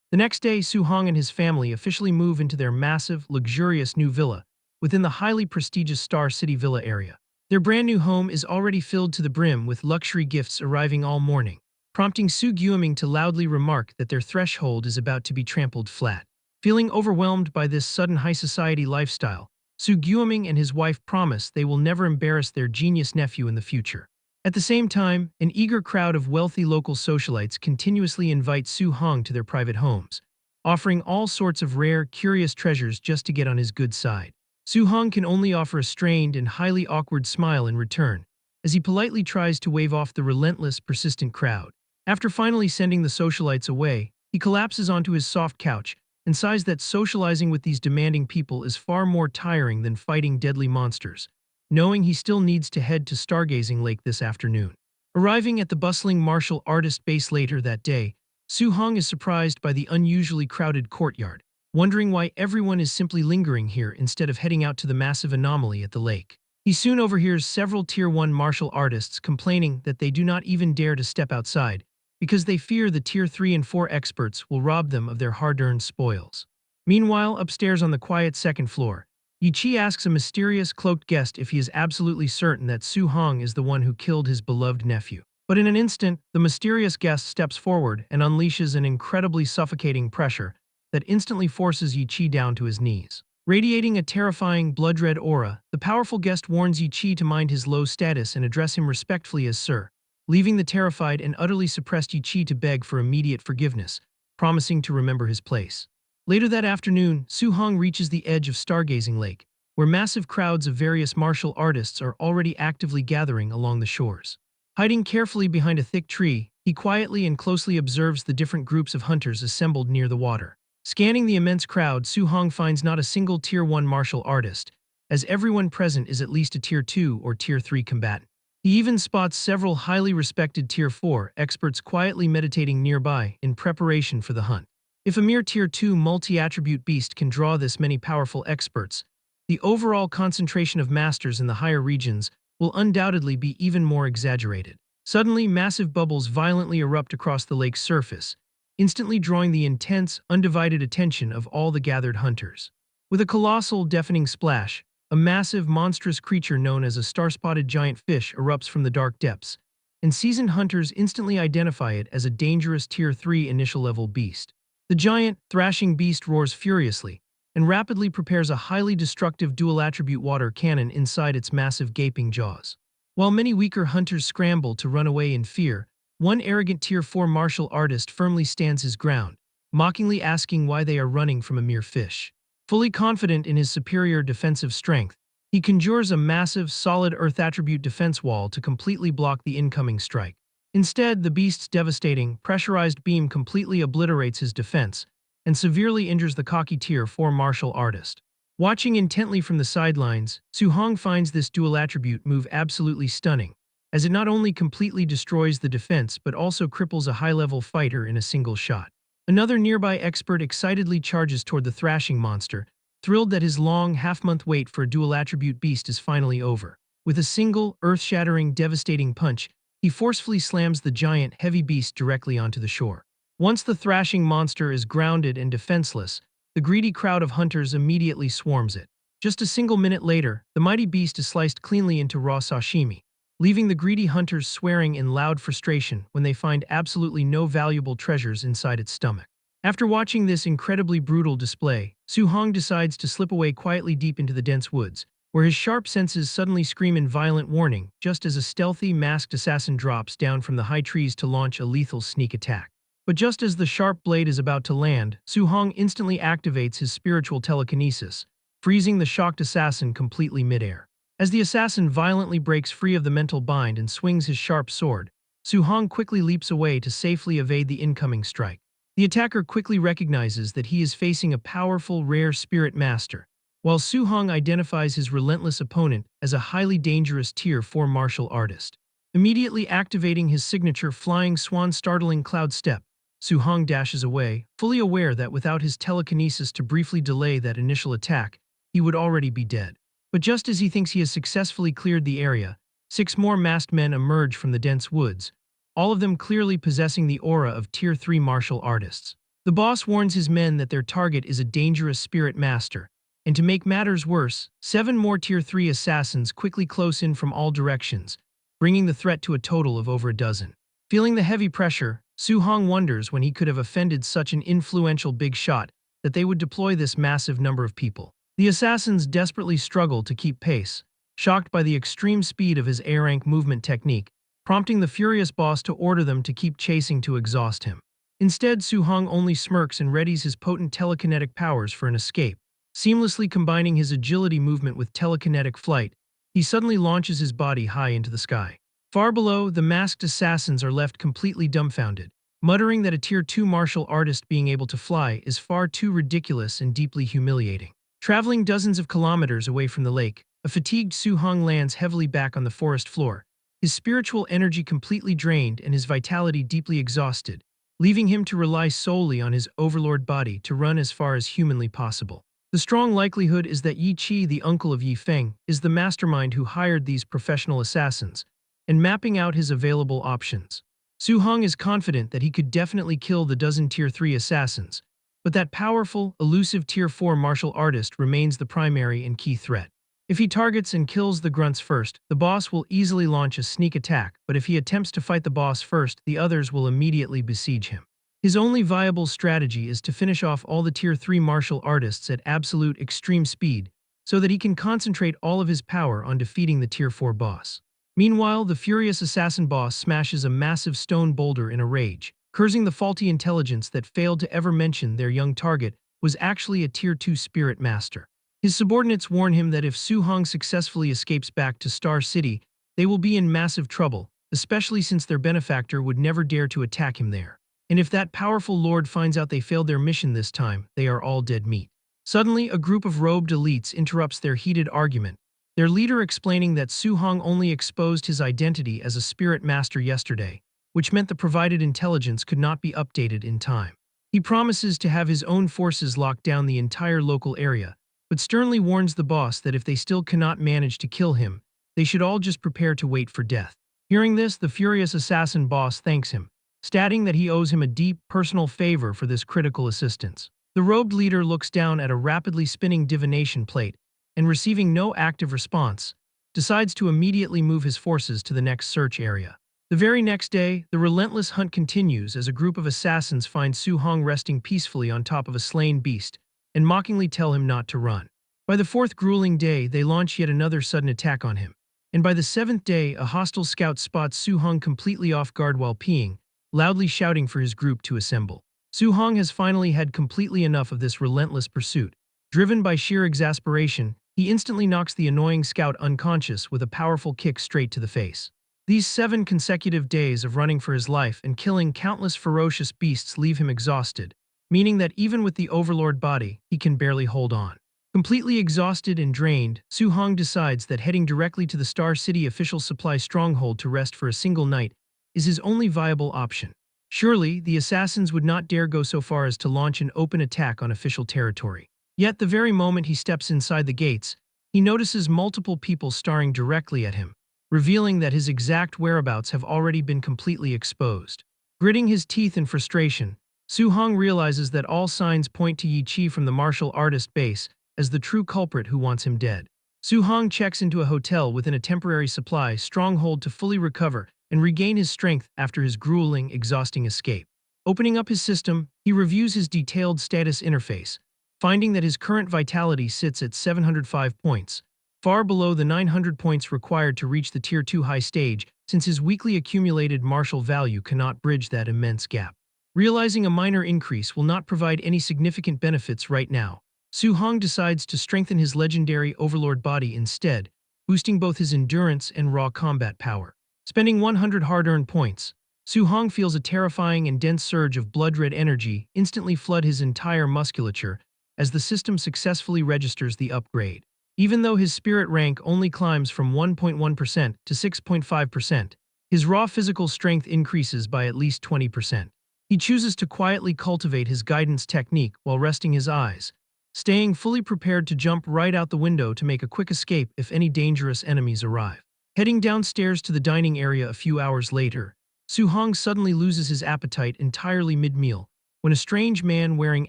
The next day, Su Hong and his family officially move into their massive, luxurious new villa within the highly prestigious Star City Villa area. Their brand new home is already filled to the brim with luxury gifts arriving all morning, prompting Su Guoming to loudly remark that their threshold is about to be trampled flat. Feeling overwhelmed by this sudden high society lifestyle, Su Guoming and his wife promise they will never embarrass their genius nephew in the future. At the same time, an eager crowd of wealthy local socialites continuously invite Su Hong to their private homes, offering all sorts of rare, curious treasures just to get on his good side. Su Hong can only offer a strained and highly awkward smile in return, as he politely tries to wave off the relentless, persistent crowd. After finally sending the socialites away, he collapses onto his soft couch and sighs that socializing with these demanding people is far more tiring than fighting deadly monsters, knowing he still needs to head to Stargazing Lake this afternoon. Arriving at the bustling martial artist base later that day, Su Hong is surprised by the unusually crowded courtyard, wondering why everyone is simply lingering here instead of heading out to the massive anomaly at the lake. He soon overhears several Tier 1 martial artists complaining that they do not even dare to step outside because they fear the Tier 3 and 4 experts will rob them of their hard-earned spoils. Meanwhile, upstairs on the quiet second floor, Yi Chi asks a mysterious cloaked guest if he is absolutely certain that Su Hong is the one who killed his beloved nephew. But in an instant, the mysterious guest steps forward and unleashes an incredibly suffocating pressure that instantly forces Yi Chi down to his knees. Radiating a terrifying blood-red aura, the powerful guest warns Yi Chi to mind his low status and address him respectfully as Sir, leaving the terrified and utterly suppressed Yi Chi to beg for immediate forgiveness, promising to remember his place. Later that afternoon, Su-hong reaches the edge of Stargazing Lake, where massive crowds of various martial artists are already actively gathering along the shores. Hiding carefully behind a thick tree, he quietly and closely observes the different groups of hunters assembled near the water. Scanning the immense crowd, Su-hong finds not a single Tier 1 martial artist, as everyone present is at least a Tier 2 or Tier 3 combatant. He even spots several highly respected Tier 4 experts quietly meditating nearby in preparation for the hunt. If a mere Tier 2 multi-attribute beast can draw this many powerful experts, the overall concentration of masters in the higher regions will undoubtedly be even more exaggerated. Suddenly, massive bubbles violently erupt across the lake's surface, instantly drawing the intense, undivided attention of all the gathered hunters. With a colossal, deafening splash, a massive, monstrous creature known as a star-spotted giant fish erupts from the dark depths, and seasoned hunters instantly identify it as a dangerous Tier 3 initial-level beast. The giant, thrashing beast roars furiously, and rapidly prepares a highly destructive dual-attribute water cannon inside its massive gaping jaws. While many weaker hunters scramble to run away in fear, one arrogant Tier 4 martial artist firmly stands his ground, mockingly asking why they are running from a mere fish. Fully confident in his superior defensive strength, he conjures a massive, solid earth attribute defense wall to completely block the incoming strike. Instead, the beast's devastating, pressurized beam completely obliterates his defense and severely injures the cocky Tier 4 martial artist. Watching intently from the sidelines, Su-hong finds this dual attribute move absolutely stunning, as it not only completely destroys the defense but also cripples a high-level fighter in a single shot. Another nearby expert excitedly charges toward the thrashing monster, thrilled that his long, half-month wait for a dual attribute beast is finally over. With a single, earth-shattering, devastating punch, he forcefully slams the giant, heavy beast directly onto the shore. Once the thrashing monster is grounded and defenseless, the greedy crowd of hunters immediately swarms it. Just a single minute later, the mighty beast is sliced cleanly into raw sashimi, leaving the greedy hunters swearing in loud frustration when they find absolutely no valuable treasures inside its stomach. After watching this incredibly brutal display, Su-hong decides to slip away quietly deep into the dense woods, where his sharp senses suddenly scream in violent warning just as a stealthy, masked assassin drops down from the high trees to launch a lethal sneak attack. But just as the sharp blade is about to land, Su-hong instantly activates his spiritual telekinesis, freezing the shocked assassin completely midair. As the assassin violently breaks free of the mental bind and swings his sharp sword, Su-hong quickly leaps away to safely evade the incoming strike. The attacker quickly recognizes that he is facing a powerful, rare spirit master, while Su-hong identifies his relentless opponent as a highly dangerous Tier 4 martial artist. Immediately activating his signature flying swan startling cloud step, Su-hong dashes away, fully aware that without his telekinesis to briefly delay that initial attack, he would already be dead. But just as he thinks he has successfully cleared the area, 6 more masked men emerge from the dense woods, all of them clearly possessing the aura of Tier 3 martial artists. The boss warns his men that their target is a dangerous spirit master, and to make matters worse, 7 more Tier 3 assassins quickly close in from all directions, bringing the threat to a total of over a dozen. Feeling the heavy pressure, Su-hong wonders when he could have offended such an influential big shot that they would deploy this massive number of people. The assassins desperately struggle to keep pace, shocked by the extreme speed of his A-rank movement technique, prompting the furious boss to order them to keep chasing to exhaust him. Instead, Su-hong only smirks and readies his potent telekinetic powers for an escape. Seamlessly combining his agility movement with telekinetic flight, he suddenly launches his body high into the sky. Far below, the masked assassins are left completely dumbfounded, muttering that a Tier 2 martial artist being able to fly is far too ridiculous and deeply humiliating. Traveling dozens of kilometers away from the lake, a fatigued Su-hong lands heavily back on the forest floor, his spiritual energy completely drained and his vitality deeply exhausted, leaving him to rely solely on his overlord body to run as far as humanly possible. The strong likelihood is that Yi Qi, the uncle of Yi Feng, is the mastermind who hired these professional assassins, and mapping out his available options. Su-hong is confident that he could definitely kill the dozen Tier 3 assassins, but that powerful, elusive Tier 4 martial artist remains the primary and key threat. If he targets and kills the grunts first, the boss will easily launch a sneak attack, but if he attempts to fight the boss first, the others will immediately besiege him. His only viable strategy is to finish off all the Tier 3 martial artists at absolute extreme speed, so that he can concentrate all of his power on defeating the Tier 4 boss. Meanwhile, the furious assassin boss smashes a massive stone boulder in a rage, cursing the faulty intelligence that failed to ever mention their young target was actually a Tier 2 spirit master. His subordinates warn him that if Su-hong successfully escapes back to Star City, they will be in massive trouble, especially since their benefactor would never dare to attack him there. And if that powerful lord finds out they failed their mission this time, they are all dead meat. Suddenly, a group of robed elites interrupts their heated argument, their leader explaining that Su-hong only exposed his identity as a spirit master yesterday, which meant the provided intelligence could not be updated in time. He promises to have his own forces lock down the entire local area, but sternly warns the boss that if they still cannot manage to kill him, they should all just prepare to wait for death. Hearing this, the furious assassin boss thanks him, stating that he owes him a deep, personal favor for this critical assistance. The robed leader looks down at a rapidly spinning divination plate, and receiving no active response, decides to immediately move his forces to the next search area. The very next day, the relentless hunt continues as a group of assassins find Su-hong resting peacefully on top of a slain beast, and mockingly tell him not to run. By the fourth grueling day, they launch yet another sudden attack on him. And by the seventh day, a hostile scout spots Su-hong completely off guard while peeing, loudly shouting for his group to assemble. Su-hong has finally had completely enough of this relentless pursuit. Driven by sheer exasperation, he instantly knocks the annoying scout unconscious with a powerful kick straight to the face. These 7 consecutive days of running for his life and killing countless ferocious beasts leave him exhausted, meaning that even with the overlord body, he can barely hold on. Completely exhausted and drained, Su-hong decides that heading directly to the Star City official supply stronghold to rest for a single night is his only viable option. Surely, the assassins would not dare go so far as to launch an open attack on official territory. Yet the very moment he steps inside the gates, he notices multiple people staring directly at him, revealing that his exact whereabouts have already been completely exposed. Gritting his teeth in frustration, Su-hong realizes that all signs point to Yi Chi from the martial artist base as the true culprit who wants him dead. Su-hong checks into a hotel within a temporary supply stronghold to fully recover and regain his strength after his grueling, exhausting escape. Opening up his system, he reviews his detailed status interface, finding that his current vitality sits at 705 points, far below the 900 points required to reach the Tier 2 high stage, since his weekly accumulated martial value cannot bridge that immense gap. Realizing a minor increase will not provide any significant benefits right now, Su-hong decides to strengthen his legendary overlord body instead, boosting both his endurance and raw combat power. Spending 100 hard-earned points, Su-hong feels a terrifying and dense surge of blood-red energy instantly flood his entire musculature as the system successfully registers the upgrade. Even though his spirit rank only climbs from 1.1% to 6.5%, his raw physical strength increases by at least 20%. He chooses to quietly cultivate his guidance technique while resting his eyes, staying fully prepared to jump right out the window to make a quick escape if any dangerous enemies arrive. Heading downstairs to the dining area a few hours later, Su-hong suddenly loses his appetite entirely mid-meal when a strange man wearing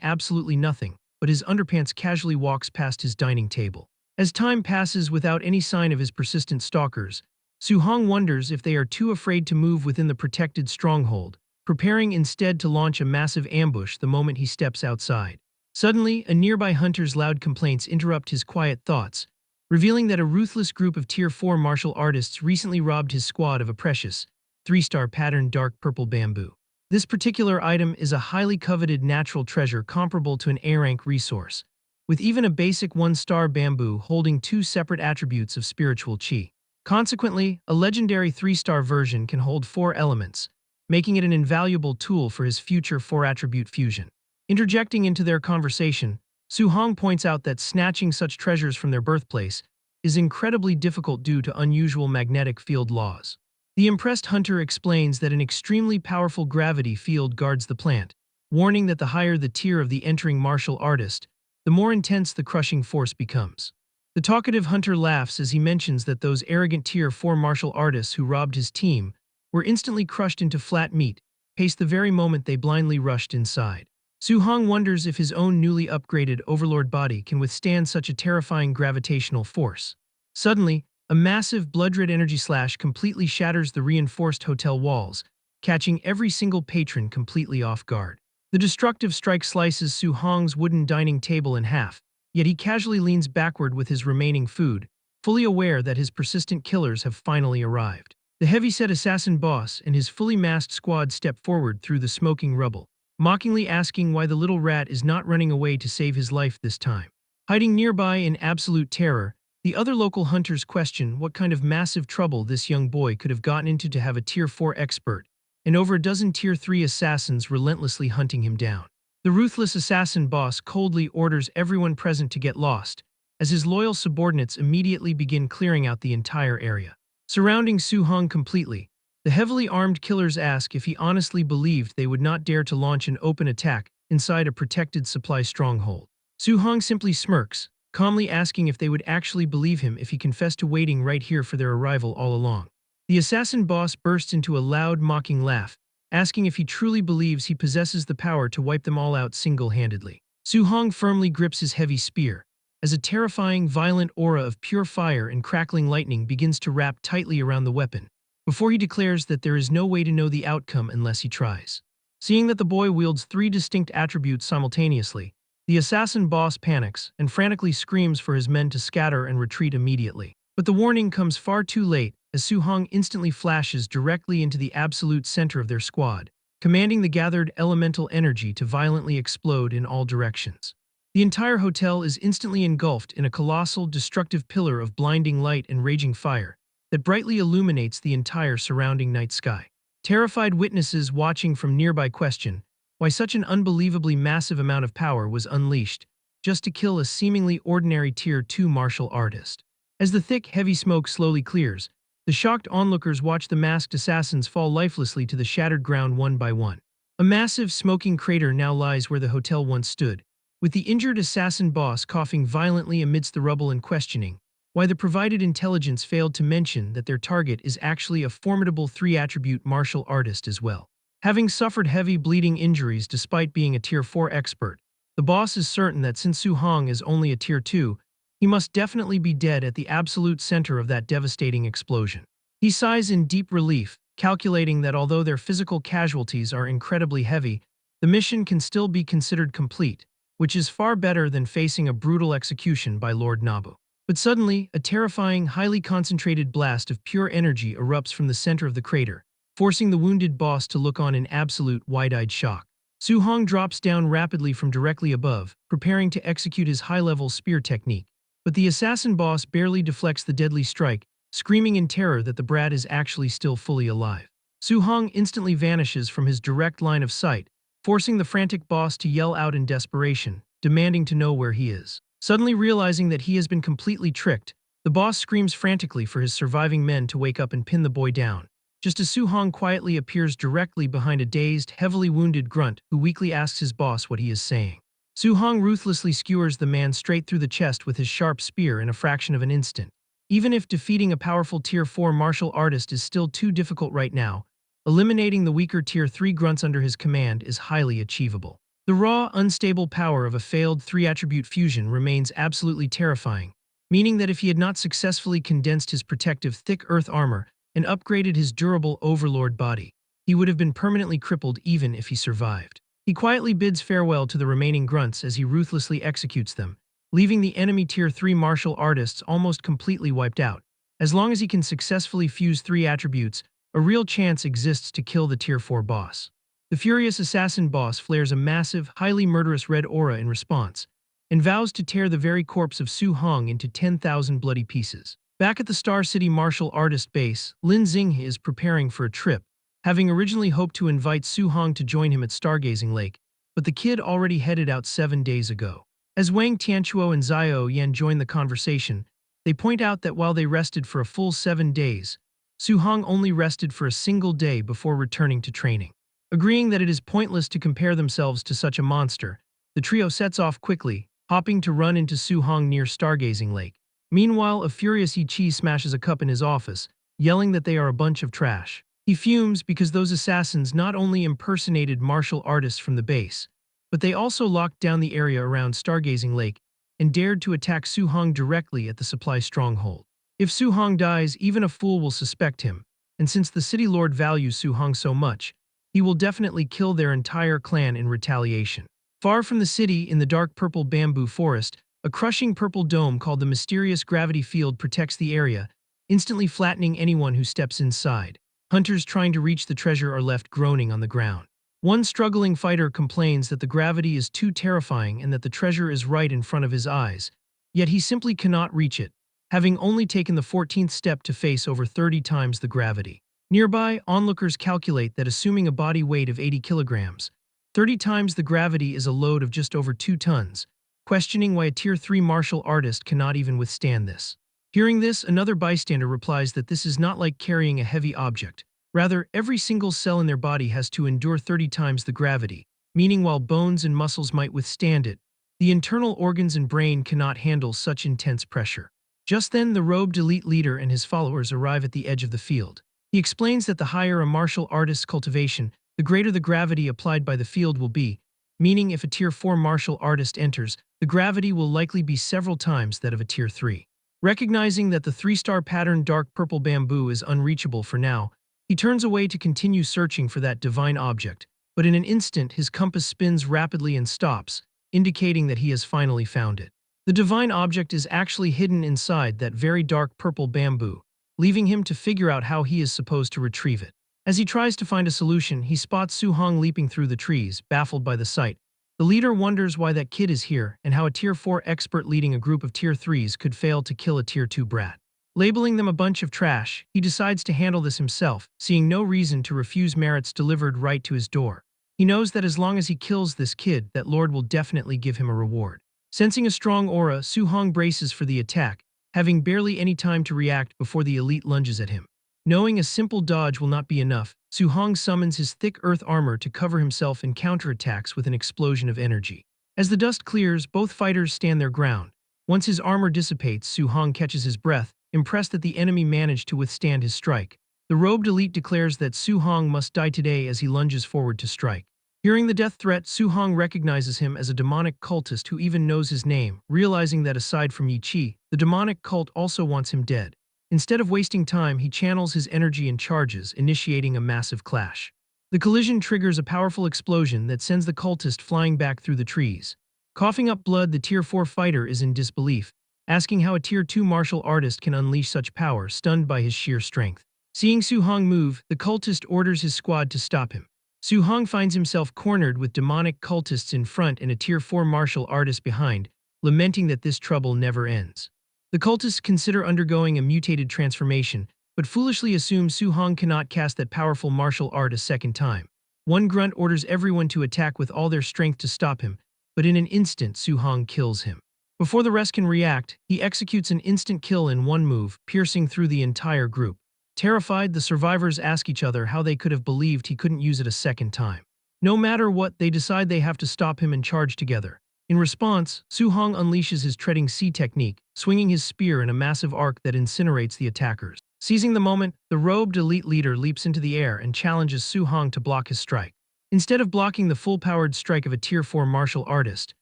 absolutely nothing but his underpants casually walks past his dining table. As time passes without any sign of his persistent stalkers, Su-hong wonders if they are too afraid to move within the protected stronghold, preparing instead to launch a massive ambush the moment he steps outside. Suddenly, a nearby hunter's loud complaints interrupt his quiet thoughts, revealing that a ruthless group of Tier 4 martial artists recently robbed his squad of a precious, 3-star patterned dark purple bamboo. This particular item is a highly coveted natural treasure comparable to an A-rank resource, with even a basic 1-star bamboo holding 2 separate attributes of spiritual chi. Consequently, a legendary 3-star version can hold 4 elements, making it an invaluable tool for his future 4-attribute fusion. Interjecting into their conversation, Su-hong points out that snatching such treasures from their birthplace is incredibly difficult due to unusual magnetic field laws. The impressed hunter explains that an extremely powerful gravity field guards the plant, warning that the higher the tier of the entering martial artist, the more intense the crushing force becomes. The talkative hunter laughs as he mentions that those arrogant Tier 4 martial artists who robbed his team were instantly crushed into flat meat, paced the very moment they blindly rushed inside. Su-hong wonders if his own newly upgraded overlord body can withstand such a terrifying gravitational force. Suddenly, a massive blood-red energy slash completely shatters the reinforced hotel walls, catching every single patron completely off guard. The destructive strike slices Su-hong's wooden dining table in half, yet he casually leans backward with his remaining food, fully aware that his persistent killers have finally arrived. The heavy-set assassin boss and his fully masked squad step forward through the smoking rubble, mockingly asking why the little rat is not running away to save his life this time. Hiding nearby in absolute terror, the other local hunters question what kind of massive trouble this young boy could have gotten into to have a Tier 4 expert, and over a dozen Tier 3 assassins relentlessly hunting him down. The ruthless assassin boss coldly orders everyone present to get lost, as his loyal subordinates immediately begin clearing out the entire area. Surrounding Su-hong completely, the heavily armed killers ask if he honestly believed they would not dare to launch an open attack inside a protected supply stronghold. Su-hong simply smirks, calmly asking if they would actually believe him if he confessed to waiting right here for their arrival all along. The assassin boss bursts into a loud, mocking laugh, asking if he truly believes he possesses the power to wipe them all out single-handedly. Su-hong firmly grips his heavy spear, as a terrifying, violent aura of pure fire and crackling lightning begins to wrap tightly around the weapon, before he declares that there is no way to know the outcome unless he tries. Seeing that the boy wields 3 distinct attributes simultaneously, the assassin boss panics and frantically screams for his men to scatter and retreat immediately. But the warning comes far too late, as Su-hong instantly flashes directly into the absolute center of their squad, commanding the gathered elemental energy to violently explode in all directions. The entire hotel is instantly engulfed in a colossal, destructive pillar of blinding light and raging fire that brightly illuminates the entire surrounding night sky. Terrified witnesses watching from nearby question why such an unbelievably massive amount of power was unleashed just to kill a seemingly ordinary Tier 2 martial artist. As the thick, heavy smoke slowly clears, the shocked onlookers watch the masked assassins fall lifelessly to the shattered ground one by one. A massive, smoking crater now lies where the hotel once stood, with the injured assassin boss coughing violently amidst the rubble and questioning why the provided intelligence failed to mention that their target is actually a formidable 3-attribute martial artist as well. Having suffered heavy bleeding injuries despite being a Tier 4 expert, the boss is certain that since Su-hong is only a Tier 2, he must definitely be dead at the absolute center of that devastating explosion. He sighs in deep relief, calculating that although their physical casualties are incredibly heavy, the mission can still be considered complete, which is far better than facing a brutal execution by Lord Nabu. But suddenly, a terrifying, highly concentrated blast of pure energy erupts from the center of the crater, forcing the wounded boss to look on in absolute, wide-eyed shock. Su-hong drops down rapidly from directly above, preparing to execute his high-level spear technique. But the assassin boss barely deflects the deadly strike, screaming in terror that the brat is actually still fully alive. Su-hong instantly vanishes from his direct line of sight, forcing the frantic boss to yell out in desperation, demanding to know where he is. Suddenly realizing that he has been completely tricked, the boss screams frantically for his surviving men to wake up and pin the boy down, just as Su-hong quietly appears directly behind a dazed, heavily wounded grunt who weakly asks his boss what he is saying. Su-hong ruthlessly skewers the man straight through the chest with his sharp spear in a fraction of an instant. Even if defeating a powerful Tier 4 martial artist is still too difficult right now, eliminating the weaker Tier 3 grunts under his command is highly achievable. The raw, unstable power of a failed 3-attribute fusion remains absolutely terrifying, meaning that if he had not successfully condensed his protective thick earth armor and upgraded his durable overlord body, he would have been permanently crippled even if he survived. He quietly bids farewell to the remaining grunts as he ruthlessly executes them, leaving the enemy Tier 3 martial artists almost completely wiped out. As long as he can successfully fuse 3 attributes, a real chance exists to kill the Tier 4 boss. The furious assassin boss flares a massive, highly murderous red aura in response, and vows to tear the very corpse of Su-hong into 10,000 bloody pieces. Back at the Star City martial artist base, Lin Xinghe is preparing for a trip, having originally hoped to invite Su-hong to join him at Stargazing Lake, but the kid already headed out 7 days ago. As Wang Tianchuo and Zhao Yan join the conversation, they point out that while they rested for a full 7 days, Su-hong only rested for a single day before returning to training. Agreeing that it is pointless to compare themselves to such a monster, the trio sets off quickly, hopping to run into Su-hong near Stargazing Lake. Meanwhile, a furious Yi-Chi smashes a cup in his office, yelling that they are a bunch of trash. He fumes because those assassins not only impersonated martial artists from the base, but they also locked down the area around Stargazing Lake and dared to attack Su-hong directly at the supply stronghold. If Su-hong dies, even a fool will suspect him, and since the city lord values Su-hong so much, he will definitely kill their entire clan in retaliation. Far from the city, in the dark purple bamboo forest, a crushing purple dome called the Mysterious Gravity Field protects the area, instantly flattening anyone who steps inside. Hunters trying to reach the treasure are left groaning on the ground. One struggling fighter complains that the gravity is too terrifying and that the treasure is right in front of his eyes, yet he simply cannot reach it, having only taken the 14th step to face over 30 times the gravity. Nearby, onlookers calculate that assuming a body weight of 80 kilograms, 30 times the gravity is a load of just over 2 tons, questioning why a Tier 3 martial artist cannot even withstand this. Hearing this, another bystander replies that this is not like carrying a heavy object. Rather, every single cell in their body has to endure 30 times the gravity, meaning while bones and muscles might withstand it, the internal organs and brain cannot handle such intense pressure. Just then, the robed elite leader and his followers arrive at the edge of the field. He explains that the higher a martial artist's cultivation, the greater the gravity applied by the field will be, meaning if a Tier 4 martial artist enters, the gravity will likely be several times that of a Tier 3. Recognizing that the 3-star pattern dark purple bamboo is unreachable for now, he turns away to continue searching for that divine object, but in an instant his compass spins rapidly and stops, indicating that he has finally found it. The divine object is actually hidden inside that very dark purple bamboo, leaving him to figure out how he is supposed to retrieve it. As he tries to find a solution, he spots Su-hong leaping through the trees, baffled by the sight. The leader wonders why that kid is here and how a Tier 4 expert leading a group of Tier 3s could fail to kill a Tier 2 brat. Labeling them a bunch of trash, he decides to handle this himself, seeing no reason to refuse merits delivered right to his door. He knows that as long as he kills this kid, that Lord will definitely give him a reward. Sensing a strong aura, Su-hong braces for the attack, having barely any time to react before the elite lunges at him. Knowing a simple dodge will not be enough, Su-hong summons his thick earth armor to cover himself in counterattacks with an explosion of energy. As the dust clears, both fighters stand their ground. Once his armor dissipates, Su-hong catches his breath, impressed that the enemy managed to withstand his strike. The robed elite declares that Su-hong must die today as he lunges forward to strike. Hearing the death threat, Su-hong recognizes him as a demonic cultist who even knows his name, realizing that aside from Yi-Chi, the demonic cult also wants him dead. Instead of wasting time, he channels his energy and charges, initiating a massive clash. The collision triggers a powerful explosion that sends the cultist flying back through the trees. Coughing up blood, the Tier 4 fighter is in disbelief, asking how a Tier 2 martial artist can unleash such power, stunned by his sheer strength. Seeing Su-hong move, the cultist orders his squad to stop him. Su-hong finds himself cornered with demonic cultists in front and a Tier 4 martial artist behind, lamenting that this trouble never ends. The cultists consider undergoing a mutated transformation, but foolishly assume Su-hong cannot cast that powerful martial art a second time. One grunt orders everyone to attack with all their strength to stop him, but in an instant Su-hong kills him. Before the rest can react, he executes an instant kill in one move, piercing through the entire group. Terrified, the survivors ask each other how they could have believed he couldn't use it a second time. No matter what, they decide they have to stop him and charge together. In response, Su-hong unleashes his treading sea technique, swinging his spear in a massive arc that incinerates the attackers. Seizing the moment, the robed elite leader leaps into the air and challenges Su-hong to block his strike. Instead of blocking the full-powered strike of a Tier 4 martial artist,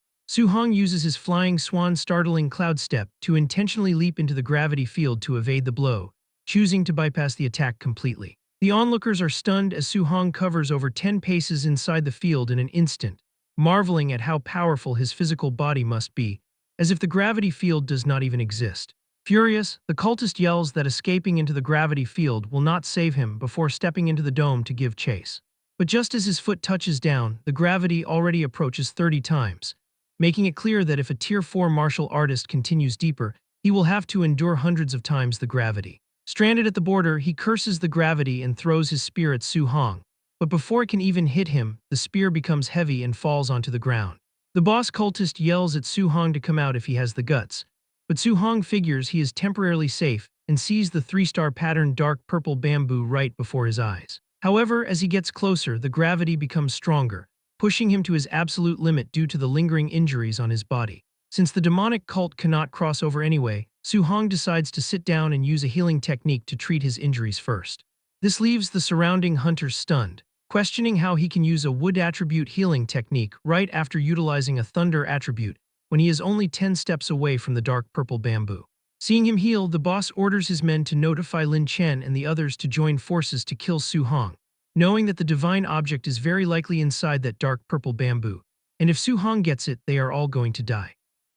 Su-hong uses his flying swan startling cloud step to intentionally leap into the gravity field to evade the blow, choosing to bypass the attack completely. The onlookers are stunned as Su-hong covers over 10 paces inside the field in an instant, marveling at how powerful his physical body must be, as if the gravity field does not even exist. Furious, the cultist yells that escaping into the gravity field will not save him before stepping into the dome to give chase. But just as his foot touches down, the gravity already approaches 30 times, making it clear that if a Tier 4 martial artist continues deeper, he will have to endure hundreds of times the gravity. Stranded at the border, he curses the gravity and throws his spear at Su-hong. But before it can even hit him, the spear becomes heavy and falls onto the ground. The boss cultist yells at Su-hong to come out if he has the guts, but Su-hong figures he is temporarily safe and sees the 3-star pattern dark purple bamboo right before his eyes. However, as he gets closer, the gravity becomes stronger, pushing him to his absolute limit due to the lingering injuries on his body. Since the demonic cult cannot cross over anyway, Su-hong decides to sit down and use a healing technique to treat his injuries first. This leaves the surrounding hunters stunned, questioning how he can use a wood attribute healing technique right after utilizing a thunder attribute when he is only 10 steps away from the dark purple bamboo. Seeing him heal, the boss orders his men to notify Lin Chen and the others to join forces to kill Su-hong, knowing that the divine object is very likely inside that dark purple bamboo, and if Su-hong gets it, they are all going to die.